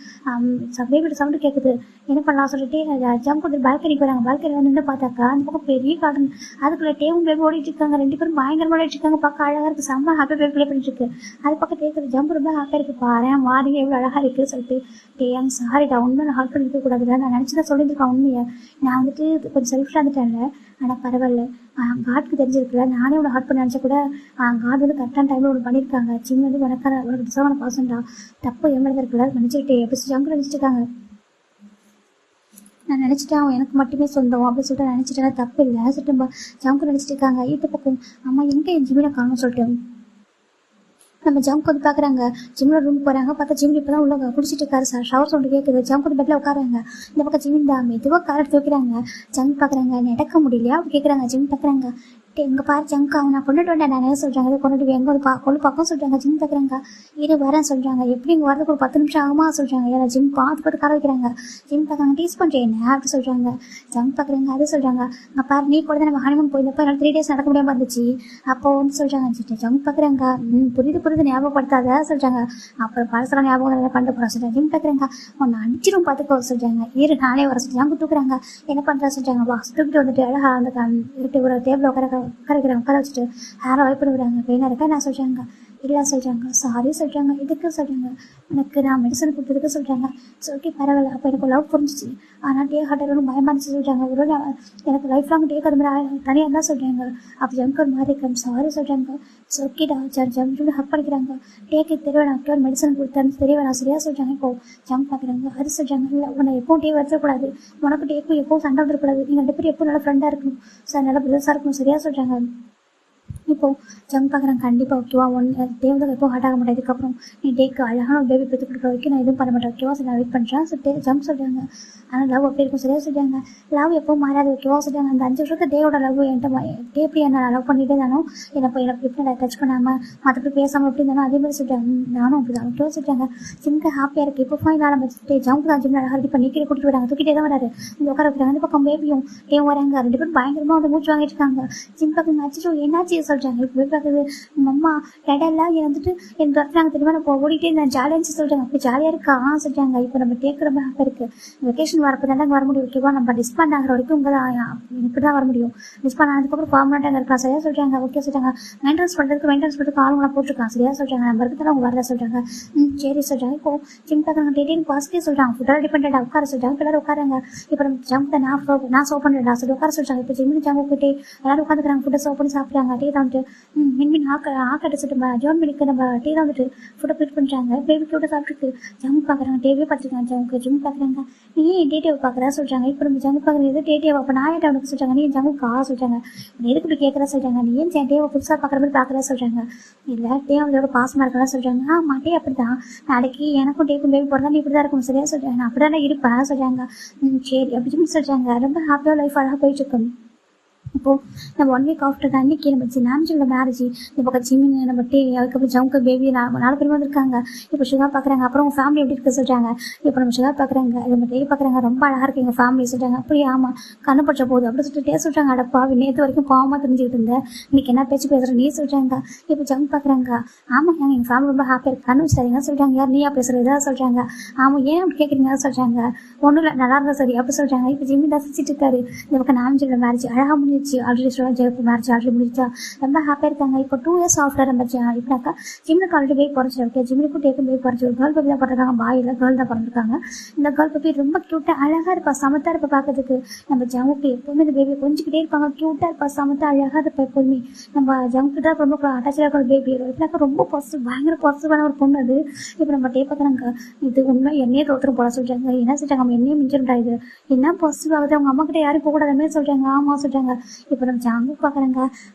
பேபியோட சவுண்டு கேட்குது. என்ன பண்ணலாம் சொல்லிட்டு ஜம்ப் வந்து பால்கனிக்கு வராங்க. பால்கனியில் நின்று பார்த்தாக்கா அந்த பக்கம் பெரிய கார்டன் அதுக்குள்ள டேவும் பேபி ஓடிட்டு இருக்காங்க. 2 பேரும் பயங்கரமாக ஓடிட்டு இருக்காங்க. பார்க்க அழகாக இருக்குது. செம்ம ஹாப்பியாக பேபி ப்ளே பண்ணிட்டு இருக்கு. அது பக்கம் கேட்குறது ஜம்ப் ரொம்ப ஹாப்பியாக இருக்குது. பாரு மாறிங்க எவ்வளோ அழகாக இருக்குது சொல்லிட்டு டேம் சாரிடா உண்மை நான் ஹார்ட் பண்ணி இருக்கக்கூடாதுல நான் நினச்சி தான் சொல்லியிருக்கேன் உண்மையை நான் வந்துட்டு கொஞ்சம் செல்ஃபில் இருந்துட்டேன்ல ஆனால் பரவாயில்ல, காட்டுக்கு தெரிஞ்சிருக்குல்ல, நானே உன்னை ஹார்ட் பண்ண நினச்சா கூட காட் வந்து கரெக்டான டைமில் ஒன்று பண்ணியிருக்காங்க. ஜிம் வந்து உனக்கு டிசர்வான பர்சன்டா, தப்பு எவ்வளோ இருக்குல்ல நினச்சிக்கிட்டு எப்படி ஜங்கு நினச்சிருக்காங்க. நான் நினச்சிட்டேன் அவன் எனக்கு மட்டுமே சொந்தம் அப்படின்னு சொல்லிட்டு நினச்சிட்டேன், தப்பு இல்லை சொல்லிட்டு ஜங்கு நினச்சிட்டு இருக்காங்க. இந்த பக்கம் அம்மா எங்கே என் ஜிம்மில் காணும்னு சொல்லிட்டு நம்ம ஜம்ப் வந்து பார்க்குறாங்க. ஜிம்மில் ரூம் போகிறாங்க. பார்த்தா ஜிம் இப்போ தான் உள்ள குடிச்சிட்டு இருக்காரு. ஷவர் சவுண்டு கேட்குது. ஜம்ப் வந்து பெட்டில் உட்காராங்க. இந்த பக்கம் ஜிம் தான் மெதுவாக கார் எடுத்து வைக்கிறாங்க. ஜம்ப் பார்க்குறாங்க, நடக்க முடியலையா அப்படி கேட்குறாங்க. ஜிம் பார்க்குறாங்க, எங்கே பாரு ஜங்க் அவன் நான் கொண்டுட்டு வந்தேன் நான் சொல்கிறாங்க. கொண்டுட்டு எங்கே வந்து கொண்டு பார்க்க சொல்கிறாங்க. ஜிம் பார்க்குறாங்க, இரு வரேன் சொல்கிறாங்க. எப்படி இங்கே வரதுக்கு ஒரு 10 நிமிஷம் ஆகுமா சொல்கிறாங்க. ஏன்னா ஜிம் பார்த்து கார வைக்கிறாங்க. ஜிம் பார்க்குறாங்க, டீஸ் பண்ணுறேன் என்ன அப்படி சொல்கிறாங்க. ஜம்ப் பார்க்குறாங்க, அது சொல்கிறாங்க, நான் பாரு நீ கூட தான் நம்ம ஹனிமூன் போயிருந்தப்போ என்னால் 3 days நடக்க முடியாமல் இருந்துச்சு. அப்போ வந்து சொல்கிறாங்க. ஜம்ப் பார்க்குறாங்க, புரியுது ஞாபகப்படுத்தாத சொல்கிறாங்க. அப்புறம் பழசெல்லாம் ஞாபகம் பண்ண போகிறோம் சொல்கிறாங்க. ஜிம் பார்க்குறாங்க, உன்னை அடிச்சிடும் பார்த்துக்கோ சொல்கிறாங்க. இரு நானே வர சொல்லி ஜம்ப் தூக்குறாங்க. என்ன பண்ணுறா சொல்கிறாங்க. பாக்ஸ் தூக்கிட்டு வந்துட்டு அழகா அந்த ஒரு டேபிள் உட்கார வச்சுட்டு ஹேரை வைப் பண்ணி விடுறாங்க. பெயினாக இருக்கா நான் சொல்கிறாங்க. இல்லை சொல்கிறாங்க. சாரி சொல்கிறாங்க. இதுக்கு சொல்கிறாங்க, எனக்கு நான் மெடிசன் கொடுத்ததுக்கு சொல்கிறாங்க. ஓகே பரவாயில்ல, அப்போ எனக்கு லவ் புரிஞ்சிச்சு. ஆனால் டே ஹார்ட் ஒன்றும் பயமாக இருந்துச்சு சொல்கிறாங்க. ஒரு எனக்கு லைஃப் லாங் டேக்கு அது மாதிரி தனியாக தான் சொல்கிறாங்க. அப்போ ஜம்க்கு ஒரு மாதிரி இருக்காங்க. சாரி சொல்கிறாங்க. ஓகேடா ஜம்ப் ஹக் பண்ணிக்கிறாங்க. டேக்கு தெரியவேணா ஒரு மெடிசன் கொடுத்தான்னு தெரியவேணா சரியா சொல்கிறாங்க. இப்போ ஜம்ப் பார்க்குறாங்க. அது சொல்கிறாங்க, இல்லை உன்னை எப்பவும் டே வச்சிடக்கூடாது, உனக்கு டேக்கும் எப்பவும் சண்டை வந்துடக்கூடாது, நீங்கள் 2 பேரும் எப்பவும் நல்லா ஃப்ரெண்டாக இருக்கணும் சார், நல்லா பிரதர்ஸாக இருக்கணும் சரியா சொல்கிறாங்க. இப்போ ஜம்ப் பார்க்குறாங்க. கண்டிப்பாக ஓகேவா, தேவதை எப்போ ஹார்ட் ஆக மாட்டேன். இதுக்கப்புறம் நீ டேக்கு அழகான ஒரு பேபி பெற்று கொடுக்குற வரைக்கும் நான் எதுவும் பண்ண மாட்டேன் ஓகேவா, சரி நான் வெயிட் பண்ணுறேன் சொல்லிட்டு ஜம்ப் சொல்கிறாங்க. ஆனால் லவ் அப்படி இருக்கும் சரியா சொல்கிறாங்க. லவ் எப்போ மாறாது ஓகேவா சொல்கிறாங்க. அந்த 5 வருஷத்துக்கு டேவோட லவ் என்கிட்ட டே எப்படி என்ன லவ் பண்ணிகிட்டே தானோ எனக்கு எப்படி நான் டச் பண்ணாமல் மற்றபடி பேசாமல் எப்படி இருந்தாலும் அதே மாதிரி சொல்கிறாங்க. நானும் அப்படி தான் ஓகேவா சொல்கிறாங்க. ஜிம்க்கு ஹாப்பியாக இருக்குது. இப்போ ஃபைனல் ஆரம்பிச்சுட்டு ஜம்ப் தான் ஜிம்மில் அழகாக ரெடி பண்ணி கீழே கூட்டிட்டு வராங்க. தூக்கிட்டே தான் வராரு. இந்த உட்கார வைக்கிறாங்க. அந்த பக்கம் பேபியும் டேவும் வராங்க. 2 பேரும் பயங்கரமாக வந்து மூச்சு வாங்கிட்டு இருக்காங்க. ஜிம் பக்கம் அச்சிச்சோ என்னாச்சு சொல்கிறாங்க. இப்போ பார்க்குறது அம்மா டேடெல்லாம் வந்துட்டு எனக்கு துரத்துறாங்க தெரியுமா, நான் ஓடிட்டே நான் ஜாலியாக சொல்கிறாங்க. அப்படி ஜாலியாக இருக்கா சொல்கிறாங்க. இப்போ நம்ம டேக்கு ரொம்ப ஹாப்பியாக இருக்குது. வெக்கேஷன் வரப்போ தானே வர முடியும் ஓகேவா, நம்ம டிஸ்பாண்ட் ஆகிற வரைக்கும் உங்கள் இப்படி தான் வர முடியும். டிஸ்பாண்ட் ஆனதுக்கப்புறம் பர்மனெண்ட்டாக இருக்கலாம் சரியா சொல்கிறாங்க. ஓகே சொல்கிறாங்க. மெயின்டெனன்ஸ் பண்ணுறதுக்கு ஆளுங்களாம் போட்டிருக்காங்க சரியா சொல்கிறாங்க. நம்ம இருக்கிறதால அவங்க வரல சொல்கிறாங்க. சரி சொல்கிறாங்க. இப்போ ஜிம் பார்க்குறாங்க. டேட்டிஙன் பாசிட்டிவ் சொல்கிறாங்க. ஃபுட்டாக டிபெண்டாக உட்கார சொல்கிறாங்க. எல்லாரும் உட்காராங்க. இப்போ நம்ம ஜம்ப் தான் நான் சர்வ் பண்ணுறேன் சொல்லி உட்கார சொல்கிறாங்க. இப்போ ஜிம்மு ஜம்ப் போயிட்டு எல்லாரும் உட்காந்துக்கிறாங்க. ஃபுட்டை சர்வ் பண்ணி சாப்பிட்றாங்க. டே தான் வந்துட்டு மின்மின் ஆக்கட்டை சொல்லிட்டு ஜோன் மினிக்கு நம்ம டே தான் வந்துட்டு ஃபுட்டை ப்ரிட் பண்ணுறாங்க. பேபி ஃபுட்டை சாப்பிட்டுருக்கு. ஜம்ப் பார்க்குறாங்க. டேவே பார்த்துருக்காங்க. ஜிம் பார்க்குறாங்க. நீ ஏன் டேட்டியை பார்க்குறா சொல்கிறாங்க. இப்போ நம்ம ஜம்ப் பார்க்குறது டேட்டியை அப்போ நான் ஏன் அவனுக்கு சொல்கிறாங்க. நீ ஜம்முக்கா சொல்கிறாங்க. எதுக்கு இப்படி கேட்குறா சொல்கிறாங்க. நீ ஏன் டேவை புதுசாக பார்க்குற மாதிரி பார்க்குறா சொல்கிறாங்க. இல்லை டே அவங்களோட பாசமாக இருக்கலாம் சொல்கிறாங்க. மாட்டே அப்படி தான், நாளைக்கு எனக்கும் டேக்கும் பேபி போகிறதா நீ இப்படி தான் இருக்கும் சரியா சொல்கிறாங்க. நான் அப்படி தானே இருப்பேன் சொல்கிறாங்க. சரி அப்படின்னு சொல்கிறாங்க. ரொம்ப ஹாப்பியாக லைஃப் அழகாக போயிட்டு இருக்கோம். இப்போது நம்ம 1 week ஆஃப்டர் தான் அன்றைக்கி நம்ம நான்ஜோட மேரேஜ். இந்த பக்கம் ஜிம்மின்னு நம்ம டே அதுக்கப்புறம் ஜம்க்கு பேபி 4 பேர் வந்திருக்காங்க. இப்போ சுகர் பார்க்குறாங்க. அப்புறம் உங்கள் ஃபேமிலி எப்படி இருக்க சொல்கிறாங்க. இப்போ நம்ம சுகர் பார்க்குறாங்க. நம்ம டே பார்க்குறாங்க. ரொம்ப அழகாக இருக்குது எங்கள் ஃபேமிலி சொல்கிறாங்க. அப்படி ஆமாம் கண்ணு பற்ற போகுது அப்படி சொல்லிட்டு டே சொல்கிறாங்க. அடப்பா நேற்று வரைக்கும் பாவமாக தெரிஞ்சுக்கிட்டு இருந்தேன், இன்னைக்கு என்ன பேச்சு பேசுகிற நீ சொல்கிறாங்க. இப்போ ஜம்ப் பார்க்குறாங்க. ஆமாம் எங்கள் ஃபேமிலி ரொம்ப ஹாப்பியாக இருக்கு கண்ணு சரிங்க சொல்கிறாங்க. யார் நீயா பேசுகிறது சொல்கிறாங்க. ஆமாம் ஏன் அப்படி கேட்குறீங்க சொல்கிறாங்க. ஒன்றும் இல்லை நல்லா இருந்தால் சரி அப்படி சொல்கிறாங்க. இப்போ ஜிம்மி தான் சிரிச்சிட்டு இருக்காரு. இந்த பக்கம் நான்ஜோட மேரேஜ் அழகாக முடிஞ்சிச்சு. ஆல்ரெடி ஜெயப்பு மேரேஜ் ஆல்ரெடி முடிச்சா ரொம்ப ஹாப்பியாக இருக்காங்க. இப்போ 2 years ஆஃப்டர் நம்ம இப்படினாக்கா ஜிம்முக்கு ஆல்ரெடி பேபி குறைச்சி ஓகே, ஜிம்முக்கும் டேக்கும் பேபி குறைச்சி ஒரு கேர்ள் பேபி தான் பிறந்திருக்காங்க. பாய் இல்லை கேர்ள் தான் பிறந்திருக்காங்க. இந்த கேர்ள் பேபி ரொம்ப க்யூட்டாக அழகாக இருப்பா, சமத்தாக இருப்பா பார்க்கறதுக்கு. நம்ம ஜம்முக்கு எப்போவுமே இந்த பேபி கொஞ்சிக்கிட்டே இருப்பாங்க. க்யூட்டாக இருப்பா, சமத்தாக அழகாக இருப்பா எப்போதுமே. நம்ம ஜம்முக்கு தான் ரொம்ப அட்டாச்சாக இருக்கிற பேபி. எப்படினாக்கா ரொம்ப பாசிட்டிவ் பயங்கர பாசிட்டிவான ஒரு பொண்ணு அது. இப்போ நம்ம டே பார்க்குறாங்க. இது உண்மை என்னையே தோற்றம் போட சொல்கிறாங்க. என்ன சொல்கிறாங்க, நம்ம என்னையே மிஞ்சிருந்தா இது என்ன பாசிட்டிவ் ஆகுது, அவங்க அம்மா கிட்ட யாரும் போகக்கூடாதுமே சொல்கிறாங்க. ஆமாம் சொல்கிறாங்க. இப்போ நம்ம ஜாங்கு பார்க்குறாங்க.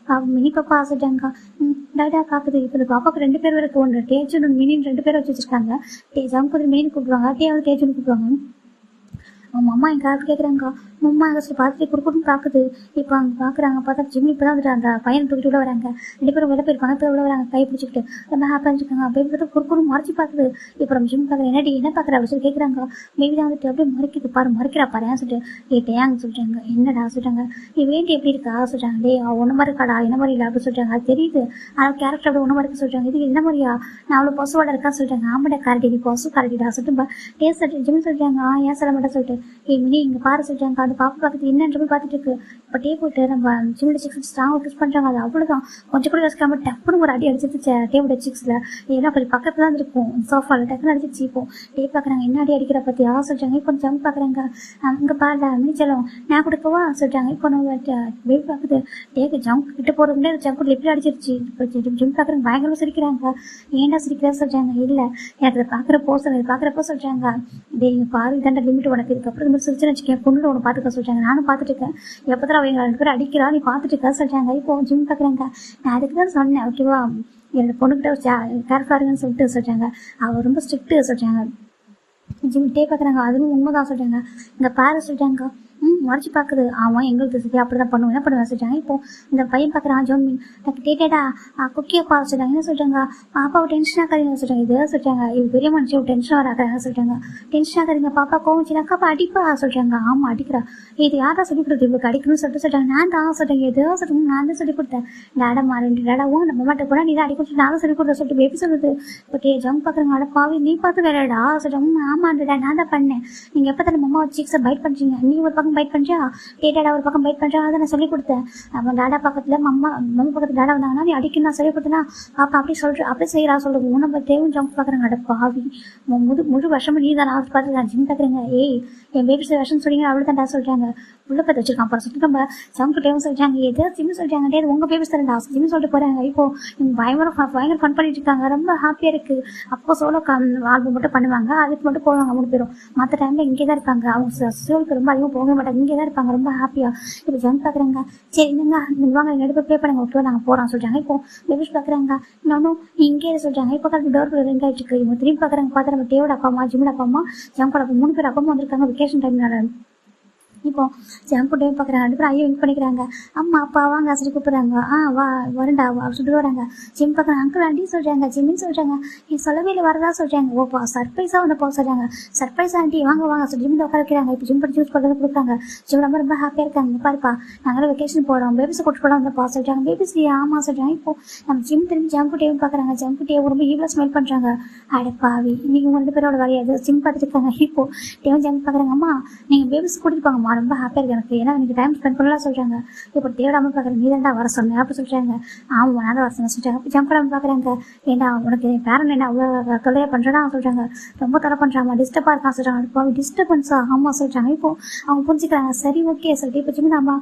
மினி பாப்பா சொல்கிறாங்க. டாடா பார்க்குது. இப்போ இந்த பாப்பாவுக்கு 2 பேர் இருக்கு. ஒன்று டேஜுன்னு மினின்னு 2 பேரை வச்சு வச்சுருக்காங்க. ஜாங்கு வந்து மினின்னு கூப்பிடுவாங்க, டே வந்து டேஜுன்னு கூப்பிடுவாங்க. அவங்க அம்மா எங்கள் யாருக்கு கேட்குறாங்க. அம்மா எங்கள் சொல்லி பார்த்துட்டு குறுக்குன்னு பார்க்குது. இப்போ அங்கே பார்க்குறாங்க. பார்த்தா ஜிம்மி இப்போ தான் வந்துட்டு அந்த பையனை தூக்கிட்டு உள்ள வராங்க. 2 பேரும் வெளில போயிருப்பாங்க. இப்போ உள்ள வராங்க கை பிடிச்சிக்கிட்டு ரொம்ப ஹாப்பியாக இருந்துருக்காங்க. அப்படியே பார்த்தா குறுக்குன்னு மறைச்சி பார்க்குது. இப்போ நம்ம ஜிம் பார்க்குறேன். என்னடி என்ன பார்க்குற அப்படி சொல்லி கேட்குறாங்க. பேபி தான் வந்துட்டு அப்படியே மறைக்குது பாரு மறைக்கிறா பாரு ஏன் சொல்லிட்டு கேட்டேன் சொல்கிறாங்க. என்னடா சொல்கிறாங்க. நீ வேண்டி எப்படி இருக்கா சொல்கிறாங்க. டே ஒன்று மாதிரி இருக்காடா என்ன மாதிரி இல்லை அப்படி சொல்கிறாங்க. அது தெரியுது ஆனால் கேரக்டர் அப்படி ஒன்று மாதிரி இருக்க சொல்கிறாங்க. இது என்ன மாதிரியா நான் அவ்வளோ பசுவோட இருக்கா சொல்கிறாங்க. ஆமாடா கரடி நீ பசு கரடிடா சொல்லிட்டு டேஸ்ட் ஜிம் சொல்கிறாங்க. ஏன் சொல்ல மாட்டேன் சொல்லிட்டு மினி இங்கே பாரு சொல்லிட்டாங்க. அந்த பாப்பா பார்த்துட்டு என்னன்ற போய் பார்த்துட்டு இருக்கு. இப்போ டே போட்டு நம்ம சிம்மில் சிக்ஸ் ஸ்ட்ராங்காக கிஸ் பண்ணுறாங்க. அது அவ்வளோதான், கொஞ்சம் கூட யோசிக்காம டப்புன்னு ஒரு அடி அடிச்சிருச்சு டேவோட சிக்ஸில். ஏன்னா கொஞ்சம் பக்கத்தில் தான் இருக்கும் சோஃபாவில், டக்குன்னு அடிச்சிச்சு. இப்போ டே பார்க்குறாங்க, என்ன அடி அடிக்கிற பற்றி சொல்லிட்டாங்க. இப்போ ஜம்ப் பார்க்குறாங்க, இங்கே பாருடா மினிச்சலம் நான் கொடுக்கவா சொல்லிட்டாங்க. இப்போ நம்ம பேபி பார்க்குது, டேக்கு ஜம்ப் கிட்ட போகிற முடியாது, ஜம்ப் லிப்ட் அடிச்சிருச்சு. இப்போ ஜம்ப் பார்க்குறாங்க, பயங்கரமாக சிரிக்கிறாங்க. ஏன்டா சிரிக்கிறா சொல்லிட்டாங்க. இல்லை எனக்கு அதை பார்க்குறப்போ சொல்லிட்டாங்க, டே இங்கே பாரு இதாண்டா லிமிட் உனக்கு, இதுக்கப்புறம் இந்த மாதிரி சிரிச்சுன்னு வச்சுக்கேன் பொண்ணு ஒன்று பார்த்துக்க சொல்லிட்டாங்க. நானும் பார்த்துட்டு இருக்கேன், எப்போதான் அவங்க 2 பேரும் அடிக்கிறா நீ பார்த்துட்டு இருக்கா சொல்லிட்டாங்க. இப்போ ஜிம் பார்க்குறாங்க, நான் அதுக்கு தான் சொன்னேன் ஓகேவா, என்னோட பொண்ணுக்கிட்ட கேர்ஃபுல்லாக இருங்கன்னு சொல்லிட்டு சொல்லிட்டாங்க. அவள் ரொம்ப ஸ்ட்ரிக்ட்டு சொல்லிட்டாங்க. ஜிம் டே பார்க்குறாங்க, அதுவும் உண்மைதான் சொல்லிட்டாங்க. இங்கே பாரு சொல்லிட்டாங்க. மறைச்சு பார்க்குது, அவன் எங்களுக்கு சரி அப்படி தான் பண்ணுவேன், என்ன பண்ணுவேன் சொல்லிட்டாங்க. இப்போ இந்த பையன் பார்க்குறான் ஜோன்மின், எனக்கு டேட்டா குக்கியை பார்த்து சொல்லிட்டாங்க. என்ன சொல்லிட்டாங்க, பாப்பாவை டென்ஷன் ஆகாதீங்க சொல்லிட்டாங்க. இதே சொல்லிட்டாங்க, இது பெரிய மனுஷன் டென்ஷன் வராங்க சொல்லிட்டாங்க. டென்ஷன் ஆகாதீங்க, பாப்பா கோவச்சினாக்கா அப்பா அடிப்பா சொல்லிட்டாங்க. ஆமாம் அடிக்கிறா, இது யாரா சொல்லி கொடுத்து இவளுக்கு அடிக்கணும்னு சொல்லிட்டாங்க. நான் தான் சொல்லிட்டாங்க, எதோ சொல்லிட்டு நான் தான் சொல்லி கொடுத்தேன். டேடாமா 2 டேடாவும் நம்ம மாட்ட போனால் நீ தான் அடிக்க நான் தான் சொல்லி கொடுத்த சொல்லிட்டு பேபி சொல்லுது. இப்போ ஜம் பார்க்குறாங்க, அட பாவி நீ பார்த்து வேறடா சொல்லிட்டாங்க. ஆமாண்டா நான் தான் பண்ணேன், நீங்கள் எப்போ தான் மம்மா சிக்ஸை பைட் பண்ணுறீங்க, நீ ஒரு பக்கம் பைட் பண்ணுறியா, டேடா ஒரு பக்கம் பைட் பண்ணுறா, அதை நான் சொல்லிக் கொடுத்தேன். அவன் டாடா பக்கத்தில் மம்மா பக்கத்தில் டாடா வந்தாங்கன்னா நீ அடிக்கணும் நான் சொல்லிக் கொடுத்தேன்னா பாப்பா அப்படி சொல்கிறேன், அப்படி செய்கிறா சொல்லுது. உன்னை தேவும் ஜம்ப் பார்க்குறாங்க. அட பாவி முழு வருஷமும் நீ தான் நான் பார்த்து நான் ஜிம் பார்க்குறேங்க. ஏய் என் பேபி வருஷம் சொல்லிங்க அவ்வளோ தான் சொல்லிட்டாங்க. உள்ள பார்த்து வச்சிருக்கான். அப்புறம் சொல்லிட்டு நம்ம ஜம்கிட்டேவும் சொல்லிட்டாங்க, எதோ ஜிம் சொல்லிட்டாங்க, டே உங்கள் பேபி தரேன்டா ஜிம் சொல்லிட்டு போகிறாங்க. இப்போ பயங்கர ஃபன் பண்ணிட்டு இருக்காங்க, ரொம்ப ஹாப்பியாக இருக்குது. அப்போ சோலோ ஆல்பம் மட்டும் பண்ணுவாங்க, அதுக்கு மட்டும் போவாங்க 3 பேரும். மற்ற டைமில் இங்கே தான் இருப்பாங்க. அவங்க சோலுக்கு ரொம்ப அதிகமாக போக மாட்டாங்க, இங்கே தான் இருப்பாங்க ரொம்ப ஹாப்பியாக. இப்போ ஜம் பார்க்குறாங்க, சரி என்னங்க வாங்க நடுப்பு ப்ளே பண்ணுங்க ஓகே நாங்கள் போகிறோம் சொல்லிட்டாங்க. இப்போ பேபிஸ் பார்க்குறாங்க, இன்னொன்னும் இங்கே சொல்லிட்டாங்க. இப்போ கரெக்ட் டோர் ரிங் ஆகிட்டு இருக்கு. இவங்க திரும்பி பார்க்குறாங்க, பார்த்தா நம்ம டேவோட அப்பா அம்மா ஜிம்மோட அப்பா அம்மா ஜம்கோட 3 பேர் அப்பா அம்மா வந்திருக்காங்க வெக்கேஷன் டைம்னால. இப்போ ஜம்ப்பு டைம் பார்க்குறாங்க, 2 பேரும் ஐயோ வின் பண்ணிக்கிறாங்க. அம்மா அப்பா வாங்க சொல்லி கூப்பிட்றாங்க. வா வரண்டா சொல்லிட்டு வராங்க. ஜிம் பார்க்குறாங்க, அங்கிள் ஆண்டி சொல்கிறாங்க, ஜிம்மின்னு சொல்கிறாங்க. என் சொல்லவே இல்லை வரதா சொல்கிறாங்க. ஓப்பா சர்ப்ரைஸாக வந்து போக சொல்கிறாங்க. சர்ப்ரைஸ் ஆண்டி வாங்க சொல்லி ஜிம் உட்கார வைக்கிறாங்க. இப்போ ஜிம் பண்ணி சூஸ் பண்ணுறது கொடுக்குறாங்க. ஜிம் ரொம்ப ஹாப்பியாக இருக்காங்க. பாருப்பா நாங்களும் வெக்கேஷன் போகிறோம், பேபிஸை கூட்டு போகலாம் வந்தப்பா சொல்கிறாங்க. பேபிஸ் ஆமாம் சொல்கிறாங்க. இப்போ நம்ம ஜிம் திரும்பி ஜம்ப்பு டைம் பார்க்குறாங்க. ஜம்ப்பு டே ரொம்ப ஈவலாக ஸ்மெல் பண்ணுறாங்க. அடப்பாவி இன்னைக்கு 2 பேரோட வரையாது ஜிம் பார்த்துட்டு இருக்காங்க. இப்போ டேவும் ஜம்ப் பார்க்குறாங்க, அம்மா நீங்கள் பேபிஸ் கூட்டிட்டு போங்கம்மா ரொம்ப ஹாப்பியாக இருக்குது எனக்கு, ஏன்னா எனக்கு டைம் ஸ்பெண்ட் பண்ணலாம் சொல்கிறாங்க. இப்போ தேவையாமல் பார்க்குறேன், நீ தான்டா வர சொன்னேன் அப்படி சொல்கிறாங்க. ஆமாம் நான் தான் வர சொன்னேன் சொல்கிறாங்க. இப்போ ஜம்ப் பண்ணாமல் பார்க்குறாங்க, ஏன்னா உனக்கு என் பேரன் என்ன அவ்வளோ தொல்லையாக பண்ணுறேன்னா சொல்கிறாங்க. ரொம்ப தொலை பண்ணுறாங்க, டிஸ்டர்பாக இருக்கான் சொல்கிறாங்க. இப்போ டிஸ்டர்பன்ஸா ஆமாம் சொல்கிறாங்க. இப்போ அவங்க புரிஞ்சுக்கிறாங்க, சரி ஓகே சொல்லிட்டு இப்போ ஜிம் அம்மா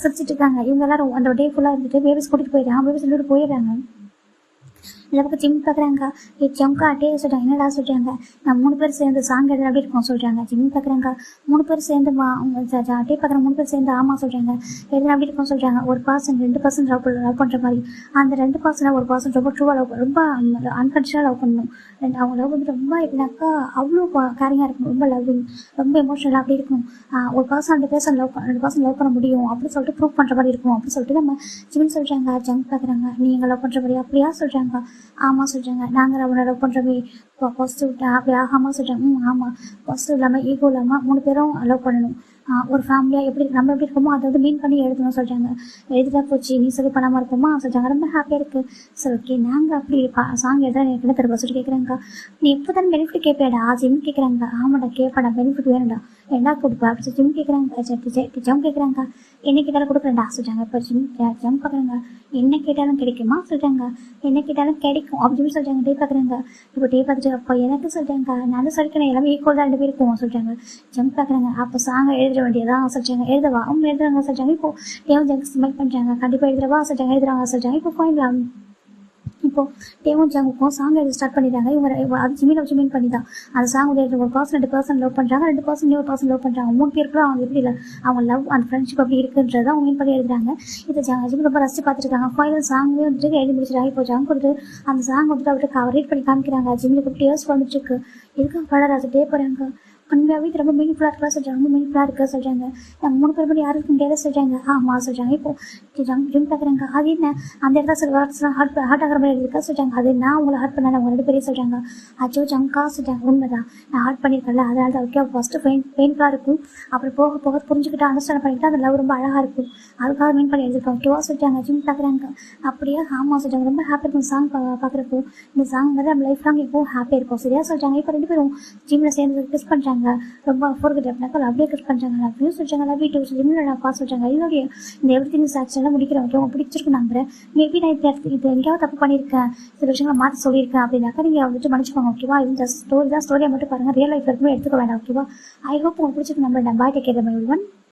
சிரிச்சிட்டு இருக்காங்க. இவங்க எல்லாரும் அந்த டே ஃபுல்லாக இருந்துட்டு பேபிஸ் கூட்டிகிட்டு போயிடுறாங்க. பேபிஸ் சொல்லிட்டு போயிடுறாங்க. இந்த பக்கம் ஜிம் பார்க்குறாங்க, ஜம்கா டே சொல்கிறாங்க, என்னடா சொல்கிறாங்க, நான் 3 பேர் சேர்ந்து சாங் எழுத அப்படி இருக்கோம் சொல்கிறாங்க. ஜிம் பார்க்குறாங்க, 3 பேர் சேர்ந்து டே பார்க்குறாங்க, 3 பேர் சேர்ந்து ஆமாம் சொல்கிறாங்க, எழுத அப்படி இருக்கோம் சொல்கிறாங்க. ஒரு பர்சன் 2% லவ் பண்ணுற மாதிரி, அந்த 2% ஒரு பர்சன் ரொம்ப ட்ரூவாக லவ் ரொம்ப அன்கண்டிஷனாக லவ் பண்ணணும். அவங்க லவ் வந்து ரொம்ப எப்படின்னாக்கா அவ்வளோ கேரிங்காக இருக்கணும், ரொம்ப லவ்விங், ரொம்ப எமோஷனலாக அப்படி இருக்கும். ஒரு பர்சன் 2% லவ் பண்ண முடியும் அப்படின்னு சொல்லிட்டு ப்ரூவ் பண்ணுற மாதிரி இருக்கும் அப்படின்னு சொல்லிட்டு நம்ம ஜிம் சொல்கிறாங்க. ஜம் பார்க்குறாங்க, நீங்கள் லவ் பண்ணுற மாதிரி அப்படியா சொல்கிறாங்க. ஆமாம் சொல்கிறாங்க, நாங்கள் அவனை லவ் பண்ணுறவே பாசிட்டிவ் அப்படி ஆகாமல் சொல்கிறாங்க. ஆமாம் பாசிட்டிவ் இல்லாமல் ஈகோ இல்லாமல் 3 பேரும் லவ் பண்ணணும். ஒரு ஃபேமிலியாக எப்படி நம்ம எப்படி இருக்கோமோ அதை வந்து மீன் பண்ணி எழுதணும் சொல்கிறாங்க. எழுதிட்டா போச்சு நீ சொல்லி பண்ணாமல் இருப்போமா சொல்கிறாங்க. ரொம்ப ஹாப்பியாக இருக்குது. சரி ஓகே நாங்கள் அப்படி சாங் எழுத எனக்கு என்ன தருவா சொல்லி கேட்குறாங்க. நீ எப்போ தான் பெனிஃபிட் கேட்பேடா ஜிம் கேட்குறாங்க. ஆமாடா கேட்பேடா பெனிஃபிட் வேணும்டா என்ன கொடுப்பா அப்படி ஜிம் கேட்குறாங்க. ஜம் கேட்குறாங்க, என்ன கேட்டாலும் கொடுக்குறேன்டா சொல்கிறாங்க. இப்போ ஜம் பார்க்குறாங்க, என்ன கேட்டாலும் கிடைக்குமா சொல்கிறாங்க. என்ன கேட்டாலும் கிடைக்கும் அப்படின்னு சொல்கிறாங்க. டே பார்க்குறாங்க. இப்போ டே பார்த்துட்டு அப்போ எனக்கு சொல்கிறாங்க, நான் தான் சொல்லிக்கிறேன் எல்லாமே ஈக்குவல் தான் 2 பேருக்கும் சொல்கிறாங்க. ஜம்ப் பார்க்குறாங்க, அப்போ சாங்கை எழுத வேண்டியதான் சொல்கிறாங்க. எழுதவா அவங்க எழுதுறாங்க சொல்கிறாங்க. இப்போ டேவும் ஜங்க் ஸ்மெல் பண்ணுறாங்க. கண்டிப்பாக எழுதுறவா சொல்கிறாங்க. எழுதுறாங்க சொல்கிறாங்க. இப்போ ஃபைனல் இப்போ டேவும் ஜங்குக்கும் சாங் எழுத ஸ்டார்ட் பண்ணிடுறாங்க. இவங்க அது ஜிமின் பண்ணி தான் அந்த சாங் வந்து 1% லவ் பண்ணுறாங்க, 2% லவ் பண்ணுறாங்க. 3 பேருக்குள்ள அவங்க எப்படி இல்லை அவங்க லவ் அந்த ஃப்ரெண்ட்ஷிப் அப்படி இருக்குன்றதை அவங்க மீன் பண்ணி எழுதுறாங்க. இதை ஜிம் ரொம்ப ரசித்து பார்த்துருக்காங்க. ஃபைனல் சாங்கே வந்துட்டு எழுதி முடிச்சிட்டாங்க. இப்போ ஜங்க் வந்துட்டு அந்த சாங் வந்துட்டு அவருக்கு ரீட் பண்ணி காமிக்கிறாங்க. ஜிம்மில் 50 இயர்ஸ் வந்துட்டு இருக்கு. எதுக்கும் பழராஜ் டே போகிறாங்க. உண்மையாகவே இது ரொம்ப மீனிங்ஃபுல்லாக இருக்கலாம் சொல்கிறாங்க. ரொம்ப மீனிங்ஃபுல்லாக இருக்கா சொல்கிறாங்க. நாங்கள் 3 பேர் மட்டும் யாருக்கும் முடியாத சொல்கிறாங்க. ஆமாம் சொல்கிறாங்க. இப்போ ஜிம் பார்க்குறாங்க, அது என்ன அந்த இடத்துல சில வேர்ட்ஸ்லாம் ஹார்ட் ஆகிற மாதிரி இருக்கா சொல்கிறாங்க. அது நான் உங்களை ஹார்ட் பண்ணேன் அவங்க 2 பேரையும் சொல்கிறாங்க. அச்சோ ஜங்கா சொல்கிறாங்க. உண்மைதான் நான் ஹார்ட் பண்ணியிருக்கல, அதனால தான் ஓகே ஃபஸ்ட்டு பெயின்ஃபுல்லாக இருக்கும், அப்புறம் போக போக புரிஞ்சுக்கிட்டு அண்டர்ஸ்டாண்ட் பண்ணிக்கிட்டு அந்த லவ் ரொம்ப அழகாக இருக்கும், அதுக்காக மீன் பண்ணி எழுதிருக்கோம் ஓகேவா சொல்லிட்டாங்க. ஜிம் பார்க்குறாங்க. அப்படியே ஆமாம் சொல்கிறாங்க. ரொம்ப ஹாப்பியாக இருக்கும் சாங் பார்க்குறப்போ. இந்த சாங் வந்து நம்ம லைஃப் லாங் எப்பவும் ஹாப்பியாக இருக்கும் சரியா சொல்கிறாங்க. இப்போ 2 பேரும் ஜிம்மில் சேர்ந்து கிஸ் பண்ணுறாங்க. பண்ணுறாங்க, ரொம்ப ஃபோர்கெட் அப்படின்னாக்கா அப்படியே கட் பண்ணுறாங்க, லவ்யூ சொல்கிறாங்க, லவ் டூ சொல்லி நான் பாஸ் சொல்கிறாங்க. இதோடைய இந்த எவ்ரிதிங் இஸ் ஆக்சுவலாக முடிக்கிறேன். ஓகே, உங்களுக்கு பிடிச்சிருக்கு நம்புறேன். மேபி நான் இது எங்கேயாவது தப்பு பண்ணியிருக்கேன், சில விஷயங்களை மாற்றி சொல்லியிருக்கேன் அப்படின்னாக்கா நீங்கள் வந்துட்டு மன்னிச்சுக்கோங்க. ஓகேவா, இது ஜஸ்ட் ஸ்டோரியாக மட்டும் பாருங்கள், ரியல் லைஃப் இருக்குமே எடுத்துக்க வேண்டாம். ஓகேவா, ஐ ஹோப் உங்களுக்கு பிடிச்சிருக்கு நம்புறேன். பாய், டேக் கேர், பை எவ்ரிவன்.